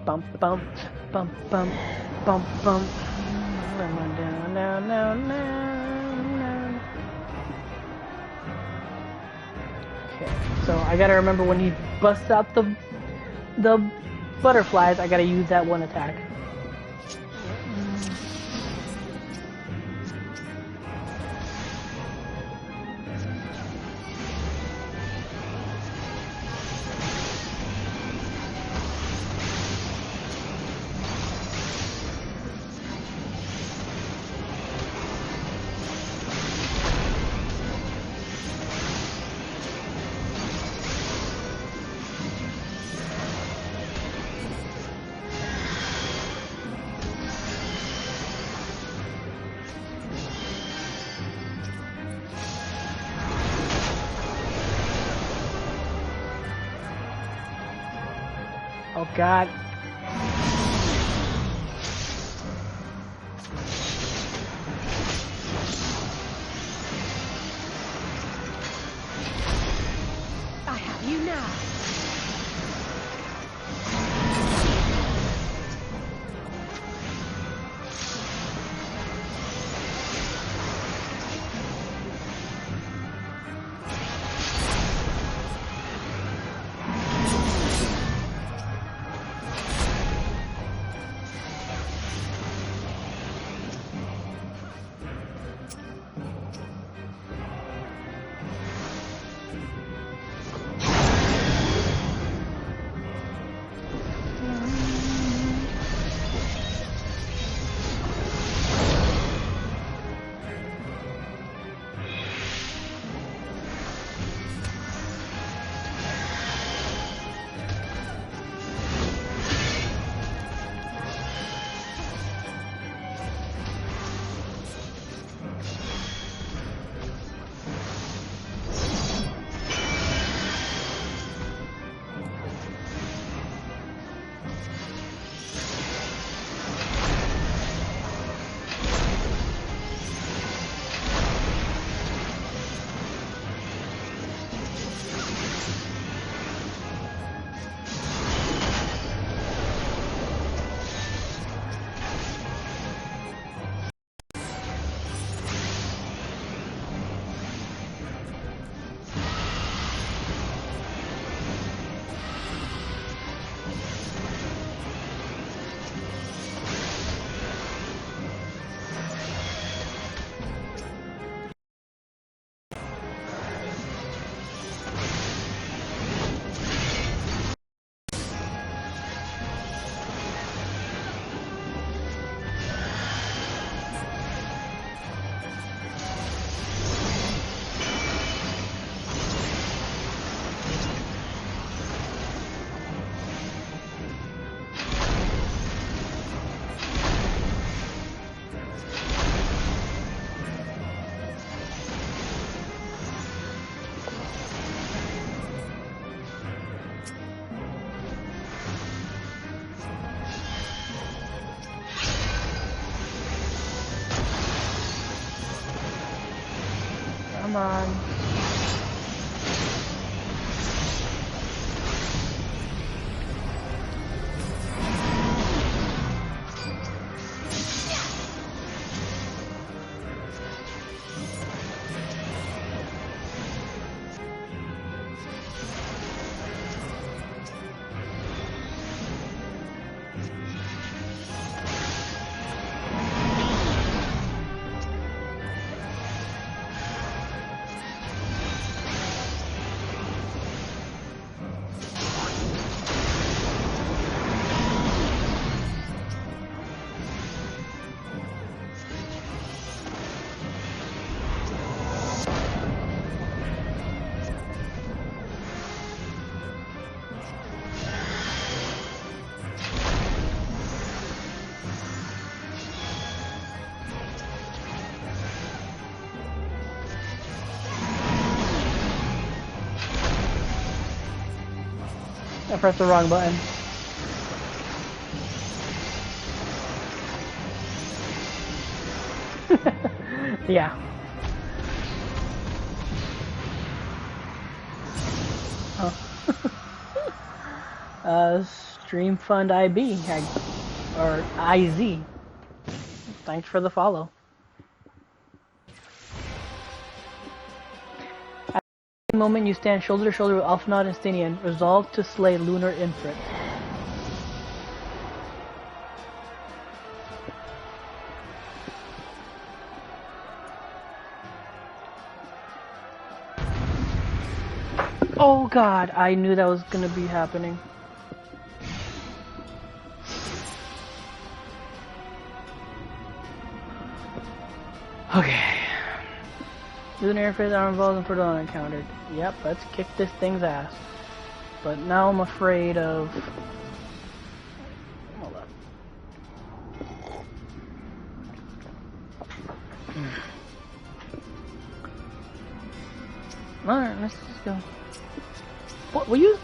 Bump, bump, bump, bump, bump, bump. Down, down, down, down. Okay, so I gotta remember when he busts out the butterflies, I gotta use that one attack. Oh god. I have you now. Come on. I pressed the wrong button. Yeah. Oh. Stream Fund IB or IZ. Thanks for the follow. At the moment you stand shoulder to shoulder with Alphinaud and Stinian, resolved to slay Lunar Infrit. Oh god, I knew that was gonna be happening. Okay. Lunar Infrit are involved in Ferdinand encountered. Yep, let's kick this thing's ass. But now I'm afraid of... Hold up. Alright, let's just go. What, will you...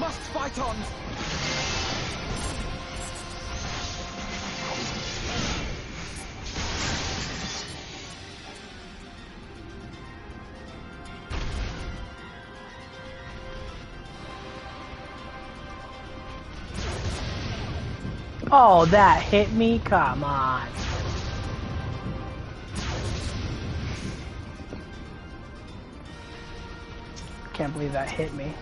must fight on! Oh, that hit me? Come on. Can't believe that hit me.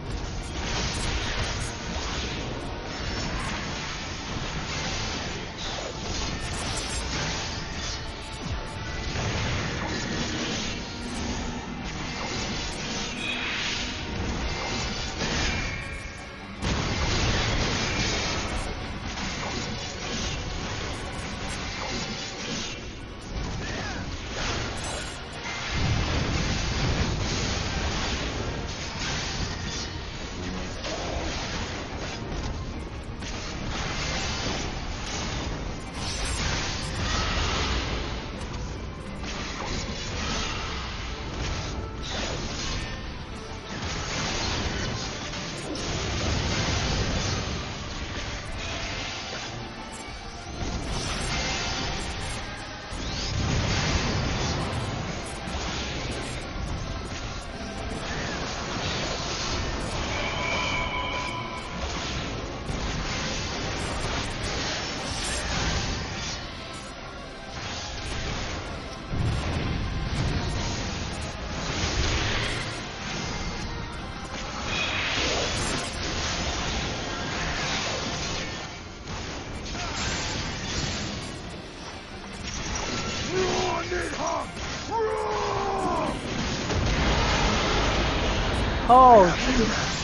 Oh, shoot.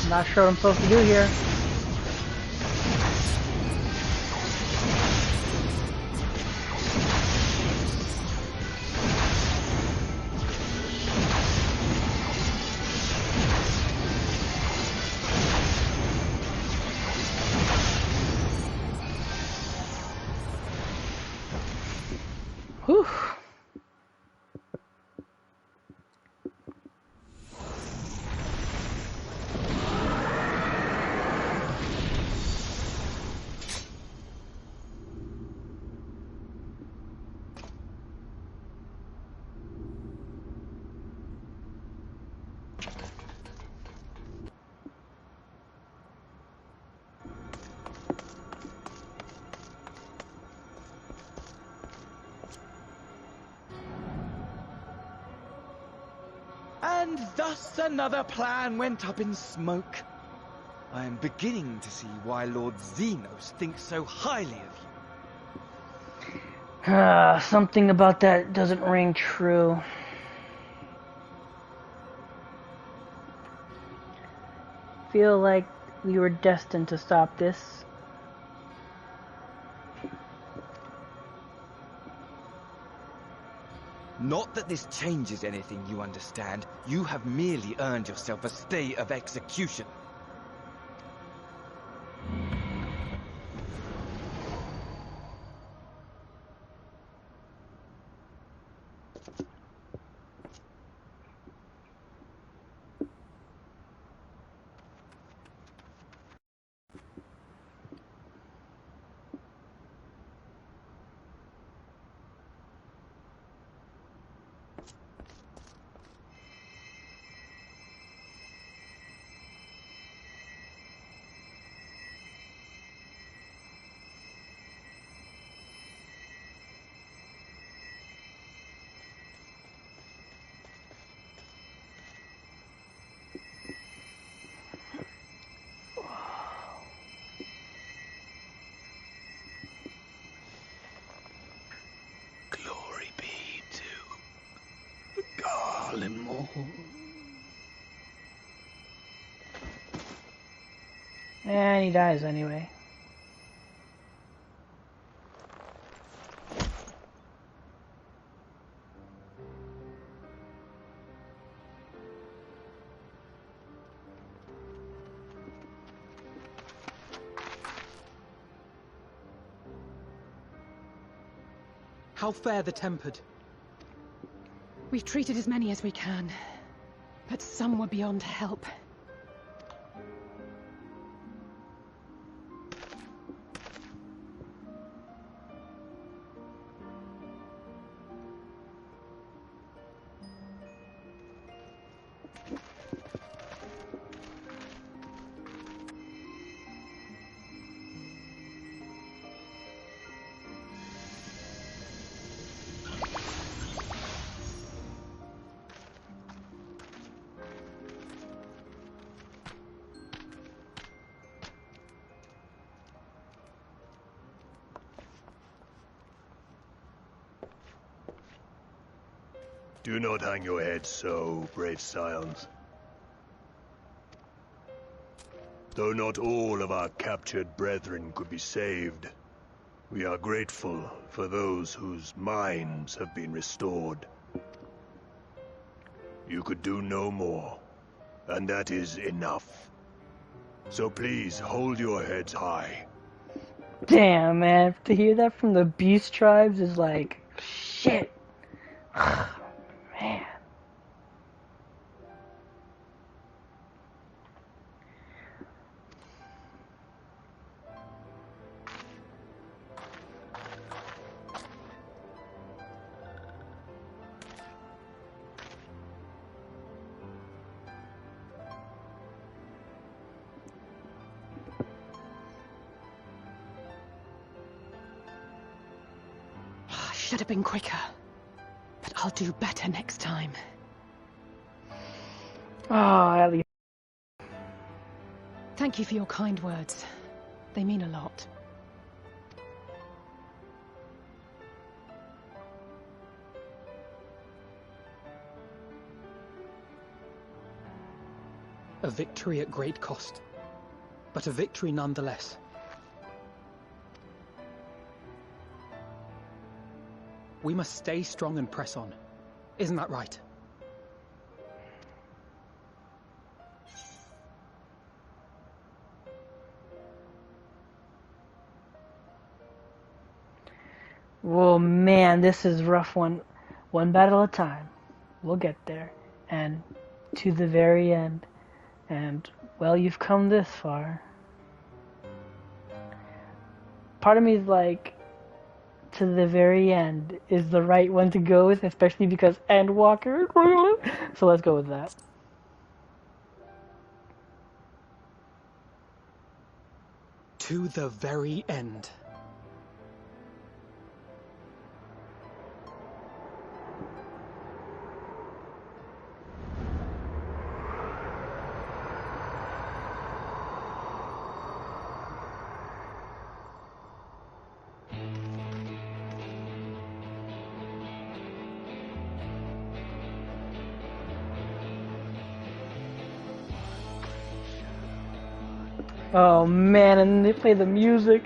Not sure what I'm supposed to do here. Whew. And thus another plan went up in smoke. I am beginning to see why Lord Xenos thinks so highly of you. Something about that doesn't ring true. Feel like we were destined to stop this. Not that this changes anything, you understand. You have merely earned yourself a stay of execution. And he dies anyway. How fare the tempered? We've treated as many as we can, but some were beyond help. Do not hang your heads so, brave scions. Though not all of our captured brethren could be saved, we are grateful for those whose minds have been restored. You could do no more, and that is enough. So please hold your heads high. Damn, man, to hear that from the beast tribes is like, shit. Man. Should have been quicker. But I'll do better next time. Oh, at least. Thank you for your kind words. They mean a lot. A victory at great cost, but a victory nonetheless. We must stay strong and press on. Isn't that right? Whoa, man, this is rough. One battle at a time. We'll get there. And to the very end. And, well, you've come this far. Part of me is like, to the very end is the right one to go with, especially because Endwalker. So let's go with that. To the very end. Oh man, and they play the music.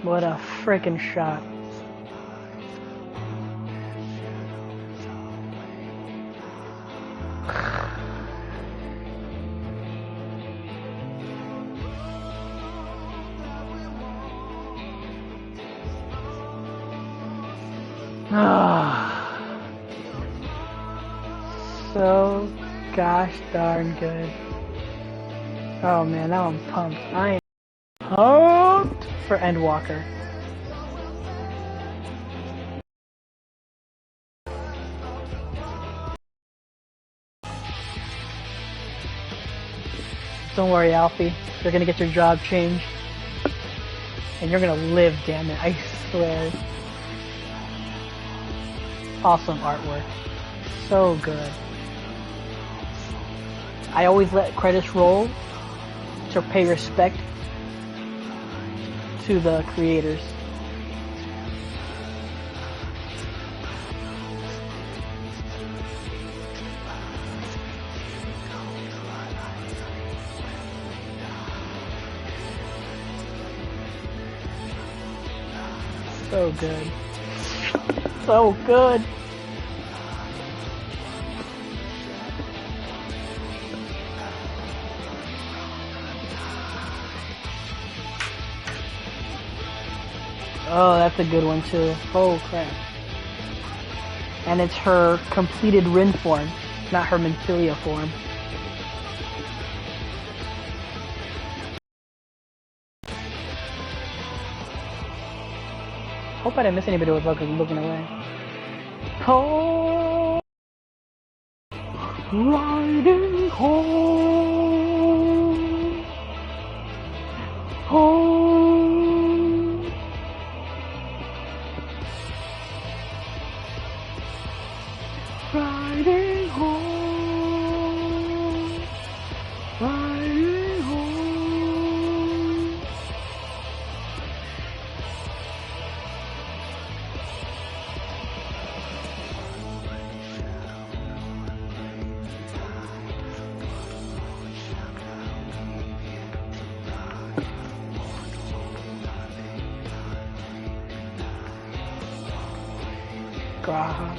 What a frickin' shot. So gosh darn good. Oh man, now I'm pumped. I am pumped for Endwalker. Don't worry, Alfie. You're gonna get your job changed. And you're gonna live, damn it. I swear. Awesome artwork. So good. I always let credits roll to pay respect to the creators. So good. So good. Oh, that's a good one too. Oh crap. And it's her completed Rin form, not her Menthilia form. Hope I didn't miss anybody without looking away. Oh, riding home, home. Riding home, riding home. God.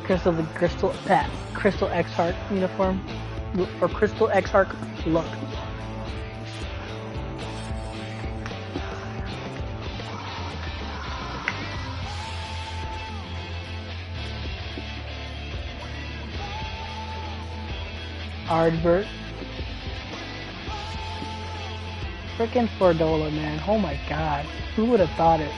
Crystal X-Heart uniform, or Crystal X-Heart look. Ardbert. Frickin' Fordola, man. Oh my god. Who would have thought it?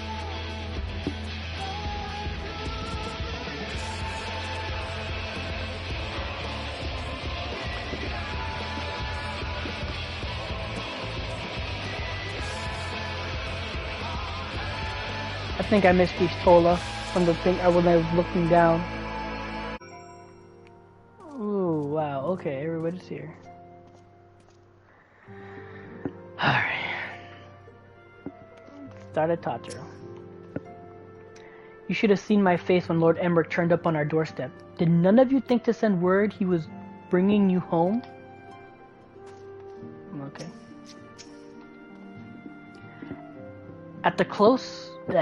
I think I missed East Tola from the thing when I was looking down. Ooh, wow, okay, everybody's here. Alright. Start at Tataro. You should have seen my face when Lord Emmerich turned up on our doorstep. Did none of you think to send word he was bringing you home? Okay. At the close of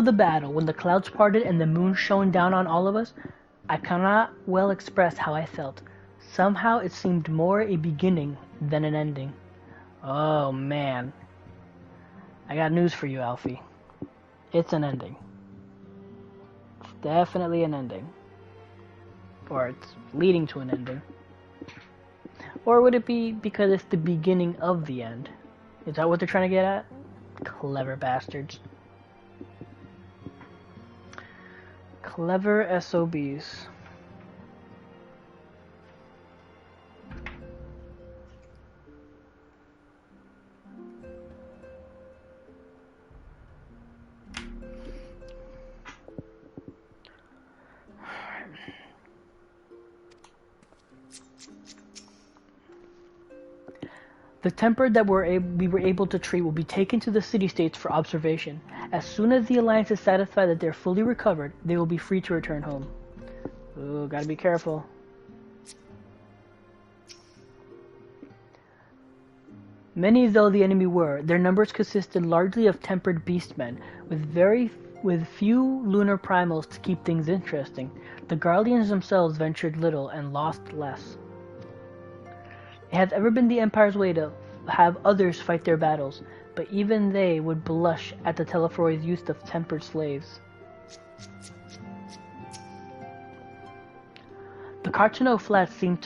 the battle, when the clouds parted and the moon shone down on all of us, I cannot well express how I felt. Somehow it seemed more a beginning than an ending. Oh man. I got news for you, Alfie. It's an ending. It's definitely an ending. Or it's leading to an ending. Or would it be because it's the beginning of the end? Is that what they're trying to get at? Clever bastards. Clever SOBs. The temper that we were able to treat will be taken to the city-states for observation. As soon as the Alliance is satisfied that they're fully recovered, they will be free to return home. Ooh, gotta be careful. Many though the enemy were, their numbers consisted largely of tempered beastmen, with few lunar primals to keep things interesting. The Guardians themselves ventured little and lost less. It has ever been the Empire's way to have others fight their battles, but even they would blush at the Telefroi's use of tempered slaves. The Carchano Flats seem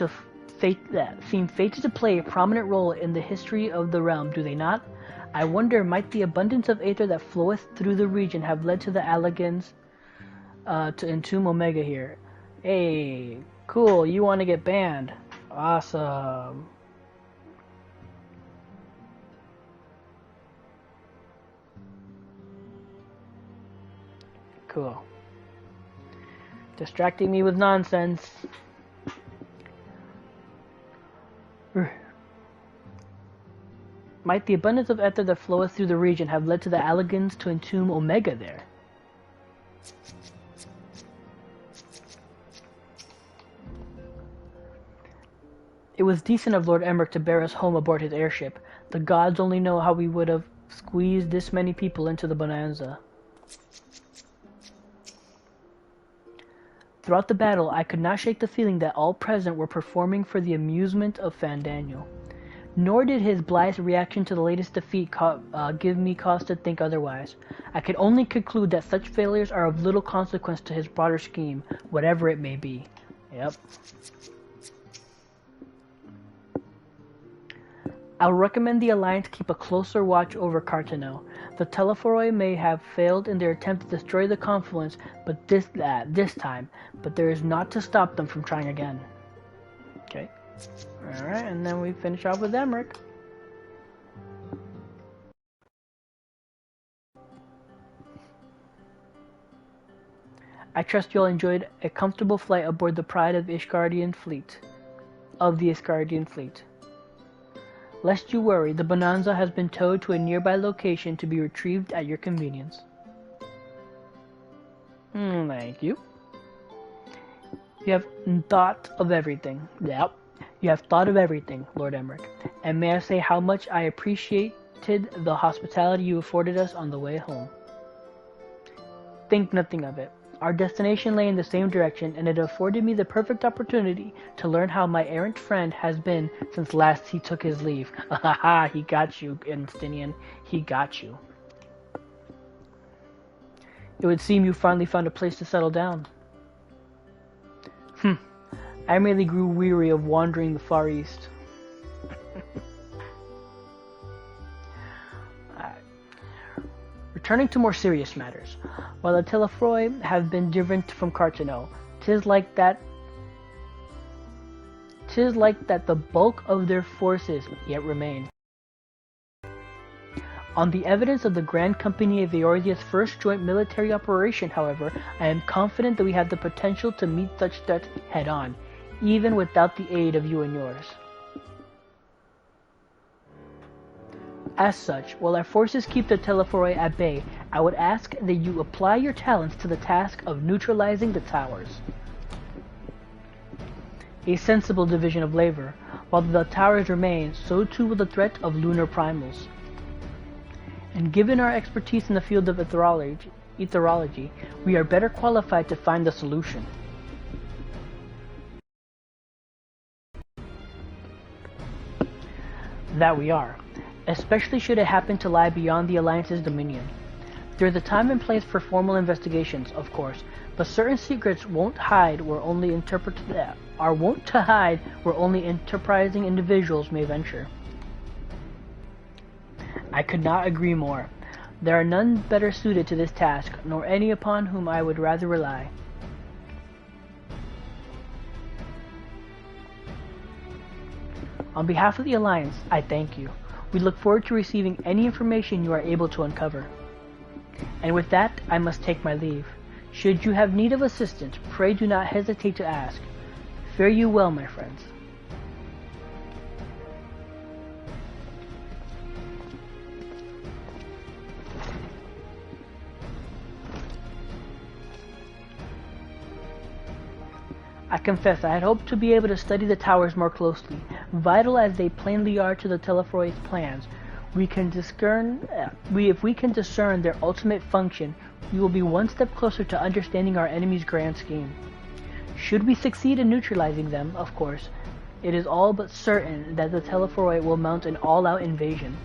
fated to play a prominent role in the history of the realm, do they not? I wonder, might the abundance of aether that floweth through the region have led to the Allegans to entomb Omega here? Hey, cool, you want to get banned. Awesome. Cool. Distracting me with nonsense. Might the abundance of ether that floweth through the region have led to the Allegans to entomb Omega there? It was decent of Lord Emmerich to bear us home aboard his airship. The gods only know how we would have squeezed this many people into the bonanza. Throughout the battle, I could not shake the feeling that all present were performing for the amusement of Fandaniel. Nor did his blithe reaction to the latest defeat give me cause to think otherwise. I could only conclude that such failures are of little consequence to his broader scheme, whatever it may be. Yep. I would recommend the Alliance keep a closer watch over Carteneau. The Telephoroi may have failed in their attempt to destroy the Confluence, but this time, but there is naught to stop them from trying again. Okay. Alright, and then we finish off with Emmerich. I trust you all enjoyed a comfortable flight aboard the Pride of the Ishgardian Fleet. Lest you worry, the Bonanza has been towed to a nearby location to be retrieved at your convenience. Thank you. You have thought of everything. Yep. You have thought of everything, Lord Emmerich. And may I say how much I appreciated the hospitality you afforded us on the way home. Think nothing of it. Our destination lay in the same direction, and it afforded me the perfect opportunity to learn how my errant friend has been since last he took his leave. Ha! He got you, Instinian. He got you. It would seem you finally found a place to settle down. I merely grew weary of wandering the Far East. Returning to more serious matters, while the Telephoroi have been driven from Carteneau, 'tis like that the bulk of their forces yet remain. On the evidence of the Grand Company of Eorzea's first joint military operation, however, I am confident that we have the potential to meet such threats head-on, even without the aid of you and yours. As such, while our forces keep the Telephoroi at bay, I would ask that you apply your talents to the task of neutralizing the towers. A sensible division of labor. While the towers remain, so too will the threat of lunar primals. And given our expertise in the field of etherology, we are better qualified to find the solution. That we are. Especially should it happen to lie beyond the Alliance's dominion. There is a time and place for formal investigations, of course, but certain secrets won't hide where only enterprising individuals may venture. I could not agree more. There are none better suited to this task, nor any upon whom I would rather rely. On behalf of the Alliance, I thank you. We look forward to receiving any information you are able to uncover. And with that, I must take my leave. Should you have need of assistance, pray do not hesitate to ask. Fare you well, my friends. I confess I had hoped to be able to study the towers more closely. Vital as they plainly are to the Telephoroi's plans, if we can discern their ultimate function, we will be one step closer to understanding our enemy's grand scheme. Should we succeed in neutralizing them, of course, it is all but certain that the Telephoroi will mount an all-out invasion.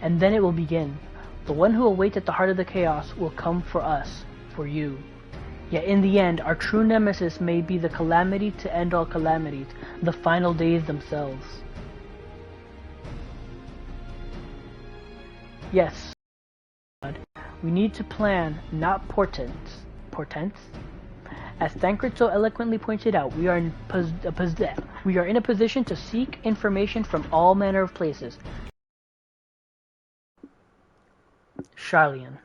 And then it will begin. The one who awaits at the heart of the chaos will come for us, for you. Yet in the end, our true nemesis may be the calamity to end all calamities, the final days themselves. Yes, we need to plan, not portents. Portents? As Thancred so eloquently pointed out, we are in a position to seek information from all manner of places. Charlian.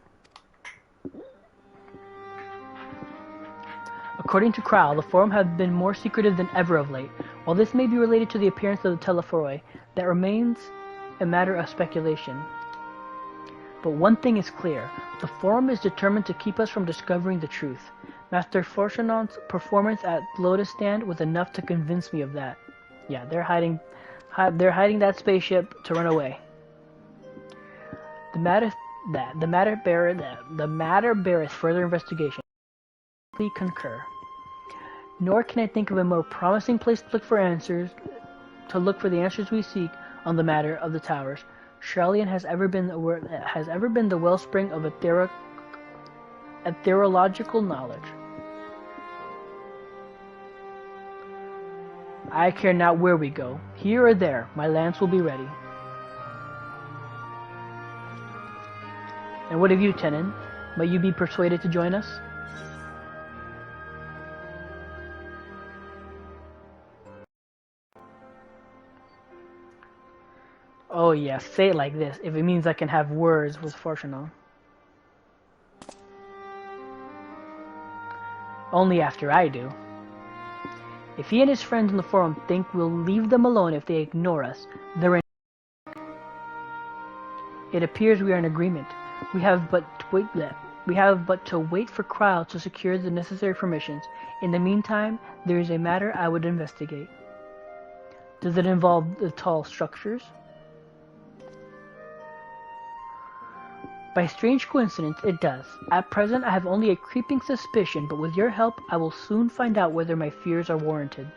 According to Kral, the Forum have been more secretive than ever of late. While this may be related to the appearance of the Telephoroi, that remains a matter of speculation. But one thing is clear. The Forum is determined to keep us from discovering the truth. Master Fortunon's performance at Lotus Stand was enough to convince me of that. Yeah, they're hiding that spaceship to run away. The matter beareth further investigation. I concur. Nor can I think of a more promising place to look for the answers we seek on the matter of the towers. Sharlayan has ever been the wellspring of ethereological knowledge. I care not where we go. Here or there, my lance will be ready. And what of you, Tenon? Might you be persuaded to join us? Oh yeah, say it like this, if it means I can have words with Fortunon. Only after I do. If he and his friends in the Forum think we'll leave them alone if they ignore us, they're in. It appears we are in agreement. We have but to wait for Kral to secure the necessary permissions. In the meantime, there is a matter I would investigate. Does it involve the tall structures? By strange coincidence, it does. At present, I have only a creeping suspicion, but with your help, I will soon find out whether my fears are warranted.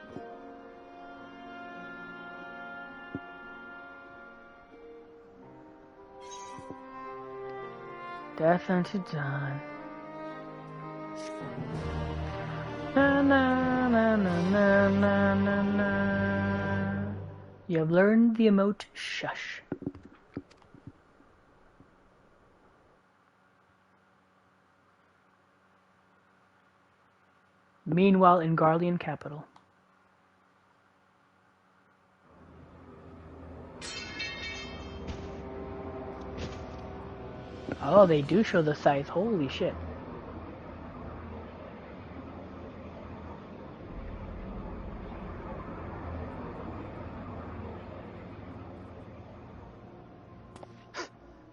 Death unto dawn. Na na na na na na na na. You have learned the emote shush. Meanwhile, in Garlean capital. Oh, they do show the sights. Holy shit.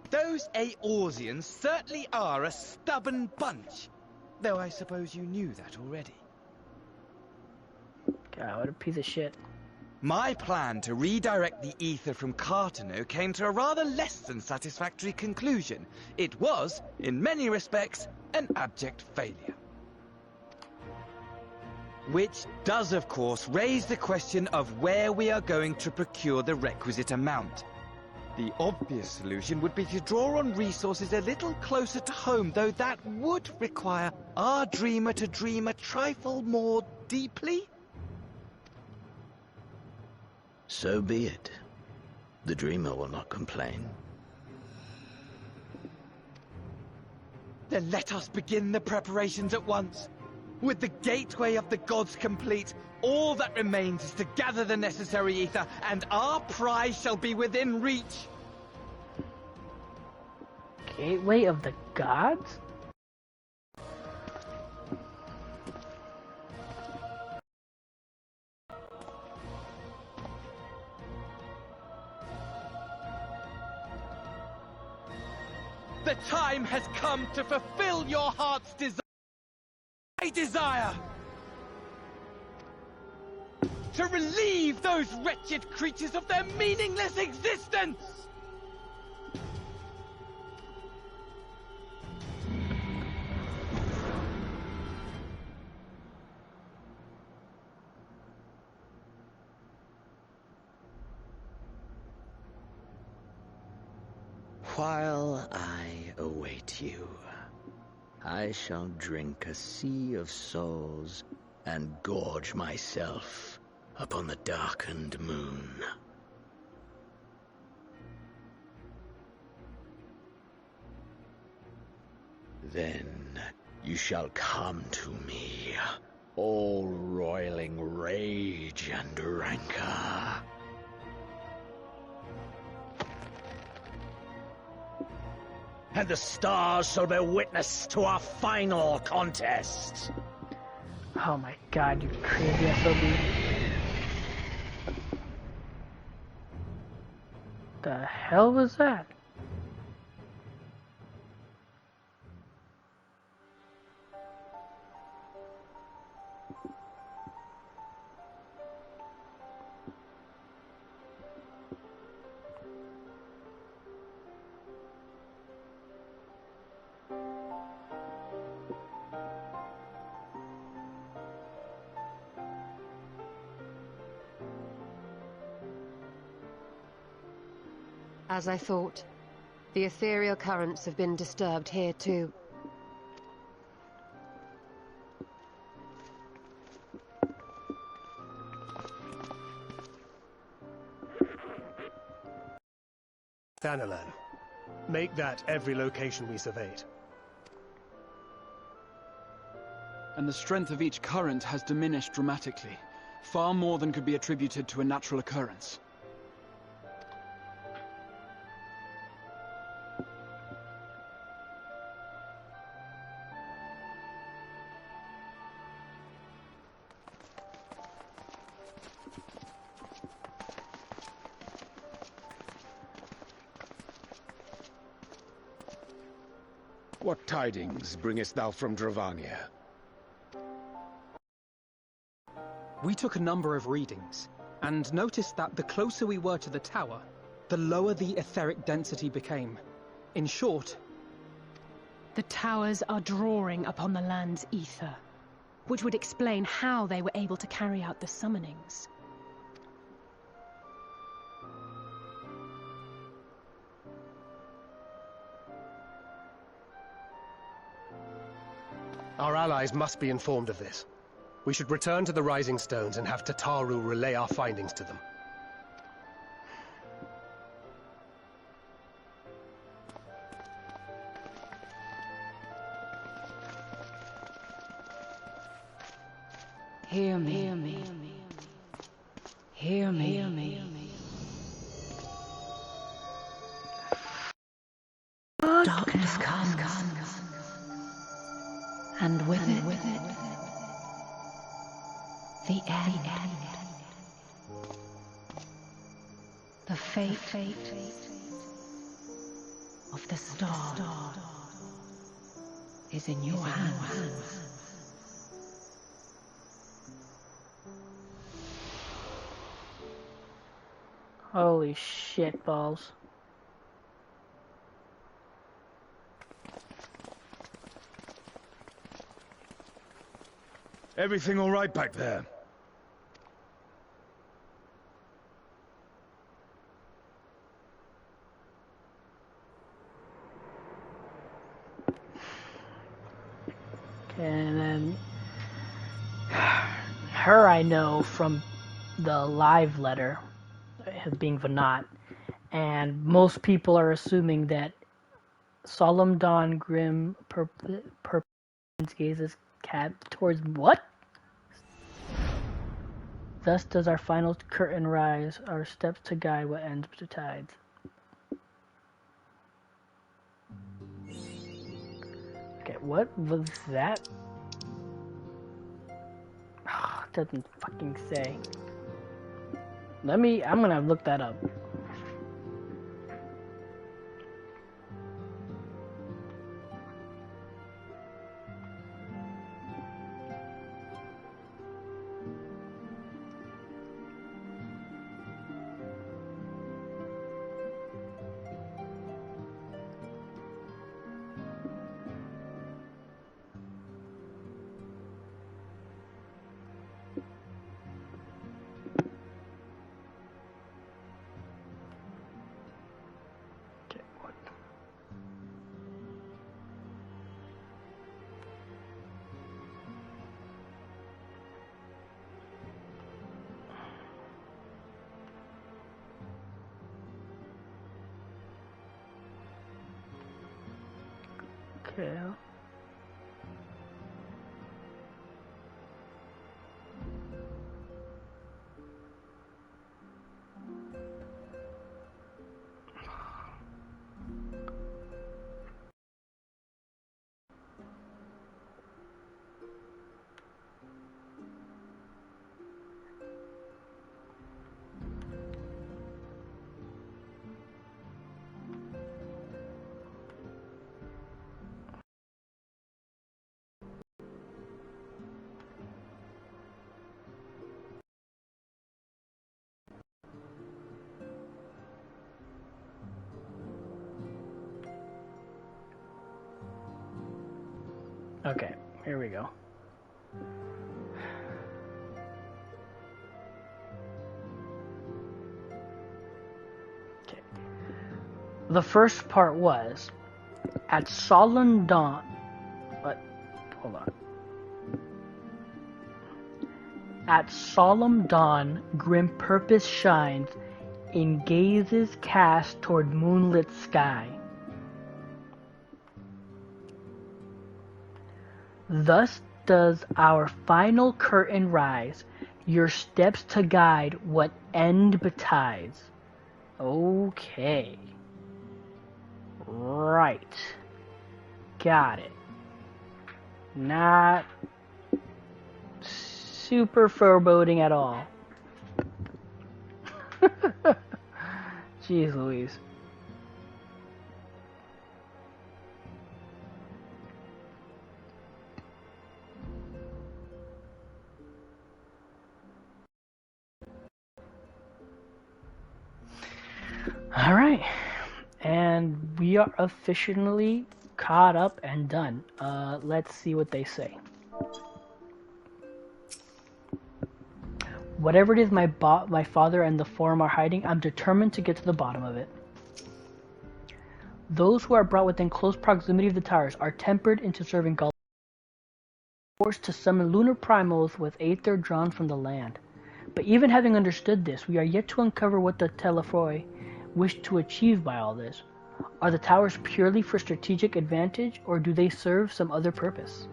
Those Eorzeans certainly are a stubborn bunch. Though I suppose you knew that already. God, what a piece of shit. My plan to redirect the ether from Cartano came to a rather less than satisfactory conclusion. It was, in many respects, an abject failure. Which does, of course, raise the question of where we are going to procure the requisite amount. The obvious solution would be to draw on resources a little closer to home, though that would require our dreamer to dream a trifle more deeply. So be it. The dreamer will not complain. Then let us begin the preparations at once. With the gateway of the gods complete, all that remains is to gather the necessary ether, and our prize shall be within reach. Gateway of the gods? The time has come to fulfill your heart's desire. My desire! To relieve those wretched creatures of their meaningless existence! While I await you, I shall drink a sea of souls and gorge myself upon the darkened moon. Then you shall come to me, all roiling rage and rancor. And the stars shall bear witness to our final contest. Oh my god, you crazy SOB. The hell was that? As I thought, the ethereal currents have been disturbed here too. Thanalan, make that every location we surveyed. And the strength of each current has diminished dramatically, far more than could be attributed to a natural occurrence. What tidings bringest thou from Dravania? We took a number of readings, and noticed that the closer we were to the tower, the lower the etheric density became. In short, the towers are drawing upon the land's ether, which would explain how they were able to carry out the summonings. Our allies must be informed of this. We should return to the Rising Stones and have Tataru relay our findings to them. Hear me. Hear me. Hear me. Hear me. Darkness comes, and with it, the end. The fate of the star is in your hands. Holy shit balls. Everything all right back there? And then her I know from the live letter, being Vanat, and most people are assuming that Solemn Dawn Grim gazes cat towards what? Thus does our final curtain rise, our steps to guide what ends to tides. Okay, what was that? Oh, it doesn't fucking say. I'm gonna look that up. Okay. Okay, here we go. Okay. The first part was at solemn dawn. What? Hold on. At solemn dawn, grim purpose shines in gazes cast toward moonlit sky. Thus does our final curtain rise, your steps to guide what end betides. Okay. Right. Got it. Not super foreboding at all. Jeez Louise. Alright. And we are officially caught up and done. Let's see what they say. Whatever it is my father and the Forum are hiding, I'm determined to get to the bottom of it. Those who are brought within close proximity of the towers are tempered into serving Gaul, forced to summon lunar primals with aether drawn from the land. But even having understood this, we are yet to uncover what the Telefroi wish to achieve by all this. Are the towers purely for strategic advantage, or do they serve some other purpose?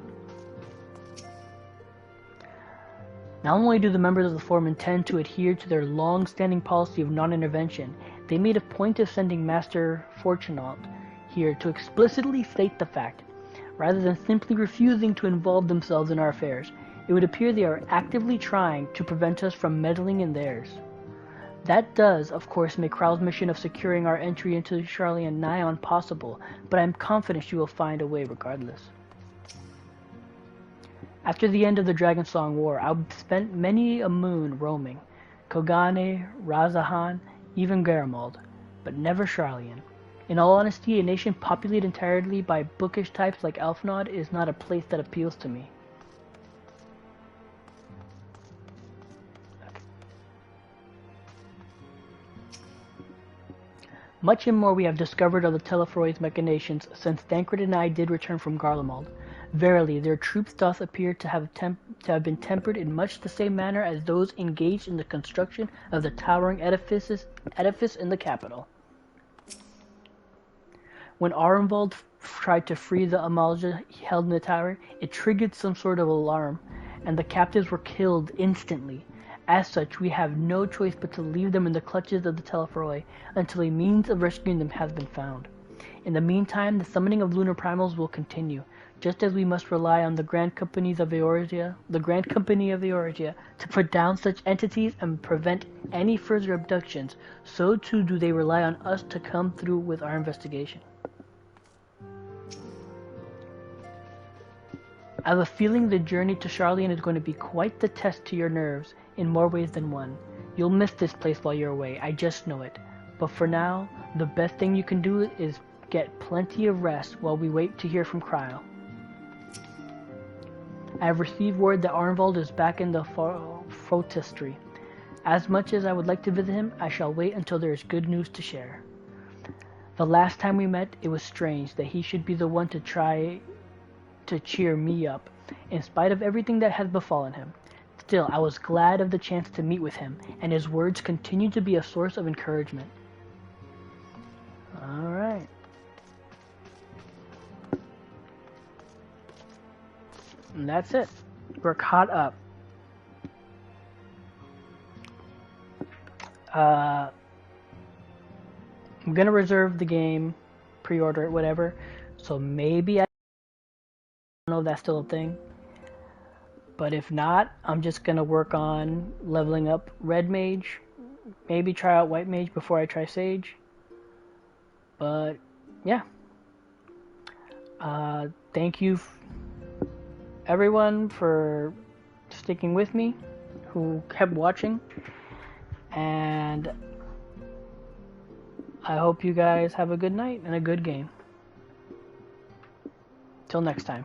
Not only do the members of the Forum intend to adhere to their long-standing policy of non-intervention, they made a point of sending Master Fortunaut here to explicitly state the fact. Rather than simply refusing to involve themselves in our affairs, it would appear they are actively trying to prevent us from meddling in theirs. That does, of course, make Krau's mission of securing our entry into Sharlayan nigh on possible, but I am confident she will find a way regardless. After the end of the Dragonsong War, I spent many a moon roaming, Kogane, Razahan, even Garamald, but never Sharlayan. In all honesty, a nation populated entirely by bookish types like Elfnod is not a place that appeals to me. Much and more we have discovered of the Telefroi's machinations since Thancred and I did return from Garlemald. Verily, their troops doth appear to have been tempered in much the same manner as those engaged in the construction of the towering edifice in the capital. When Arenvald tried to free the Amalja held in the tower, it triggered some sort of alarm, and the captives were killed instantly. As such, we have no choice but to leave them in the clutches of the Telefroi until a means of rescuing them has been found. In the meantime, the summoning of lunar primals will continue, just as we must rely on the Grand Company of Eorzea to put down such entities and prevent any further abductions. So too do they rely on us to come through with our investigation. I have a feeling the journey to Sharlayan is going to be quite the test to your nerves, in more ways than one. You'll miss this place while you're away, I just know it. But for now, the best thing you can do is get plenty of rest while we wait to hear from Cryo. I have received word that Arnvald is back in the Frotistry. As much as I would like to visit him, I shall wait until there is good news to share. The last time we met, it was strange that he should be the one to try to cheer me up, in spite of everything that has befallen him. Still, I was glad of the chance to meet with him, and his words continued to be a source of encouragement. Alright. And that's it. We're caught up. I'm gonna reserve the game, pre-order it, whatever. So maybe I don't know if that's still a thing. But if not, I'm just gonna work on leveling up Red Mage. Maybe try out White Mage before I try Sage. But yeah. Thank you everyone for sticking with me, who kept watching, and I hope you guys have a good night and a good game. Till next time.